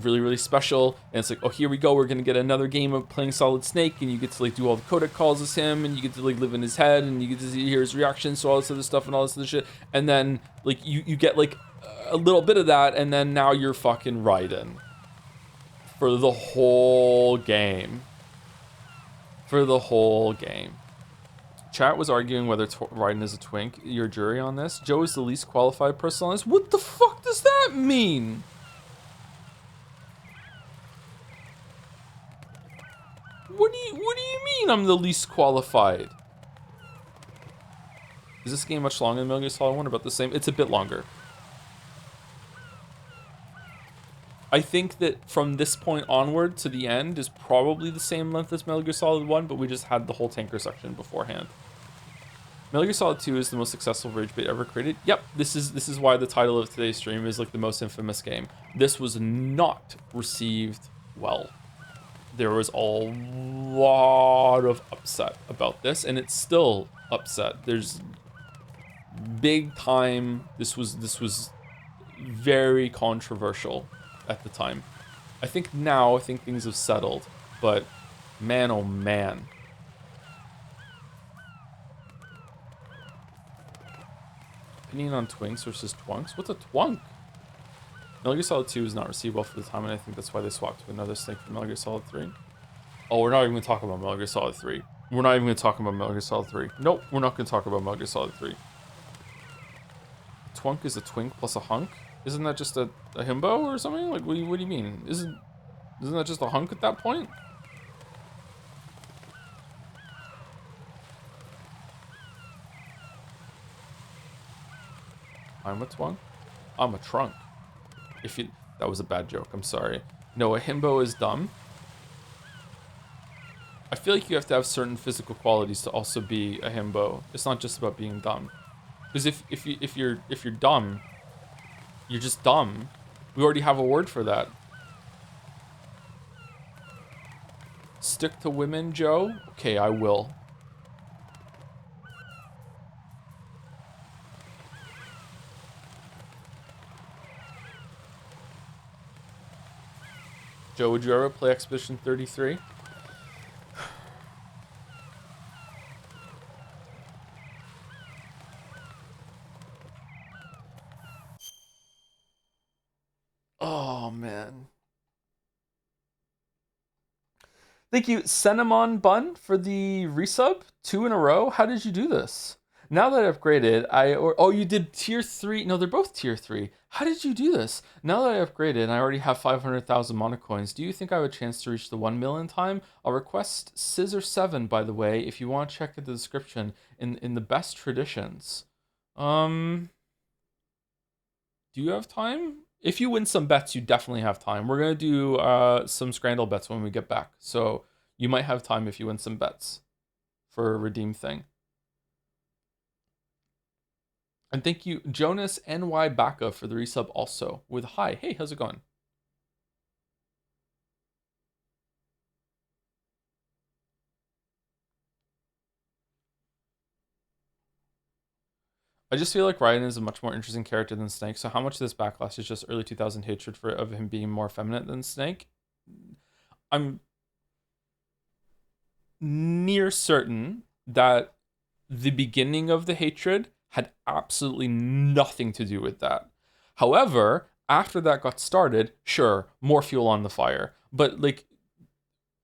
really special, and it's like, oh, here we go, we're gonna get another game of playing Solid Snake, and you get to like do all the codec calls as him, and you get to like live in his head, and you get to hear his reactions to all this other stuff and all this other shit, and then like you get like a little bit of that, and then now you're fucking Raiden for the whole game. Chat was arguing whether Raiden is a twink. Your jury on this. Joe is the least qualified person on this. What the fuck does that mean? What do you mean I'm the least qualified? Is this game much longer than Metal Gear Solid 1? About the same? It's a bit longer. I think that from this point onward to the end is probably the same length as Metal Gear Solid 1, but we just had the whole tanker section beforehand. Metal Gear Solid 2 is the most successful rage bait ever created. Yep, this is why the title of today's stream is like the most infamous game. This was not received well. There was a lot of upset about this, and it's still upset. There's big time. This was very controversial at the time. I think things have settled, but man, oh man. Opinion on twinks versus twunks? What's a twunk? Metal Gear Solid 2 is not received well for the time, and I think that's why they swapped to another Snake for Metal Gear Solid 3. Oh, we're not even going to talk about Metal Gear Solid 3. We're not even going to talk about Metal Gear Solid 3. Nope, we're not going to talk about Metal Gear Solid 3. Twunk is a twink plus a hunk? Isn't that just a himbo or something? Like, what do you mean? Isn't that just a hunk at that point? I'm a twunk? I'm a trunk. That was a bad joke, I'm sorry. No, a himbo is dumb. I feel like you have to have certain physical qualities to also be a himbo. It's not just about being dumb. Because if you're dumb, you're just dumb. We already have a word for that. Stick to women, Joe? Okay, I will. Joe, would you ever play Expedition 33? Oh, man. Thank you, Cinnamon Bun, for the resub. 2 in a row. How did you do this? Now that I upgraded, oh, you did tier 3. No, they're both tier 3. How did you do this? Now that I upgraded and I already have 500,000 monocoins, do you think I have a chance to reach the 1 million time? I'll request Scissor 7, by the way, if you want to check the description in the best traditions. Do you have time? If you win some bets, you definitely have time. We're going to do some Scrandle bets when we get back. So you might have time if you win some bets for a redeem thing. And thank you, Jonas NY Baka, for the resub also with hi. Hey, how's it going? I just feel like Raiden is a much more interesting character than Snake. So how much of this backlash is just early 2000 hatred of him being more feminine than Snake? I'm near certain that the beginning of the hatred had absolutely nothing to do with that. However, after that got started, sure, more fuel on the fire. But like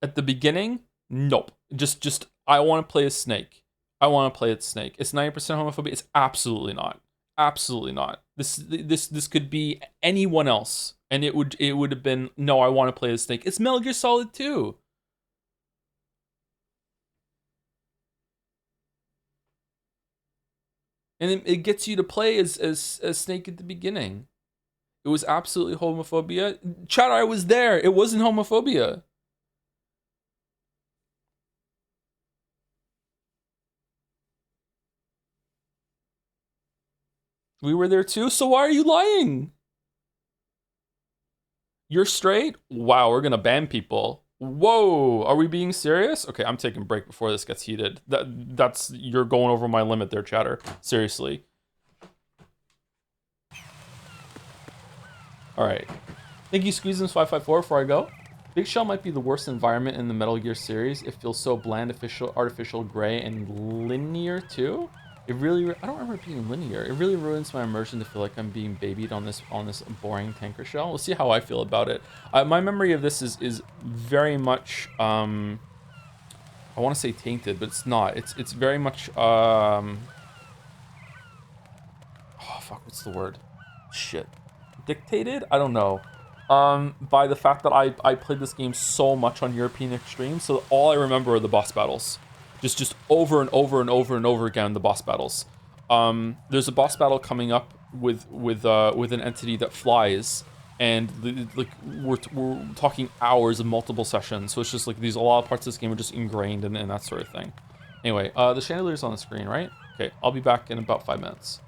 at the beginning, nope. Just I want to play as Snake. I want to play as Snake. It's 90% homophobia. It's absolutely not. Absolutely not. This could be anyone else, and it would have been no. I want to play as Snake. It's Metal Gear Solid 2. And it gets you to play as Snake at the beginning. It was absolutely homophobia. Chat, I was there. It wasn't homophobia. We were there too, so why are you lying? You're straight? Wow, we're gonna ban people. Whoa, are we being serious? Okay, I'm taking a break before this gets heated. That's you're going over my limit there, chatter. Seriously. Alright. Thank you, Squeezins554, before I go. Big Shell might be the worst environment in the Metal Gear series. It feels so bland, artificial, gray, and linear, too. It really, I don't remember it being linear. It really ruins my immersion to feel like I'm being babied on this boring tanker shell. We'll see how I feel about it. My memory of this is very much, I want to say tainted, but it's not. It's very much, oh fuck, what's the word? Shit. Dictated? I don't know. By the fact that I played this game so much on European Extreme, so all I remember are the boss battles. Just over and over and over and over again, the boss battles. There's a boss battle coming up with an entity that flies, and like we're talking hours of multiple sessions. So it's just like a lot of parts of this game are just ingrained and that sort of thing. Anyway, the chandelier's on the screen, right? Okay, I'll be back in about 5 minutes.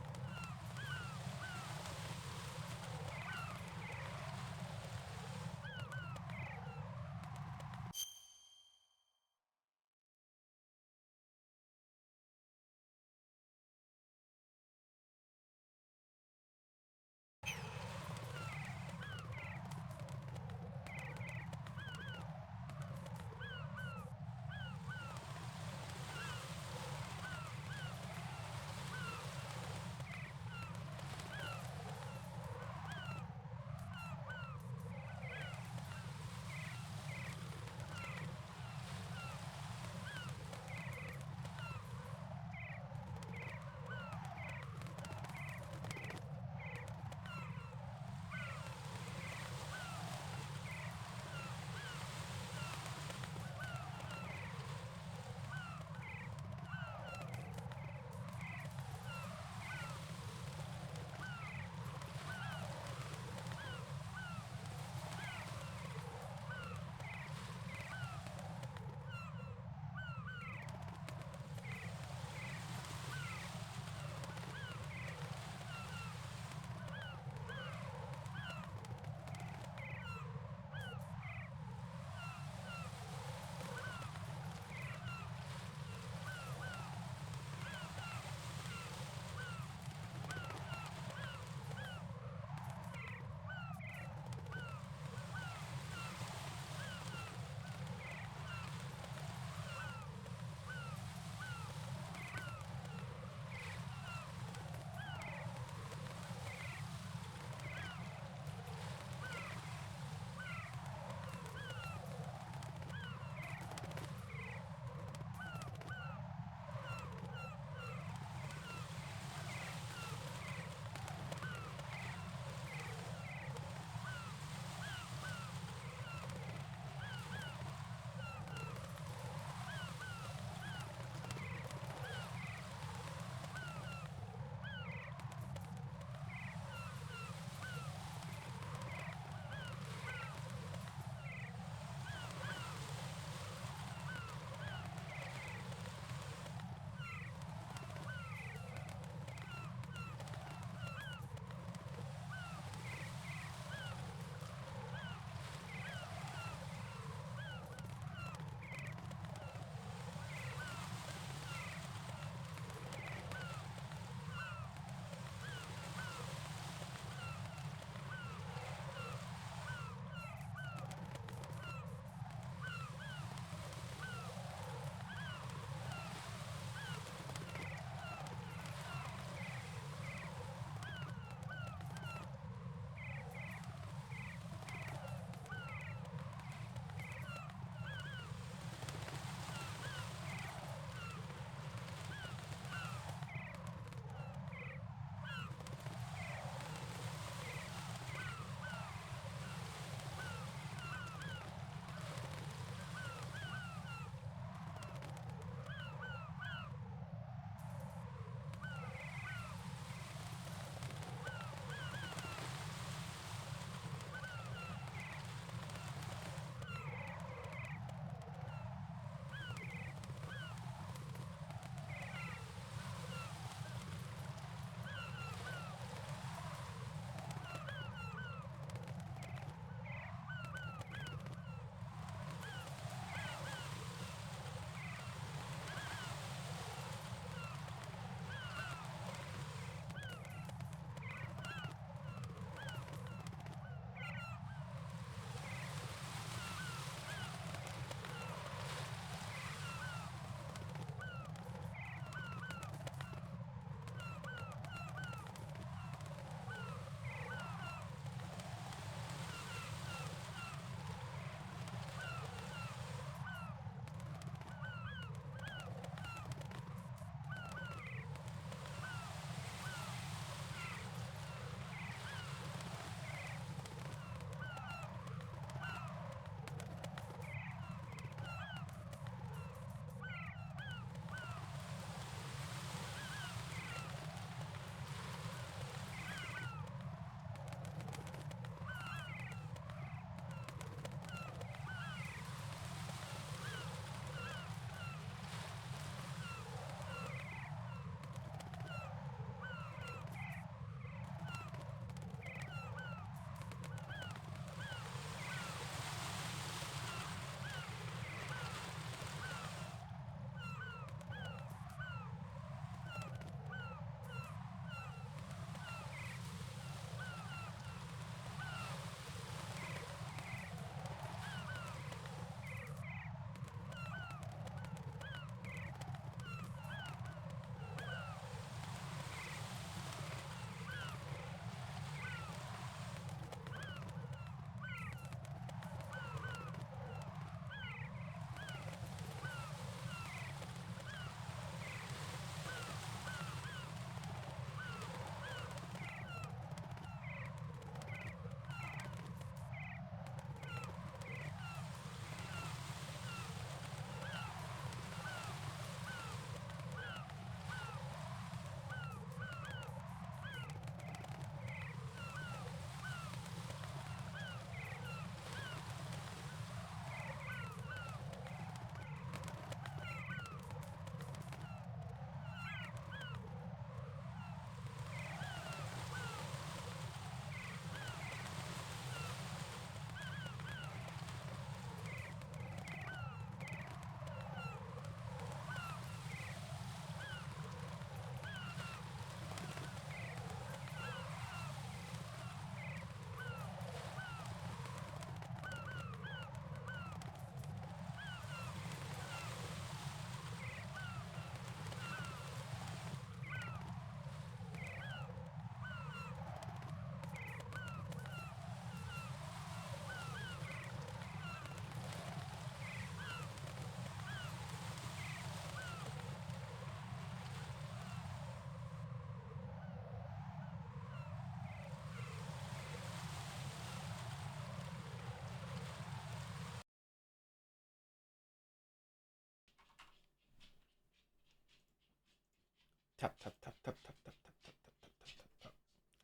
Tap, tap, tap, tap, tap, tap, tap, tap, tap, tap, tap, tap.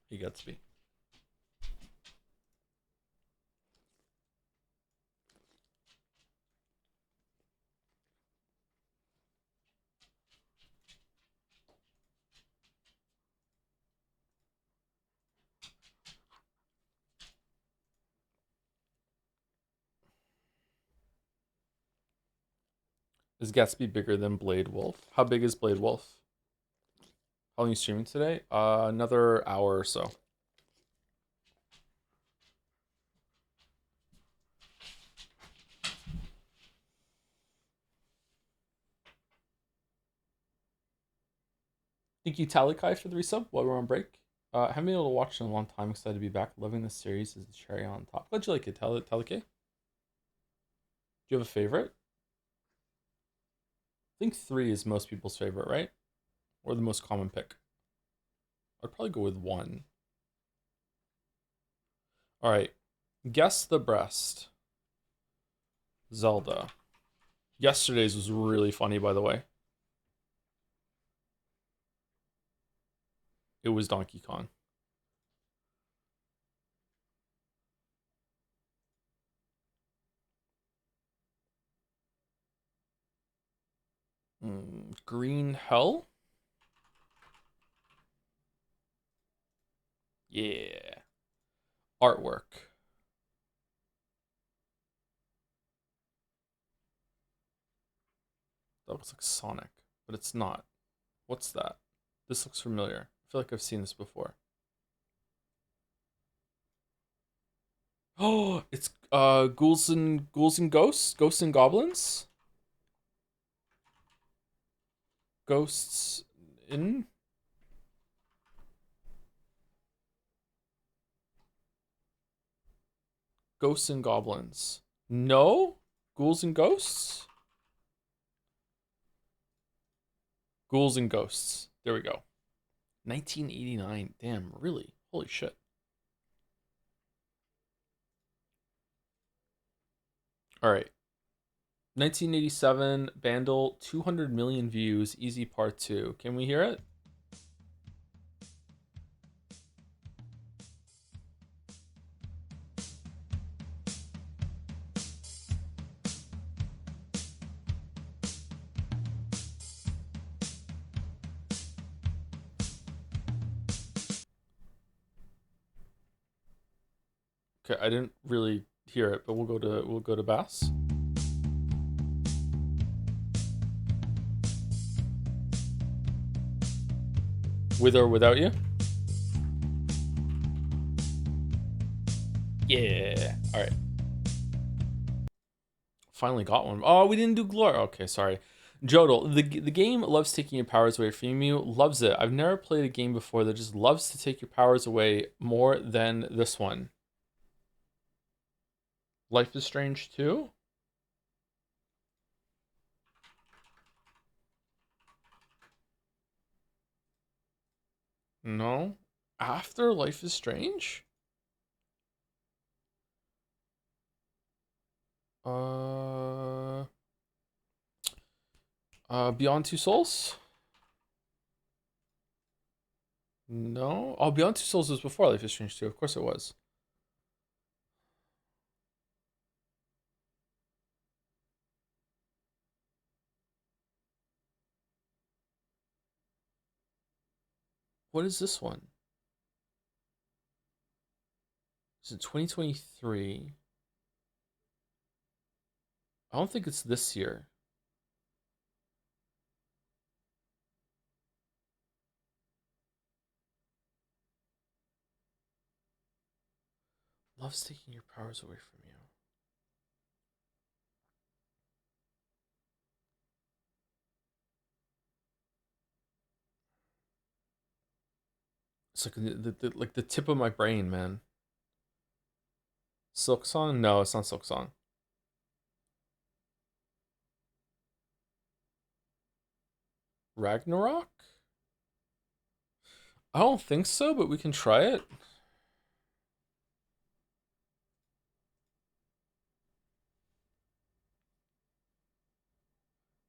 He gets me. Is Gatsby bigger than Blade Wolf? How big is Blade Wolf? How long are you streaming today? Another hour or so. Thank you, Talakai, for the resub while we're on break. Haven't been able to watch in a long time. Excited to be back. Loving this series is the cherry on top. Glad you like it, Talakai. Do you have a favorite? I think 3 is most people's favorite, right? Or the most common pick. I'd probably go with 1. All right. Guess the breast. Zelda. Yesterday's was really funny, by the way. It was Donkey Kong. Green Hell? Yeah. Artwork. That looks like Sonic, but it's not. What's that? This looks familiar. I feel like I've seen this before. Oh, it's Ghouls and Ghosts? Ghosts and Goblins? Ghosts in? Ghosts and Goblins. No? Ghouls and Ghosts? Ghouls and Ghosts. There we go. 1989. Damn, really? Holy shit. All right. 1987, Bandle, 200 million views, Easy Part 2. Can we hear it? Okay, I didn't really hear it, but we'll go to Bass. With or without you? Yeah. All right. Finally got one. Oh, we didn't do Glory. Okay, sorry. Jodel, the game loves taking your powers away from you. Loves it. I've never played a game before that just loves to take your powers away more than this one. Life is Strange 2? No. After Life is Strange? Beyond Two Souls? No. Oh, Beyond Two Souls was before Life is Strange 2. Of course it was. What is this one? Is it 2023? I don't think it's this year. Loves taking your powers away from you. It's like like the tip of my brain, man. Silk Song? No, it's not Silk Song. Ragnarok? I don't think so, but we can try it.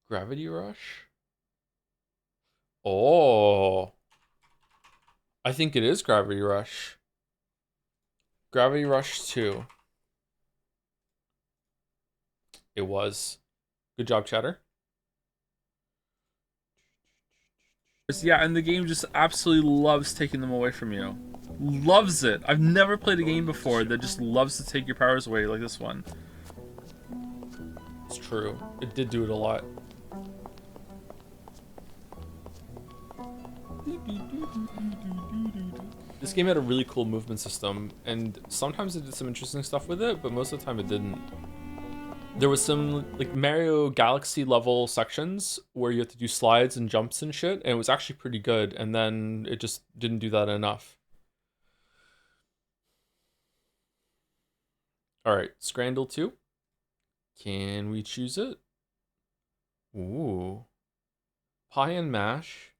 Gravity Rush? Oh. I think it is Gravity Rush. Gravity Rush 2. It was. Good job, Chatter. Yeah, and the game just absolutely loves taking them away from you. Loves it. I've never played a game before that just loves to take your powers away like this one. It's true. It did do it a lot. This game had a really cool movement system, and sometimes it did some interesting stuff with it, but most of the time it didn't. There was some like Mario Galaxy level sections where you had to do slides and jumps and shit, and it was actually pretty good, and then it just didn't do that enough. Alright, Scrandle 2. Can we choose it? Ooh. Pie and mash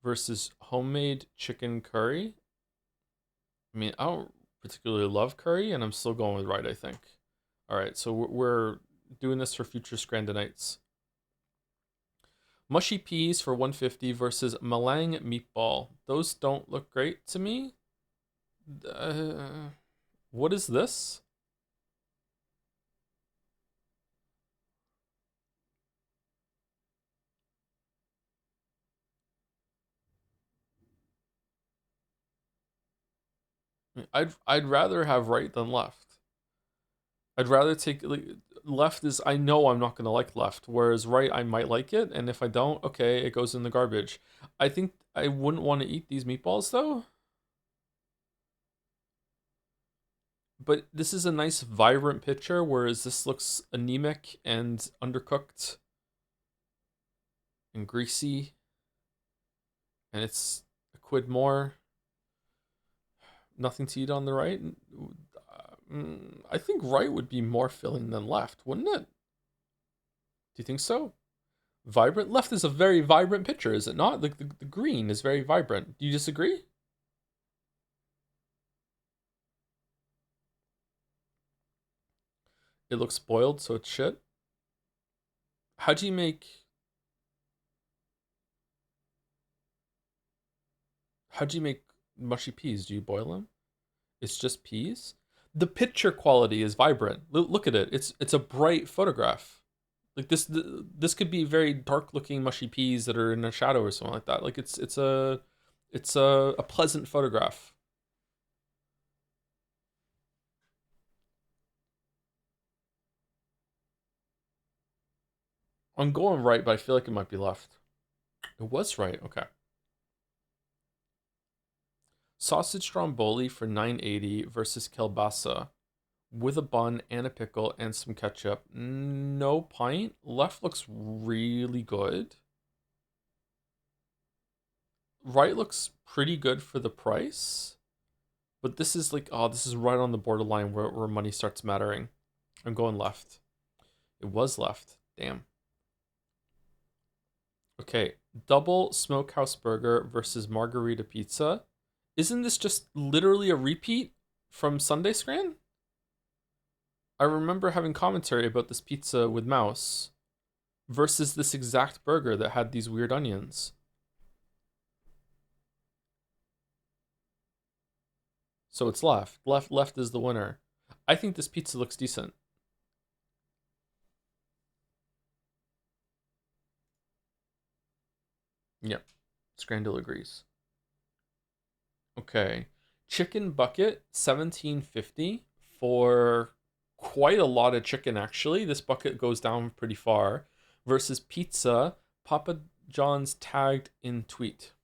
versus homemade chicken curry. I mean, I don't particularly love curry, and I'm still going with right, I think. Alright, so we're doing this for future Scrandonites. Mushy peas for 150 versus Malang meatball. Those don't look great to me. What is this? I'd rather have right than left. I'd rather take like left is I know I'm not gonna like left, whereas right I might like it, and if I don't, okay, it goes in the garbage. I think I wouldn't want to eat these meatballs though. But this is a nice vibrant picture, whereas this looks anemic and undercooked and greasy. And it's a quid more. Nothing to eat on the right. I think right would be more filling than left, wouldn't it? Do you think so? Vibrant? Left is a very vibrant picture, is it not? Like the green is very vibrant. Do you disagree? It looks spoiled, so it's shit. How do you make... How do you make mushy peas? Do you boil them? It's just peas? The picture quality is vibrant. Look at it. It's a bright photograph. Like this could be very dark looking mushy peas that are in a shadow or something like that. Like it's a pleasant photograph. I'm going right, but I feel like it might be left. It was right. Okay. Sausage stromboli for $9.80 versus kielbasa with a bun and a pickle and some ketchup. No pint. Left looks really good. Right looks pretty good for the price. But this is like, oh, this is right on the borderline where money starts mattering. I'm going left. It was left. Damn. Okay. Double smokehouse burger versus margarita pizza. Isn't this just literally a repeat from Sunday Scran? I remember having commentary about this pizza with mouse versus this exact burger that had these weird onions. So it's left. Left is the winner. I think this pizza looks decent. Yep. Scrandle agrees. Okay, chicken bucket, $17.50 for quite a lot of chicken, actually. This bucket goes down pretty far. Versus pizza, Papa John's tagged in tweet.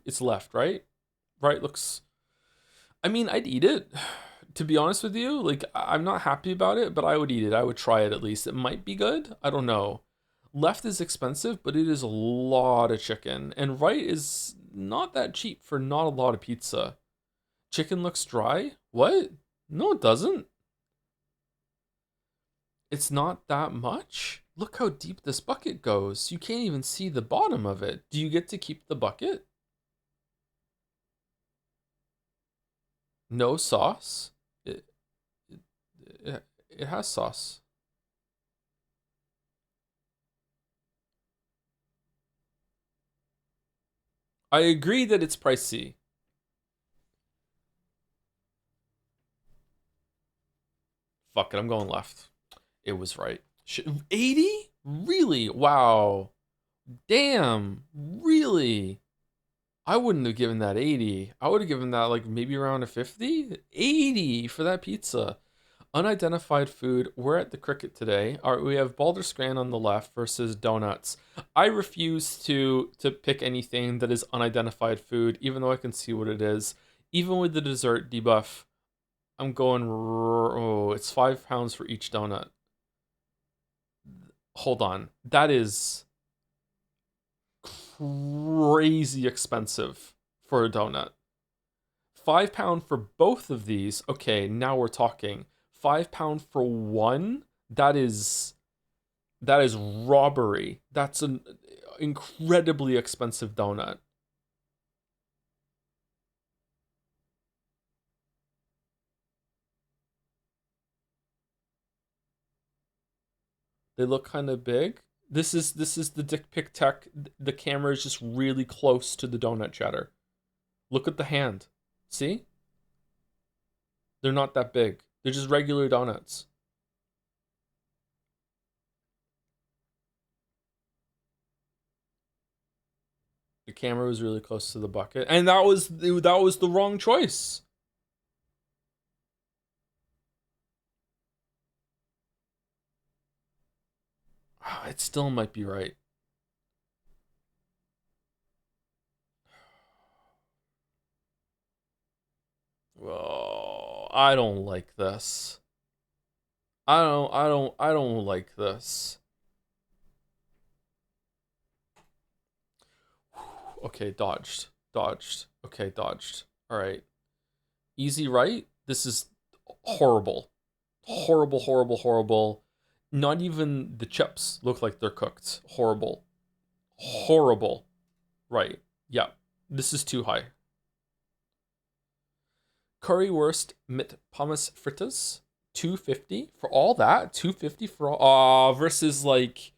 It's left, right? Right looks... I mean, I'd eat it. To be honest with you, like, I'm not happy about it, but I would eat it. I would try it at least. It might be good. I don't know. Left is expensive, but it is a lot of chicken. And right is not that cheap for not a lot of pizza. Chicken looks dry? What? No, it doesn't. It's not that much. Look how deep this bucket goes. You can't even see the bottom of it. Do you get to keep the bucket? No sauce? It has sauce. I agree that it's pricey. Fuck it, I'm going left. It was right. 80? Really? Wow. Damn. Really? I wouldn't have given that 80. I would have given that like maybe around a 50? 80 for that pizza. Unidentified food. We're at the Cricket today. We have Baldur's Grand on the left versus donuts. I refuse to pick anything that is unidentified food, even though I can see what it is. Even with the dessert debuff, I'm going, oh, it's £5 for each donut. Hold on. That is crazy expensive for a donut. £5 for both of these. Okay, now we're talking. £5 for one? That is robbery. That's an incredibly expensive donut. They look kind of big. This is the dick pic tech. The camera is just really close to the donut chatter. Look at the hand. See? They're not that big. They're just regular donuts. The camera was really close to the bucket, and that was the wrong choice. It still might be right. Oh, I don't like this. I don't like this. Okay, dodged. Okay, dodged. All right. Easy right? This is horrible. Horrible. Not even the chips look like they're cooked. Horrible. Right. Yeah. This is too high. Currywurst mit Pommes frites, $2.50 for all that. $2.50 for all. Versus like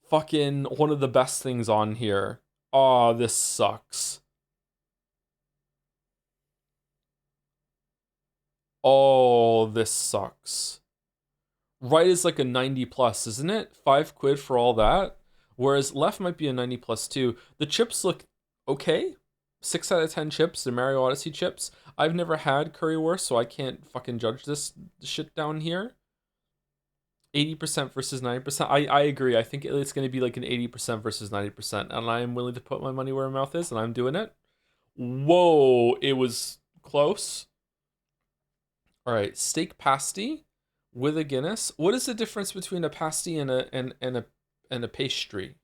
fucking one of the best things on here. This sucks. This sucks. Right is like a 90 plus, isn't it? £5 for all that. Whereas left might be a 90 plus too. The chips look okay. 6 out of 10 chips. The Mario Odyssey chips. I've never had currywurst, so I can't fucking judge this shit down here. 80% versus 90%. I agree. I think it's going to be like an 80% versus 90%. And I am willing to put my money where my mouth is, and I'm doing it. Whoa, it was close. All right, steak pasty with a Guinness. What is the difference between a pasty and a pastry?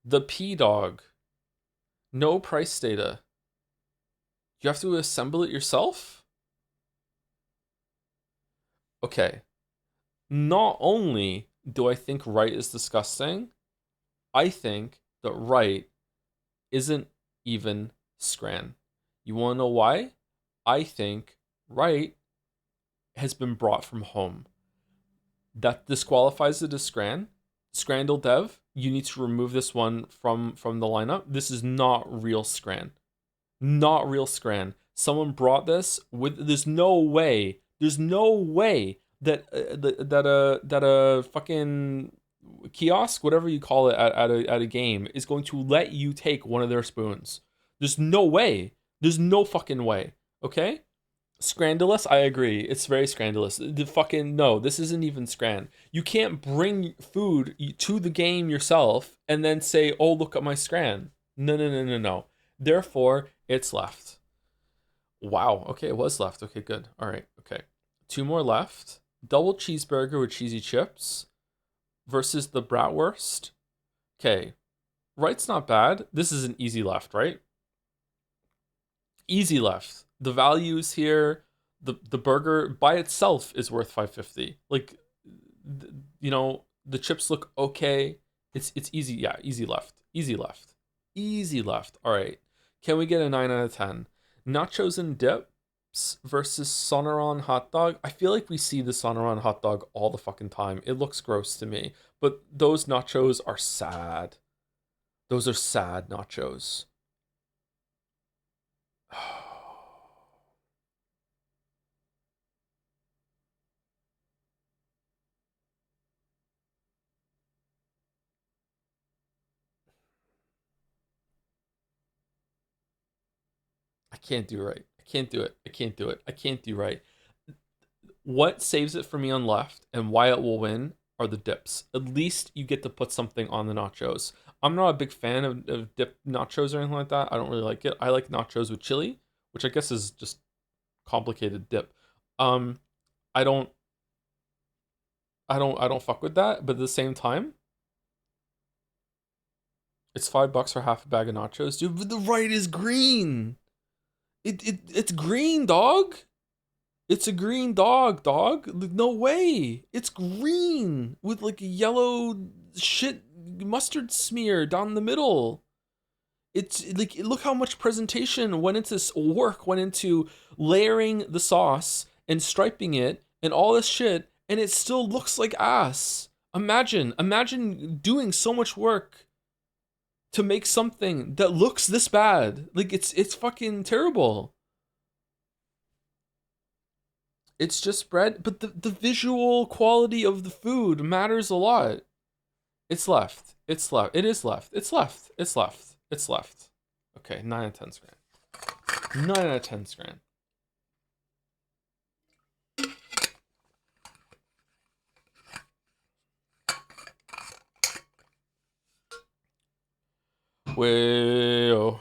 The P-Dog. No price data. You have to assemble it yourself? Okay. Not only do I think right is disgusting, I think that right isn't even Scran. You want to know why? I think right has been brought from home. That disqualifies it as Scran. Scrandal Dev, you need to remove this one from the lineup. This is not real Scran. Not real Scran. Someone brought this with. There's no way that a fucking kiosk, whatever you call it, at a game is going to let you take one of their spoons. There's no way. There's no fucking way. Okay? Scrandalous, I agree. It's very scrandalous. No, this isn't even Scran. You can't bring food to the game yourself and then say, oh, look at my Scran. No. Therefore, it's left. Wow. Okay, it was left. Okay, good. All right. Okay. 2 more left. Double cheeseburger with cheesy chips versus the bratwurst. Okay. Right's not bad. This is an easy left, right? Easy left. The values here, the burger by itself is worth $5.50. Like, you know, the chips look okay. It's easy. Yeah, easy left. All right. Can we get a 9 out of 10? Nachos and dip. dips versus Sonoran hot dog. I feel like we see the Sonoran hot dog all the fucking time. It looks gross to me. But those nachos are sad. Those are sad nachos. I can't do right. I can't do it. I can't do it. I can't do right. What saves it for me on left and why it will win are the dips. At least you get to put something on the nachos. I'm not a big fan of dip nachos or anything like that. I don't really like it. I like nachos with chili, which I guess is just complicated dip. I don't fuck with that, but at the same time, it's $5 for half a bag of nachos, dude. But the right is green. It's green, dog. It's a green dog. No way. It's green with like a yellow shit mustard smear down the middle. It's like, look how much presentation went into this, work went into layering the sauce and striping it and all this shit, and it still looks like ass. Imagine doing so much work to make something that looks this bad. Like, it's fucking terrible. It's just bread, but the visual quality of the food matters a lot. It's left. It's left. It is left. It's left. It's left. It's left. Okay, 9 out of 10 Scran. 9 out of 10 Scran. Well.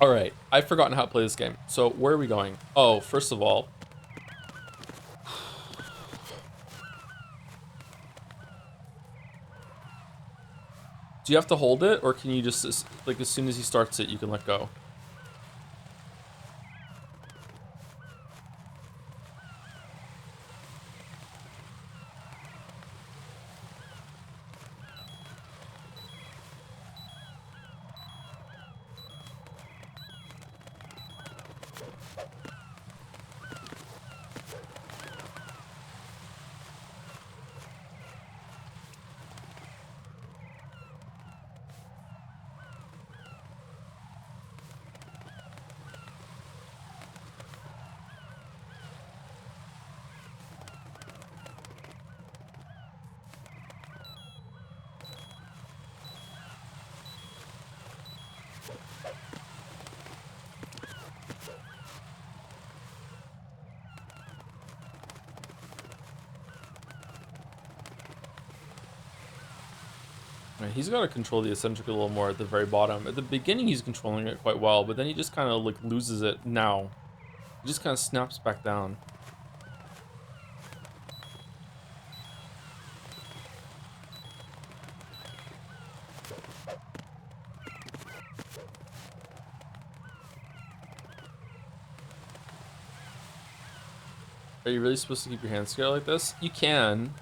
All right, I've forgotten how to play this game. So where are we going? Oh, first of all, do you have to hold it, or can you just, like, as soon as he starts it, you can let go? Right, he's got to control the eccentric a little more at the very bottom. At the beginning, he's controlling it quite well, but then he just kind of like loses it now. He just kind of snaps back down. Are you really supposed to keep your hands together like this? You can.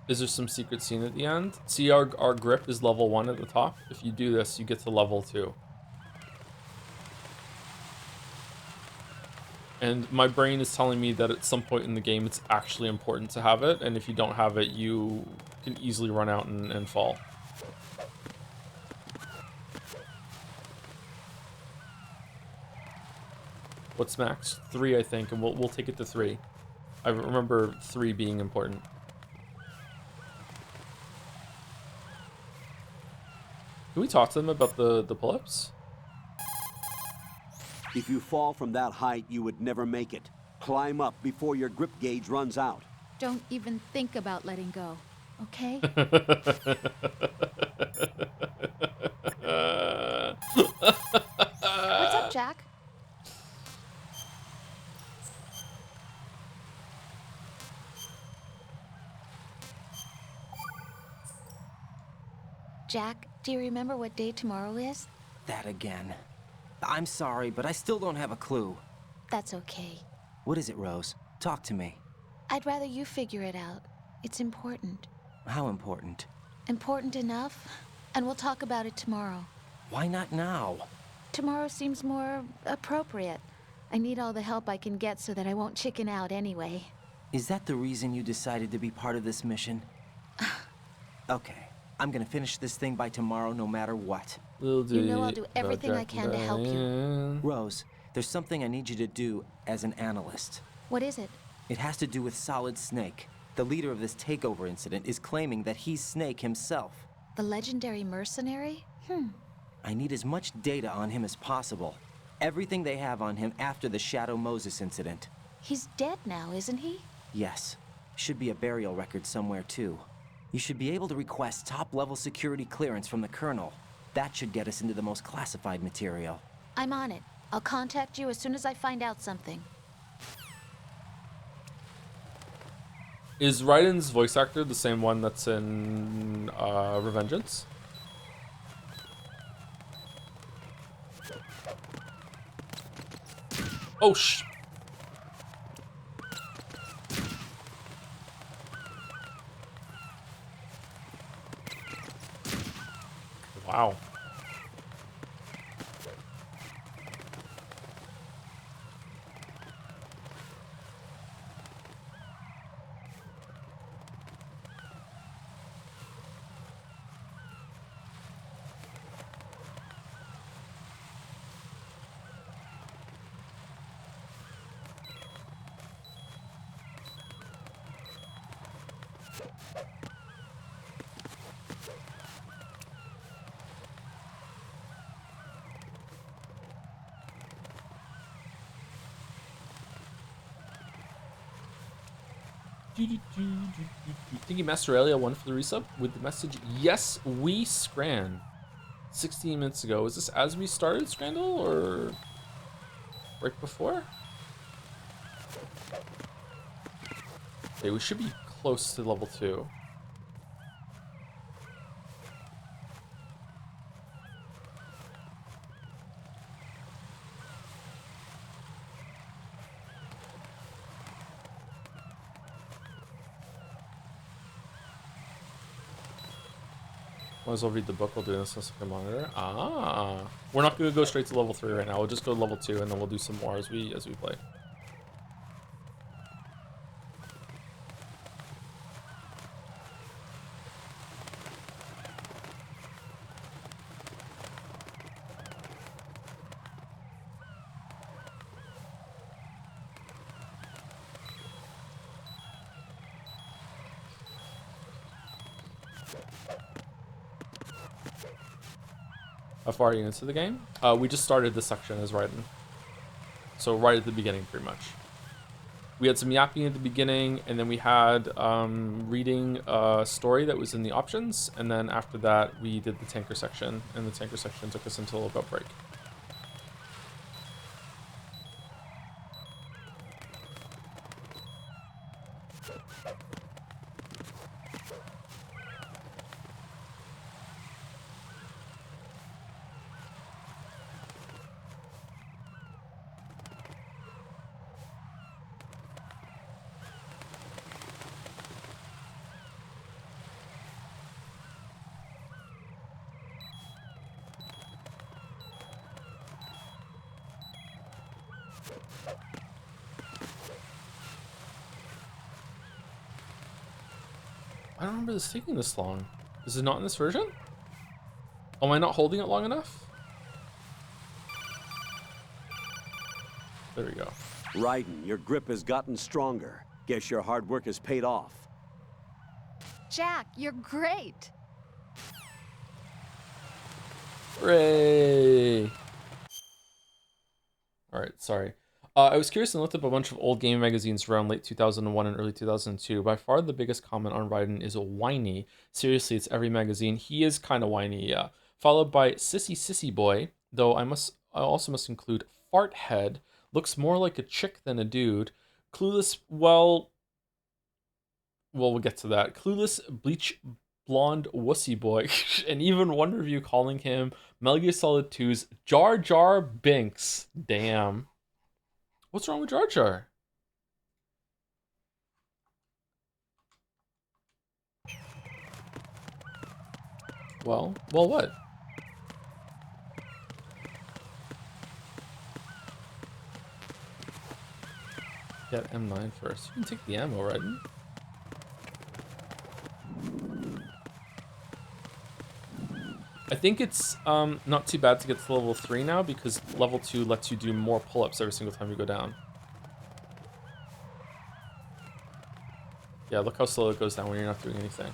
Is there some secret scene at the end? See, our grip is level 1 at the top. If you do this, you get to level 2. And my brain is telling me that at some point in the game, it's actually important to have it. And if you don't have it, you can easily run out and fall. What's max? 3, I think, and we'll take it to 3. I remember 3 being important. Can we talk to them about the pull-ups? If you fall from that height, you would never make it. Climb up before your grip gauge runs out. Don't even think about letting go, okay? What's up, Jack? Jack, do you remember what day tomorrow is? That again. I'm sorry, but I still don't have a clue. That's okay. What is it, Rose? Talk to me. I'd rather you figure it out. It's important. How important? Important enough, and we'll talk about it tomorrow. Why not now? Tomorrow seems more appropriate. I need all the help I can get so that I won't chicken out anyway. Is that the reason you decided to be part of this mission? Okay, I'm gonna finish this thing by tomorrow no matter what. You know I'll do everything I can to help you. Rose, there's something I need you to do as an analyst. What is it? It has to do with Solid Snake. The leader of this takeover incident is claiming that he's Snake himself. The legendary mercenary? I need as much data on him as possible. Everything they have on him after the Shadow Moses incident. He's dead now, isn't he? Yes. Should be a burial record somewhere, too. You should be able to request top-level security clearance from the Colonel. That should get us into the most classified material. I'm on it. I'll contact you as soon as I find out something. Is Raiden's voice actor the same one that's in Revengeance? Oh, wow. Thank you, Master Elia, one for the resub with the message, yes, we scran 16 minutes ago. Is this as we started Scrandal or right before? Okay, we should be close to level 2. Might as well read the book while doing this on second monitor. Ah, we're not going to go straight to level 3 right now. We'll just go to level 2 and then we'll do some more as we play. How far are you into the game? We just started this section as Raiden. So right at the beginning, pretty much. We had some yapping at the beginning, and then we had reading a story that was in the options, and then after that we did the tanker section, and the tanker section took us until about break. I don't remember this taking this long. Is it not in this version? Am I not holding it long enough? There we go. Raiden, your grip has gotten stronger. Guess your hard work has paid off. Jack, you're great. Hooray! Alright, sorry. I was curious and looked up a bunch of old game magazines around late 2001 and early 2002. By far the biggest comment on Raiden is a whiny. Seriously, it's every magazine. He is kind of whiny, yeah. Followed by Sissy Boy, though I also must include Farthead. Looks more like a chick than a dude. Clueless, well, we'll get to that. Clueless, Bleach Blonde Wussy Boy, and even one review calling him Metal Gear Solid 2's Jar Jar Binks. Damn. What's wrong with Jar Jar? Well, what? Get M9 first. You can take the ammo, right? I think it's not too bad to get to level 3 now because level 2 lets you do more pull-ups every single time you go down. Yeah, look how slow it goes down when you're not doing anything.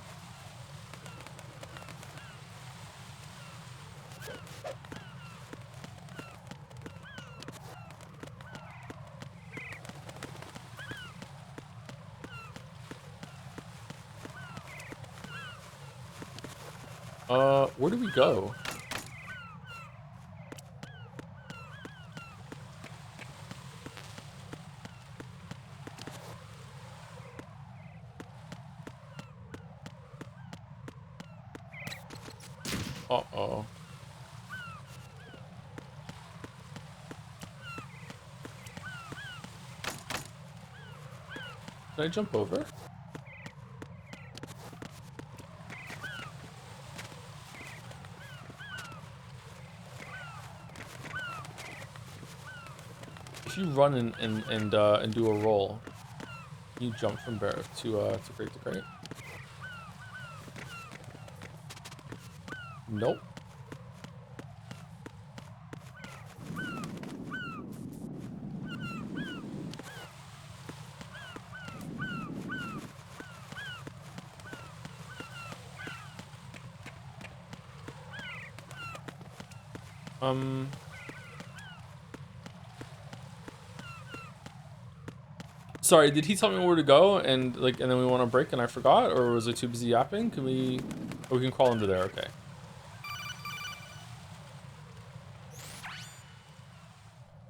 Where do we go? Uh-oh. Did I jump over? If you run and do a roll, you jump from bear to crate to crate. Nope. Sorry, did he tell me where to go and then we want to break and I forgot, or was I too busy yapping? Can we? Oh, we can crawl under there. Okay.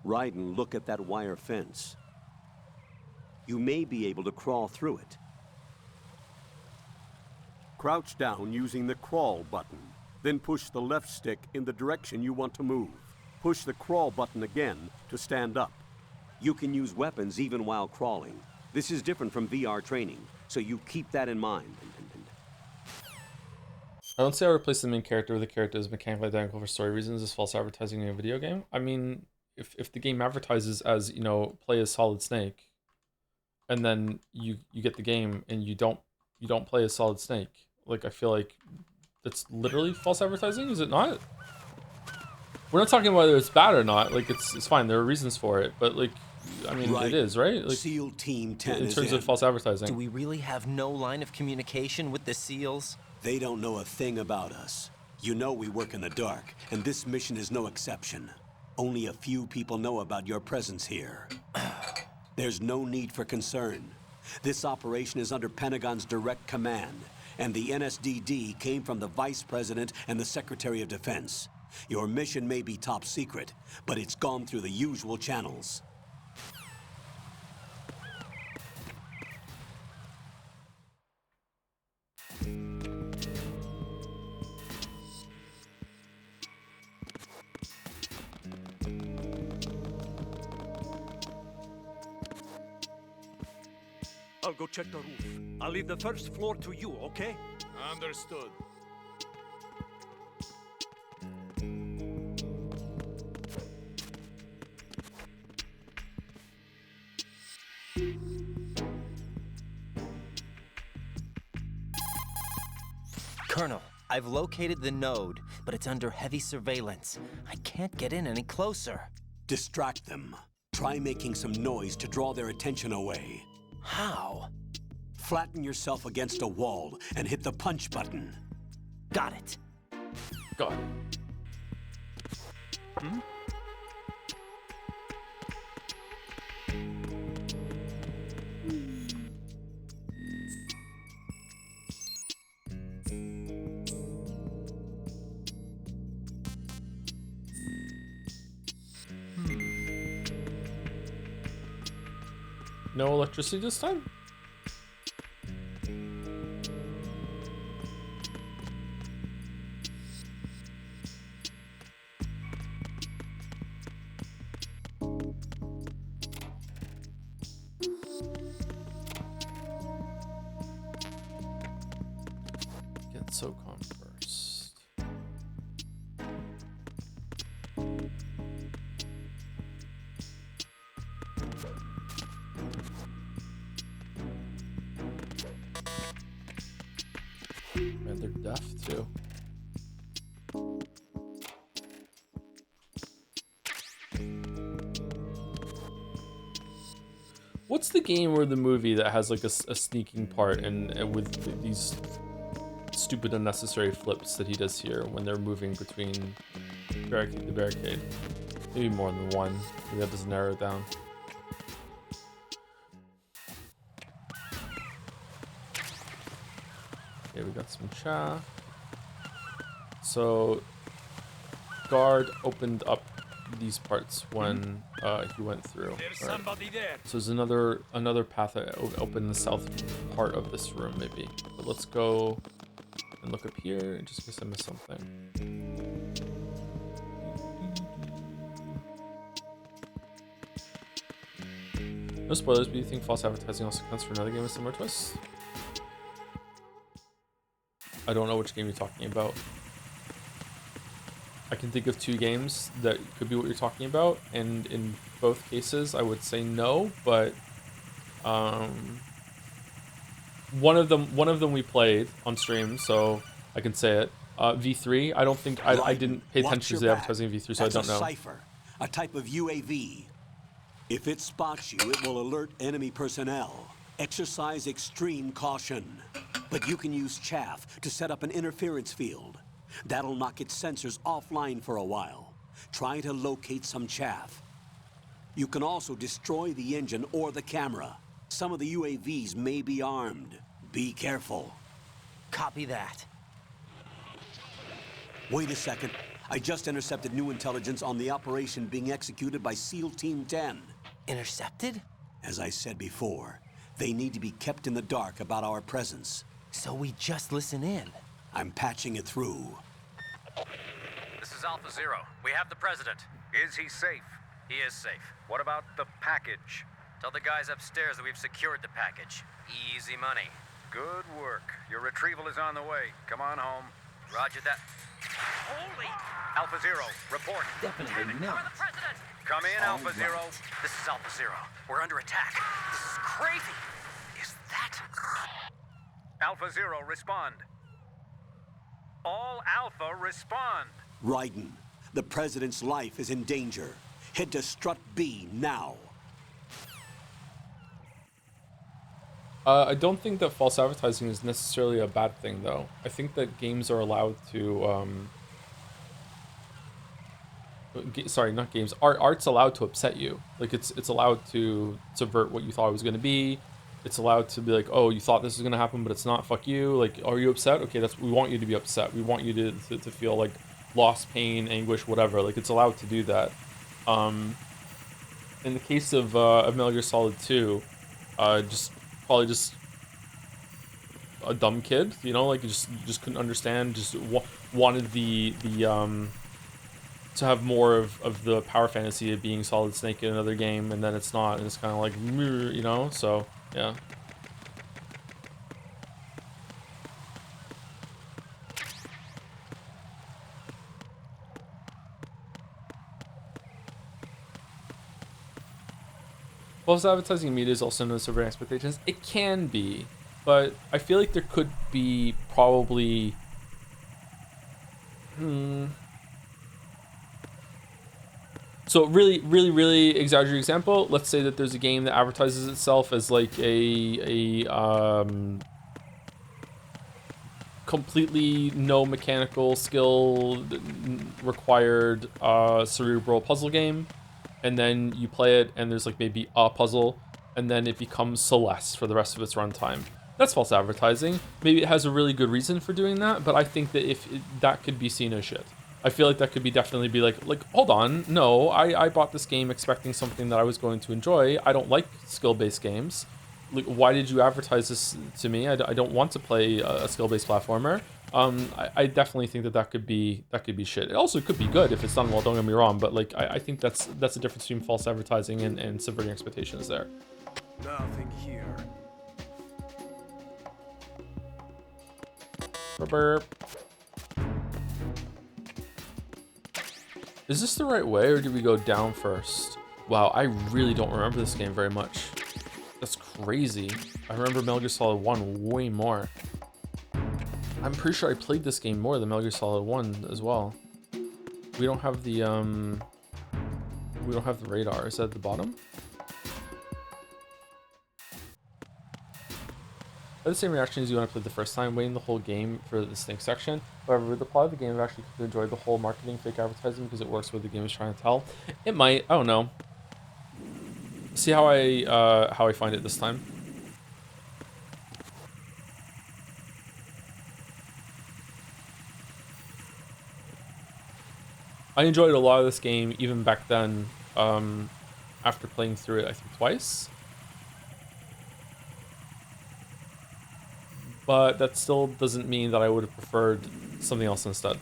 Raiden, look at that wire fence. You may be able to crawl through it. Crouch down using the crawl button. Then push the left stick in the direction you want to move. Push the crawl button again to stand up. You can use weapons even while crawling. This is different from VR training, so you keep that in mind. I don't say I replace the main character with a character as mechanically identical for story reasons as false advertising in a video game. I mean, if the game advertises as, you know, play as Solid Snake, and then you get the game and you don't play as Solid Snake, like, I feel like that's literally false advertising, is it not? We're not talking whether it's bad or not. Like, it's fine. There are reasons for it, but like, I mean, right. It is, right? Like, SEAL Team 10 in terms of false advertising. Do we really have no line of communication with the SEALs? They don't know a thing about us. You know we work in the dark, and this mission is no exception. Only a few people know about your presence here. There's no need for concern. This operation is under Pentagon's direct command, and the NSDD came from the Vice President and the Secretary of Defense. Your mission may be top secret, but it's gone through the usual channels. I'll go check the roof. I'll leave the first floor to you, okay? Understood. Colonel, I've located the node, but it's under heavy surveillance. I can't get in any closer. Distract them. Try making some noise to draw their attention away. How? Flatten yourself against a wall and hit the punch button. Got it. Got it. No electricity this time? Get SOCOM first. Man, they're deaf too. What's the game or the movie that has like a sneaking part and with these stupid unnecessary flips that he does here when they're moving between the barricade? Maybe more than one. Maybe that doesn't narrow it down. Okay, we got some chaff. So guard opened up these parts when he went through. There's right? somebody there. So there's another path that open in the south part of this room maybe. But let's go and look up here just in case I missed something. No spoilers, but do you think false advertising also counts for another game with similar twists? I don't know which game you're talking about. I can think of two games that could be what you're talking about, and in both cases I would say no, but one of them we played on stream, so I can say it. V3, I don't think I didn't pay attention to the advertising of V3, so That's I don't know. a cipher, a type of UAV. If it spots you, it will alert enemy personnel. Exercise extreme caution. But you can use chaff to set up an interference field. That'll knock its sensors offline for a while. Try to locate some chaff. You can also destroy the engine or the camera. Some of the UAVs may be armed. Be careful. Copy that. Wait a second. I just intercepted new intelligence on the operation being executed by SEAL Team 10. Intercepted? As I said before, they need to be kept in the dark about our presence. So we just listen in. I'm patching it through. This is Alpha Zero. We have the president. Is he safe? He is safe. What about the package? Tell the guys upstairs that we've secured the package. Easy money. Good work. Your retrieval is on the way. Come on home. Roger that. Holy! Alpha Zero, report. Definitely not. Cover the president! Come in, Alpha Zero. This is Alpha Zero. We're under attack. This is crazy. Is that... Alpha Zero, respond. All Alpha, respond. Raiden, the president's life is in danger. Head to Strut B now. I don't think that false advertising is necessarily a bad thing, though. I think that games are allowed to, sorry, not games. Art's allowed to upset you. Like it's allowed to subvert what you thought it was going to be. It's allowed to be like, oh, you thought this was going to happen, but it's not. Fuck you. Like, are you upset? Okay, we want you to be upset. We want you to feel like loss, pain, anguish, whatever. Like it's allowed to do that. In the case of Metal Gear Solid 2, probably just a dumb kid, you know, like just couldn't understand, just wanted the to have more of the power fantasy of being Solid Snake in another game, and then it's not, and it's kind of like, you know, so yeah. False advertising media is also known as subverting expectations. It can be, but I feel like there could be probably So really exaggerated example. Let's say that there's a game that advertises itself as like a completely no mechanical skill required cerebral puzzle game, and then you play it and there's like maybe a puzzle, and then it becomes Celeste for the rest of its runtime. That's false advertising. Maybe it has a really good reason for doing that, but I think that that could be seen as shit. I feel like that could be definitely be like hold on, no, I bought this game expecting something that I was going to enjoy. I don't like skill-based games. Like, why did you advertise this to me? I don't want to play a skill-based platformer. I definitely think that could be shit. It also could be good if it's done well. Don't get me wrong, but like I think that's the difference between false advertising and subverting expectations there. Nothing here. Burp. Is this the right way, or do we go down first? Wow, I really don't remember this game very much. That's crazy. I remember Metal Gear Solid 1 way more. I'm pretty sure I played this game more than Metal Gear Solid 1 as well. We don't have the radar. Is that at the bottom? I had the same reaction as you when I played the first time, waiting the whole game for the Snake section. However, with the plot of the game, I've actually enjoyed the whole marketing fake advertising because it works with what the game is trying to tell. It might. I don't know. See how I find it this time. I enjoyed a lot of this game even back then, after playing through it I think twice. But that still doesn't mean that I would have preferred something else instead.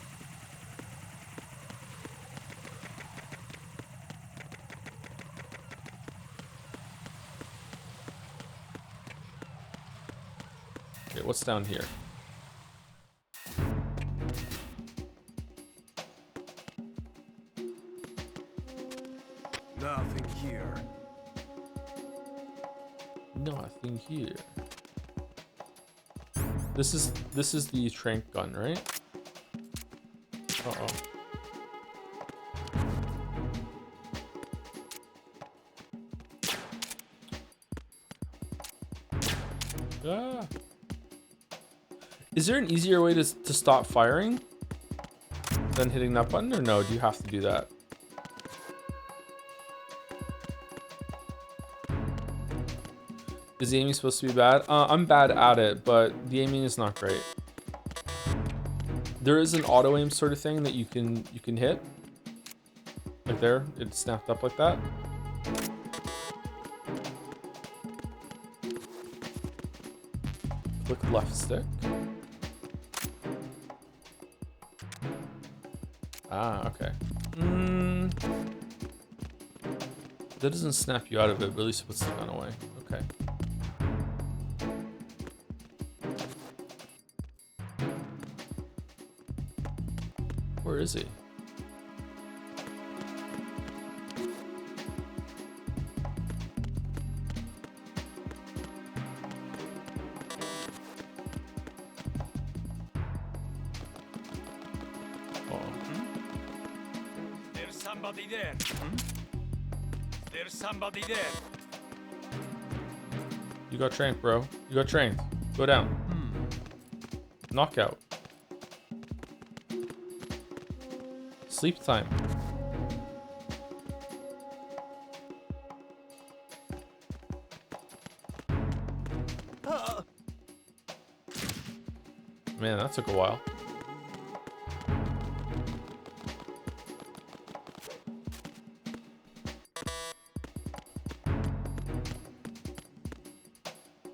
Okay, what's down here? Nothing here. Nothing here. This is the trank gun, right? Uh-oh. Ah. Is there an easier way to stop firing than hitting that button, or no? Do you have to do that? Is the aiming supposed to be bad? I'm bad at it, but the aiming is not great. There is an auto aim sort of thing that you can hit. Like there, it snapped up like that. Click left stick. Ah, okay. That doesn't snap you out of it, but at least it puts the gun away. Okay. Where is he? There's somebody there. There's somebody there. You got tranked, bro. You got tranked. Go down. Knockout. Sleep time. Man, that took a while.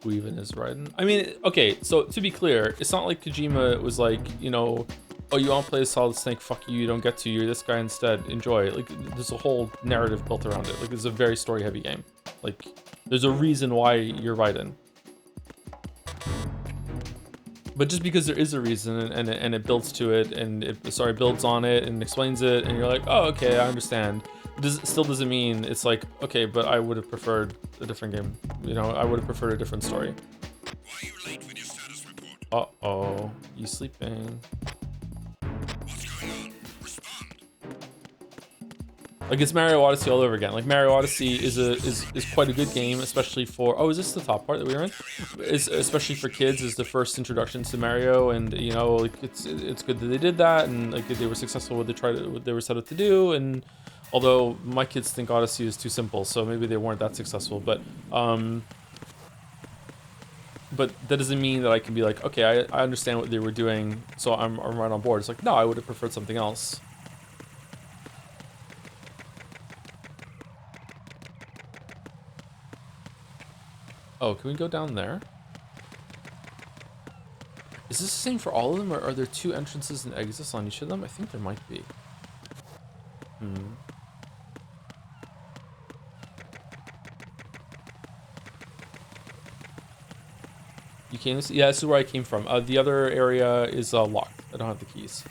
Who even is riding? I mean, okay, so to be clear, it's not like Kojima was like, you know, oh, you want to play as Solid Snake? Fuck you don't get to. You're this guy instead. Enjoy. Like, there's a whole narrative built around it. Like, it's a very story-heavy game. Like, there's a reason why you're Raiden. But just because there is a reason and it builds to it and it builds on it and explains it and you're like, oh, okay, I understand. It still doesn't mean it's like, okay, but I would have preferred a different game. You know, I would have preferred a different story. Why are you late with your status report? Uh-oh. You sleeping? What's going on? Respond. Like, it's Mario Odyssey all over again. Like, Mario Odyssey is quite a good game, especially for... Oh, is this the top part that we were in? Especially for kids, is the first introduction to Mario, and, you know, like, it's good that they did that, and, like, they were successful with what they were set out to do, and although my kids think Odyssey is too simple, so maybe they weren't that successful, but that doesn't mean that I can be like, okay, I understand what they were doing, so I'm right on board. It's like, no, I would have preferred something else. Oh, can we go down there? Is this the same for all of them, or are there 2 entrances and exits on each of them? I think there might be. You came this? Yeah, this is where I came from. The other area is locked. I don't have the keys.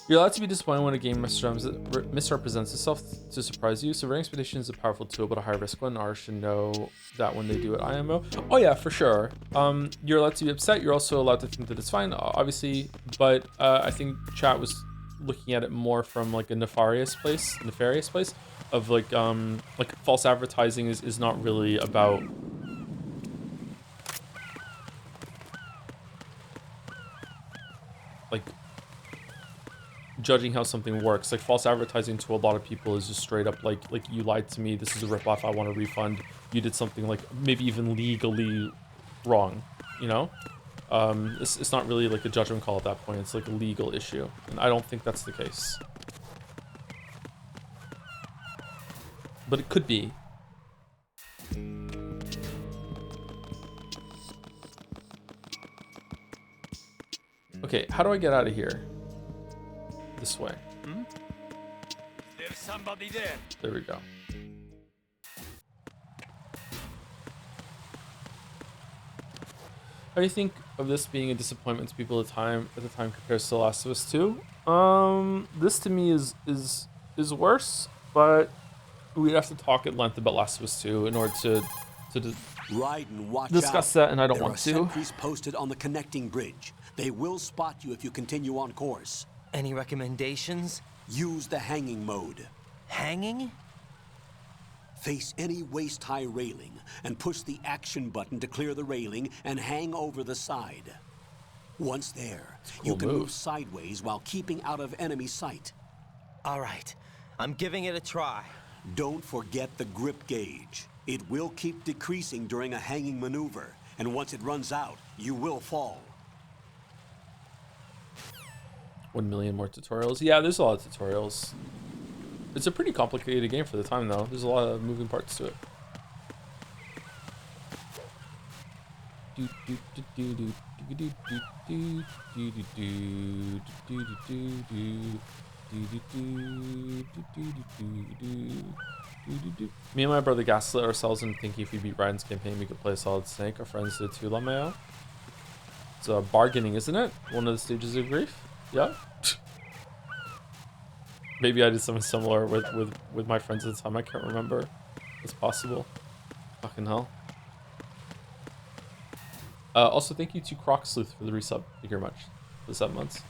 You're allowed to be disappointed when a game misrepresents itself to surprise you. Subverting expectations is a powerful tool, but a high risk one. Ours should know that when they do it IMO. Oh yeah, for sure. You're allowed to be upset. You're also allowed to think that it's fine, obviously. But I think chat was looking at it more from like a nefarious place of like false advertising is not really about like judging how something works. Like, false advertising to a lot of people is just straight up like you lied to me, this is a ripoff, I want a refund, you did something like maybe even legally wrong, you know? It's not really like a judgment call at that point, it's like a legal issue, and I don't think that's the case, but it could be. Okay, how do I get out of here? This way. There's somebody there. There we go. How do you think of this being a disappointment to people at the time compared to The Last of Us 2? This to me is worse, but we'd have to talk at length about Last of Us 2 in order to Raiden, watch discuss out. that, and I don't there want are to. Sentries posted on the connecting bridge. They will spot you if you continue on course. Any recommendations? Use the hanging mode. Hanging? Face any waist-high railing and push the action button to clear the railing and hang over the side. Once there, you can move sideways while keeping out of enemy sight. All right, I'm giving it a try. Don't forget the grip gauge. It will keep decreasing during a hanging maneuver, and once it runs out, you will fall. 1 million more tutorials. Yeah, there's a lot of tutorials. It's a pretty complicated game for the time, though. There's a lot of moving parts to it. Me and my brother gaslit ourselves into thinking if we beat Raiden's campaign, we could play Solid Snake. Our friends did too, Lameo. It's bargaining, isn't it? One of the stages of grief. Yeah. Maybe I did something similar with my friends at the time. I can't remember. It's possible. Fucking hell. Also, thank you to Croc Sleuth for the resub. Thank you very much for the 7 months.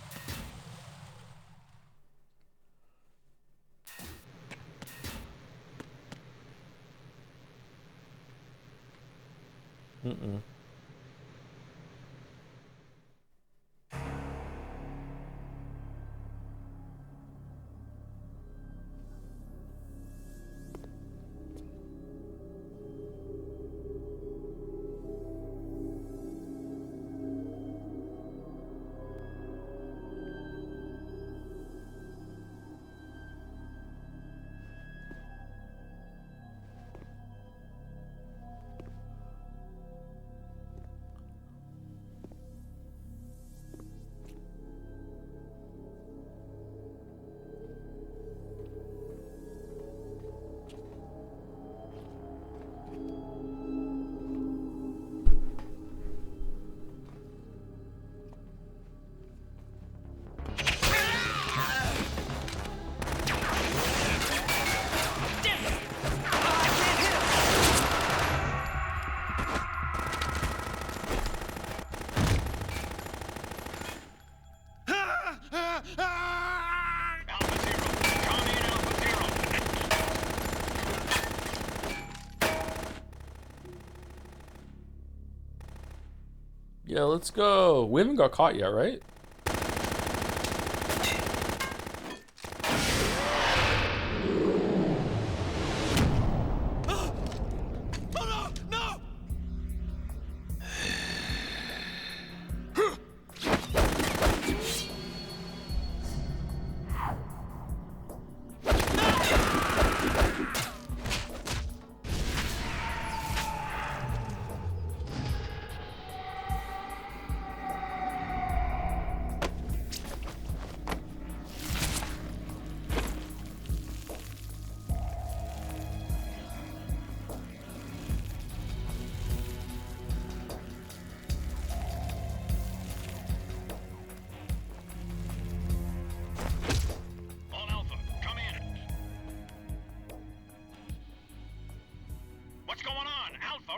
Yeah, let's go. We haven't got caught yet, right?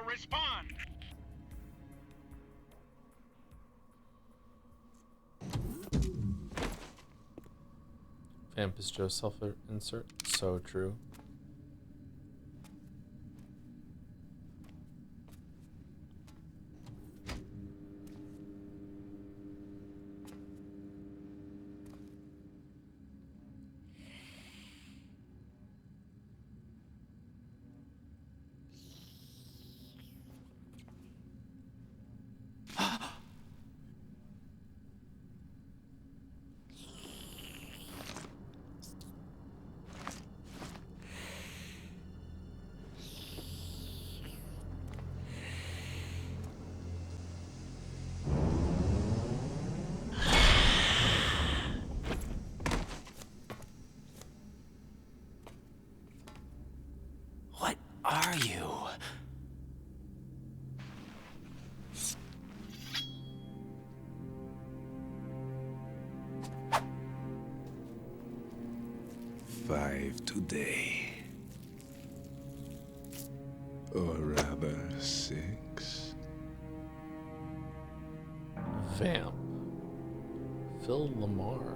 Respond! Vamp is Joe's self-insert. So true. What are you? Five today. Or rather, 6. Vamp. Phil Lamar.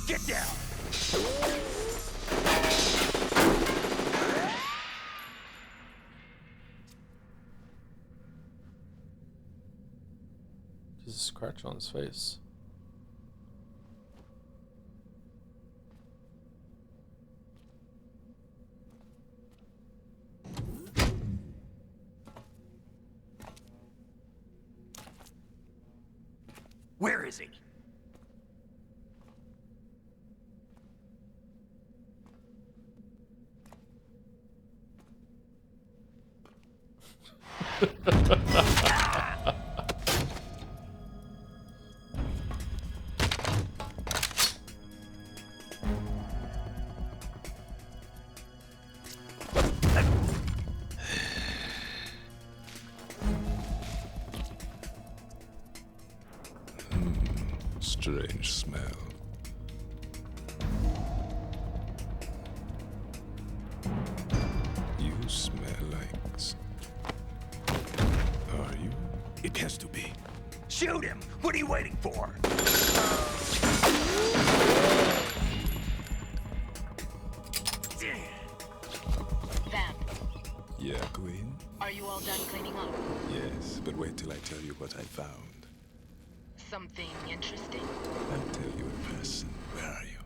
Get down! There's a scratch on his face. Where is he? Strange smell. You smell like... Are you? It has to be. Shoot him! What are you waiting for? Vamp, Yeah, Queen? are you all done cleaning up? Yes, but wait till I tell you what I found. Something interesting? I'll tell you in person. Where are you?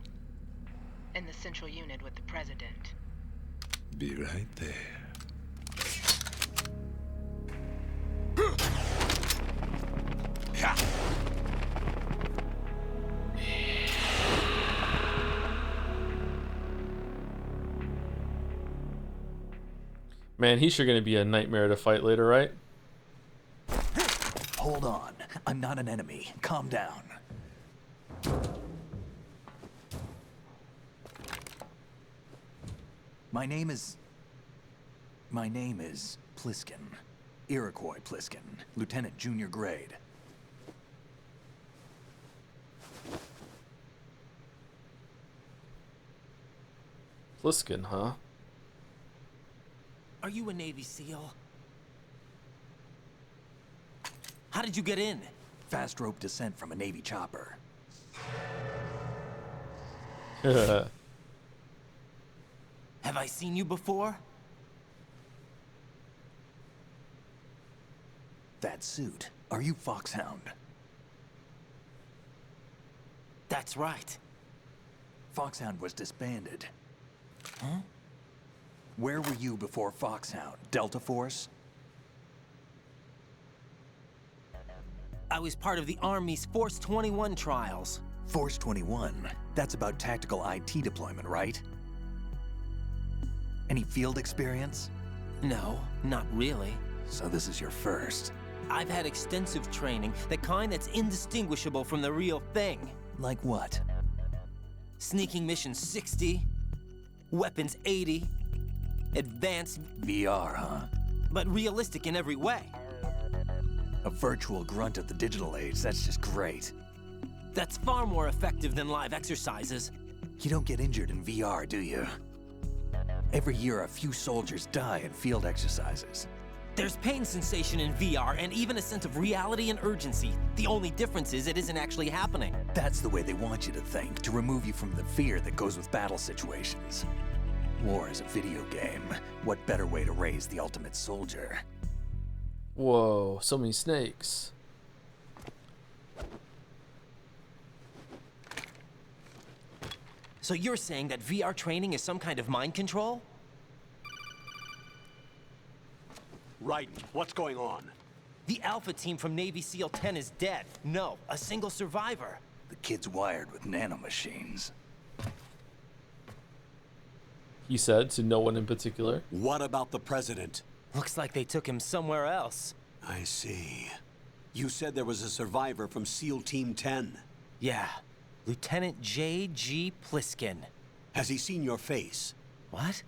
In the central unit with the president. Be right there. Man, he's sure gonna be a nightmare to fight later, right? Hold on. I'm not an enemy. Calm down. My name is Pliskin. Iroquois Pliskin. Lieutenant Junior Grade. Pliskin, huh? Are you a Navy SEAL? How did you get in? Fast rope descent from a Navy chopper. I seen you before? That suit. Are you Foxhound? That's right. Foxhound was disbanded. Huh? Where were you before Foxhound? Delta Force? I was part of the Army's Force 21 trials. Force 21? That's about tactical IT deployment, right? Any field experience? No, not really. So this is your first. I've had extensive training, the kind that's indistinguishable from the real thing. Like what? Sneaking mission 60, weapons 80, advanced... VR, huh? But realistic in every way. A virtual grunt of the digital age, that's just great. That's far more effective than live exercises. You don't get injured in VR, do you? Every year, a few soldiers die in field exercises. There's pain sensation in VR and even a sense of reality and urgency. The only difference is it isn't actually happening. That's the way they want you to think, to remove you from the fear that goes with battle situations. War is a video game. What better way to raise the ultimate soldier? Whoa, so many snakes. So you're saying that VR training is some kind of mind control? Right. What's going on? The Alpha team from Navy SEAL 10 is dead. No, a single survivor. The kid's wired with nanomachines. He said to no one in particular. What about the president? Looks like they took him somewhere else. I see. You said there was a survivor from SEAL Team 10. Yeah. Lieutenant J.G. Pliskin. Has he seen your face? What?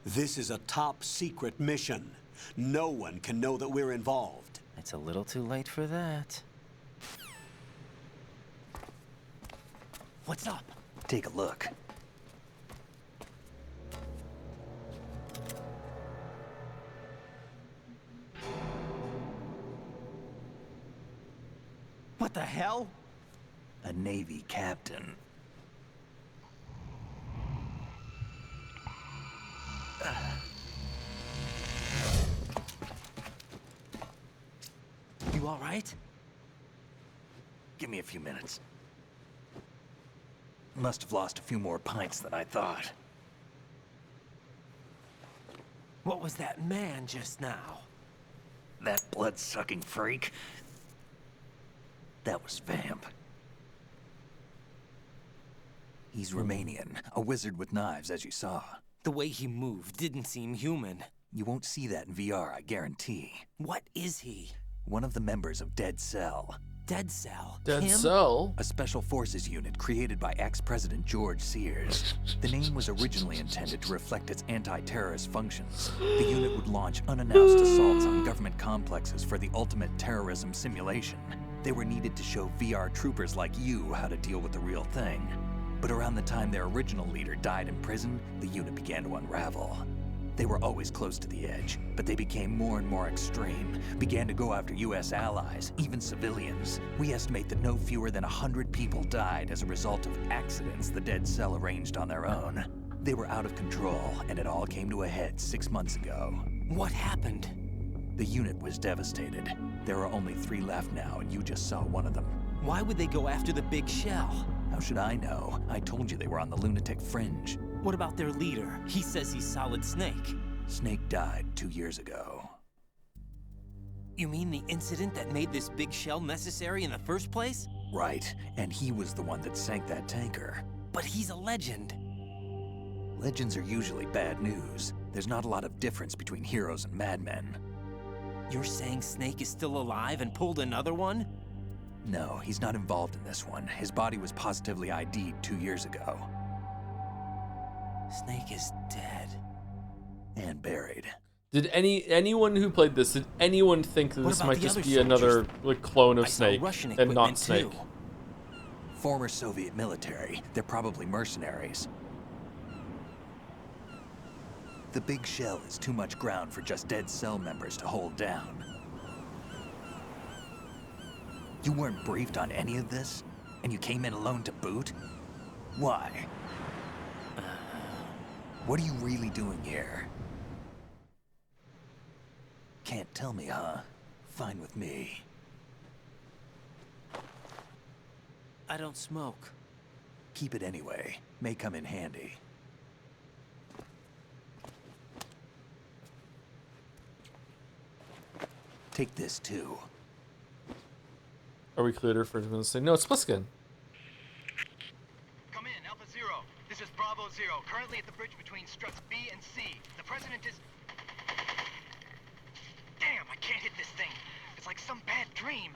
This is a top secret mission. No one can know that we're involved. It's a little too late for that. What's up? Take a look. What the hell? A Navy captain. You all right? Give me a few minutes. Must have lost a few more pints than I thought. What was that man just now? That blood-sucking freak? That was Vamp. He's Romanian, a wizard with knives, as you saw. The way he moved didn't seem human. You won't see that in VR, I guarantee. What is he? One of the members of Dead Cell. Dead Cell? Dead Him? Cell? A special forces unit created by ex-President George Sears. The name was originally intended to reflect its anti-terrorist functions. The unit would launch unannounced assaults on government complexes for the ultimate terrorism simulation. They were needed to show VR troopers like you how to deal with the real thing. But around the time their original leader died in prison, the unit began to unravel. They were always close to the edge, but they became more and more extreme, began to go after US allies, even civilians. We estimate that no fewer than 100 people died as a result of accidents the Dead Cell arranged on their own. They were out of control, and it all came to a head 6 months ago. What happened? The unit was devastated. There are only 3 left now, and you just saw one of them. Why would they go after the big shell? How should I know? I told you they were on the lunatic fringe. What about their leader? He says he's Solid Snake. Snake died 2 years ago. You mean the incident that made this big shell necessary in the first place? Right, and he was the one that sank that tanker. But he's a legend. Legends are usually bad news. There's not a lot of difference between heroes and madmen. You're saying Snake is still alive and pulled another one? No, he's not involved in this one. His body was positively ID'd 2 years ago. Snake is dead. And buried. Did anyone who played this, did anyone think that this might just be another like clone of Snake and not Snake? Too. Former Soviet military. They're probably mercenaries. The big shell is too much ground for just Dead Cell members to hold down. You weren't briefed on any of this? And you came in alone to boot? Why? What are you really doing here? Can't tell me, huh? Fine with me. I don't smoke. Keep it anyway. May come in handy. Take this too. Are we cleared for him to say no? It's Pliskin. Come in, Alpha Zero. This is Bravo Zero. Currently at the bridge between struts B and C. The president is. Damn! I can't hit this thing. It's like some bad dream.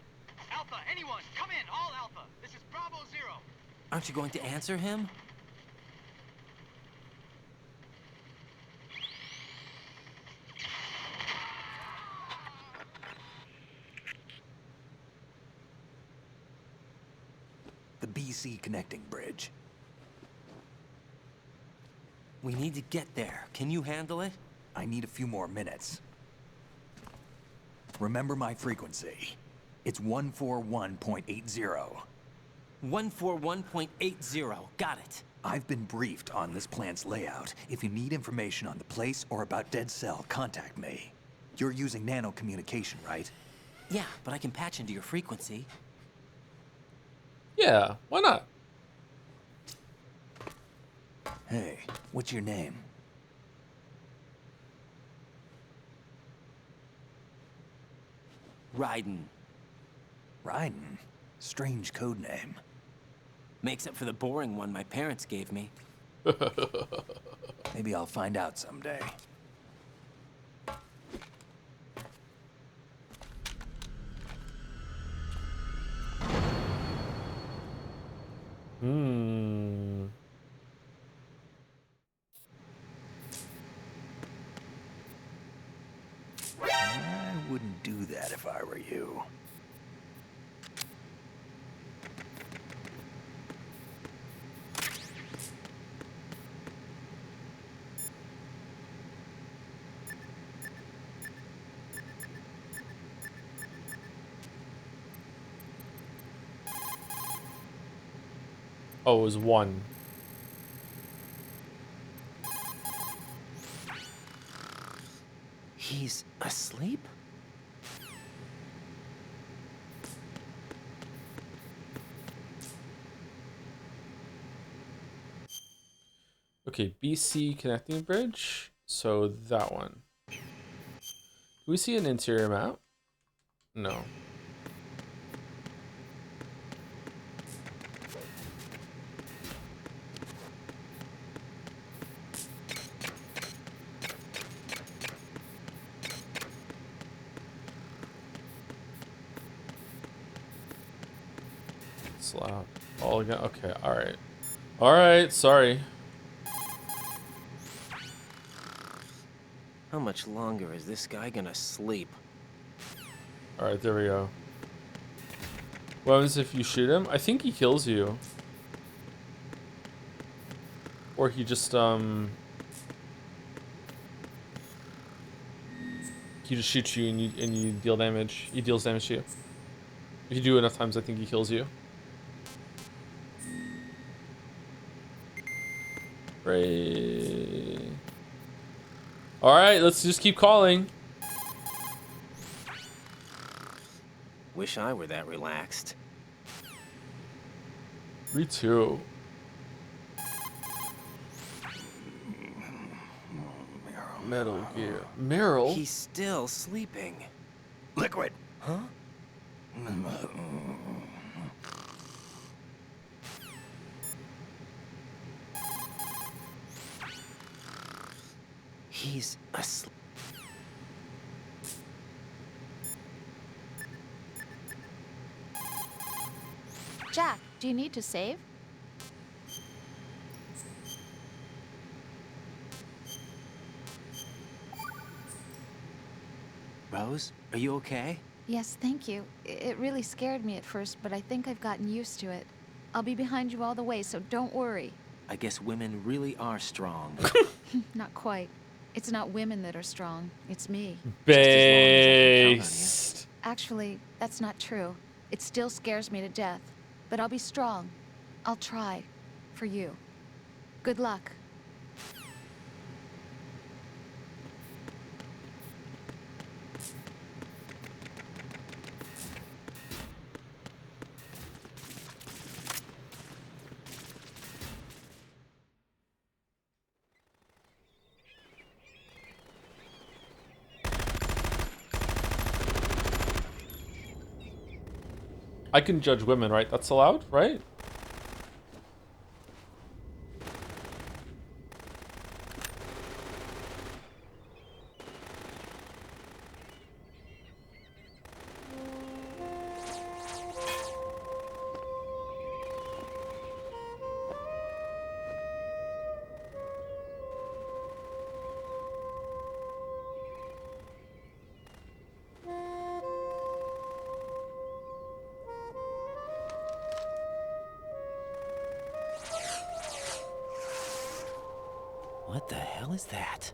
Alpha, anyone, come in. All Alpha. This is Bravo Zero. Aren't you going to answer him? The BC connecting bridge. We need to get there. Can you handle it? I need a few more minutes. Remember my frequency. It's 141.80. 141.80. Got it. I've been briefed on this plant's layout. If you need information on the place or about Dead Cell, contact me. You're using nano communication, right? Yeah, but I can patch into your frequency. Yeah, why not? Hey, what's your name? Raiden. Raiden? Strange code name. Makes up for the boring one my parents gave me. Maybe I'll find out someday. I wouldn't do that if I were you. Oh, it was 1. He's asleep? Okay, BC connecting bridge. So that one. Do we see an interior map? No. It's loud. All again. Okay. All right. All right. Sorry. How much longer is this guy gonna sleep? All right. There we go. What happens if you shoot him? I think he kills you. Or he just he just shoots you and you deal damage. He deals damage to you. If you do it enough times, I think he kills you. Right. All right, let's just keep calling. Wish I were that relaxed. Me too. Metal Gear. Meryl? He's still sleeping. Liquid. Huh? He's asleep. Jack, do you need to save? Rose, are you okay? Yes, thank you. It really scared me at first, but I think I've gotten used to it. I'll be behind you all the way, so don't worry. I guess women really are strong. Not quite. It's not women that are strong. It's me. Based. Actually, that's not true. It still scares me to death. But I'll be strong. I'll try. For you. Good luck. I can judge women, right? That's allowed, right? What the hell is that?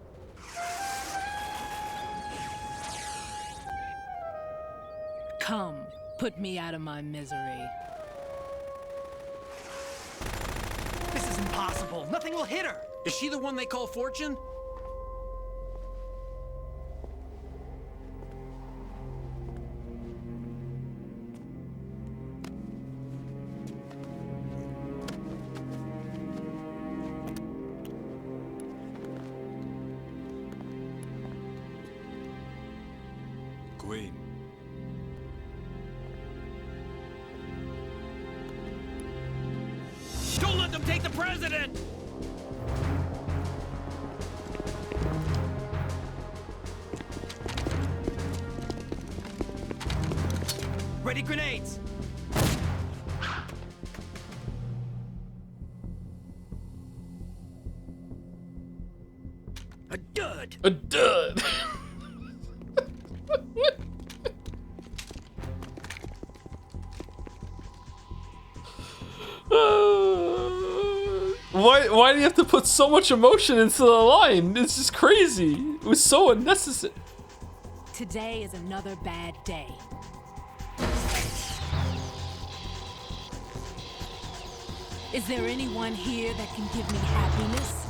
Come, put me out of my misery. This is impossible. Nothing will hit her. Is she the one they call Fortune? Queen. Don't let them take the president! Ready grenades! A dud! A dud! Why do you have to put so much emotion into the line? It's just crazy. It was so unnecessary. Today is another bad day. Is there anyone here that can give me happiness?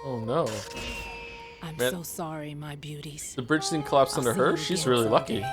Oh no. I'm Man, so sorry, my beauties. the bridge didn't collapse under I'll see her. you She's again really lucky. someday.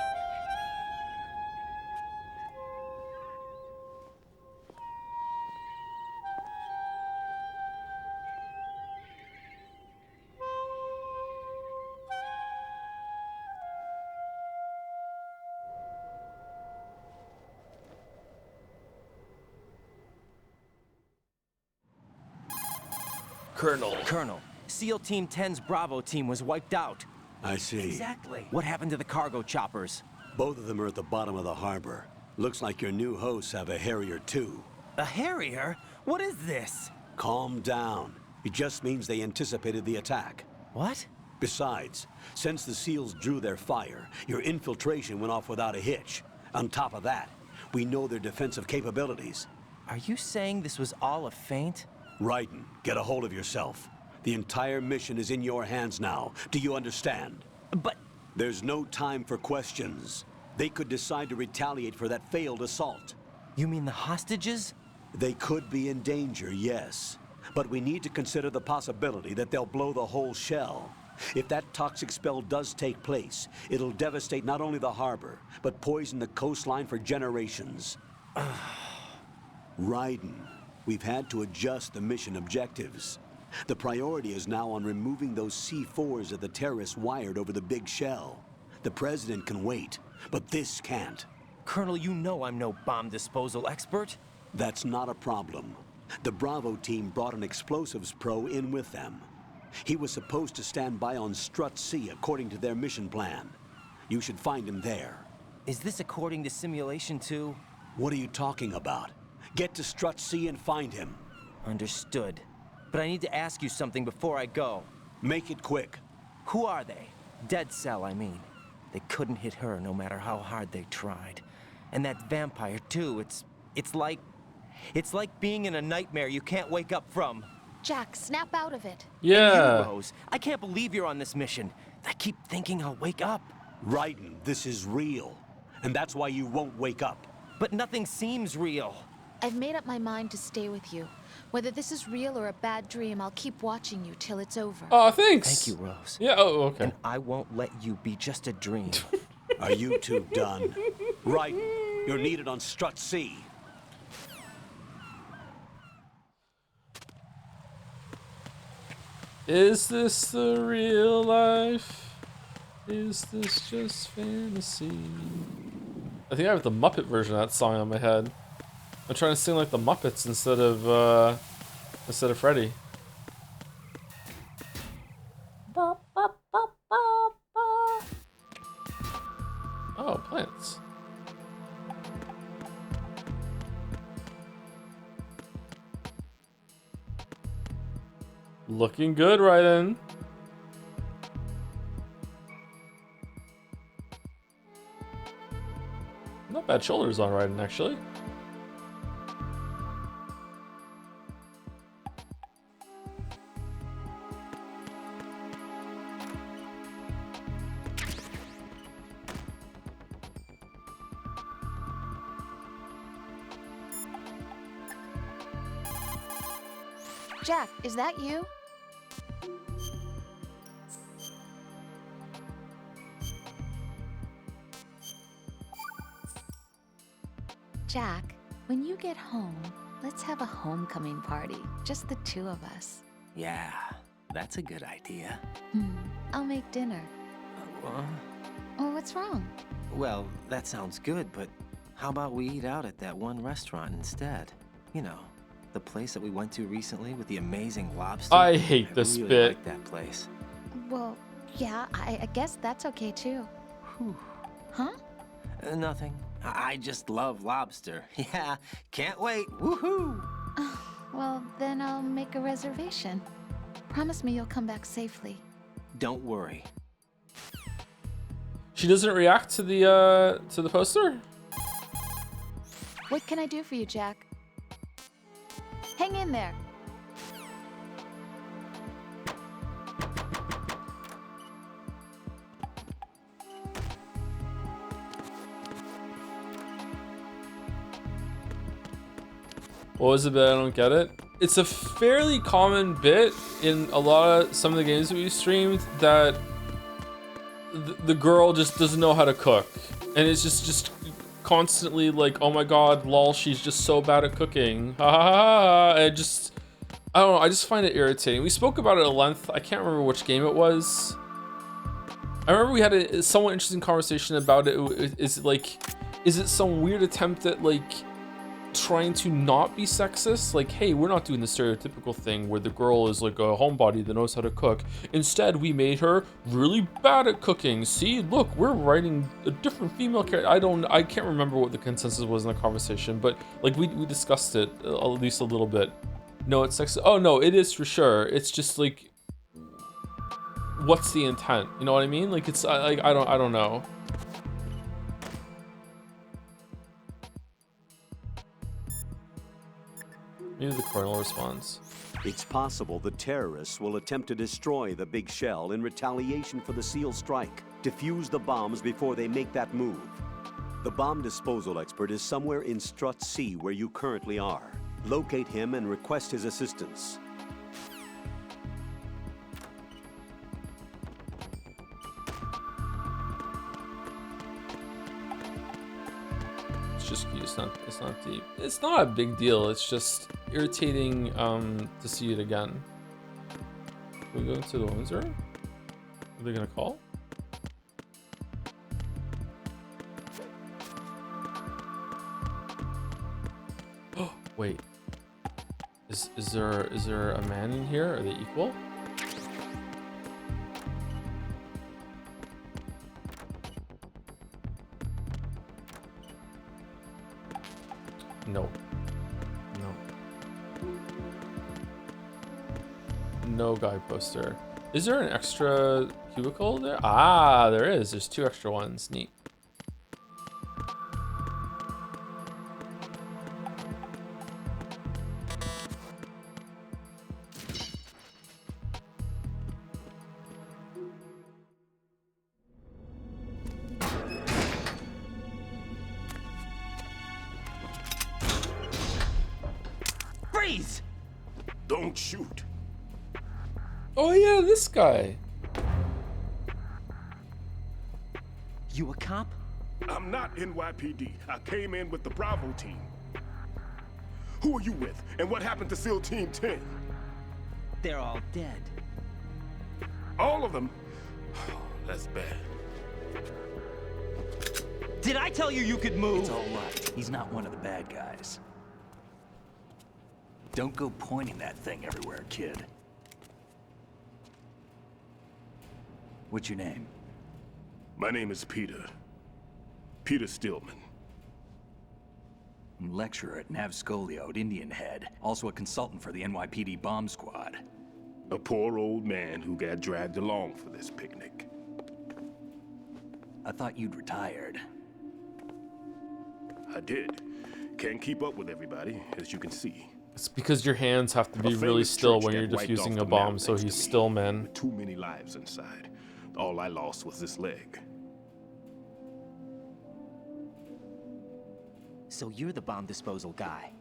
Colonel, SEAL Team 10's Bravo team was wiped out. I see. Exactly. What happened to the cargo choppers? Both of them are at the bottom of the harbor. Looks like your new hosts have a Harrier too. A Harrier? What is this? Calm down. It just means they anticipated the attack. What? Besides, since the SEALs drew their fire, your infiltration went off without a hitch. On top of that, we know their defensive capabilities. Are you saying this was all a feint? Raiden, get a hold of yourself. The entire mission is in your hands now. Do you understand? But... There's no time for questions. They could decide to retaliate for that failed assault. You mean the hostages? They could be in danger, yes. But we need to consider the possibility that they'll blow the whole shell. If that toxic spell does take place, it'll devastate not only the harbor, but poison the coastline for generations. Raiden, we've had to adjust the mission objectives. The priority is now on removing those C4s that the terrorists wired over the big shell. The president can wait, but this can't. Colonel, you know I'm no bomb disposal expert. That's not a problem. The Bravo team brought an explosives pro in with them. He was supposed to stand by on Strut C according to their mission plan. You should find him there. Is this according to Simulation 2? What are you talking about? Get to Strut C and find him. Understood. But I need to ask you something before I go. Make it quick. Who are they? Dead Cell, I mean. They couldn't hit her no matter how hard they tried. And that vampire too. It's like being in a nightmare you can't wake up from. Jack, snap out of it. Yeah. And you, Rose, I can't believe you're on this mission. I keep thinking I'll wake up. Raiden, this is real. And that's why you won't wake up. But nothing seems real. I've made up my mind to stay with you. Whether this is real or a bad dream, I'll keep watching you till it's over. Oh, thanks. Thank you, Rose. Yeah, oh, okay. And I won't let you be just a dream. Are you two done? Raiden, you're needed on Strut C. Is this the real life? Is this just fantasy? I think I have the Muppet version of that song on my head. I'm trying to sing like the Muppets instead of Freddy. Oh, plants. Looking good, Raiden. Not bad shoulders on Raiden, actually. Jack, is that you? Jack, when you get home, let's have a homecoming party. Just the two of us. Yeah, that's a good idea. I'll make dinner. Oh, what's wrong? Well, that sounds good, but how about we eat out at that one restaurant instead? You know, the place that we went to recently with the amazing lobster. I hate this really bit. like that place. Well, yeah, I guess that's okay too. Huh? Nothing. I just love lobster. Yeah, can't wait. Woohoo! Well, then I'll make a reservation. Promise me you'll come back safely. Don't worry. She doesn't react to the poster? What can I do for you, Jack? Hang in there. What was the bit? I don't get it. It's a fairly common bit in some of the games that we streamed that the girl just doesn't know how to cook, and it's just constantly like, oh my god, lol, she's just so bad at cooking. Ha ha ha. I don't know. I just find it irritating. We spoke about it at length. I can't remember which game it was. I remember we had a somewhat interesting conversation about it. Is it some weird attempt at like trying to not be sexist? Like, hey, we're not doing the stereotypical thing where the girl is like a homebody that knows how to cook. Instead, we made her really bad at cooking. See, look, we're writing a different female character. I can't remember what the consensus was in the conversation, but like we discussed it at least a little bit. No, it's sexist. Oh no, it is for sure. It's just like, what's the intent? You know what I mean? Like, it's like I don't know. Maybe the colonel responds. It's possible the terrorists will attempt to destroy the big shell in retaliation for the SEAL strike. Defuse the bombs before they make that move. The bomb disposal expert is somewhere in Strut C where you currently are. Locate him and request his assistance. It's just cute. It's not deep. It's not a big deal. It's just irritating to see it again. Can we go into the women's room? Are they gonna call? Oh wait. Is there a man in here? Are they equal? No. No guy poster. Is there an extra cubicle there? Ah, there is. There's 2 extra ones. Neat. Freeze! Don't shoot. Oh yeah, this guy. You a cop? I'm not NYPD. I came in with the Bravo team. Who are you with? And what happened to SEAL Team 10? They're all dead. All of them? That's bad. Did I tell you you could move? It's all right. He's not one of the bad guys. Don't go pointing that thing everywhere, kid. What's your name? My name is Peter. Peter Stillman. Lecturer at Navscolio at Indian Head. Also a consultant for the NYPD bomb squad. A poor old man who got dragged along for this picnic. I thought you'd retired. I did. Can't keep up with everybody, as you can see. It's because your hands have to be A really famous still church when got you're wiped defusing off a the bomb, map so next he's to me, still man. with too many lives inside. All I lost was this leg. So you're the bomb disposal guy.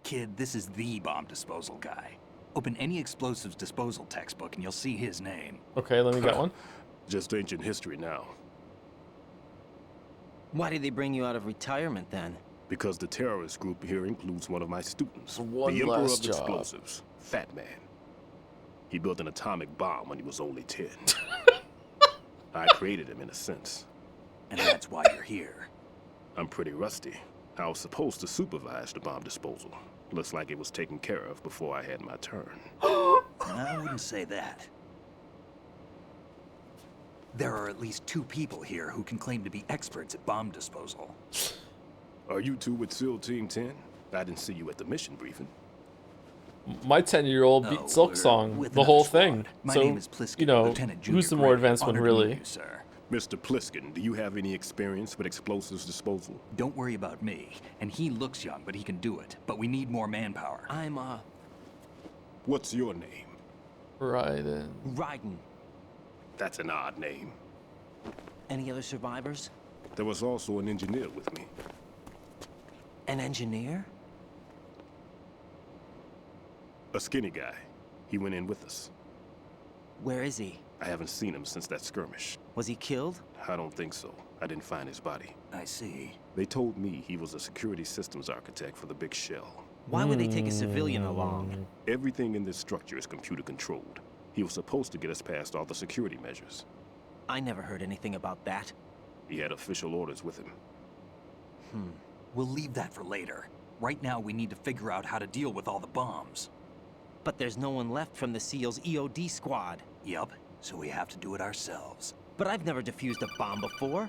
Kid, this is the bomb disposal guy. Open any explosives disposal textbook and you'll see his name. Okay, let me get one. Just ancient history now. Why did they bring you out of retirement then? Because the terrorist group here includes one of my students, One the Emperor of last job. Explosives, Fat Man. He built an atomic bomb when he was only 10. I created him in a sense. And that's why you're here. I'm pretty rusty. I was supposed to supervise the bomb disposal. Looks like it was taken care of before I had my turn. I wouldn't say that. There are at least 2 people here who can claim to be experts at bomb disposal. Are you two with SEAL Team 10? I didn't see you at the mission briefing. My 10-year-old beat Silk Song, the whole thing. My So, name is Pliskin, you know, Lieutenant Junior who's the more Grade. advanced one, Honored to meet really? you, sir. Mr. Pliskin, do you have any experience with explosives disposal? Don't worry about me. And he looks young, but he can do it. But we need more manpower. I'm, What's your name? Raiden. Raiden. That's an odd name. Any other survivors? There was also an engineer with me. An engineer? A skinny guy. He went in with us. Where is he? I haven't seen him since that skirmish. Was he killed? I don't think so. I didn't find his body. I see. They told me he was a security systems architect for the big shell. Why would they take a civilian along? Everything in this structure is computer controlled. He was supposed to get us past all the security measures. I never heard anything about that. He had official orders with him. We'll leave that for later. Right now, we need to figure out how to deal with all the bombs. But there's no one left from the SEAL's EOD squad. Yup, so we have to do it ourselves. But I've never defused a bomb before.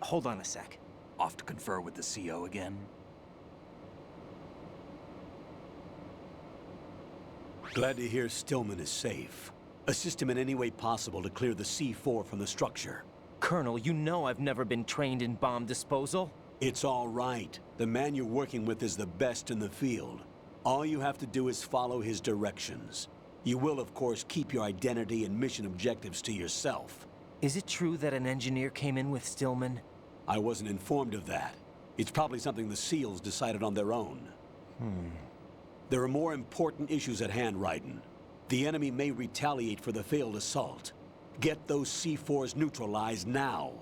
Hold on a sec. Off to confer with the CO again? Glad to hear Stillman is safe. Assist him in any way possible to clear the C4 from the structure. Colonel, you know I've never been trained in bomb disposal. It's all right. The man you're working with is the best in the field. All you have to do is follow his directions. You will, of course, keep your identity and mission objectives to yourself. Is it true that an engineer came in with Stillman? I wasn't informed of that. It's probably something the SEALs decided on their own. There are more important issues at hand, Raiden. The enemy may retaliate for the failed assault. Get those C4s neutralized now.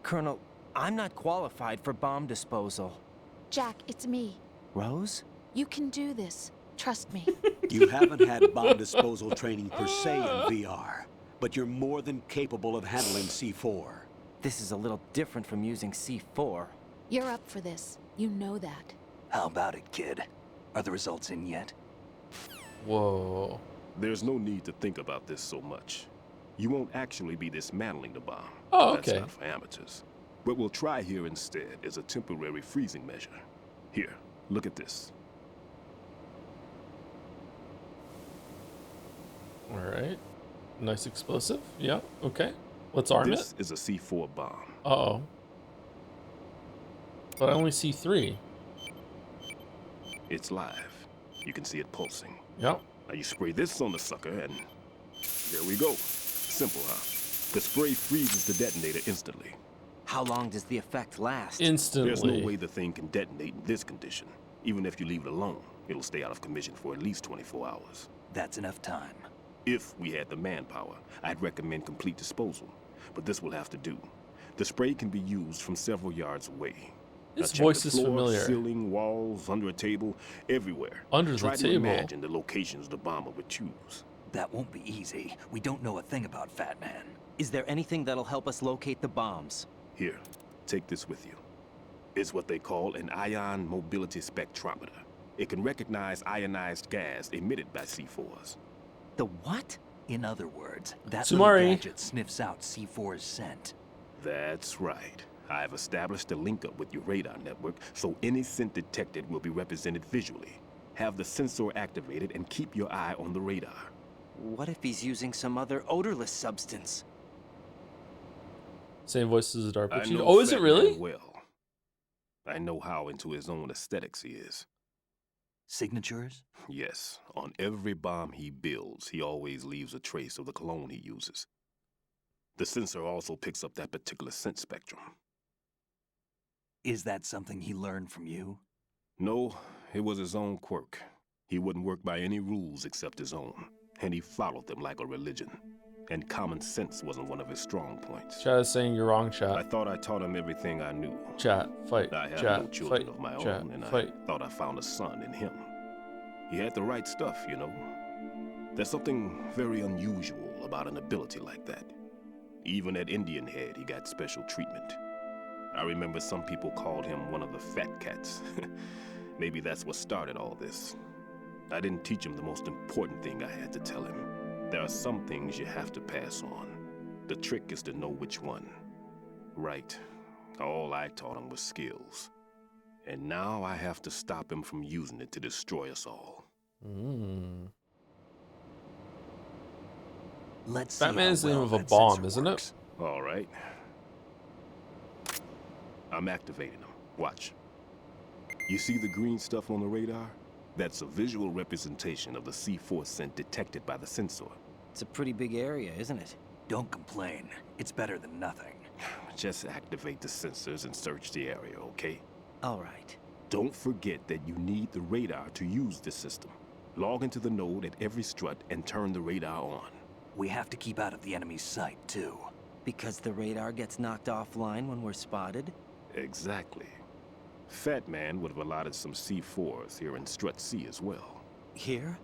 Colonel, I'm not qualified for bomb disposal. Jack, it's me. Rose? You can do this. Trust me. You haven't had bomb disposal training per se in VR, but you're more than capable of handling C4. This is a little different from using C4. You're up for this. You know that. How about it, kid? Are the results in yet? Whoa. There's no need to think about this so much. You won't actually be dismantling the bomb. Oh, That's okay. not for amateurs. What we'll try here instead is a temporary freezing measure. Here, look at this. All right. Nice explosive. Yeah, okay. Let's arm it. This is a C4 bomb. Uh-oh. But I only see 3. It's live. You can see it pulsing. Yep. Now you spray this on the sucker and there we go. Simple, huh? The spray freezes the detonator instantly. How long does the effect last? Instantly. There's no way the thing can detonate in this condition. Even if you leave it alone, it'll stay out of commission for at least 24 hours. That's enough time. If we had the manpower, I'd recommend complete disposal. But this will have to do. The spray can be used from several yards away. This Now check voice the is floor, familiar. Ceiling, walls, under a table, everywhere. Under Try the to table. imagine the locations the bomber would choose. That won't be easy. We don't know a thing about Fat Man. Is there anything that'll help us locate the bombs? Here, take this with you. It's what they call an ion mobility spectrometer. It can recognize ionized gas emitted by C4s. The what? In other words, that Sumari. little gadget sniffs out C4's scent. That's right. I've established a link up with your radar network, so any scent detected will be represented visually. Have the sensor activated and keep your eye on the radar. What if he's using some other odorless substance? Same voice as I Darpachino. know Oh, is it Fat really? Man well. I know how into his own aesthetics he is. Signatures? Yes, on every bomb he builds, he always leaves a trace of the cologne he uses. The sensor also picks up that particular scent spectrum. Is that something he learned from you? No, it was his own quirk. He wouldn't work by any rules except his own, and he followed them like a religion. And common sense wasn't one of his strong points. Chat is saying you're wrong, I chat. thought I taught him everything I knew. Chat, fight. I have Chat, no children fight. of my Chat, own, and fight. I thought I found a son in him. He had the right stuff, you know. There's something very unusual about an ability like that. Even at Indian Head, he got special treatment. I remember some people called him one of the fat cats. Maybe that's what started all this. I didn't teach him the most important thing I had to tell him. There are some things you have to pass on. The trick is to know which one. Right. All I taught him was skills. And now I have to stop him from using it to destroy us all. Let's see Batman how is the name well of a that bomb, sensor isn't works. it? All right. I'm activating them. Watch. You see the green stuff on the radar? That's a visual representation of the C4 scent detected by the sensor. It's a pretty big area, isn't it? Don't complain. It's better than nothing. Just activate the sensors and search the area, okay? All right. Don't forget that you need the radar to use this system. Log into the node at every strut and turn the radar on. We have to keep out of the enemy's sight, too. Because the radar gets knocked offline when we're spotted? Exactly. Fat Man would have allotted some C4s here in Strut C as well. Here?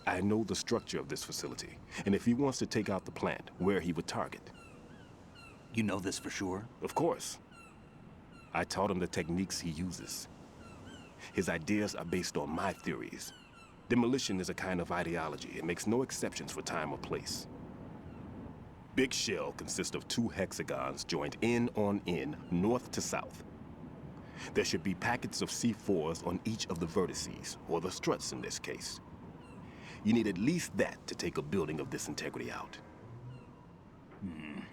I know the structure of this facility, and if he wants to take out the plant, where he would target. You know this for sure? Of course. I taught him the techniques he uses. His ideas are based on my theories. Demolition is a kind of ideology. It makes no exceptions for time or place. Big Shell consists of 2 hexagons joined end on end, north to south. There should be packets of C4s on each of the vertices, or the struts in this case. You need at least that to take a building of this integrity out.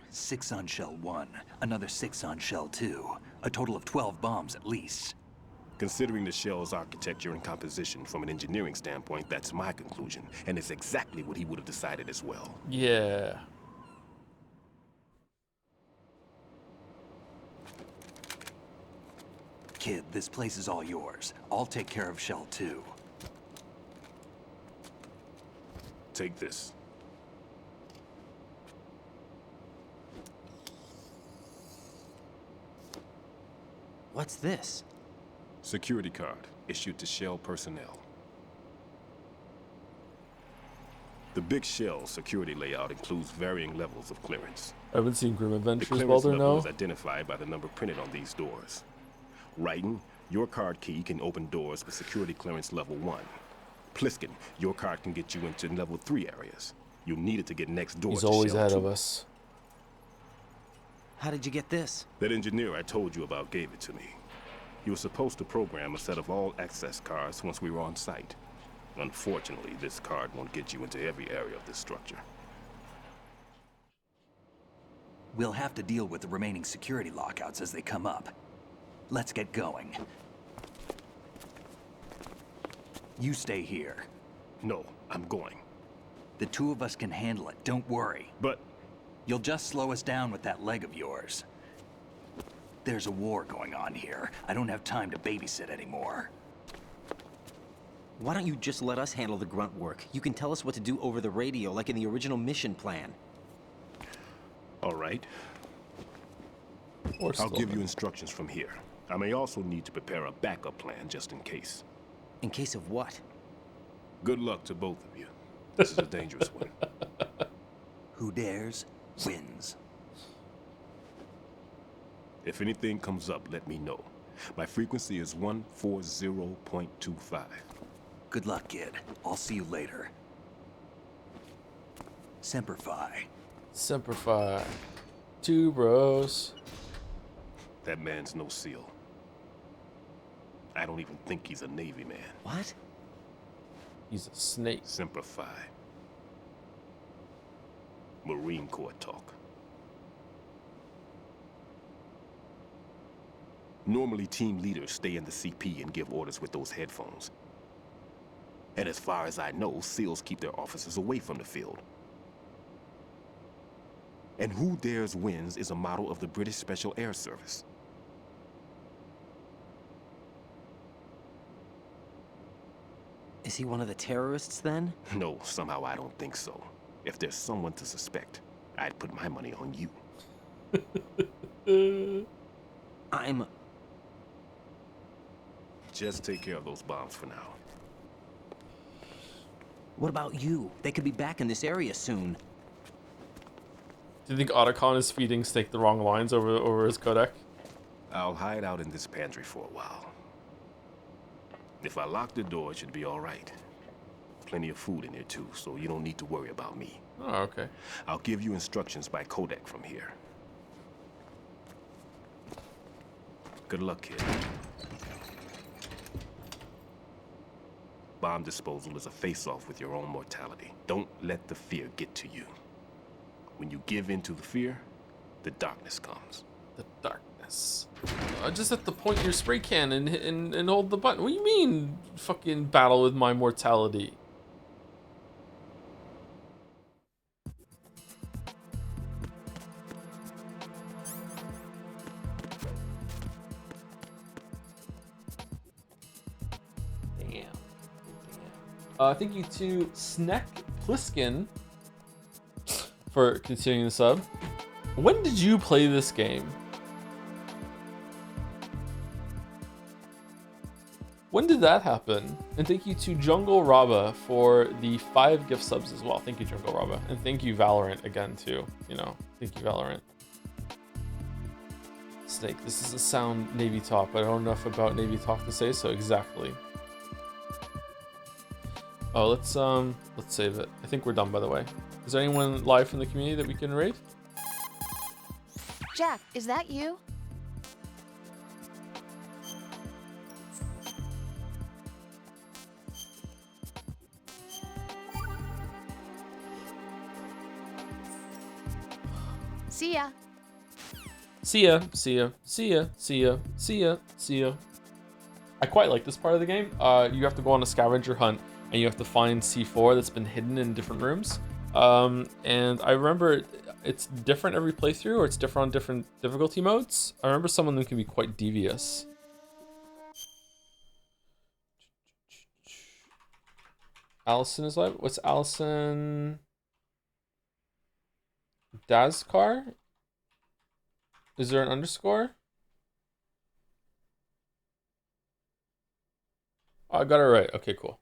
6 on Shell 1, another 6 on Shell 2. A total of 12 bombs at least. Considering the shell's architecture and composition from an engineering standpoint, that's my conclusion, and it's exactly what he would have decided as well. Yeah. Kid, this place is all yours. I'll take care of Shell 2. Take this. What's this? Security card issued to Shell personnel. The Big Shell security layout includes varying levels of clearance. I haven't seen Grim The Adventures, clearance Baldur, level no? is identified by the number printed on these doors. Raiden, your card key can open doors with security clearance level 1. Pliskin, your card can get you into level 3 areas. You'll need it to get next door He's to always Shell ahead 2. of us. How did you get this? That engineer I told you about gave it to me. He was supposed to program a set of all-access cards once we were on site. Unfortunately, this card won't get you into every area of this structure. We'll have to deal with the remaining security lockouts as they come up. Let's get going. You stay here. No, I'm going. The two of us can handle it, don't worry. But... You'll just slow us down with that leg of yours. There's a war going on here. I don't have time to babysit anymore. Why don't you just let us handle the grunt work? You can tell us what to do over the radio, like in the original mission plan. All right. Or I'll give you instructions from here. I may also need to prepare a backup plan just in case. In case of what? Good luck to both of you. This is a dangerous one. Who dares, wins. If anything comes up, let me know. My frequency is 140.25. Good luck, kid. I'll see you later. Semper Fi. Semper Fi. Two bros. That man's no SEAL. I don't even think he's a Navy man. What? He's a snake. Semper Fi. Marine Corps talk. Normally, team leaders stay in the CP and give orders with those headphones. And as far as I know, SEALs keep their officers away from the field. And Who Dares Wins is a model of the British Special Air Service. Is he one of the terrorists then? No, somehow I don't think so. If there's someone to suspect, I'd put my money on you. Just take care of those bombs for now. What about you? They could be back in this area soon. Do you think Otacon is feeding Snake the wrong lines over his codec? I'll hide out in this pantry for a while. If I lock the door, it should be all right. Plenty of food in here too, so you don't need to worry about me. Oh, okay. I'll give you instructions by codec from here. Good luck, kid. Bomb disposal is a face-off with your own mortality. Don't let the fear get to you. When you give in to the fear, the darkness comes. The darkness. Just have to point your spray can and hold the button. What do you mean, fucking battle with my mortality? Thank you to Sneck Pliskin for continuing the sub. When did you play this game? When did that happen? And thank you to Jungle Raba for the 5 gift subs as well. Thank you, Jungle Raba. And thank you, Valorant, again, too. You know, thank you, Valorant. Snake, this is a sound Navy talk, but I don't know enough about Navy talk to say so exactly. Oh, let's save it. I think we're done, by the way. Is there anyone live from the community that we can raid? Jack, is that you? See ya. See ya, see ya, see ya, see ya, see ya, see ya. I quite like this part of the game. You have to go on a scavenger hunt and you have to find C4 that's been hidden in different rooms. And I remember it's different every playthrough, or it's different on different difficulty modes. I remember some of them can be quite devious. Allison is live. What's Allison? Dazcar? Is there an underscore? Oh, I got it right. Okay, cool.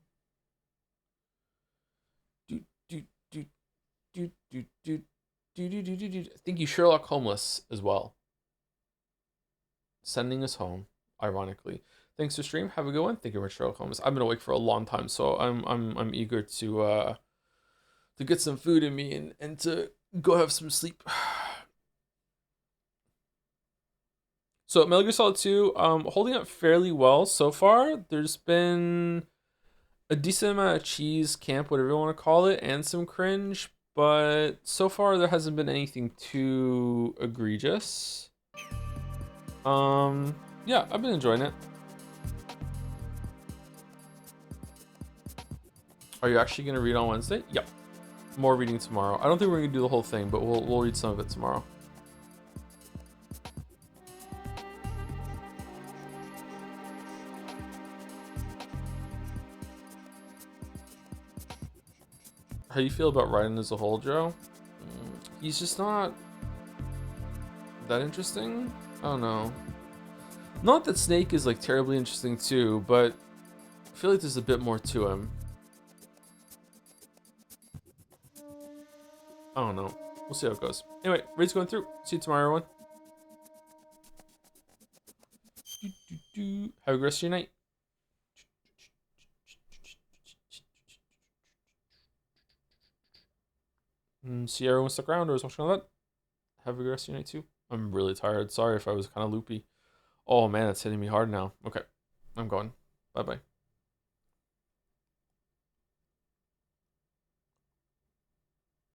Thank you, Sherlock Homeless, as well. Sending us home, ironically. Thanks for stream. Have a good one. Thank you, Sherlock Homeless. I've been awake for a long time, so I'm eager to get some food in me and to go have some sleep. So Metal Gear Solid 2, holding up fairly well so far. There's been a decent amount of cheese, camp, whatever you want to call it, and some cringe, but so far there hasn't been anything too egregious. Yeah, I've been enjoying it. Are you actually gonna read on Wednesday? Yep. more reading tomorrow. I don't think we're gonna do the whole thing, but we'll read some of it tomorrow. How do you feel about Raiden as a whole, Joe? He's just not that interesting. I don't know. Not that Snake is like terribly interesting too, but I feel like there's a bit more to him. I don't know. We'll see how it goes. Anyway, raid's going through. See you tomorrow, everyone. Have a good rest of your night. See everyone stuck around or was watching all that. Have a good rest of your night too. I'm really tired. Sorry if I was kind of loopy. Oh man, it's hitting me hard now. Okay, I'm going. Bye bye.